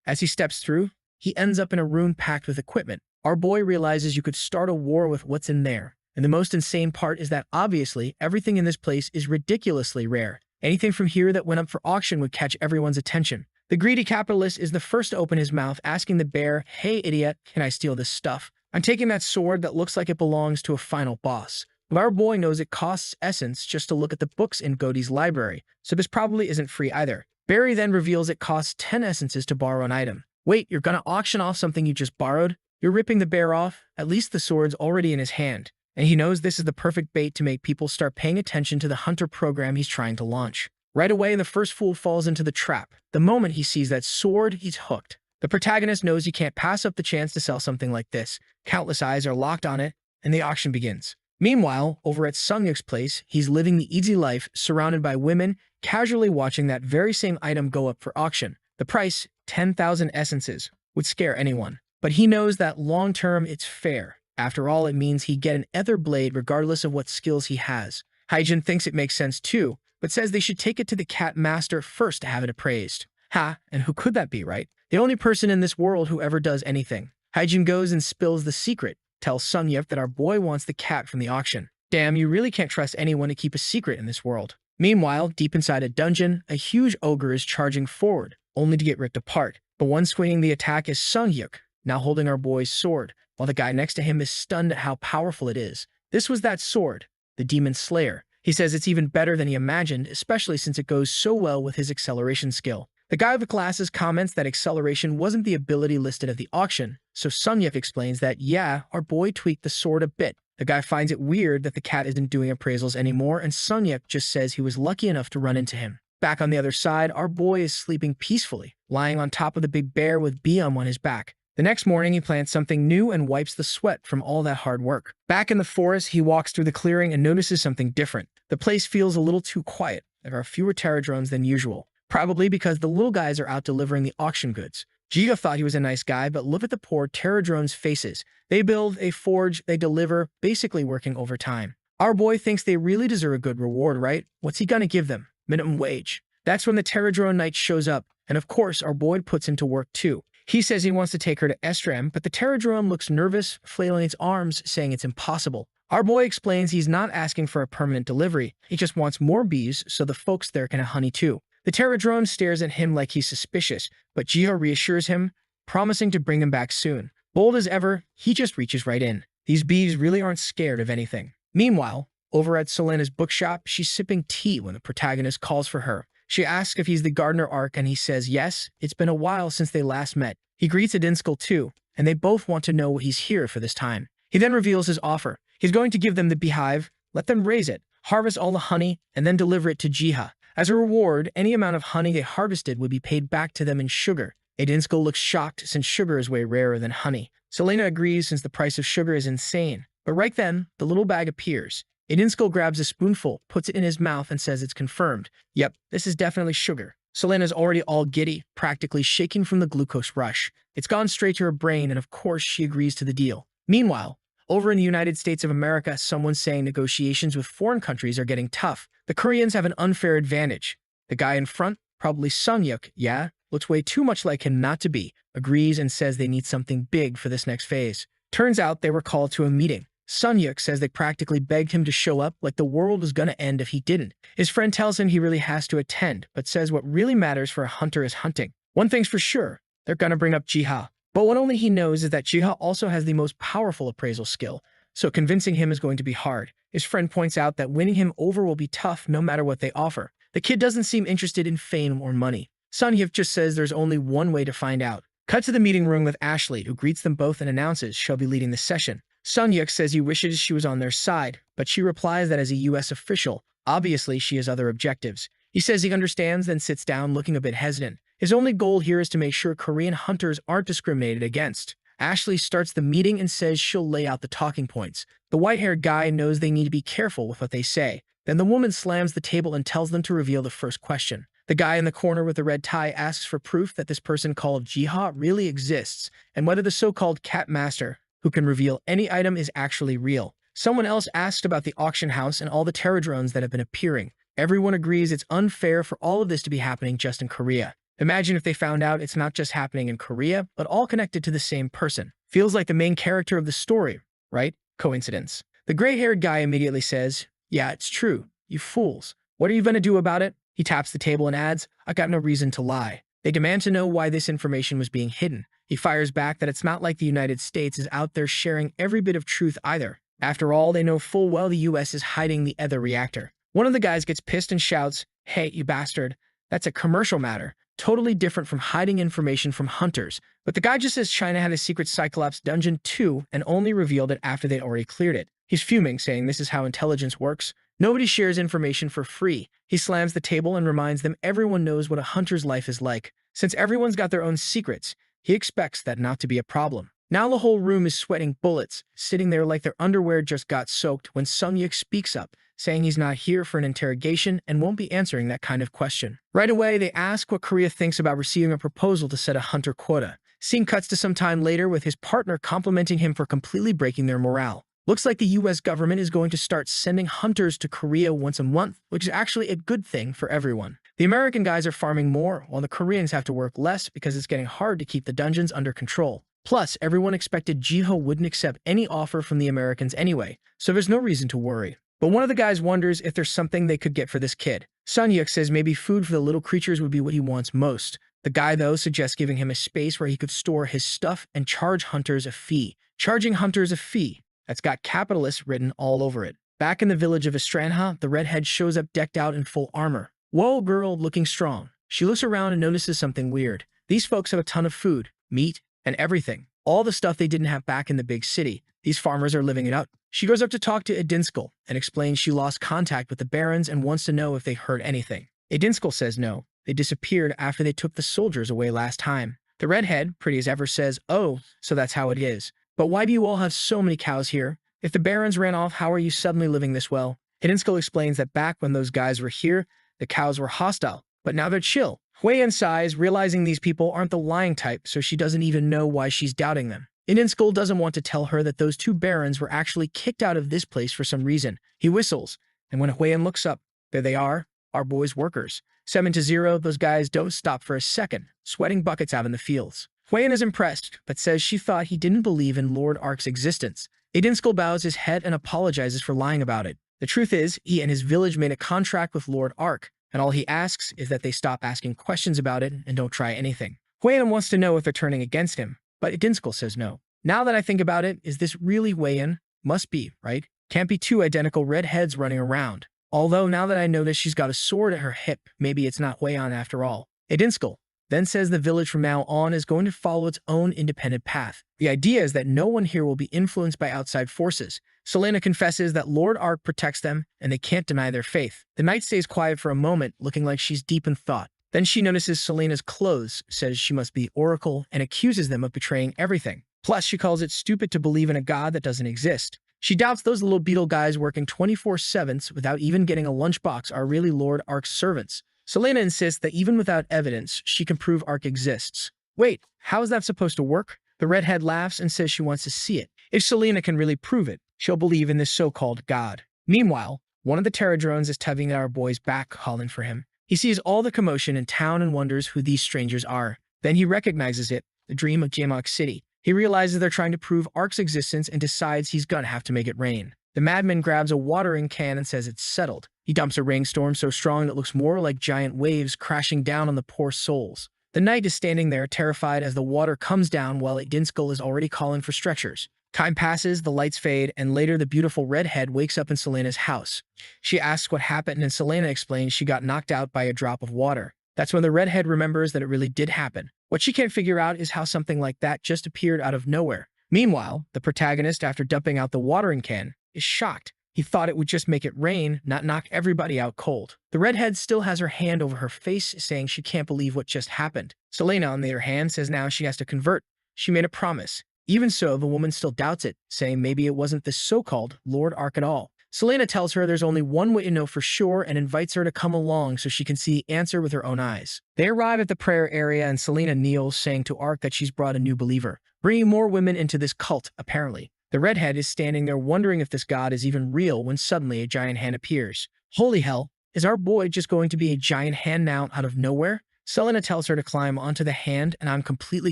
As he steps through, he ends up in a room packed with equipment. Our boy realizes you could start a war with what's in there. And the most insane part is that obviously everything in this place is ridiculously rare. Anything from here that went up for auction would catch everyone's attention. The greedy capitalist is the first to open his mouth, asking the bear, "Hey idiot, can I steal this stuff? I'm taking that sword that looks like it belongs to a final boss." But our boy knows it costs essence just to look at the books in Godey's library, so this probably isn't free either. Barry then reveals it costs 10 essences to borrow an item. Wait, you're gonna auction off something you just borrowed? You're ripping the bear off? At least the sword's already in his hand. And he knows this is the perfect bait to make people start paying attention to the hunter program he's trying to launch. Right away, the first fool falls into the trap. The moment he sees that sword, he's hooked. The protagonist knows he can't pass up the chance to sell something like this. Countless eyes are locked on it, and the auction begins. Meanwhile, over at Sungyuk's place, he's living the easy life, surrounded by women, casually watching that very same item go up for auction. The price, 10,000 essences, would scare anyone. But he knows that long-term, it's fair. After all, it means he get an ether blade regardless of what skills he has. Haijin thinks it makes sense too, but says they should take it to the cat master first to have it appraised. Ha, and who could that be, right? The only person in this world who ever does anything. Haijin goes and spills the secret, tells Sungyuk that our boy wants the cat from the auction. Damn, you really can't trust anyone to keep a secret in this world. Meanwhile, deep inside a dungeon, a huge ogre is charging forward, only to get ripped apart. The one swinging the attack is Sungyuk, now holding our boy's sword, while the guy next to him is stunned at how powerful it is. This was that sword, the Demon Slayer. He says it's even better than he imagined, especially since it goes so well with his acceleration skill. The guy with the glasses comments that acceleration wasn't the ability listed at the auction, so Sungyuk explains that, yeah, our boy tweaked the sword a bit, The guy finds it weird that the cat isn't doing appraisals anymore, and Sunyuk just says he was lucky enough to run into him. Back on the other side, our boy is sleeping peacefully, lying on top of the big bear with Bium on his back. The next morning, he plants something new and wipes the sweat from all that hard work. Back in the forest, he walks through the clearing and notices something different. The place feels a little too quiet. There are fewer pterodrones than usual, probably because the little guys are out delivering the auction goods. Jiga thought he was a nice guy, but look at the poor pterodrones' faces. They build, they forge, they deliver, basically working overtime. Our boy thinks they really deserve a good reward, right? What's he gonna give them? Minimum wage. That's when the pterodrone knight shows up, and of course, our boy puts him to work too. He says he wants to take her to Estrem, but the pterodrone looks nervous, flailing its arms, saying it's impossible. Our boy explains he's not asking for a permanent delivery. He just wants more bees so the folks there can have honey too. The pterodrone stares at him like he's suspicious, but Jiho reassures him, promising to bring him back soon. Bold as ever, he just reaches right in. These bees really aren't scared of anything. Meanwhile, over at Selena's bookshop, she's sipping tea when the protagonist calls for her. She asks if he's the gardener Ark, and he says yes, it's been a while since they last met. He greets Adinskal too, and they both want to know what he's here for this time. He then reveals his offer. He's going to give them the beehive, let them raise it, harvest all the honey, and then deliver it to Jiha. As a reward, any amount of honey they harvested would be paid back to them in sugar. Adinskal looks shocked since sugar is way rarer than honey. Selena agrees since the price of sugar is insane. But right then, the little bag appears. Adinskal grabs a spoonful, puts it in his mouth, and says it's confirmed. Yep, this is definitely sugar. Selena's already all giddy, practically shaking from the glucose rush. It's gone straight to her brain, and of course she agrees to the deal. Meanwhile, over in the United States of America, someone's saying negotiations with foreign countries are getting tough. The Koreans have an unfair advantage. The guy in front, probably Sunyuk, yeah, looks way too much like him not to be, agrees and says they need something big for this next phase. Turns out they were called to a meeting. Sunyuk says they practically begged him to show up like the world was gonna end if he didn't. His friend tells him he really has to attend, but says what really matters for a hunter is hunting. One thing's for sure, they're gonna bring up Jiha. But what only he knows is that Jiha also has the most powerful appraisal skill, so convincing him is going to be hard. His friend points out that winning him over will be tough no matter what they offer. The kid doesn't seem interested in fame or money. Sunyuk just says there's only one way to find out. Cut to the meeting room with Ashley, who greets them both and announces she'll be leading the session. Sunyuk says he wishes she was on their side, but she replies that as a US official, obviously she has other objectives. He says he understands, then sits down looking a bit hesitant. His only goal here is to make sure Korean hunters aren't discriminated against. Ashley starts the meeting and says she'll lay out the talking points. The white-haired guy knows they need to be careful with what they say. Then the woman slams the table and tells them to reveal the first question. The guy in the corner with the red tie asks for proof that this person called Jiha really exists, and whether the so-called cat master, who can reveal any item, is actually real. Someone else asked about the auction house and all the pterodrones that have been appearing. Everyone agrees it's unfair for all of this to be happening just in Korea. Imagine if they found out it's not just happening in Korea, but all connected to the same person. Feels like the main character of the story, right? Coincidence. The gray-haired guy immediately says, yeah, it's true. You fools. What are you going to do about it? He taps the table and adds, I got no reason to lie. They demand to know why this information was being hidden. He fires back that it's not like the United States is out there sharing every bit of truth either. After all, they know full well the US is hiding the other reactor. One of the guys gets pissed and shouts, hey, you bastard. That's a commercial matter. Totally different from hiding information from hunters. But the guy just says China had a secret Cyclops dungeon too and only revealed it after they'd already cleared it. He's fuming, saying this is how intelligence works. Nobody shares information for free. He slams the table and reminds them everyone knows what a hunter's life is like. Since everyone's got their own secrets, he expects that not to be a problem. Now the whole room is sweating bullets, sitting there like their underwear just got soaked when Sunyuk speaks up, saying he's not here for an interrogation and won't be answering that kind of question. Right away, they ask what Korea thinks about receiving a proposal to set a hunter quota. Scene cuts to some time later with his partner complimenting him for completely breaking their morale. Looks like the US government is going to start sending hunters to Korea once a month, which is actually a good thing for everyone. The American guys are farming more, while the Koreans have to work less because it's getting hard to keep the dungeons under control. Plus, everyone expected Jiho wouldn't accept any offer from the Americans anyway, so there's no reason to worry. But one of the guys wonders if there's something they could get for this kid. Sunyuk says maybe food for the little creatures would be what he wants most. The guy, though, suggests giving him a space where he could store his stuff and charge hunters a fee. Charging hunters a fee. That's got capitalist written all over it. Back in the village of Estranha, the redhead shows up decked out in full armor. Whoa, girl, looking strong. She looks around and notices something weird. These folks have a ton of food, meat, and everything. all the stuff they didn't have back in the big city. These farmers are living it up. She goes up to talk to Edinskal and explains she lost contact with the barons and wants to know if they heard anything. Edinskal says no. They disappeared after they took the soldiers away last time. The redhead, pretty as ever, says, "Oh, so that's how it is. But why do you all have so many cows here? If the barons ran off, how are you suddenly living this well?" Edinskal explains that back when those guys were here, the cows were hostile, but now they're chill. Hui sighs, realizing these people aren't the lying type, so she doesn't even know why she's doubting them. Edinskal doesn't want to tell her that those two barons were actually kicked out of this place for some reason. He whistles, and when Hui looks up, there they are, our boys' workers. 7-0, those guys don't stop for a second, sweating buckets out in the fields. Hui is impressed, but says she thought he didn't believe in Lord Ark's existence. Edinskal bows his head and apologizes for lying about it. The truth is, he and his village made a contract with Lord Ark, and all he asks is that they stop asking questions about it and don't try anything. Hui wants to know if they're turning against him, but Edinskal says no. Now that I think about it, is this really Hui? Must be, right? Can't be two identical redheads running around. Although now that I notice she's got a sword at her hip, maybe it's not Hui after all. Edinskal then says the village from now on is going to follow its own independent path. The idea is that no one here will be influenced by outside forces. Selena confesses that Lord Ark protects them, and they can't deny their faith. The knight stays quiet for a moment, looking like she's deep in thought. Then she notices Selena's clothes, says she must be Oracle, and accuses them of betraying everything. Plus, she calls it stupid to believe in a god that doesn't exist. She doubts those little beetle guys working 24/7 without even getting a lunchbox are really Lord Ark's servants. Selena insists that even without evidence, she can prove Ark exists. Wait, how is that supposed to work? The redhead laughs and says she wants to see it. If Selena can really prove it, she'll believe in this so-called god. Meanwhile, one of the Terradrones is tugging at our boy's back, calling for him. He sees all the commotion in town and wonders who these strangers are. Then he recognizes it, the dream of Jamok City. He realizes they're trying to prove Ark's existence and decides he's gonna have to make it rain. The madman grabs a watering can and says it's settled. He dumps a rainstorm so strong it looks more like giant waves crashing down on the poor souls. The knight is standing there, terrified as the water comes down while Edinskal is already calling for stretchers. Time passes, the lights fade, and later the beautiful redhead wakes up in Selena's house. She asks what happened, and Selena explains she got knocked out by a drop of water. That's when the redhead remembers that it really did happen. What she can't figure out is how something like that just appeared out of nowhere. Meanwhile, the protagonist, after dumping out the watering can, is shocked. He thought it would just make it rain, not knock everybody out cold. The redhead still has her hand over her face, saying she can't believe what just happened. Selena, on the other hand, says now she has to convert. She made a promise. Even so, the woman still doubts it, saying maybe it wasn't this so-called Lord Ark at all. Selena tells her there's only one way to know for sure and invites her to come along so she can see the answer with her own eyes. They arrive at the prayer area and Selena kneels, saying to Ark that she's brought a new believer, bringing more women into this cult, apparently. The redhead is standing there wondering if this god is even real when suddenly a giant hand appears. Holy hell, is our boy just going to be a giant hand now out of nowhere? Selena tells her to climb onto the hand and I'm completely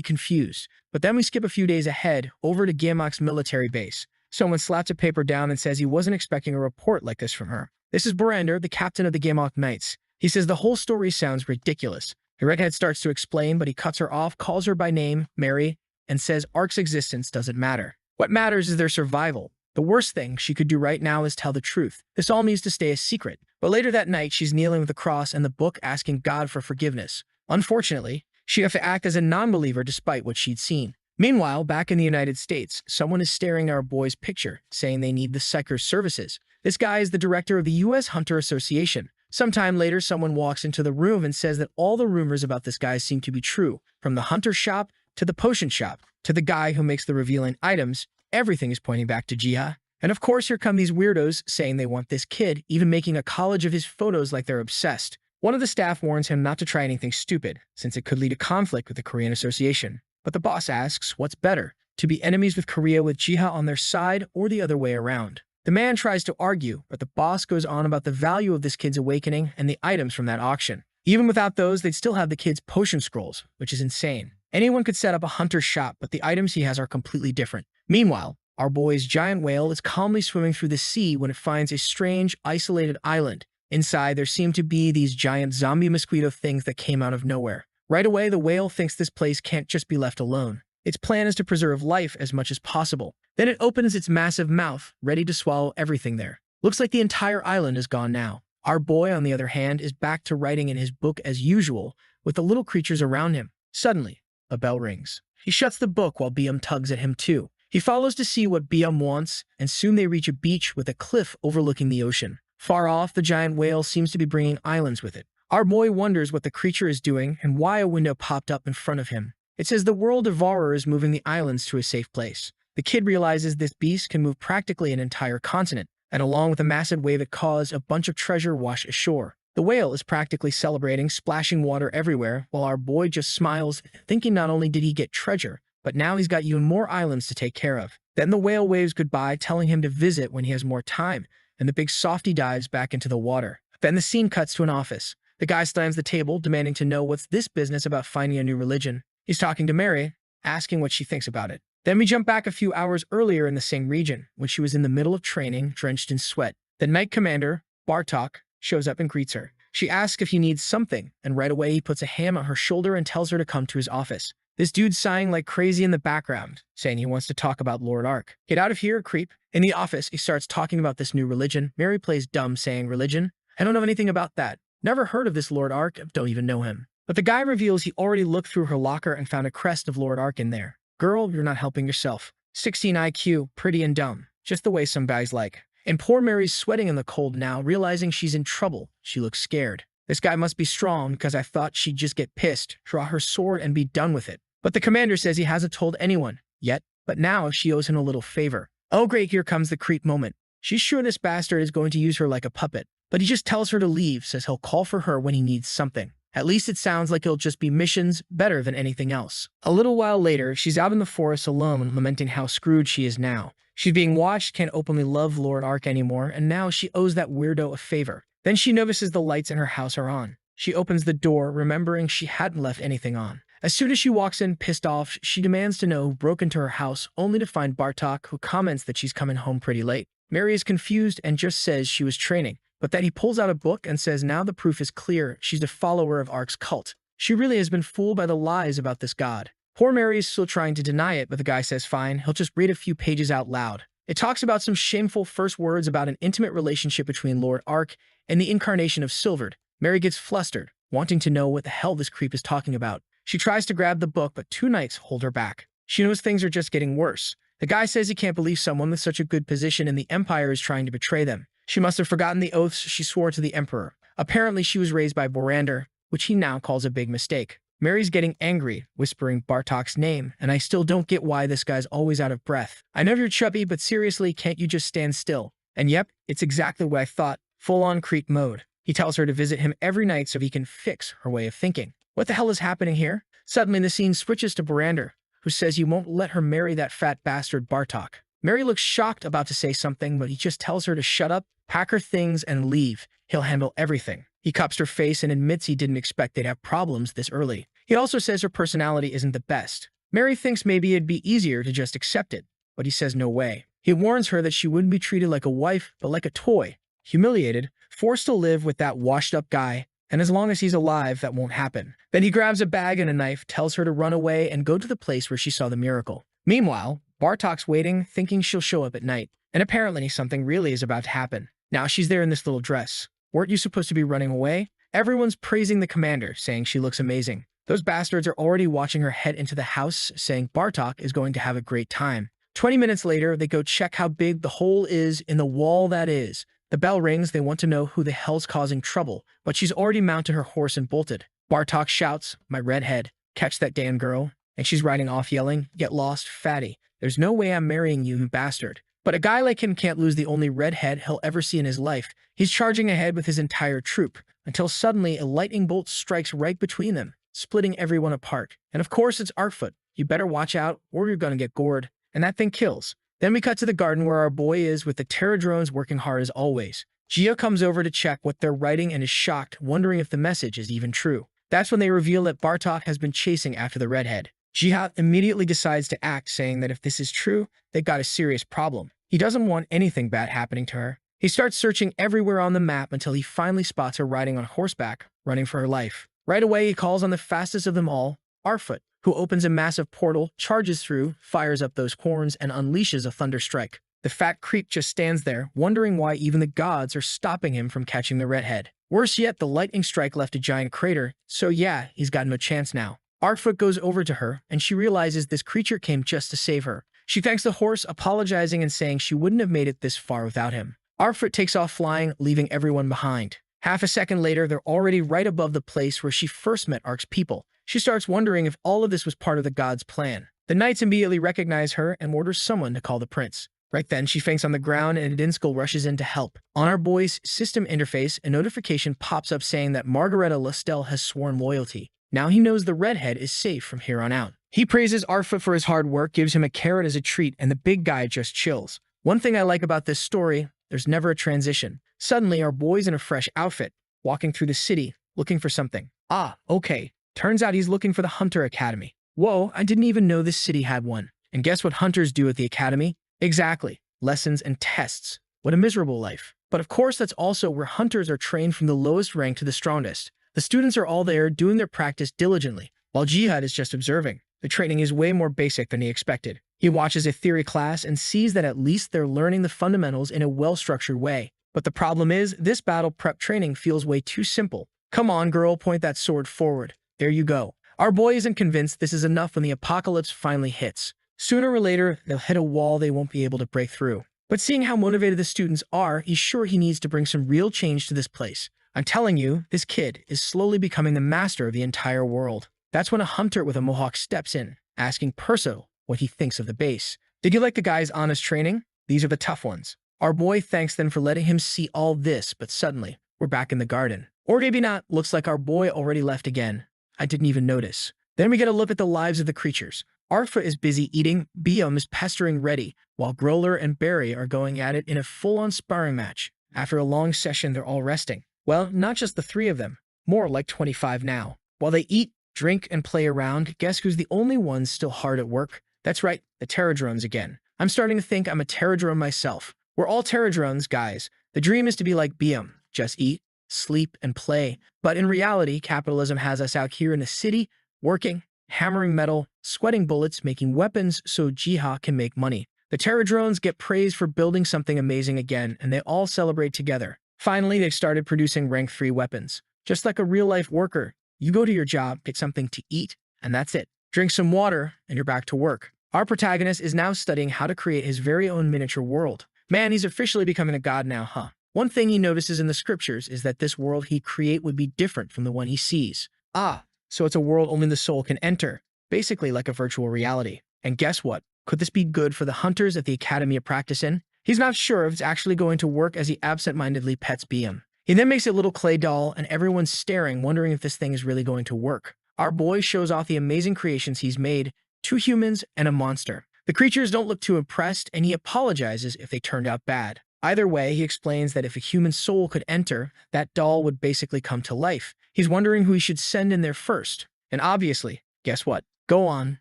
confused. But then we skip a few days ahead over to Gamok's military base. Someone slaps a paper down and says he wasn't expecting a report like this from her. This is Borander, the captain of the Gamok Knights. He says the whole story sounds ridiculous. The redhead starts to explain, but he cuts her off, calls her by name, Mary, and says Ark's existence doesn't matter. What matters is their survival. The worst thing she could do right now is tell the truth. This all needs to stay a secret. But later that night, she's kneeling with the cross and the book asking God for forgiveness. Unfortunately, she'd have to act as a non-believer despite what she'd seen. Meanwhile, back in the United States, someone is staring at our boy's picture, saying they need the Psycher's services. This guy is the director of the U.S. Hunter Association. Sometime later, someone walks into the room and says that all the rumors about this guy seem to be true. From the hunter shop to the potion shop to the guy who makes the revealing items, everything is pointing back to Jiha. And of course, here come these weirdos saying they want this kid, even making a collage of his photos like they're obsessed. One of the staff warns him not to try anything stupid, since it could lead to conflict with the Korean Association. But the boss asks, what's better, to be enemies with Korea with Jiha on their side or the other way around? The man tries to argue, but the boss goes on about the value of this kid's awakening and the items from that auction. Even without those, they'd still have the kid's potion scrolls, which is insane. Anyone could set up a hunter's shop, but the items he has are completely different. Meanwhile, our boy's giant whale is calmly swimming through the sea when it finds a strange, isolated island. Inside, there seem to be these giant zombie mosquito things that came out of nowhere. Right away, the whale thinks this place can't just be left alone. Its plan is to preserve life as much as possible. Then it opens its massive mouth, ready to swallow everything there. Looks like the entire island is gone now. Our boy, on the other hand, is back to writing in his book as usual, with the little creatures around him. Suddenly, a bell rings. He shuts the book while BM tugs at him too. He follows to see what BM wants, and soon they reach a beach with a cliff overlooking the ocean. Far off, the giant whale seems to be bringing islands with it. Our boy wonders what the creature is doing and why a window popped up in front of him. It says the world devourer is moving the islands to a safe place. The kid realizes this beast can move practically an entire continent, and along with a massive wave it caused a bunch of treasure wash ashore. The whale is practically celebrating, splashing water everywhere, while our boy just smiles, thinking not only did he get treasure, but now he's got even more islands to take care of. Then the whale waves goodbye, telling him to visit when he has more time, and the big softy dives back into the water. Then the scene cuts to an office. The guy slams the table, demanding to know what's this business about finding a new religion. He's talking to Mary, asking what she thinks about it. Then we jump back a few hours earlier in the same region, when she was in the middle of training, drenched in sweat. The Knight Commander, Bartok, shows up and greets her. She asks if he needs something, and right away he puts a hand on her shoulder and tells her to come to his office. This dude's sighing like crazy in the background, saying he wants to talk about Lord Ark. Get out of here, creep. In the office, he starts talking about this new religion. Mary plays dumb, saying, religion? I don't know anything about that. Never heard of this Lord Ark, don't even know him. But the guy reveals he already looked through her locker and found a crest of Lord Ark in there. Girl, you're not helping yourself. 16 IQ, pretty and dumb. Just the way some guys like. And poor Mary's sweating in the cold now, realizing she's in trouble. She looks scared. This guy must be strong because I thought she'd just get pissed, draw her sword, and be done with it. But the commander says he hasn't told anyone yet, but now she owes him a little favor. Oh great, here comes the creep moment. She's sure this bastard is going to use her like a puppet, but he just tells her to leave, says he'll call for her when he needs something. At least it sounds like it'll just be missions, better than anything else. A little while later, she's out in the forest alone, lamenting how screwed she is now. She's being watched, can't openly love Lord Ark anymore, and now she owes that weirdo a favor. Then she notices the lights in her house are on. She opens the door, remembering she hadn't left anything on. As soon as she walks in, pissed off, she demands to know who broke into her house, only to find Bartok, who comments that she's coming home pretty late. Mary is confused and just says she was training, but that he pulls out a book and says now the proof is clear, she's a follower of Ark's cult. She really has been fooled by the lies about this god. Poor Mary is still trying to deny it, but the guy says fine, he'll just read a few pages out loud. It talks about some shameful first words about an intimate relationship between Lord Ark and the incarnation of Silvered. Mary gets flustered, wanting to know what the hell this creep is talking about. She tries to grab the book, but two knights hold her back. She knows things are just getting worse. The guy says he can't believe someone with such a good position in the Empire is trying to betray them. She must have forgotten the oaths she swore to the Emperor. Apparently she was raised by Borander, which he now calls a big mistake. Mary's getting angry, whispering Bartok's name, and I still don't get why this guy's always out of breath. I know you're chubby, but seriously, can't you just stand still? And yep, it's exactly what I thought, full-on creep mode. He tells her to visit him every night so he can fix her way of thinking. What the hell is happening here? Suddenly the scene switches to Borander, who says he won't let her marry that fat bastard Bartok. Mary looks shocked, about to say something, but he just tells her to shut up, pack her things, and leave. He'll handle everything. He cups her face and admits he didn't expect they'd have problems this early. He also says her personality isn't the best. Mary thinks maybe it'd be easier to just accept it, but he says no way. He warns her that she wouldn't be treated like a wife, but like a toy. Humiliated, forced to live with that washed-up guy, and as long as he's alive, that won't happen. Then he grabs a bag and a knife, tells her to run away and go to the place where she saw the miracle. Meanwhile, Bartok's waiting, thinking she'll show up at night, and apparently something really is about to happen. Now she's there in this little dress. Weren't you supposed to be running away? Everyone's praising the commander, saying she looks amazing. Those bastards are already watching her head into the house, saying Bartok is going to have a great time. 20 minutes later, they go check how big the hole is in the wall that is. The bell rings, they want to know who the hell's causing trouble, but she's already mounted her horse and bolted. Bartok shouts, my redhead, catch that damn girl. And she's riding off yelling, get lost, fatty. There's no way I'm marrying you, you bastard. But a guy like him can't lose the only redhead he'll ever see in his life. He's charging ahead with his entire troop, until suddenly a lightning bolt strikes right between them, splitting everyone apart. And of course it's Arkfoot. You better watch out, or you're gonna get gored. And that thing kills. Then we cut to the garden where our boy is with the Terra drones working hard as always. Gia comes over to check what they're writing and is shocked, wondering if the message is even true. That's when they reveal that Bartok has been chasing after the redhead. Jihad immediately decides to act, saying that if this is true, they've got a serious problem. He doesn't want anything bad happening to her. He starts searching everywhere on the map until he finally spots her riding on horseback, running for her life. Right away, he calls on the fastest of them all, Arkfoot, who opens a massive portal, charges through, fires up those horns, and unleashes a thunder strike. The fat creep just stands there, wondering why even the gods are stopping him from catching the redhead. Worse yet, the lightning strike left a giant crater, so yeah, he's got no chance now. Artfoot goes over to her, and she realizes this creature came just to save her. She thanks the horse, apologizing and saying she wouldn't have made it this far without him. Artfoot takes off flying, leaving everyone behind. Half a second later, they're already right above the place where she first met Ark's people. She starts wondering if all of this was part of the god's plan. The knights immediately recognize her and orders someone to call the prince. Right then, she faints on the ground and Dinskell rushes in to help. On our boy's system interface, a notification pops up saying that Margareta Lastel has sworn loyalty. Now he knows the redhead is safe from here on out. He praises Artfoot for his hard work, gives him a carrot as a treat, and the big guy just chills. One thing I like about this story, there's never a transition. Suddenly, our boy's in a fresh outfit, walking through the city, looking for something. Ah, okay. Turns out he's looking for the Hunter Academy. Whoa, I didn't even know this city had one. And guess what hunters do at the academy? Exactly. Lessons and tests. What a miserable life. But of course, that's also where hunters are trained from the lowest rank to the strongest. The students are all there doing their practice diligently, while Jihad is just observing. The training is way more basic than he expected. He watches a theory class and sees that at least they're learning the fundamentals in a well-structured way. But the problem is, this battle prep training feels way too simple. Come on, girl, point that sword forward. There you go. Our boy isn't convinced this is enough when the apocalypse finally hits. Sooner or later, they'll hit a wall they won't be able to break through. But seeing how motivated the students are, he's sure he needs to bring some real change to this place. I'm telling you, this kid is slowly becoming the master of the entire world. That's when a hunter with a mohawk steps in, asking Perso what he thinks of the base. Did you like the guy's honest training? These are the tough ones. Our boy thanks them for letting him see all this, but suddenly, we're back in the garden. Or maybe not, looks like our boy already left again. I didn't even notice. Then we get a look at the lives of the creatures. Artfoot is busy eating, Biom is pestering Reddy, while Growler and Barry are going at it in a full-on sparring match. After a long session, they're all resting. Well, not just the three of them, more like 25 now. While they eat, drink, and play around, guess who's the only one still hard at work? That's right, the Terradrones again. I'm starting to think I'm a Terradrone myself. We're all Terradrones, guys. The dream is to be like Biom, just eat, sleep, and play. But in reality, capitalism has us out here in the city, working, hammering metal, sweating bullets, making weapons so Jiha can make money. The Terradrones get praised for building something amazing again, and they all celebrate together. Finally, they started producing rank 3 weapons. Just like a real-life worker, you go to your job, get something to eat, and that's it. Drink some water, and you're back to work. Our protagonist is now studying how to create his very own miniature world. Man, he's officially becoming a god now, huh? One thing he notices in the scriptures is that this world he'd create would be different from the one he sees. Ah, so it's a world only the soul can enter, basically like a virtual reality. And guess what? Could this be good for the hunters at the Academy of Practice in? He's not sure if it's actually going to work as he absent-mindedly pets Biom. He then makes a little clay doll, and everyone's staring, wondering if this thing is really going to work. Our boy shows off the amazing creations he's made, 2 humans and a monster. The creatures don't look too impressed, and he apologizes if they turned out bad. Either way, he explains that if a human soul could enter, that doll would basically come to life. He's wondering who he should send in there first. And obviously, guess what? Go on,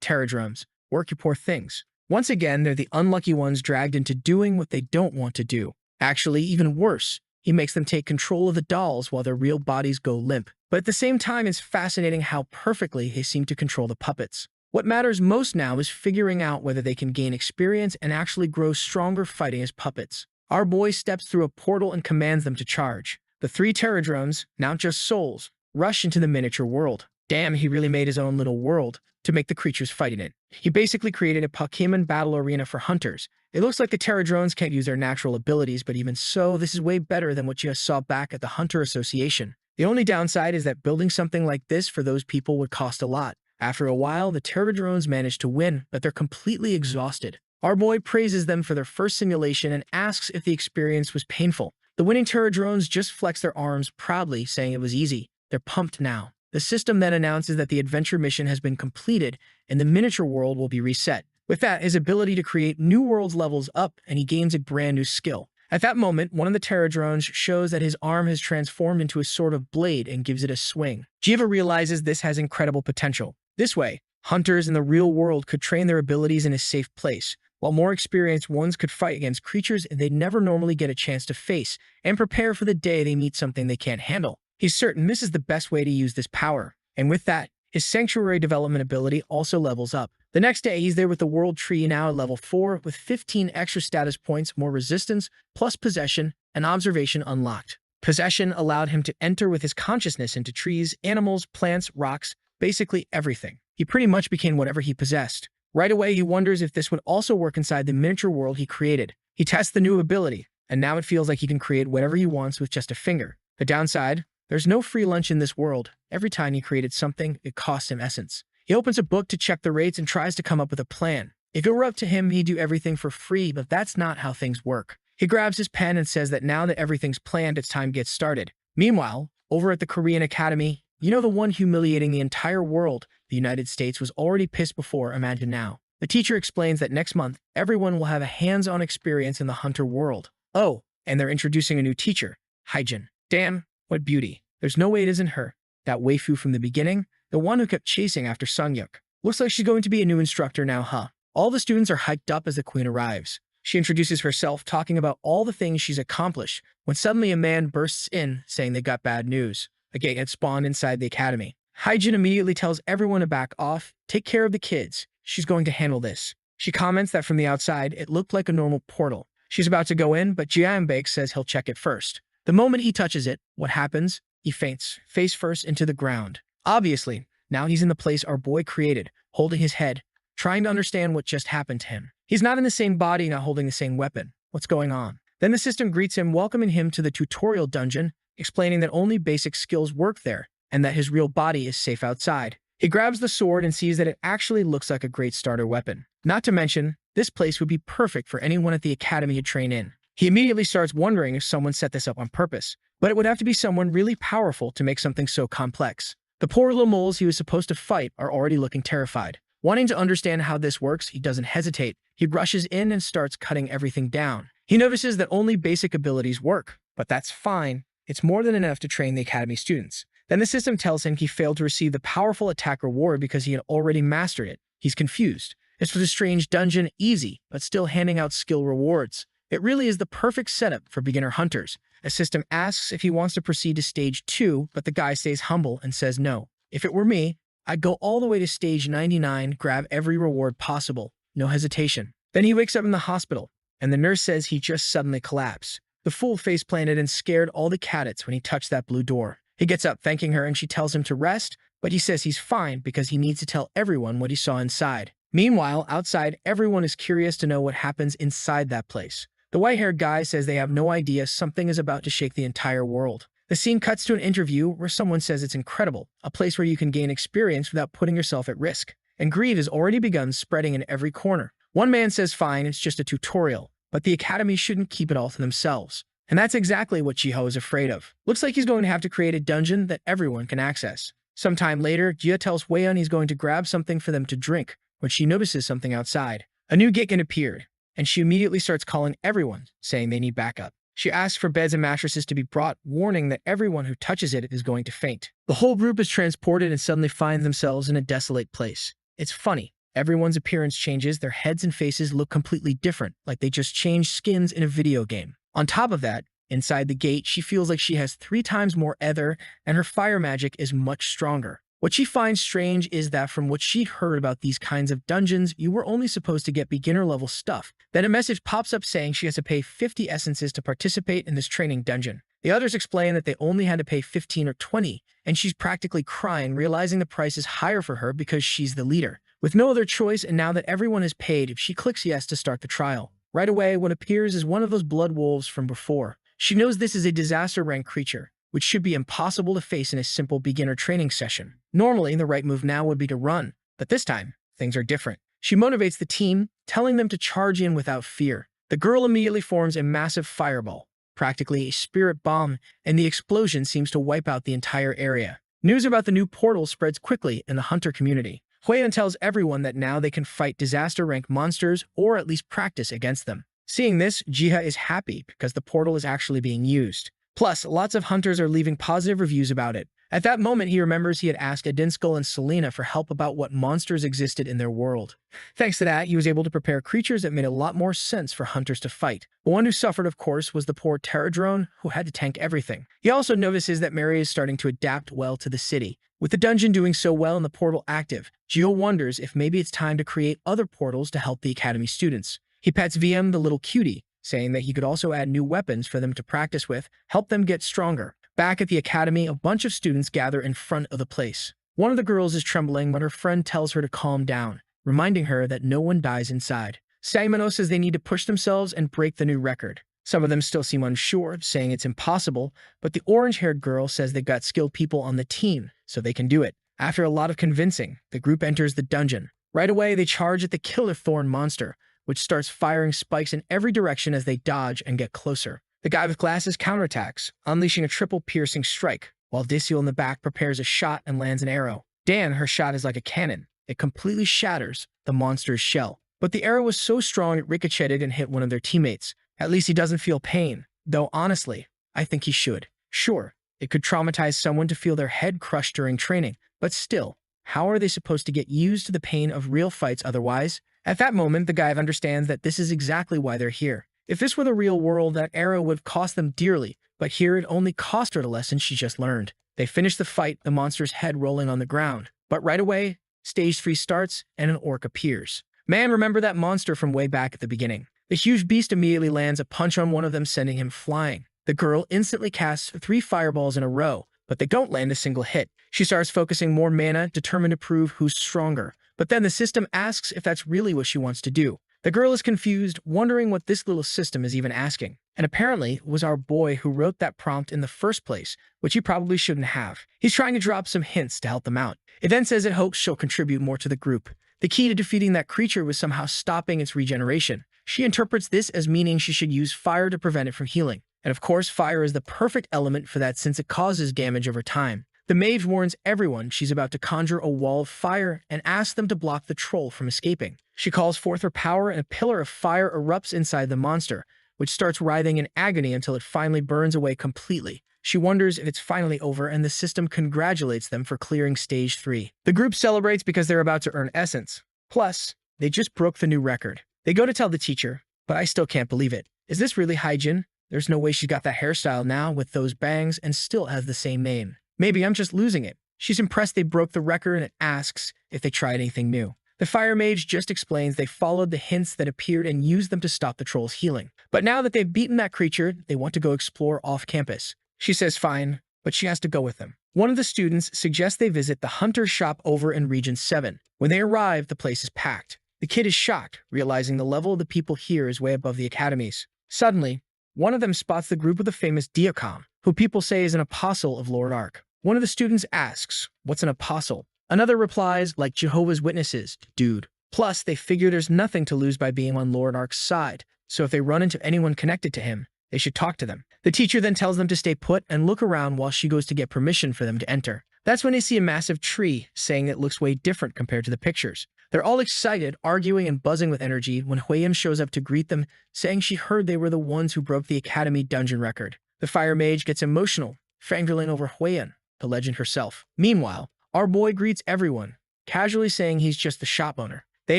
Terradrones. Work your poor things. Once again, they're the unlucky ones dragged into doing what they don't want to do. Actually, even worse, he makes them take control of the dolls while their real bodies go limp. But at the same time, it's fascinating how perfectly they seem to control the puppets. What matters most now is figuring out whether they can gain experience and actually grow stronger fighting as puppets. Our boy steps through a portal and commands them to charge. The 3 Terradrones, now just souls, rush into the miniature world. Damn, he really made his own little world to make the creatures fight in it. He basically created a Pokemon battle arena for hunters. It looks like the Terradrones can't use their natural abilities, but even so, this is way better than what you just saw back at the Hunter Association. The only downside is that building something like this for those people would cost a lot. After a while, the Terradrones manage to win, but they're completely exhausted. Our boy praises them for their first simulation and asks if the experience was painful. The winning Terradrones just flex their arms proudly, saying it was easy. They're pumped now. The system then announces that the adventure mission has been completed and the miniature world will be reset. With that, his ability to create new worlds levels up and he gains a brand new skill. At that moment, one of the Terradrones shows that his arm has transformed into a sort of blade and gives it a swing. Jiva realizes this has incredible potential. This way, hunters in the real world could train their abilities in a safe place, while more experienced ones could fight against creatures they'd never normally get a chance to face and prepare for the day they meet something they can't handle. He's certain this is the best way to use this power, and with that, his sanctuary development ability also levels up. The next day, he's there with the World Tree now at level 4 with 15 extra status points, more resistance, plus possession, and observation unlocked. Possession allowed him to enter with his consciousness into trees, animals, plants, rocks, basically everything. He pretty much became whatever he possessed. Right away, he wonders if this would also work inside the miniature world he created. He tests the new ability, and now it feels like he can create whatever he wants with just a finger. The downside? There's no free lunch in this world. Every time he created something, it cost him essence. He opens a book to check the rates and tries to come up with a plan. If it were up to him, he'd do everything for free, but that's not how things work. He grabs his pen and says that now that everything's planned, it's time to get started. Meanwhile, over at the Korean Academy, the one humiliating the entire world, the United States was already pissed before, imagine now. The teacher explains that next month, everyone will have a hands-on experience in the hunter world. Oh, and they're introducing a new teacher, Hyjin. Damn, what beauty. There's no way it isn't her. That waifu from the beginning, the one who kept chasing after Sungyuk. Looks like she's going to be a new instructor now, huh? All the students are hyped up as the queen arrives. She introduces herself, talking about all the things she's accomplished, when suddenly a man bursts in, saying they got bad news. A gate had spawned inside the academy. Hyjin immediately tells everyone to back off, take care of the kids. She's going to handle this. She comments that from the outside, it looked like a normal portal. She's about to go in, but Jianbake says he'll check it first. The moment he touches it, what happens? He faints, face first into the ground. Obviously, now he's in the place our boy created, holding his head, trying to understand what just happened to him. He's not in the same body, not holding the same weapon. What's going on? Then the system greets him, welcoming him to the tutorial dungeon, explaining that only basic skills work there, and that his real body is safe outside. He grabs the sword and sees that it actually looks like a great starter weapon. Not to mention, this place would be perfect for anyone at the academy to train in. He immediately starts wondering if someone set this up on purpose, but it would have to be someone really powerful to make something so complex. The poor little moles he was supposed to fight are already looking terrified. Wanting to understand how this works, he doesn't hesitate. He rushes in and starts cutting everything down. He notices that only basic abilities work, but that's fine. It's more than enough to train the academy students. Then the system tells him he failed to receive the powerful attack reward because he had already mastered it. He's confused. This was a strange dungeon, easy, but still handing out skill rewards. It really is the perfect setup for beginner hunters. A system asks if he wants to proceed to stage 2, but the guy stays humble and says no. If it were me, I'd go all the way to stage 99, grab every reward possible. No hesitation. Then he wakes up in the hospital, and the nurse says he just suddenly collapsed. The fool face-planted and scared all the cadets when he touched that blue door. He gets up thanking her and she tells him to rest, but he says he's fine because he needs to tell everyone what he saw inside. Meanwhile, outside, everyone is curious to know what happens inside that place. The white-haired guy says they have no idea something is about to shake the entire world. The scene cuts to an interview where someone says it's incredible, a place where you can gain experience without putting yourself at risk. And greed has already begun spreading in every corner. One man says fine, it's just a tutorial, but the academy shouldn't keep it all to themselves. And that's exactly what Jiho is afraid of. Looks like he's going to have to create a dungeon that everyone can access. Sometime later, Jia tells Weiyun he's going to grab something for them to drink when she notices something outside. A new Gitkin appeared, and she immediately starts calling everyone, saying they need backup. She asks for beds and mattresses to be brought, warning that everyone who touches it is going to faint. The whole group is transported and suddenly find themselves in a desolate place. It's funny. Everyone's appearance changes, their heads and faces look completely different, like they just changed skins in a video game. On top of that, inside the gate, she feels like she has 3 times more ether, and her fire magic is much stronger. What she finds strange is that from what she'd heard about these kinds of dungeons, you were only supposed to get beginner-level stuff. Then a message pops up saying she has to pay 50 essences to participate in this training dungeon. The others explain that they only had to pay 15 or 20, and she's practically crying, realizing the price is higher for her because she's the leader. With no other choice, and now that everyone is paid, if she clicks yes to start the trial. Right away, what appears is one of those blood wolves from before. She knows this is a disaster rank creature, which should be impossible to face in a simple beginner training session. Normally, the right move now would be to run, but this time, things are different. She motivates the team, telling them to charge in without fear. The girl immediately forms a massive fireball, practically a spirit bomb, and the explosion seems to wipe out the entire area. News about the new portal spreads quickly in the hunter community. Huiyun tells everyone that now they can fight disaster rank monsters or at least practice against them. Seeing this, Jiha is happy because the portal is actually being used. Plus, lots of hunters are leaving positive reviews about it. At that moment, he remembers he had asked Adinskul and Selena for help about what monsters existed in their world. Thanks to that, he was able to prepare creatures that made a lot more sense for hunters to fight. The one who suffered, of course, was the poor Terradrone, who had to tank everything. He also notices that Mary is starting to adapt well to the city. With the dungeon doing so well and the portal active, Gio wonders if maybe it's time to create other portals to help the academy students. He pets VM, the little cutie, saying that he could also add new weapons for them to practice with, help them get stronger. Back at the academy, a bunch of students gather in front of the place. One of the girls is trembling when her friend tells her to calm down, reminding her that no one dies inside. Saimano says they need to push themselves and break the new record. Some of them still seem unsure, saying it's impossible, but the orange-haired girl says they've got skilled people on the team, so they can do it. After a lot of convincing, the group enters the dungeon. Right away, they charge at the killer thorn monster, which starts firing spikes in every direction as they dodge and get closer. The guy with glasses counterattacks, unleashing a triple piercing strike, while Dissil in the back prepares a shot and lands an arrow. Dan, her shot is like a cannon. It completely shatters the monster's shell. But the arrow was so strong it ricocheted and hit one of their teammates. At least he doesn't feel pain, though honestly, I think he should. Sure, it could traumatize someone to feel their head crushed during training, but still, how are they supposed to get used to the pain of real fights otherwise? At that moment, the guy understands that this is exactly why they're here. If this were the real world, that arrow would cost them dearly, but here it only cost her the lesson she just learned. They finish the fight, the monster's head rolling on the ground. But right away, stage 3 starts and an orc appears. Man, remember that monster from way back at the beginning. The huge beast immediately lands a punch on one of them, sending him flying. The girl instantly casts 3 fireballs in a row, but they don't land a single hit. She starts focusing more mana, determined to prove who's stronger. But then the system asks if that's really what she wants to do. The girl is confused, wondering what this little system is even asking. And apparently, it was our boy who wrote that prompt in the first place, which he probably shouldn't have. He's trying to drop some hints to help them out. It then says it hopes she'll contribute more to the group. The key to defeating that creature was somehow stopping its regeneration. She interprets this as meaning she should use fire to prevent it from healing. And of course, fire is the perfect element for that since it causes damage over time. The mage warns everyone she's about to conjure a wall of fire and asks them to block the troll from escaping. She calls forth her power and a pillar of fire erupts inside the monster, which starts writhing in agony until it finally burns away completely. She wonders if it's finally over and the system congratulates them for clearing stage 3. The group celebrates because they're about to earn essence. Plus, they just broke the new record. They go to tell the teacher, but I still can't believe it. Is this really Hyjin? There's no way she's got that hairstyle now with those bangs and still has the same name. Maybe I'm just losing it. She's impressed they broke the record and asks if they tried anything new. The fire mage just explains they followed the hints that appeared and used them to stop the troll's healing. But now that they've beaten that creature, they want to go explore off campus. She says fine, but she has to go with them. One of the students suggests they visit the hunter's shop over in Region 7. When they arrive, the place is packed. The kid is shocked, realizing the level of the people here is way above the academies. Suddenly, one of them spots the group of the famous Diakon, who people say is an apostle of Lord Ark. One of the students asks, "What's an apostle?" Another replies, "Like Jehovah's Witnesses, dude." Plus, they figure there's nothing to lose by being on Lord Ark's side, so if they run into anyone connected to him, they should talk to them. The teacher then tells them to stay put and look around while she goes to get permission for them to enter. That's when they see a massive tree, saying it looks way different compared to the pictures. They're all excited, arguing and buzzing with energy when Huiyim shows up to greet them, saying she heard they were the ones who broke the Academy dungeon record. The fire mage gets emotional, fangirling over Huiyim, the legend herself. Meanwhile, our boy greets everyone, casually saying he's just the shop owner. They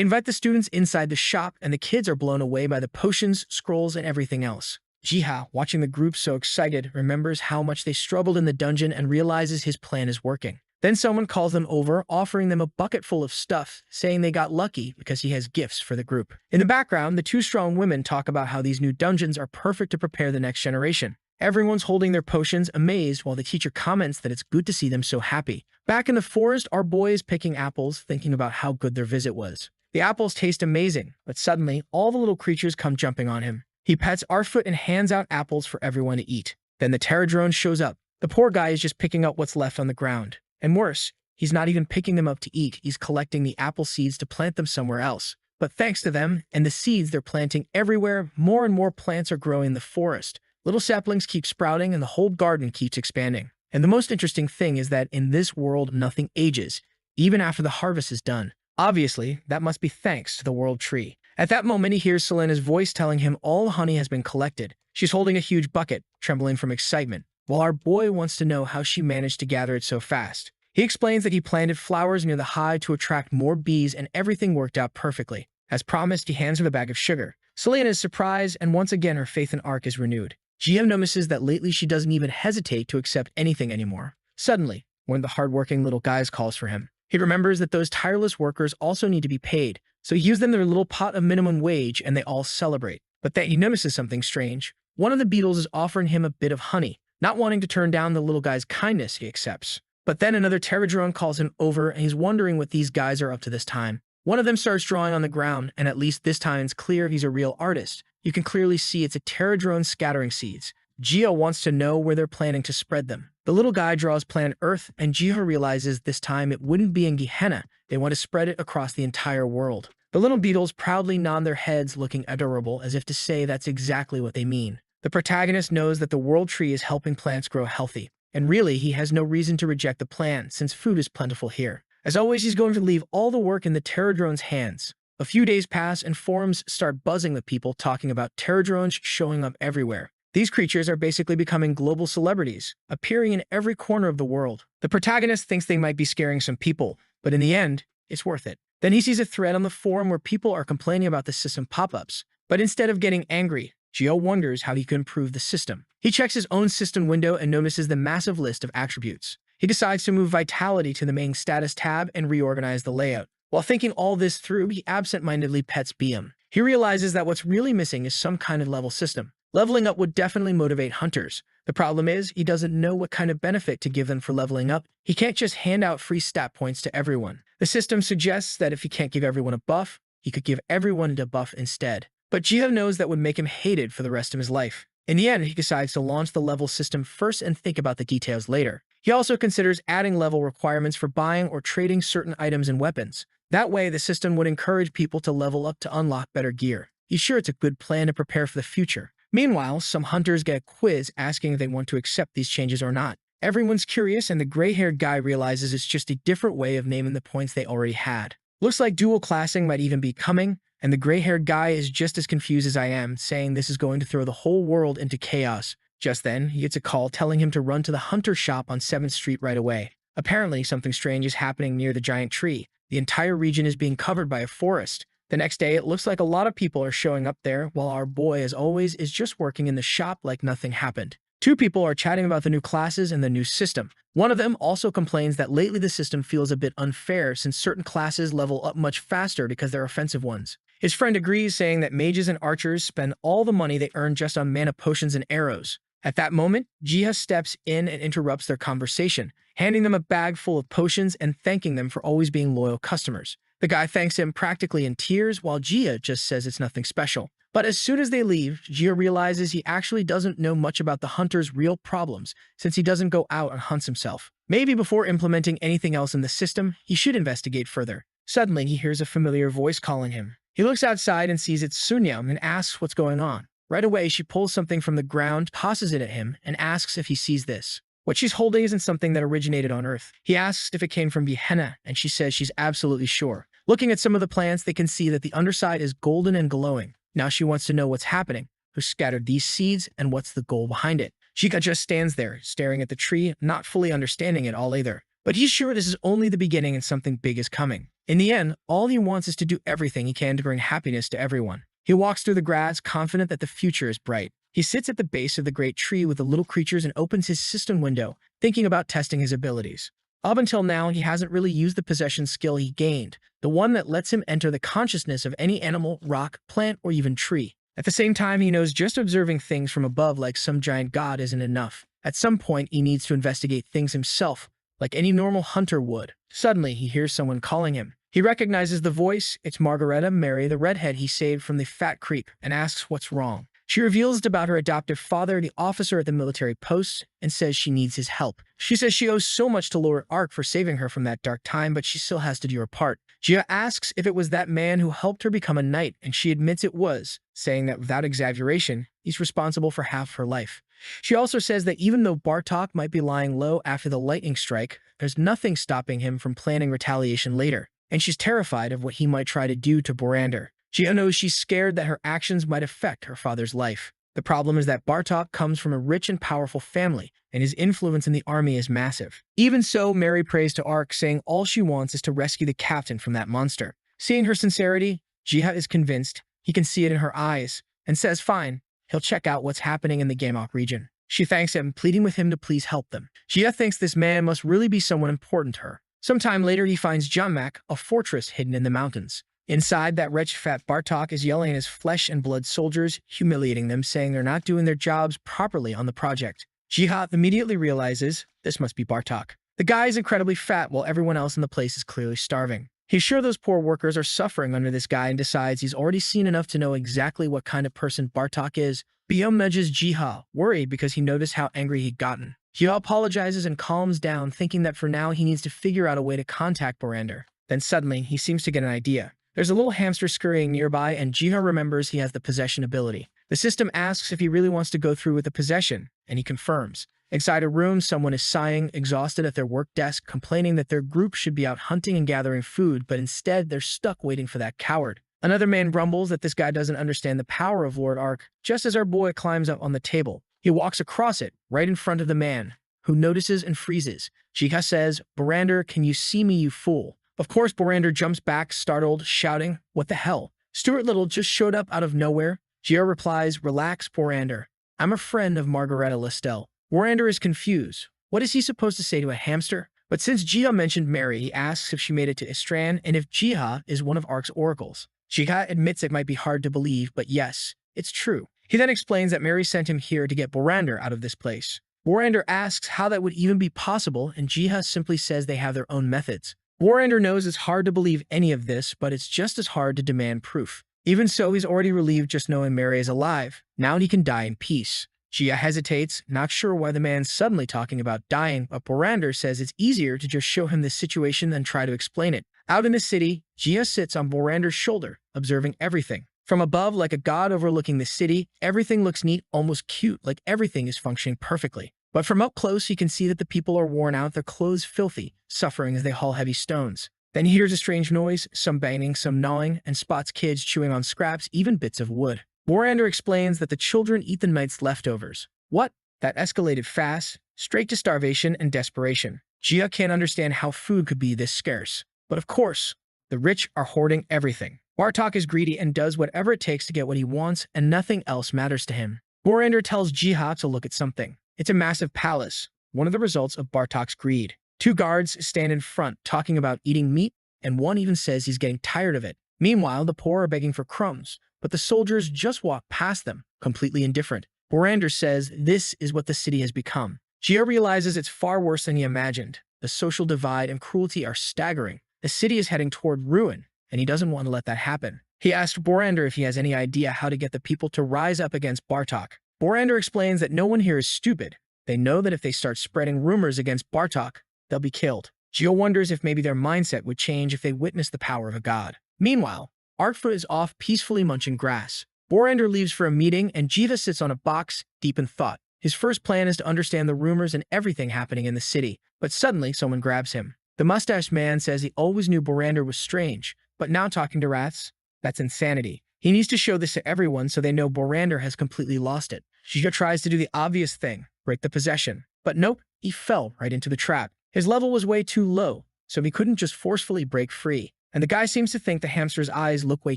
invite the students inside the shop, and the kids are blown away by the potions, scrolls, and everything else. Jiha, watching the group so excited, remembers how much they struggled in the dungeon and realizes his plan is working. Then someone calls them over, offering them a bucket full of stuff, saying they got lucky because he has gifts for the group. In the background, the 2 strong women talk about how these new dungeons are perfect to prepare the next generation. Everyone's holding their potions, amazed, while the teacher comments that it's good to see them so happy. Back in the forest, our boy is picking apples, thinking about how good their visit was. The apples taste amazing, but suddenly, all the little creatures come jumping on him. He pets Arfoot and hands out apples for everyone to eat. Then the Terradrone shows up. The poor guy is just picking up what's left on the ground. And worse, he's not even picking them up to eat, he's collecting the apple seeds to plant them somewhere else. But thanks to them, and the seeds they're planting everywhere, more and more plants are growing in the forest. Little saplings keep sprouting and the whole garden keeps expanding. And the most interesting thing is that in this world, nothing ages, even after the harvest is done. Obviously, that must be thanks to the world tree. At that moment, he hears Selena's voice telling him all the honey has been collected. She's holding a huge bucket, trembling from excitement, while our boy wants to know how she managed to gather it so fast. He explains that he planted flowers near the hive to attract more bees and everything worked out perfectly. As promised, he hands her the bag of sugar. Selena is surprised, and once again her faith in Ark is renewed. GM notices that lately she doesn't even hesitate to accept anything anymore. Suddenly, one of the hardworking little guys calls for him. He remembers that those tireless workers also need to be paid, so he gives them their little pot of minimum wage and they all celebrate. But then he notices something strange. One of the beetles is offering him a bit of honey. Not wanting to turn down the little guy's kindness, he accepts. But then another Terradrone calls him over and he's wondering what these guys are up to this time. One of them starts drawing on the ground, and at least this time it's clear he's a real artist. You can clearly see it's a Terradrone scattering seeds. Gia wants to know where they're planning to spread them. The little guy draws planet Earth, and Gia realizes this time it wouldn't be in Gehenna. They want to spread it across the entire world. The little beetles proudly nod their heads, looking adorable, as if to say that's exactly what they mean. The protagonist knows that the world tree is helping plants grow healthy, and really he has no reason to reject the plan since food is plentiful here. As always, he's going to leave all the work in the Terradrone's hands. A few days pass and forums start buzzing with people talking about Terradrones showing up everywhere. These creatures are basically becoming global celebrities, appearing in every corner of the world. The protagonist thinks they might be scaring some people, but in the end, it's worth it. Then he sees a thread on the forum where people are complaining about the system pop-ups. But instead of getting angry, Gio wonders how he could improve the system. He checks his own system window and notices the massive list of attributes. He decides to move Vitality to the main status tab and reorganize the layout. While thinking all this through, he absent-mindedly pets BM. He realizes that what's really missing is some kind of level system. Leveling up would definitely motivate hunters. The problem is, he doesn't know what kind of benefit to give them for leveling up. He can't just hand out free stat points to everyone. The system suggests that if he can't give everyone a buff, he could give everyone a debuff instead. But Jiha knows that would make him hated for the rest of his life. In the end, he decides to launch the level system first and think about the details later. He also considers adding level requirements for buying or trading certain items and weapons. That way, the system would encourage people to level up to unlock better gear. He's sure it's a good plan to prepare for the future. Meanwhile, some hunters get a quiz asking if they want to accept these changes or not. Everyone's curious, and the gray-haired guy realizes it's just a different way of naming the points they already had. Looks like dual classing might even be coming, and the gray-haired guy is just as confused as I am, saying this is going to throw the whole world into chaos. Just then, he gets a call telling him to run to the hunter shop on 7th Street right away. Apparently, something strange is happening near the giant tree. The entire region is being covered by a forest. The next day, it looks like a lot of people are showing up there, while our boy, as always, is just working in the shop like nothing happened. Two people are chatting about the new classes and the new system. One of them also complains that lately the system feels a bit unfair since certain classes level up much faster because they're offensive ones. His friend agrees, saying that mages and archers spend all the money they earn just on mana potions and arrows. At that moment, Jiha steps in and interrupts their conversation, handing them a bag full of potions and thanking them for always being loyal customers. The guy thanks him practically in tears, while Gia just says it's nothing special. But as soon as they leave, Gia realizes he actually doesn't know much about the hunter's real problems, since he doesn't go out and hunts himself. Maybe before implementing anything else in the system, he should investigate further. Suddenly, he hears a familiar voice calling him. He looks outside and sees it's Sunyam and asks what's going on. Right away, she pulls something from the ground, tosses it at him, and asks if he sees this. What she's holding isn't something that originated on Earth. He asks if it came from Gehenna, and she says she's absolutely sure. Looking at some of the plants, they can see that the underside is golden and glowing. Now she wants to know what's happening, who scattered these seeds, and what's the goal behind it. Chica just stands there, staring at the tree, not fully understanding it all either. But he's sure this is only the beginning and something big is coming. In the end, all he wants is to do everything he can to bring happiness to everyone. He walks through the grass, confident that the future is bright. He sits at the base of the great tree with the little creatures and opens his system window, thinking about testing his abilities. Up until now, he hasn't really used the possession skill he gained, the one that lets him enter the consciousness of any animal, rock, plant, or even tree. At the same time, he knows just observing things from above like some giant god isn't enough. At some point, he needs to investigate things himself, like any normal hunter would. Suddenly, he hears someone calling him. He recognizes the voice. It's Margareta Mary, the redhead he saved from the fat creep, and asks what's wrong. She reveals about her adoptive father, the officer at the military post, and says she needs his help. She says she owes so much to Lord Ark for saving her from that dark time, but she still has to do her part. Gia asks if it was that man who helped her become a knight, and she admits it was, saying that without exaggeration, he's responsible for half her life. She also says that even though Bartok might be lying low after the lightning strike, there's nothing stopping him from planning retaliation later, and she's terrified of what he might try to do to Borander. Gia knows she's scared that her actions might affect her father's life. The problem is that Bartok comes from a rich and powerful family, and his influence in the army is massive. Even so, Mary prays to Ark, saying all she wants is to rescue the captain from that monster. Seeing her sincerity, Gia is convinced. He can see it in her eyes, and says fine, he'll check out what's happening in the Gamok region. She thanks him, pleading with him to please help them. Gia thinks this man must really be someone important to her. Sometime later, he finds Jamak, a fortress hidden in the mountains. Inside, that wretched fat Bartok is yelling at his flesh and blood soldiers, humiliating them, saying they're not doing their jobs properly on the project. Jihat immediately realizes this must be Bartok. The guy is incredibly fat while everyone else in the place is clearly starving. He's sure those poor workers are suffering under this guy and decides he's already seen enough to know exactly what kind of person Bartok is. Biom nudges Jiha, worried because he noticed how angry he'd gotten. Jiha apologizes and calms down, thinking that for now he needs to figure out a way to contact Borander. Then suddenly, he seems to get an idea. There's a little hamster scurrying nearby, and Jiha remembers he has the possession ability. The system asks if he really wants to go through with the possession, and he confirms. Inside a room, someone is sighing, exhausted at their work desk, complaining that their group should be out hunting and gathering food, but instead they're stuck waiting for that coward. Another man grumbles that this guy doesn't understand the power of Lord Ark. Just as our boy climbs up on the table, he walks across it, right in front of the man, who notices and freezes. Jiha says, "Borander, can you see me, you fool?" Of course, Borander jumps back, startled, shouting, "What the hell? Stuart Little just showed up out of nowhere?" Jiha replies, "Relax, Borander. I'm a friend of Margareta Lestel." Borander is confused. What is he supposed to say to a hamster? But since Jiha mentioned Mary, he asks if she made it to Istran and if Jiha is one of Ark's oracles. Jiha admits it might be hard to believe, but yes, it's true. He then explains that Mary sent him here to get Borander out of this place. Borander asks how that would even be possible, and Jiha simply says they have their own methods. Borander knows it's hard to believe any of this, but it's just as hard to demand proof. Even so, he's already relieved just knowing Mary is alive. Now he can die in peace. Jiha hesitates, not sure why the man's suddenly talking about dying, but Borander says it's easier to just show him this situation than try to explain it. Out in the city, Jiha sits on Borander's shoulder, observing everything. From above, like a god overlooking the city, everything looks neat, almost cute, like everything is functioning perfectly. But from up close, he can see that the people are worn out, their clothes filthy, suffering as they haul heavy stones. Then he hears a strange noise, some banging, some gnawing, and spots kids chewing on scraps, even bits of wood. Borander explains that the children eat the night's leftovers. What? That escalated fast, straight to starvation and desperation. Jiha can't understand how food could be this scarce. But of course, the rich are hoarding everything. Bartok is greedy and does whatever it takes to get what he wants, and nothing else matters to him. Borander tells Jiha to look at something. It's a massive palace, one of the results of Bartok's greed. Two guards stand in front, talking about eating meat, and one even says he's getting tired of it. Meanwhile, the poor are begging for crumbs, but the soldiers just walk past them, completely indifferent. Borander says this is what the city has become. Jiha realizes it's far worse than he imagined. The social divide and cruelty are staggering. The city is heading toward ruin, and he doesn't want to let that happen. He asked Borander if he has any idea how to get the people to rise up against Bartok. Borander explains that no one here is stupid. They know that if they start spreading rumors against Bartok, they'll be killed. Jiha wonders if maybe their mindset would change if they witnessed the power of a god. Meanwhile, Arkfoot is off peacefully munching grass. Borander leaves for a meeting, and Jiva sits on a box, deep in thought. His first plan is to understand the rumors and everything happening in the city, but suddenly someone grabs him. The mustached man says he always knew Borander was strange, but now talking to rats? That's insanity. He needs to show this to everyone so they know Borander has completely lost it. Jiva tries to do the obvious thing, break the possession. But nope, he fell right into the trap. His level was way too low, so he couldn't just forcefully break free. And the guy seems to think the hamster's eyes look way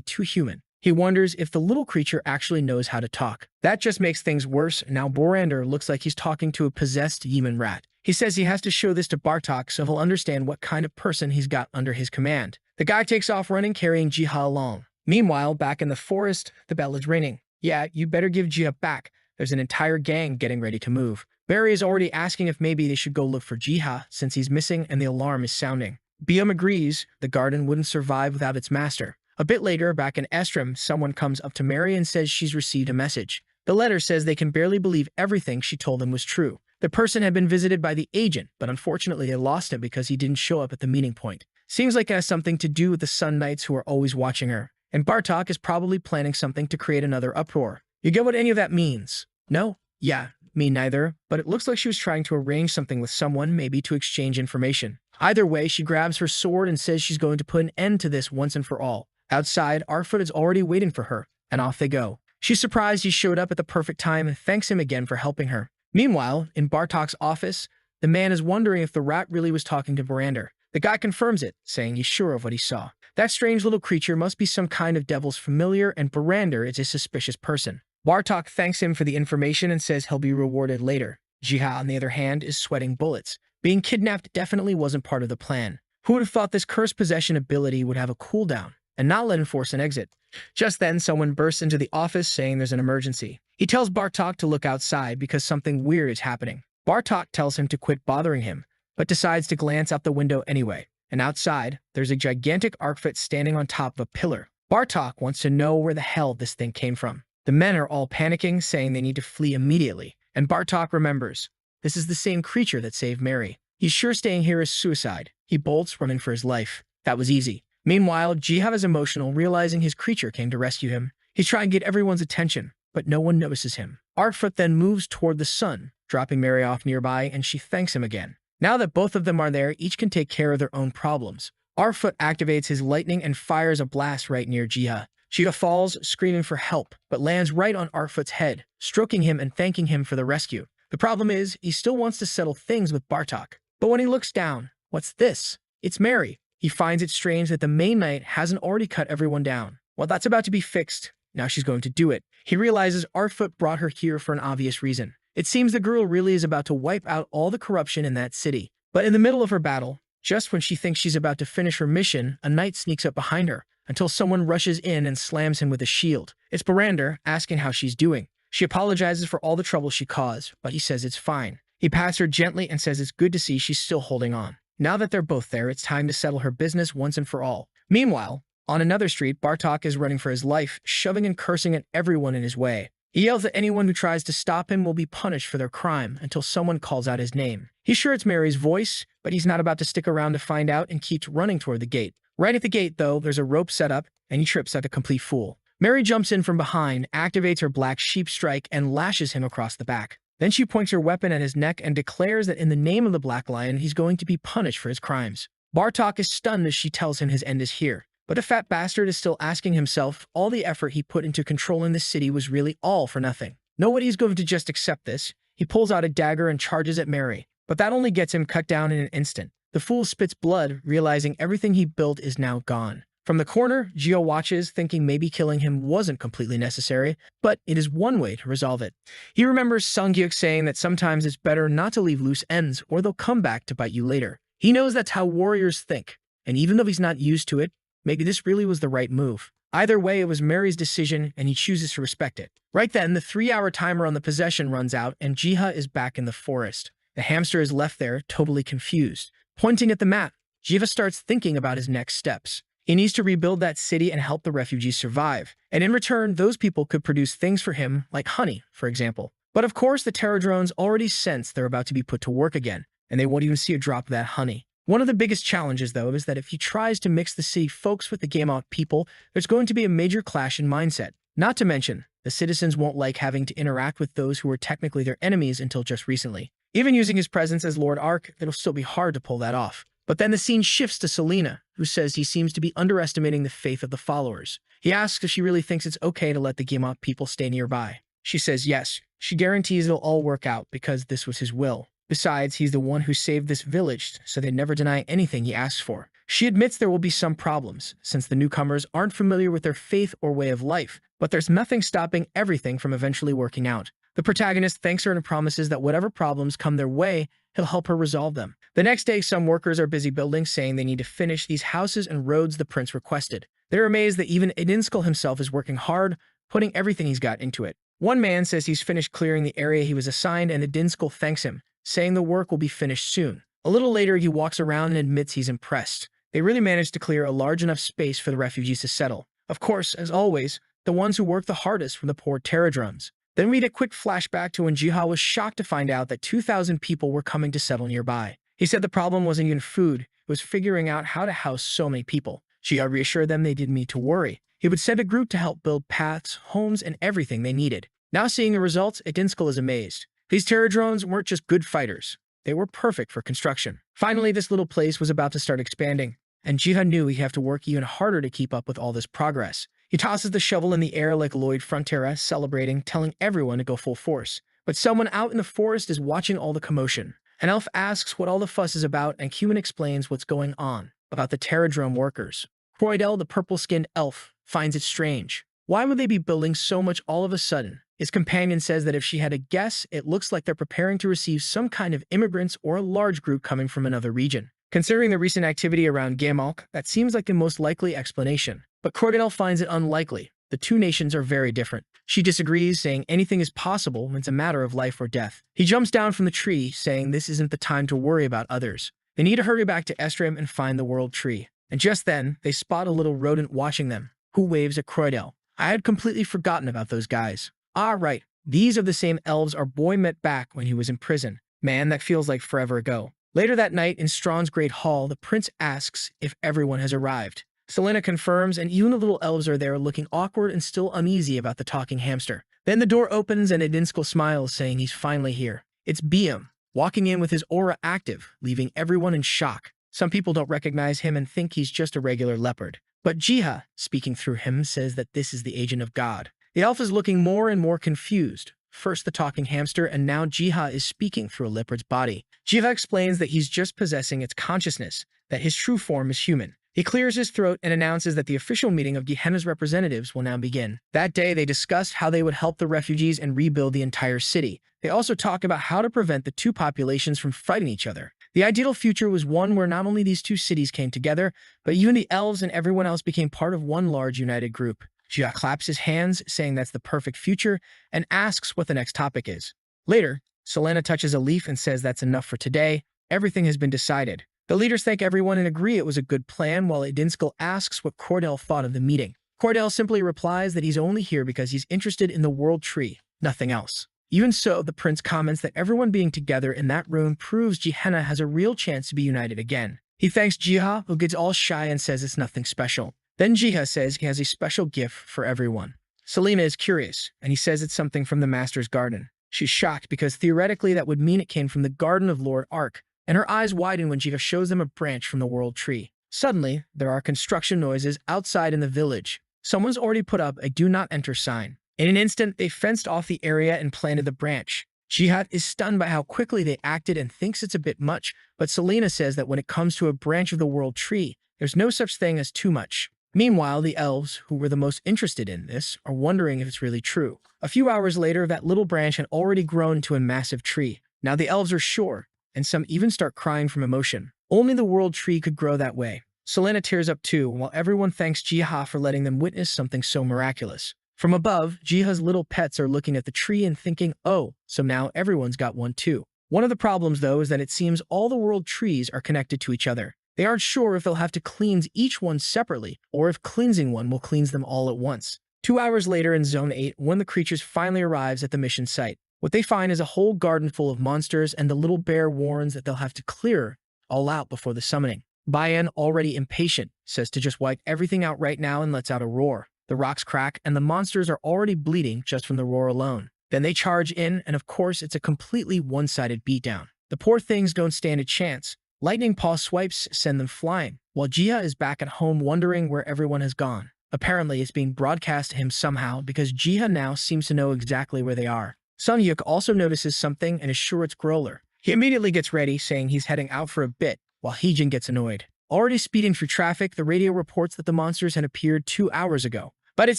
too human. He wonders if the little creature actually knows how to talk. That just makes things worse. Now Borander looks like he's talking to a possessed human rat. He says he has to show this to Bartok so he'll understand what kind of person he's got under his command. The guy takes off running, carrying Jiha along. Meanwhile, back in the forest, the bell is ringing. Yeah, you better give Jiha back. There's an entire gang getting ready to move. Barry is already asking if maybe they should go look for Jiha since he's missing and the alarm is sounding. Biom agrees. The garden wouldn't survive without its master. A bit later, back in Estrim, someone comes up to Mary and says she's received a message. The letter says they can barely believe everything she told them was true. The person had been visited by the agent, but unfortunately they lost him because he didn't show up at the meeting point. Seems like it has something to do with the Sun Knights who are always watching her. And Bartok is probably planning something to create another uproar. You get what any of that means? No? Yeah, me neither, but it looks like she was trying to arrange something with someone, maybe to exchange information. Either way, she grabs her sword and says she's going to put an end to this once and for all. Outside, Arkfoot is already waiting for her, and off they go. She's surprised he showed up at the perfect time and thanks him again for helping her. Meanwhile, in Bartok's office, the man is wondering if the rat really was talking to Borander. The guy confirms it, saying he's sure of what he saw. That strange little creature must be some kind of devil's familiar, and Borander is a suspicious person. Bartok thanks him for the information and says he'll be rewarded later. Jiha, on the other hand, is sweating bullets. Being kidnapped definitely wasn't part of the plan. Who would have thought this cursed possession ability would have a cooldown and not let him force an exit? Just then, someone bursts into the office saying there's an emergency. He tells Bartok to look outside because something weird is happening. Bartok tells him to quit bothering him, but decides to glance out the window anyway. And outside, there's a gigantic Arkfoot standing on top of a pillar. Bartok wants to know where the hell this thing came from. The men are all panicking, saying they need to flee immediately. And Bartok remembers, this is the same creature that saved Mary. He's sure staying here is suicide. He bolts, running for his life. That was easy. Meanwhile, Jiha is emotional, realizing his creature came to rescue him. He's trying to get everyone's attention, but no one notices him. Arkfoot then moves toward the sun, dropping Mary off nearby, and she thanks him again. Now that both of them are there, each can take care of their own problems. Arkfoot activates his lightning and fires a blast right near Jiha. Jiha falls, screaming for help, but lands right on Arkfoot's head, stroking him and thanking him for the rescue. The problem is, he still wants to settle things with Bartok. But when he looks down, what's this? It's Mary. He finds it strange that the main knight hasn't already cut everyone down. Well, that's about to be fixed. Now she's going to do it. He realizes Arkfoot brought her here for an obvious reason. It seems the girl really is about to wipe out all the corruption in that city. But in the middle of her battle, just when she thinks she's about to finish her mission, a knight sneaks up behind her, until someone rushes in and slams him with a shield. It's Barander, asking how she's doing. She apologizes for all the trouble she caused, but he says it's fine. He pats her gently and says it's good to see she's still holding on. Now that they're both there, it's time to settle her business once and for all. Meanwhile, on another street, Bartok is running for his life, shoving and cursing at everyone in his way. He yells that anyone who tries to stop him will be punished for their crime until someone calls out his name. He's sure it's Mary's voice, but he's not about to stick around to find out and keeps running toward the gate. Right at the gate, though, there's a rope set up, and he trips like a complete fool. Mary jumps in from behind, activates her black sheep strike, and lashes him across the back. Then she points her weapon at his neck and declares that in the name of the Black Lion, he's going to be punished for his crimes. Bartok is stunned as she tells him his end is here. But the fat bastard is still asking himself all the effort he put into controlling the city was really all for nothing. Nobody's going to just accept this. He pulls out a dagger and charges at Mary, but that only gets him cut down in an instant. The fool spits blood, realizing everything he built is now gone. From the corner, Gio watches, thinking maybe killing him wasn't completely necessary, but it is one way to resolve it. He remembers Sungyuk saying that sometimes it's better not to leave loose ends, or they'll come back to bite you later. He knows that's how warriors think, and even though he's not used to it, maybe this really was the right move. Either way, it was Mary's decision, and he chooses to respect it. Right then, the 3-hour timer on the possession runs out, and Jiha is back in the forest. The hamster is left there, totally confused. Pointing at the map, Jiva starts thinking about his next steps. He needs to rebuild that city and help the refugees survive. And in return, those people could produce things for him, like honey, for example. But of course, the Terra drones already sense they're about to be put to work again, and they won't even see a drop of that honey. One of the biggest challenges, though, is that if he tries to mix the city folks with the Gameout people, there's going to be a major clash in mindset. Not to mention, the citizens won't like having to interact with those who were technically their enemies until just recently. Even using his presence as Lord Ark, it'll still be hard to pull that off. But then the scene shifts to Selena, who says he seems to be underestimating the faith of the followers. He asks if she really thinks it's okay to let the Gameout people stay nearby. She says yes. She guarantees it'll all work out because this was his will. Besides, he's the one who saved this village, so they'd never deny anything he asks for. She admits there will be some problems, since the newcomers aren't familiar with their faith or way of life, but there's nothing stopping everything from eventually working out. The protagonist thanks her and promises that whatever problems come their way, he'll help her resolve them. The next day, some workers are busy building, saying they need to finish these houses and roads the prince requested. They're amazed that even Edinskal himself is working hard, putting everything he's got into it. One man says he's finished clearing the area he was assigned, and Edinskal thanks him, saying the work will be finished soon. A little later, he walks around and admits he's impressed. They really managed to clear a large enough space for the refugees to settle. Of course, as always, the ones who worked the hardest were the poor Terradrones. Then we get a quick flashback to when Jiha was shocked to find out that 2,000 people were coming to settle nearby. He said the problem wasn't even food, it was figuring out how to house so many people. Jiha reassured them they didn't need to worry. He would send a group to help build paths, homes, and everything they needed. Now seeing the results, Edinskal is amazed. These Terradrones weren't just good fighters. They were perfect for construction. Finally, this little place was about to start expanding, and Jiha knew he'd have to work even harder to keep up with all this progress. He tosses the shovel in the air like Lloyd Frontera, celebrating, telling everyone to go full force. But someone out in the forest is watching all the commotion. An elf asks what all the fuss is about, and Cuman explains what's going on, about the Terradrome workers. Croydel, the purple-skinned elf, finds it strange. Why would they be building so much all of a sudden? His companion says that if she had a guess, it looks like they're preparing to receive some kind of immigrants or a large group coming from another region. Considering the recent activity around Gamalk, that seems like the most likely explanation. But Croydel finds it unlikely. The two nations are very different. She disagrees, saying anything is possible when it's a matter of life or death. He jumps down from the tree, saying this isn't the time to worry about others. They need to hurry back to Estrim and find the world tree. And just then, they spot a little rodent watching them, who waves at Croydel. I had completely forgotten about those guys. Ah, right. These are the same elves our boy met back when he was in prison. Man, that feels like forever ago. Later that night, in Strawn's great hall, the prince asks if everyone has arrived. Selena confirms, and even the little elves are there looking awkward and still uneasy about the talking hamster. Then the door opens and Edinskal smiles, saying he's finally here. It's Biam, walking in with his aura active, leaving everyone in shock. Some people don't recognize him and think he's just a regular leopard. But Jiha, speaking through him, says that this is the agent of God. The elf is looking more and more confused. First the talking hamster, and now Jiha is speaking through a leopard's body. Jiha explains that he's just possessing its consciousness, that his true form is human. He clears his throat and announces that the official meeting of Gehenna's representatives will now begin. That day, they discussed how they would help the refugees and rebuild the entire city. They also talk about how to prevent the two populations from fighting each other. The ideal future was one where not only these two cities came together, but even the elves and everyone else became part of one large united group. Jia claps his hands, saying that's the perfect future, and asks what the next topic is. Later, Selena touches a leaf and says that's enough for today. Everything has been decided. The leaders thank everyone and agree it was a good plan, while Edinskal asks what Cordell thought of the meeting. Cordell simply replies that he's only here because he's interested in the world tree, nothing else. Even so, the prince comments that everyone being together in that room proves Gehenna has a real chance to be united again. He thanks Jiha, who gets all shy and says it's nothing special. Then Jiha says he has a special gift for everyone. Selena is curious, and he says it's something from the Master's garden. She's shocked because theoretically that would mean it came from the garden of Lord Ark, and her eyes widen when Jiha shows them a branch from the world tree. Suddenly, there are construction noises outside in the village. Someone's already put up a do not enter sign. In an instant, they fenced off the area and planted the branch. Jihad is stunned by how quickly they acted and thinks it's a bit much, but Selena says that when it comes to a branch of the world tree, there's no such thing as too much. Meanwhile, the elves, who were the most interested in this, are wondering if it's really true. A few hours later, that little branch had already grown to a massive tree. Now the elves are sure, and some even start crying from emotion. Only the world tree could grow that way. Selena tears up too, while everyone thanks Jiha for letting them witness something so miraculous. From above, Jiha's little pets are looking at the tree and thinking, oh, so now everyone's got one too. One of the problems, though, is that it seems all the world trees are connected to each other. They aren't sure if they'll have to cleanse each one separately, or if cleansing one will cleanse them all at once. 2 hours later in Zone 8, one of the creatures finally arrives at the mission site. What they find is a whole garden full of monsters, and the little bear warns that they'll have to clear all out before the summoning. Bayan, already impatient, says to just wipe everything out right now and lets out a roar. The rocks crack, and the monsters are already bleeding just from the roar alone. Then they charge in, and of course it's a completely one-sided beatdown. The poor things don't stand a chance. Lightning paw swipes send them flying, while Jia is back at home wondering where everyone has gone. Apparently it's being broadcast to him somehow because Jia now seems to know exactly where they are. Sun Yuk also notices something and is sure it's Growler. He immediately gets ready, saying he's heading out for a bit, while Heejin gets annoyed. Already speeding through traffic, the radio reports that the monsters had appeared 2 hours ago. But it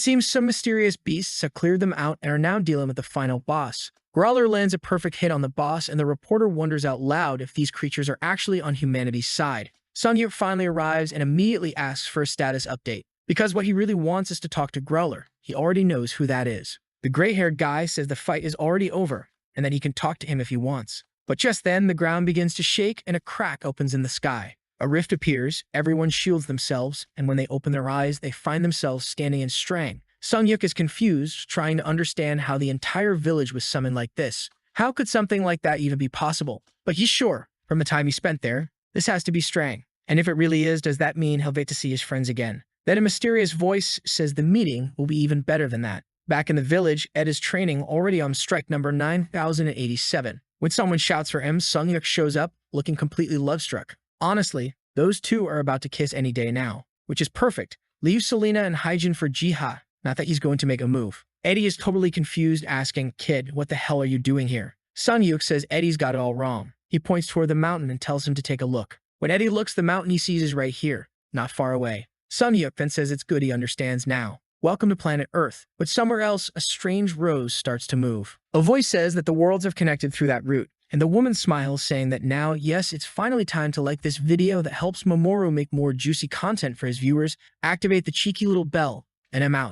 seems some mysterious beasts have cleared them out and are now dealing with the final boss. Growler lands a perfect hit on the boss, and the reporter wonders out loud if these creatures are actually on humanity's side. Sun Yuk finally arrives and immediately asks for a status update, because what he really wants is to talk to Growler. He already knows who that is. The gray-haired guy says the fight is already over, and that he can talk to him if he wants. But just then, the ground begins to shake and a crack opens in the sky. A rift appears, everyone shields themselves, and when they open their eyes, they find themselves standing in Strang. Sun Yuk is confused, trying to understand how the entire village was summoned like this. How could something like that even be possible? But he's sure, from the time he spent there, this has to be Strang. And if it really is, does that mean he'll get to see his friends again? Then a mysterious voice says the meeting will be even better than that. Back in the village, Ed is training, already on strike number 9087. When someone shouts for him, Sun Yuk shows up, looking completely love-struck. Honestly, those two are about to kiss any day now, which is perfect. Leave Selena and Hyjin for Jiha, not that he's going to make a move. Eddie is totally confused, asking, "Kid, what the hell are you doing here?" Sun Yuk says Eddie's got it all wrong. He points toward the mountain and tells him to take a look. When Eddie looks, the mountain he sees is right here, not far away. Sun Yuk then says it's good he understands now. Welcome to planet Earth. But somewhere else, a strange rose starts to move. A voice says that the worlds have connected through that route, and the woman smiles, saying that now, yes, it's finally time to like this video that helps Mamoru make more juicy content for his viewers. Activate the cheeky little bell, and I'm out.